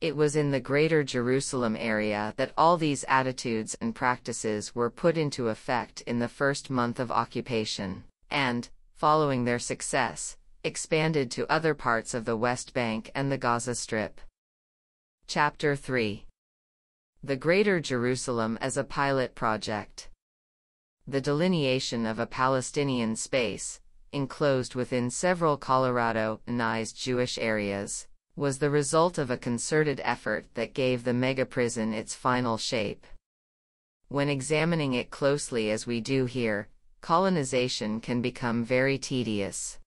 It was in the Greater Jerusalem area that all these attitudes and practices were put into effect in the first month of occupation, and, following their success, expanded to other parts of the West Bank and the Gaza Strip. Chapter 3. The Greater Jerusalem as a Pilot Project. The delineation of a Palestinian space, enclosed within several Colorado-nized Jewish areas, was the result of a concerted effort that gave the megaprison its final shape. When examining it closely as we do here, colonization can become very tedious.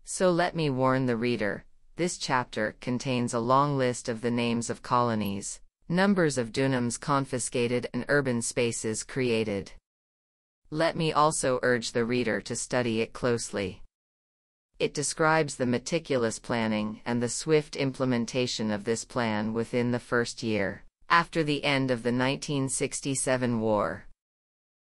So let me warn the reader, this chapter contains a long list of the names of colonies, numbers of dunams confiscated and urban spaces created. Let me also urge the reader to study it closely. It describes the meticulous planning and the swift implementation of this plan within the first year, after the end of the 1967 war.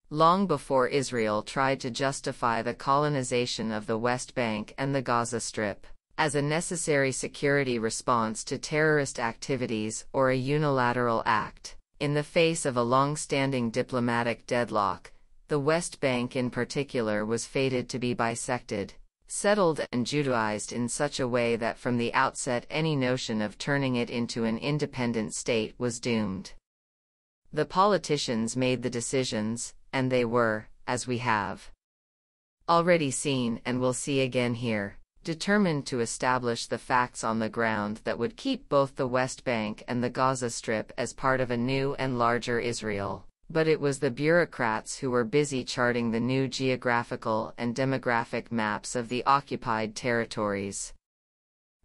Long before Israel tried to justify the colonization of the West Bank and the Gaza Strip as a necessary security response to terrorist activities or a unilateral act, in the face of a long-standing diplomatic deadlock, the West Bank in particular was fated to be bisected, settled and Judaized in such a way that from the outset any notion of turning it into an independent state was doomed. The politicians made the decisions, and they were, as we have already seen and will see again here, determined to establish the facts on the ground that would keep both the West Bank and the Gaza Strip as part of a new and larger Israel. But it was the bureaucrats who were busy charting the new geographical and demographic maps of the occupied territories.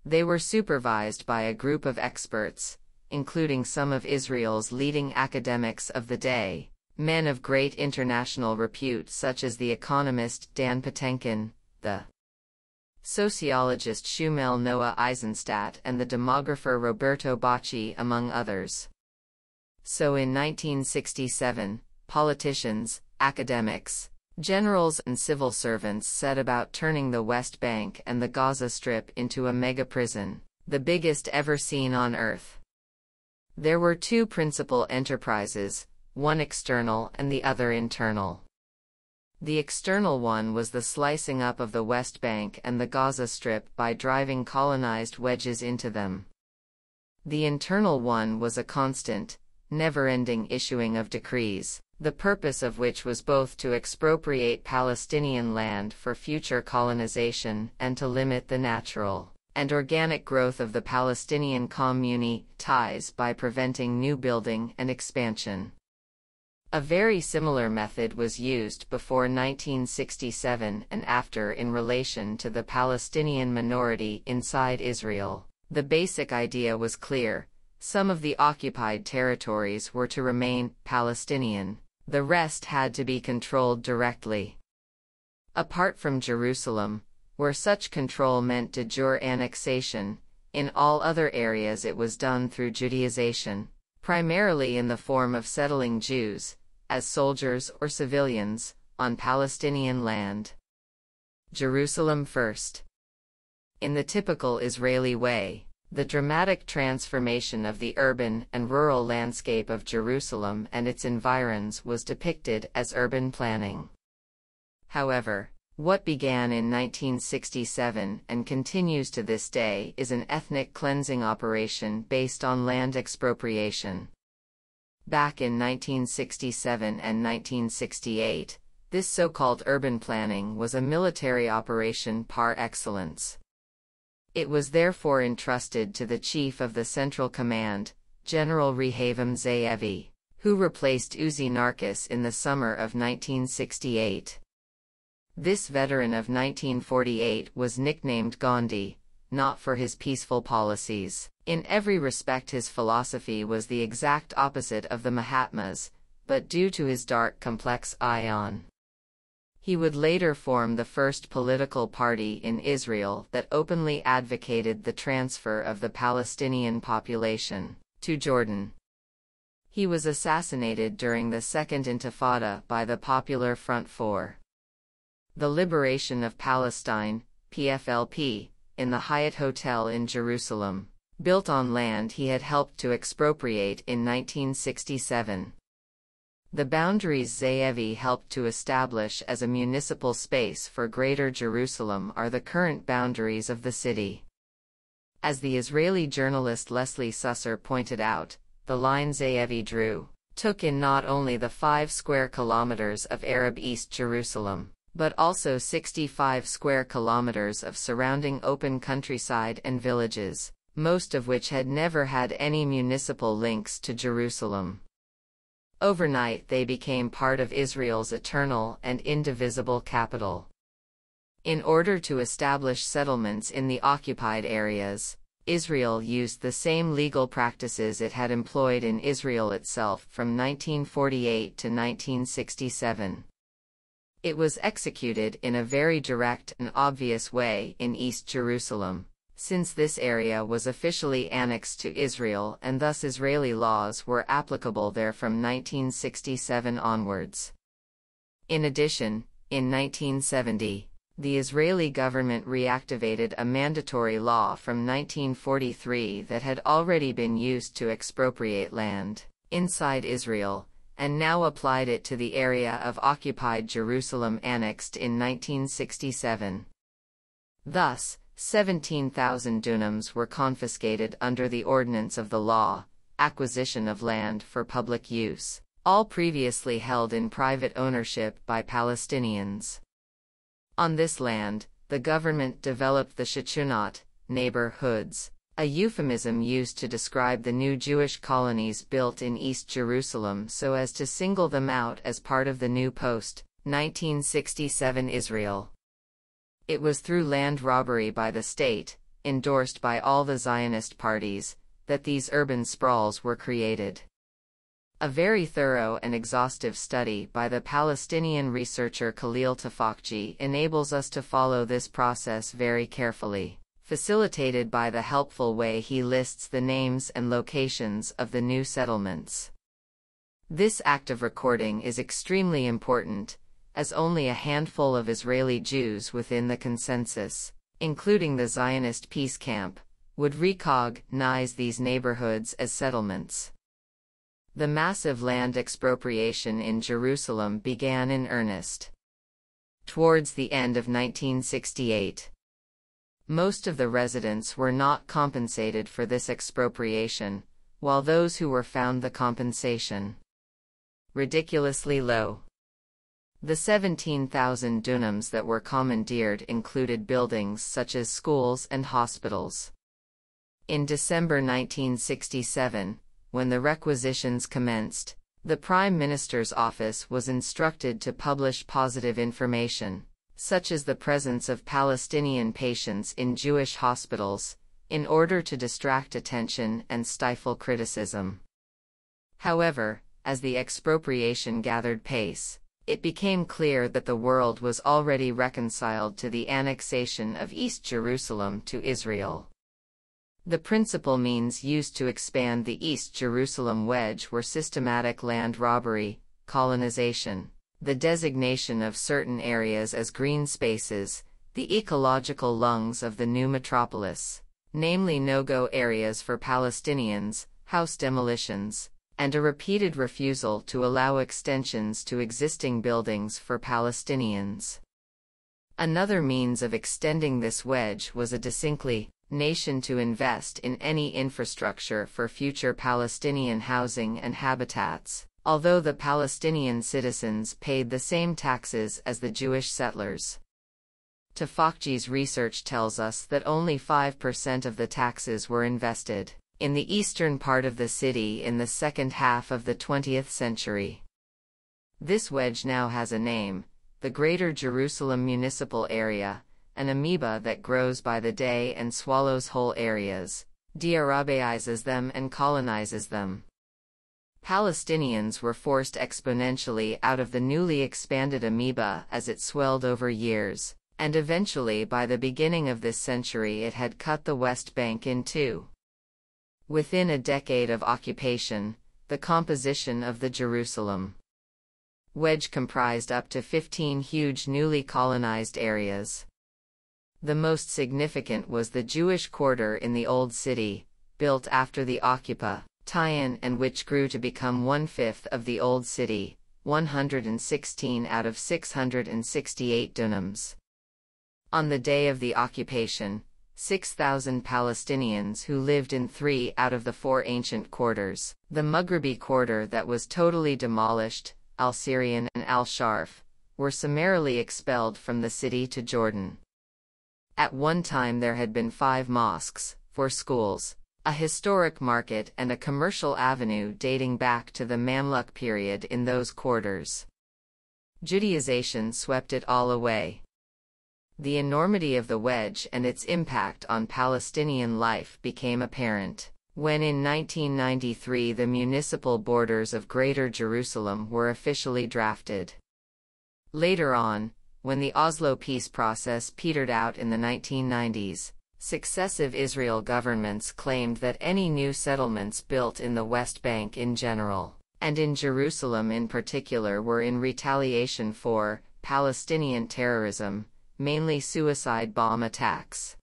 They were supervised by a group of experts, including some of Israel's leading academics of the day, men of great international repute such as the economist Dan Patinkin, the sociologist Shmuel Noah Eisenstadt and the demographer Roberto Bacci, among others. So in 1967, politicians, academics, generals and civil servants set about turning the West Bank and the Gaza Strip into a mega-prison, the biggest ever seen on Earth. There were two principal enterprises, one external and the other internal. The external one was the slicing up of the West Bank and the Gaza Strip by driving colonized wedges into them. The internal one was a constant, never-ending issuing of decrees, the purpose of which was both to expropriate Palestinian land for future colonization and to limit the natural and organic growth of the Palestinian communities by preventing new building and expansion. A very similar method was used before 1967 and after in relation to the Palestinian minority inside Israel. The basic idea was clear. Some of the occupied territories were to remain Palestinian, the rest had to be controlled directly. Apart from Jerusalem, where such control meant de jure annexation, in all other areas it was done through Judaization, primarily in the form of settling Jews, as soldiers or civilians, on Palestinian land. Jerusalem first. In the typical Israeli way, The dramatic transformation of the urban and rural landscape of Jerusalem and its environs was depicted as urban planning. However, what began in 1967 and continues to this day is an ethnic cleansing operation based on land expropriation. Back in 1967 and 1968, this so-called urban planning was a military operation par excellence. It was therefore entrusted to the Chief of the Central Command, General Rehavam Ze'evi, who replaced Uzi Narkis in the summer of 1968. This veteran of 1948 was nicknamed Gandhi, not for his peaceful policies. In every respect his philosophy was the exact opposite of the Mahatmas, but due to his dark complex ion. He would later form the first political party in Israel that openly advocated the transfer of the Palestinian population to Jordan. He was assassinated during the Second Intifada by the Popular Front for the Liberation of Palestine, PFLP, in the Hyatt Hotel in Jerusalem, built on land he had helped to expropriate in 1967. The boundaries Ze'evi helped to establish as a municipal space for Greater Jerusalem are the current boundaries of the city. As the Israeli journalist Leslie Susser pointed out, the line Ze'evi drew took in not only the 5 square kilometers of Arab East Jerusalem, but also 65 square kilometers of surrounding open countryside and villages, most of which had never had any municipal links to Jerusalem. Overnight they became part of Israel's eternal and indivisible capital. In order to establish settlements in the occupied areas, Israel used the same legal practices it had employed in Israel itself from 1948 to 1967. It was executed in a very direct and obvious way in East Jerusalem, since this area was officially annexed to Israel and thus Israeli laws were applicable there from 1967 onwards. In addition, in 1970, the Israeli government reactivated a mandatory law from 1943 that had already been used to expropriate land inside Israel, and now applied it to the area of occupied Jerusalem annexed in 1967. Thus, 17,000 dunams were confiscated under the ordinance of the law, acquisition of land for public use, all previously held in private ownership by Palestinians. On this land, the government developed the Shechunot, neighborhoods, a euphemism used to describe the new Jewish colonies built in East Jerusalem so as to single them out as part of the new post-1967 Israel. It was through land robbery by the state, endorsed by all the Zionist parties, that these urban sprawls were created. A very thorough and exhaustive study by the Palestinian researcher Khalil Tafakji enables us to follow this process very carefully, facilitated by the helpful way he lists the names and locations of the new settlements. This act of recording is extremely important, as only a handful of Israeli Jews within the consensus, including the Zionist peace camp, would recognize these neighborhoods as settlements. The massive land expropriation in Jerusalem began in earnest towards the end of 1968. Most of the residents were not compensated for this expropriation, while those who were found the compensation ridiculously low. The 17,000 dunams that were commandeered included buildings such as schools and hospitals. In December 1967, when the requisitions commenced, the Prime Minister's office was instructed to publish positive information, such as the presence of Palestinian patients in Jewish hospitals, in order to distract attention and stifle criticism. However, as the expropriation gathered pace, it became clear that the world was already reconciled to the annexation of East Jerusalem to Israel. The principal means used to expand the East Jerusalem wedge were systematic land robbery, colonization, the designation of certain areas as green spaces, the ecological lungs of the new metropolis, namely no-go areas for Palestinians, house demolitions, and a repeated refusal to allow extensions to existing buildings for Palestinians. Another means of extending this wedge was a disinclination to invest in any infrastructure for future Palestinian housing and habitats, although the Palestinian citizens paid the same taxes as the Jewish settlers. Tafakji's research tells us that only 5% of the taxes were invested in the eastern part of the city in the second half of the 20th century. This wedge now has a name: the Greater Jerusalem Municipal Area, an amoeba that grows by the day and swallows whole areas, de-Arabiizes them and colonizes them. Palestinians were forced exponentially out of the newly expanded amoeba as it swelled over years, and eventually by the beginning of this century it had cut the West Bank in two. Within a decade of occupation, the composition of the Jerusalem wedge comprised up to 15 huge newly colonized areas. The most significant was the Jewish quarter in the Old City, built after the Occupy tie-in and which grew to become 1/5 of the Old City, 116 out of 668 dunams. On the day of the occupation, 6,000 Palestinians who lived in 3 out of the 4 ancient quarters, the Maghribi quarter that was totally demolished, Al-Syrian and Al-Sharf, were summarily expelled from the city to Jordan. At one time there had been 5 mosques, 4 schools, a historic market and a commercial avenue dating back to the Mamluk period in those quarters. Judaization swept it all away. The enormity of the wedge and its impact on Palestinian life became apparent when in 1993 the municipal borders of Greater Jerusalem were officially drafted. Later on, when the Oslo peace process petered out in the 1990s, successive Israel governments claimed that any new settlements built in the West Bank in general, and in Jerusalem in particular, were in retaliation for Palestinian terrorism, mainly suicide bomb attacks.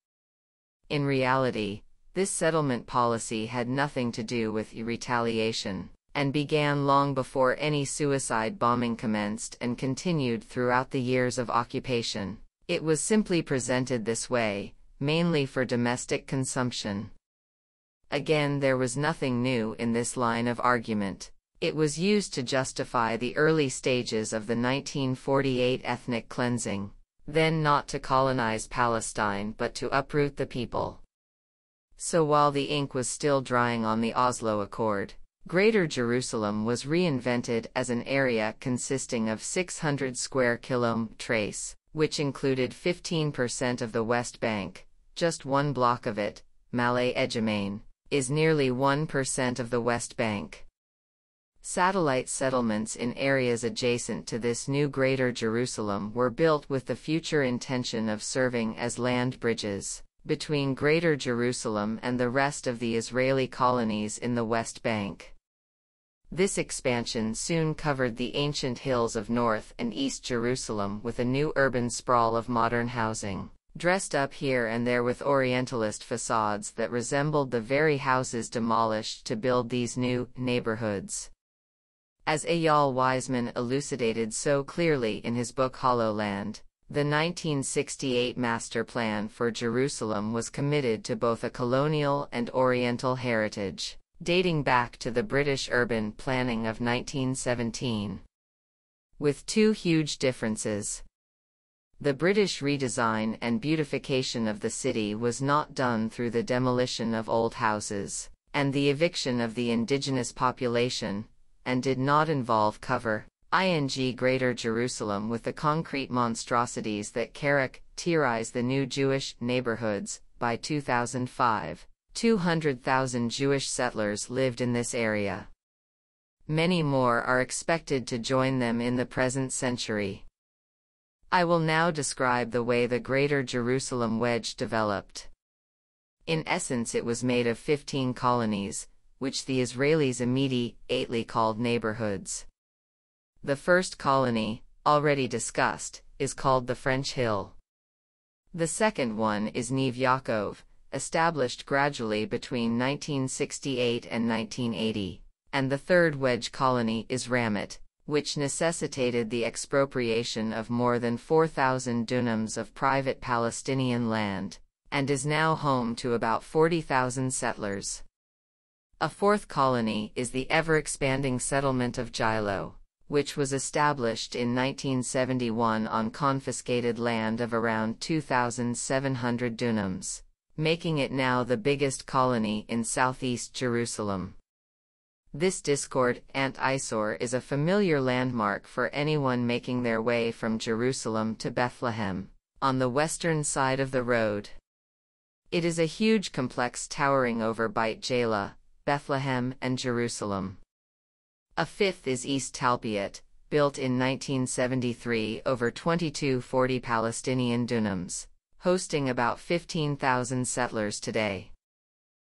In reality, this settlement policy had nothing to do with retaliation, and began long before any suicide bombing commenced and continued throughout the years of occupation. It was simply presented this way, mainly for domestic consumption. Again, there was nothing new in this line of argument. It was used to justify the early stages of the 1948 ethnic cleansing, then not to colonize Palestine but to uproot the people. So while the ink was still drying on the Oslo Accord, Greater Jerusalem was reinvented as an area consisting of 600 square kilometers, which included 15% of the West Bank. Just one block of it, Malay Ejmain, is nearly 1% of the West Bank. Satellite settlements in areas adjacent to this new Greater Jerusalem were built with the future intention of serving as land bridges between Greater Jerusalem and the rest of the Israeli colonies in the West Bank. This expansion soon covered the ancient hills of North and East Jerusalem with a new urban sprawl of modern housing, dressed up here and there with Orientalist facades that resembled the very houses demolished to build these new neighborhoods. As Eyal Weizman elucidated so clearly in his book Hollow Land, the 1968 Master Plan for Jerusalem was committed to both a colonial and Oriental heritage, dating back to the British urban planning of 1917. With two huge differences. The British redesign and beautification of the city was not done through the demolition of old houses and the eviction of the indigenous population, and did not involve Greater Jerusalem with the concrete monstrosities that characterize the new Jewish neighborhoods. By 2005, 200,000 Jewish settlers lived in this area. Many more are expected to join them in the present century. I will now describe the way the Greater Jerusalem wedge developed. In essence, it was made of 15 colonies, which the Israelis immediately called neighborhoods. The first colony, already discussed, is called the French Hill. The second one is Neve Yaakov, established gradually between 1968 and 1980, and the third wedge colony is Ramat, which necessitated the expropriation of more than 4,000 dunams of private Palestinian land, and is now home to about 40,000 settlers. A fourth colony is the ever-expanding settlement of Gilo, which was established in 1971 on confiscated land of around 2,700 dunams, making it now the biggest colony in southeast Jerusalem. This discord and eyesore is a familiar landmark for anyone making their way from Jerusalem to Bethlehem, on the western side of the road. It is a huge complex towering over Beit Jala, Bethlehem, and Jerusalem. A fifth is East Talpiot, built in 1973 over 2240 Palestinian dunams, hosting about 15,000 settlers today.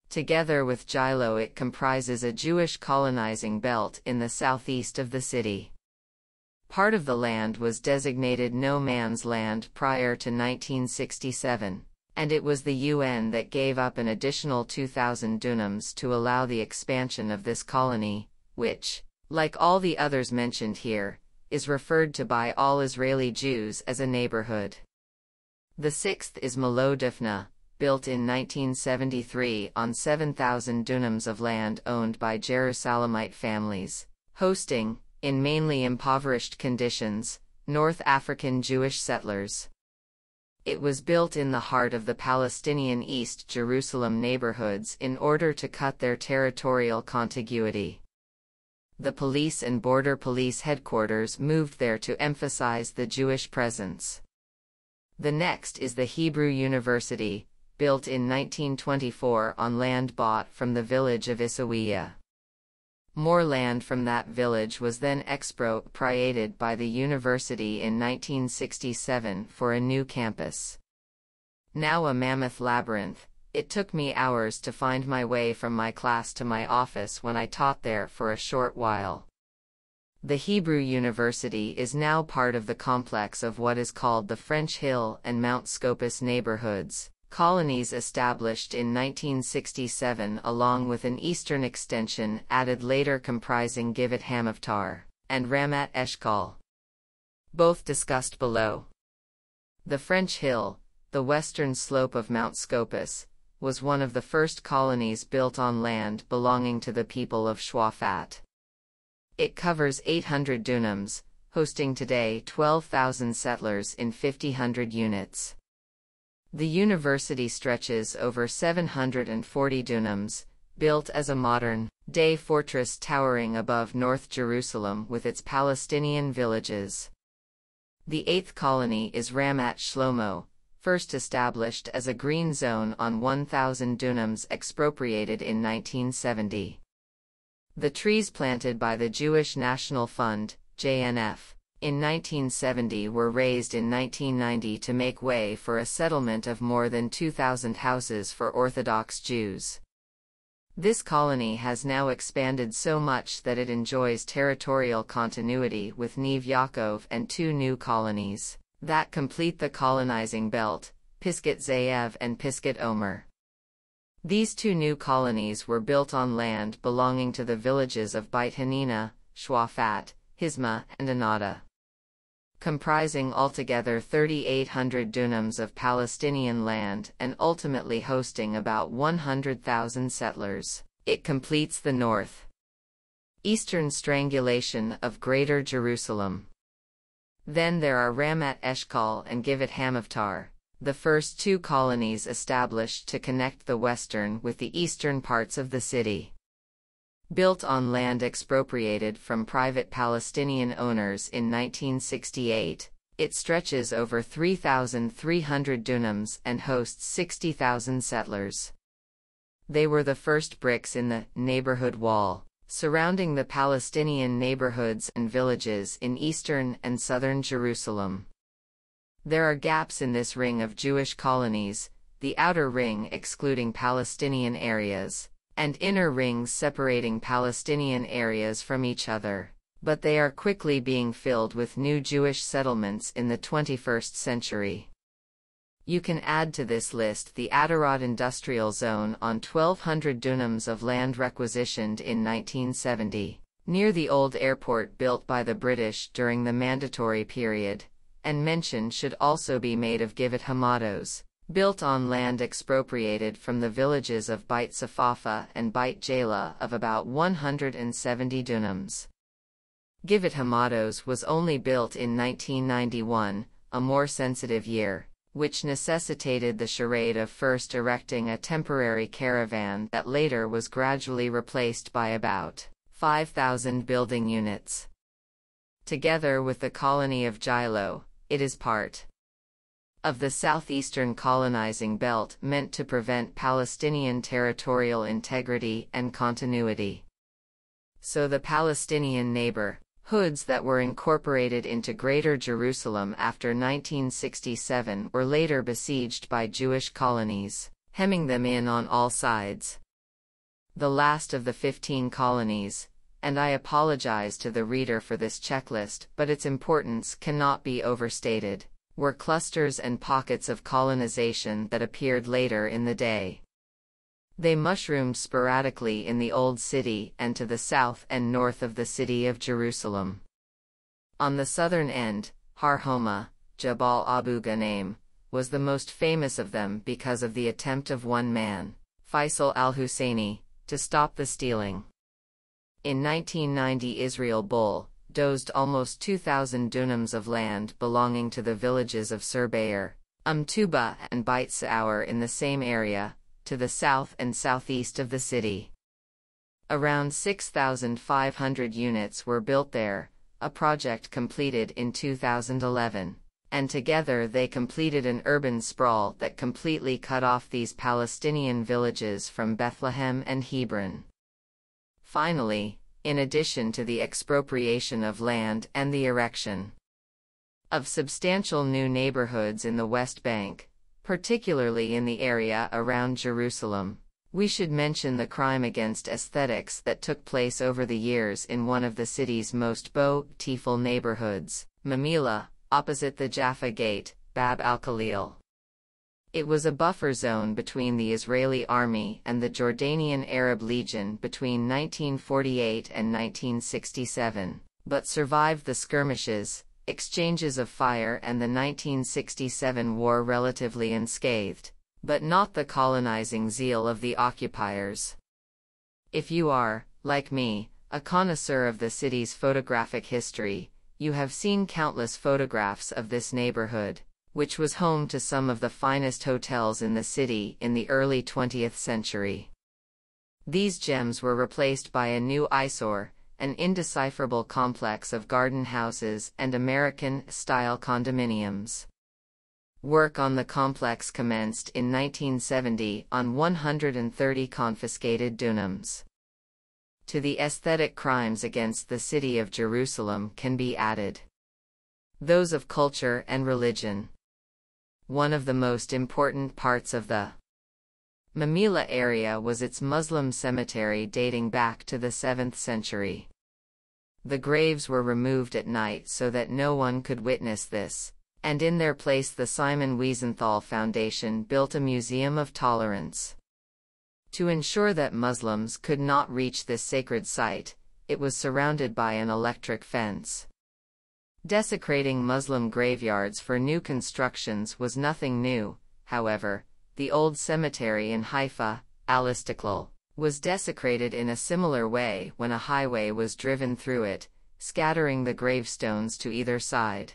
Together with Gilo, it comprises a Jewish colonizing belt in the southeast of the city. Part of the land was designated no man's land prior to 1967, and it was the UN that gave up an additional 2,000 dunams to allow the expansion of this colony, which, like all the others mentioned here, is referred to by all Israeli Jews as a neighborhood. The sixth is Molodifna, built in 1973 on 7,000 dunams of land owned by Jerusalemite families, hosting, in mainly impoverished conditions, North African Jewish settlers. It was built in the heart of the Palestinian East Jerusalem neighborhoods in order to cut their territorial contiguity. The police and border police headquarters moved there to emphasize the Jewish presence. The next is the Hebrew University, built in 1924 on land bought from the village of Isawiya. More land from that village was then expropriated by the university in 1967 for a new campus. Now a mammoth labyrinth, it took me hours to find my way from my class to my office when I taught there for a short while. The Hebrew University is now part of the complex of what is called the French Hill and Mount Scopus neighborhoods, colonies established in 1967 along with an eastern extension added later comprising Givat Hamavtar and Ramat Eshkol. Both discussed below. The French Hill, the western slope of Mount Scopus, was one of the first colonies built on land belonging to the people of Shwafat. It covers 800 dunams, hosting today 12,000 settlers in 5,000 units. The university stretches over 740 dunams, built as a modern-day fortress towering above North Jerusalem with its Palestinian villages. The eighth colony is Ramat Shlomo, first established as a green zone on 1,000 dunams expropriated in 1970. The trees planted by the Jewish National Fund, JNF, in 1970 were raised in 1990 to make way for a settlement of more than 2,000 houses for Orthodox Jews. This colony has now expanded so much that it enjoys territorial continuity with Neve Yaakov and two new colonies that complete the colonizing belt, Pisgat Ze'ev and Pisgat Omer. These two new colonies were built on land belonging to the villages of Beit Hanina, Shwafat, Hizma, and Anada. Comprising altogether 3,800 dunams of Palestinian land and ultimately hosting about 100,000 settlers, it completes the north-eastern strangulation of Greater Jerusalem. Then there are Ramat Eshkol and Givat Hamavtar, the first two colonies established to connect the western with the eastern parts of the city. Built on land expropriated from private Palestinian owners in 1968, it stretches over 3,300 dunams and hosts 60,000 settlers. They were the first bricks in the neighborhood wall, surrounding the Palestinian neighborhoods and villages in eastern and southern Jerusalem. There are gaps in this ring of Jewish colonies, the outer ring excluding Palestinian areas, and inner rings separating Palestinian areas from each other, but they are quickly being filled with new Jewish settlements in the 21st century. You can add to this list the Adarad industrial zone on 1,200 dunams of land requisitioned in 1970, near the old airport built by the British during the Mandatory period, and mention should also be made of Givat Hamados, built on land expropriated from the villages of Beit Safafa and Beit Jala of about 170 dunams. Givat Hamados was only built in 1991, a more sensitive year, which necessitated the charade of first erecting a temporary caravan that later was gradually replaced by about 5,000 building units. Together with the colony of Jilo, it is part of the southeastern colonizing belt meant to prevent Palestinian territorial integrity and continuity. So the Palestinian neighborhoods that were incorporated into Greater Jerusalem after 1967 were later besieged by Jewish colonies, hemming them in on all sides. The last of the 15 colonies, and I apologize to the reader for this checklist, but its importance cannot be overstated, were clusters and pockets of colonization that appeared later in the day. They mushroomed sporadically in the Old City and to the south and north of the city of Jerusalem. On the southern end, Har Homa, Jabal Abu Ghanem, was the most famous of them because of the attempt of one man, Faisal al-Husseini, to stop the stealing. In 1990, Israel bulldozed almost 2,000 dunams of land belonging to the villages of Surbayer, Tuba and Beit Sa'ur in the same area, to the south and southeast of the city. Around 6,500 units were built there, a project completed in 2011, and together they completed an urban sprawl that completely cut off these Palestinian villages from Bethlehem and Hebron. Finally, in addition to the expropriation of land and the erection of substantial new neighborhoods in the West Bank, particularly in the area around Jerusalem, we should mention the crime against aesthetics that took place over the years in one of the city's most beautiful neighborhoods, Mamila, opposite the Jaffa Gate, Bab al-Khalil. It was a buffer zone between the Israeli Army and the Jordanian Arab Legion between 1948 and 1967, but survived the skirmishes, exchanges of fire and the 1967 war relatively unscathed, but not the colonizing zeal of the occupiers. If you are, like me, a connoisseur of the city's photographic history, you have seen countless photographs of this neighborhood, which was home to some of the finest hotels in the city in the early 20th century. These gems were replaced by a new eyesore, an indecipherable complex of garden houses and American-style condominiums. Work on the complex commenced in 1970 on 130 confiscated dunams. To the aesthetic crimes against the city of Jerusalem can be added those of culture and religion. One of the most important parts of the Mamila area was its Muslim cemetery dating back to the 7th century. The graves were removed at night so that no one could witness this, and in their place the Simon Wiesenthal Foundation built a museum of tolerance. To ensure that Muslims could not reach this sacred site, it was surrounded by an electric fence. Desecrating Muslim graveyards for new constructions was nothing new, however. The old cemetery in Haifa, Al-Istiklal, was desecrated in a similar way when a highway was driven through it, scattering the gravestones to either side.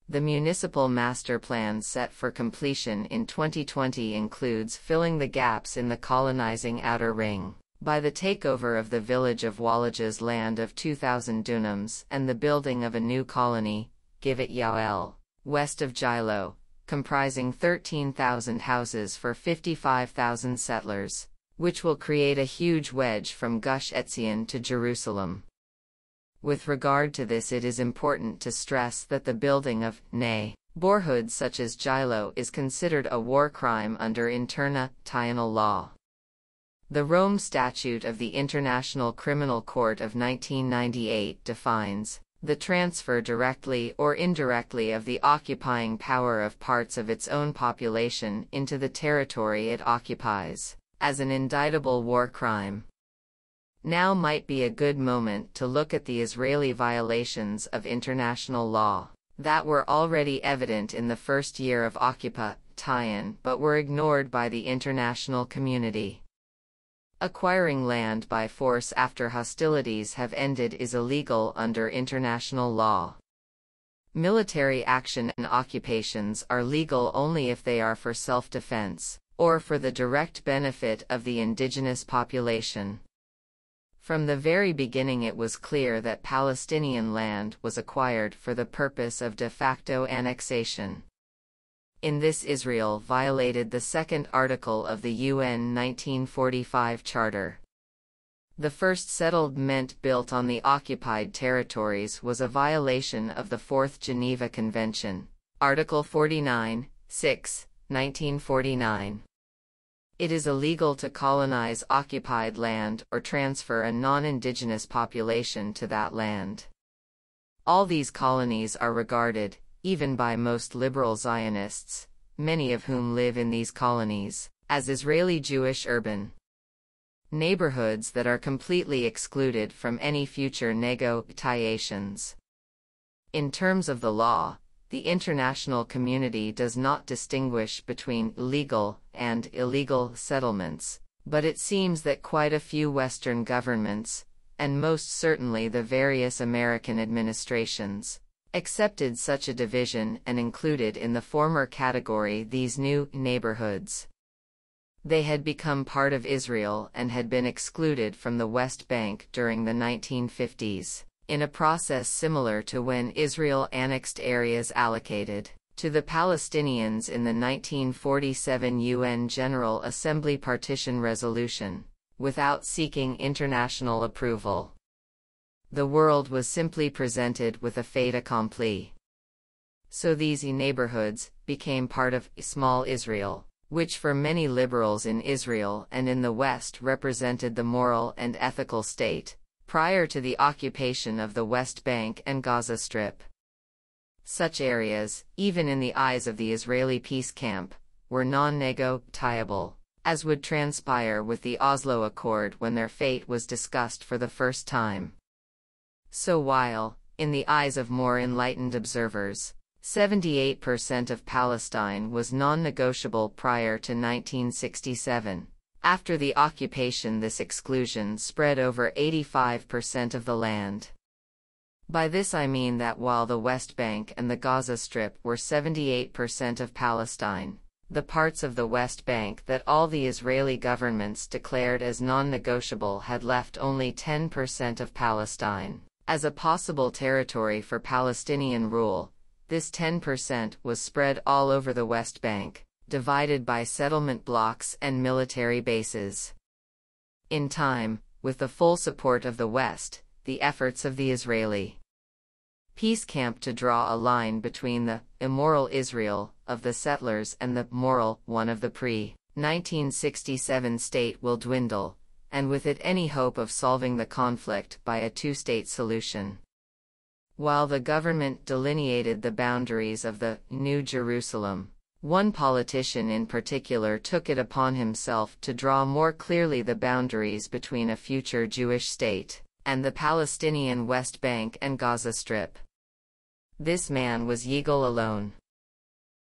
The municipal master plan set for completion in 2020 includes filling the gaps in the colonizing outer ring by the takeover of the village of Walaja's land of 2,000 dunams and the building of a new colony, Givat Yael, west of Jilo, comprising 13,000 houses for 55,000 settlers, which will create a huge wedge from Gush Etzion to Jerusalem. With regard to this, it is important to stress that the building of neighborhoods such as Jilo is considered a war crime under international law. The Rome Statute of the International Criminal Court of 1998 defines The transfer directly or indirectly of the occupying power of parts of its own population into the territory it occupies, as an indictable war crime. Now might be a good moment to look at the Israeli violations of international law that were already evident in the first year of occupation but were ignored by the international community. Acquiring land by force after hostilities have ended is illegal under international law. Military action and occupations are legal only if they are for self-defense, or for the direct benefit of the indigenous population. From the very beginning it was clear that Palestinian land was acquired for the purpose of de facto annexation. In this, Israel violated the second article of the UN 1945 Charter. The first settlement built on the occupied territories was a violation of the Fourth Geneva Convention, Article 49, 6, 1949. It is illegal to colonize occupied land or transfer a non-indigenous population to that land. All these colonies are regarded, even by most liberal Zionists, many of whom live in these colonies, as Israeli Jewish urban neighborhoods that are completely excluded from any future negotiations. In terms of the law, the international community does not distinguish between legal and illegal settlements, but it seems that quite a few Western governments, and most certainly the various American administrations, accepted such a division and included in the former category these new neighborhoods. They had become part of Israel and had been excluded from the West Bank during the 1950s, in a process similar to when Israel annexed areas allocated to the Palestinians in the 1947 UN General Assembly Partition Resolution, without seeking international approval. The world was simply presented with a fait accompli. So these neighborhoods became part of small Israel, which for many liberals in Israel and in the West represented the moral and ethical state, prior to the occupation of the West Bank and Gaza Strip. Such areas, even in the eyes of the Israeli peace camp, were non-negotiable, as would transpire with the Oslo Accord when their fate was discussed for the first time. So while, in the eyes of more enlightened observers, 78% of Palestine was non-negotiable prior to 1967, after the occupation this exclusion spread over 85% of the land. By this I mean that while the West Bank and the Gaza Strip were 78% of Palestine, the parts of the West Bank that all the Israeli governments declared as non-negotiable had left only 10% of Palestine as a possible territory for Palestinian rule. This 10% was spread all over the West Bank, divided by settlement blocks and military bases. In time, with the full support of the West, the efforts of the Israeli peace camp to draw a line between the immoral Israel of the settlers and the moral one of the pre-1967 state will dwindle, and with it any hope of solving the conflict by a two-state solution. While the government delineated the boundaries of the New Jerusalem, one politician in particular took it upon himself to draw more clearly the boundaries between a future Jewish state and the Palestinian West Bank and Gaza Strip. This man was Yigal Allon.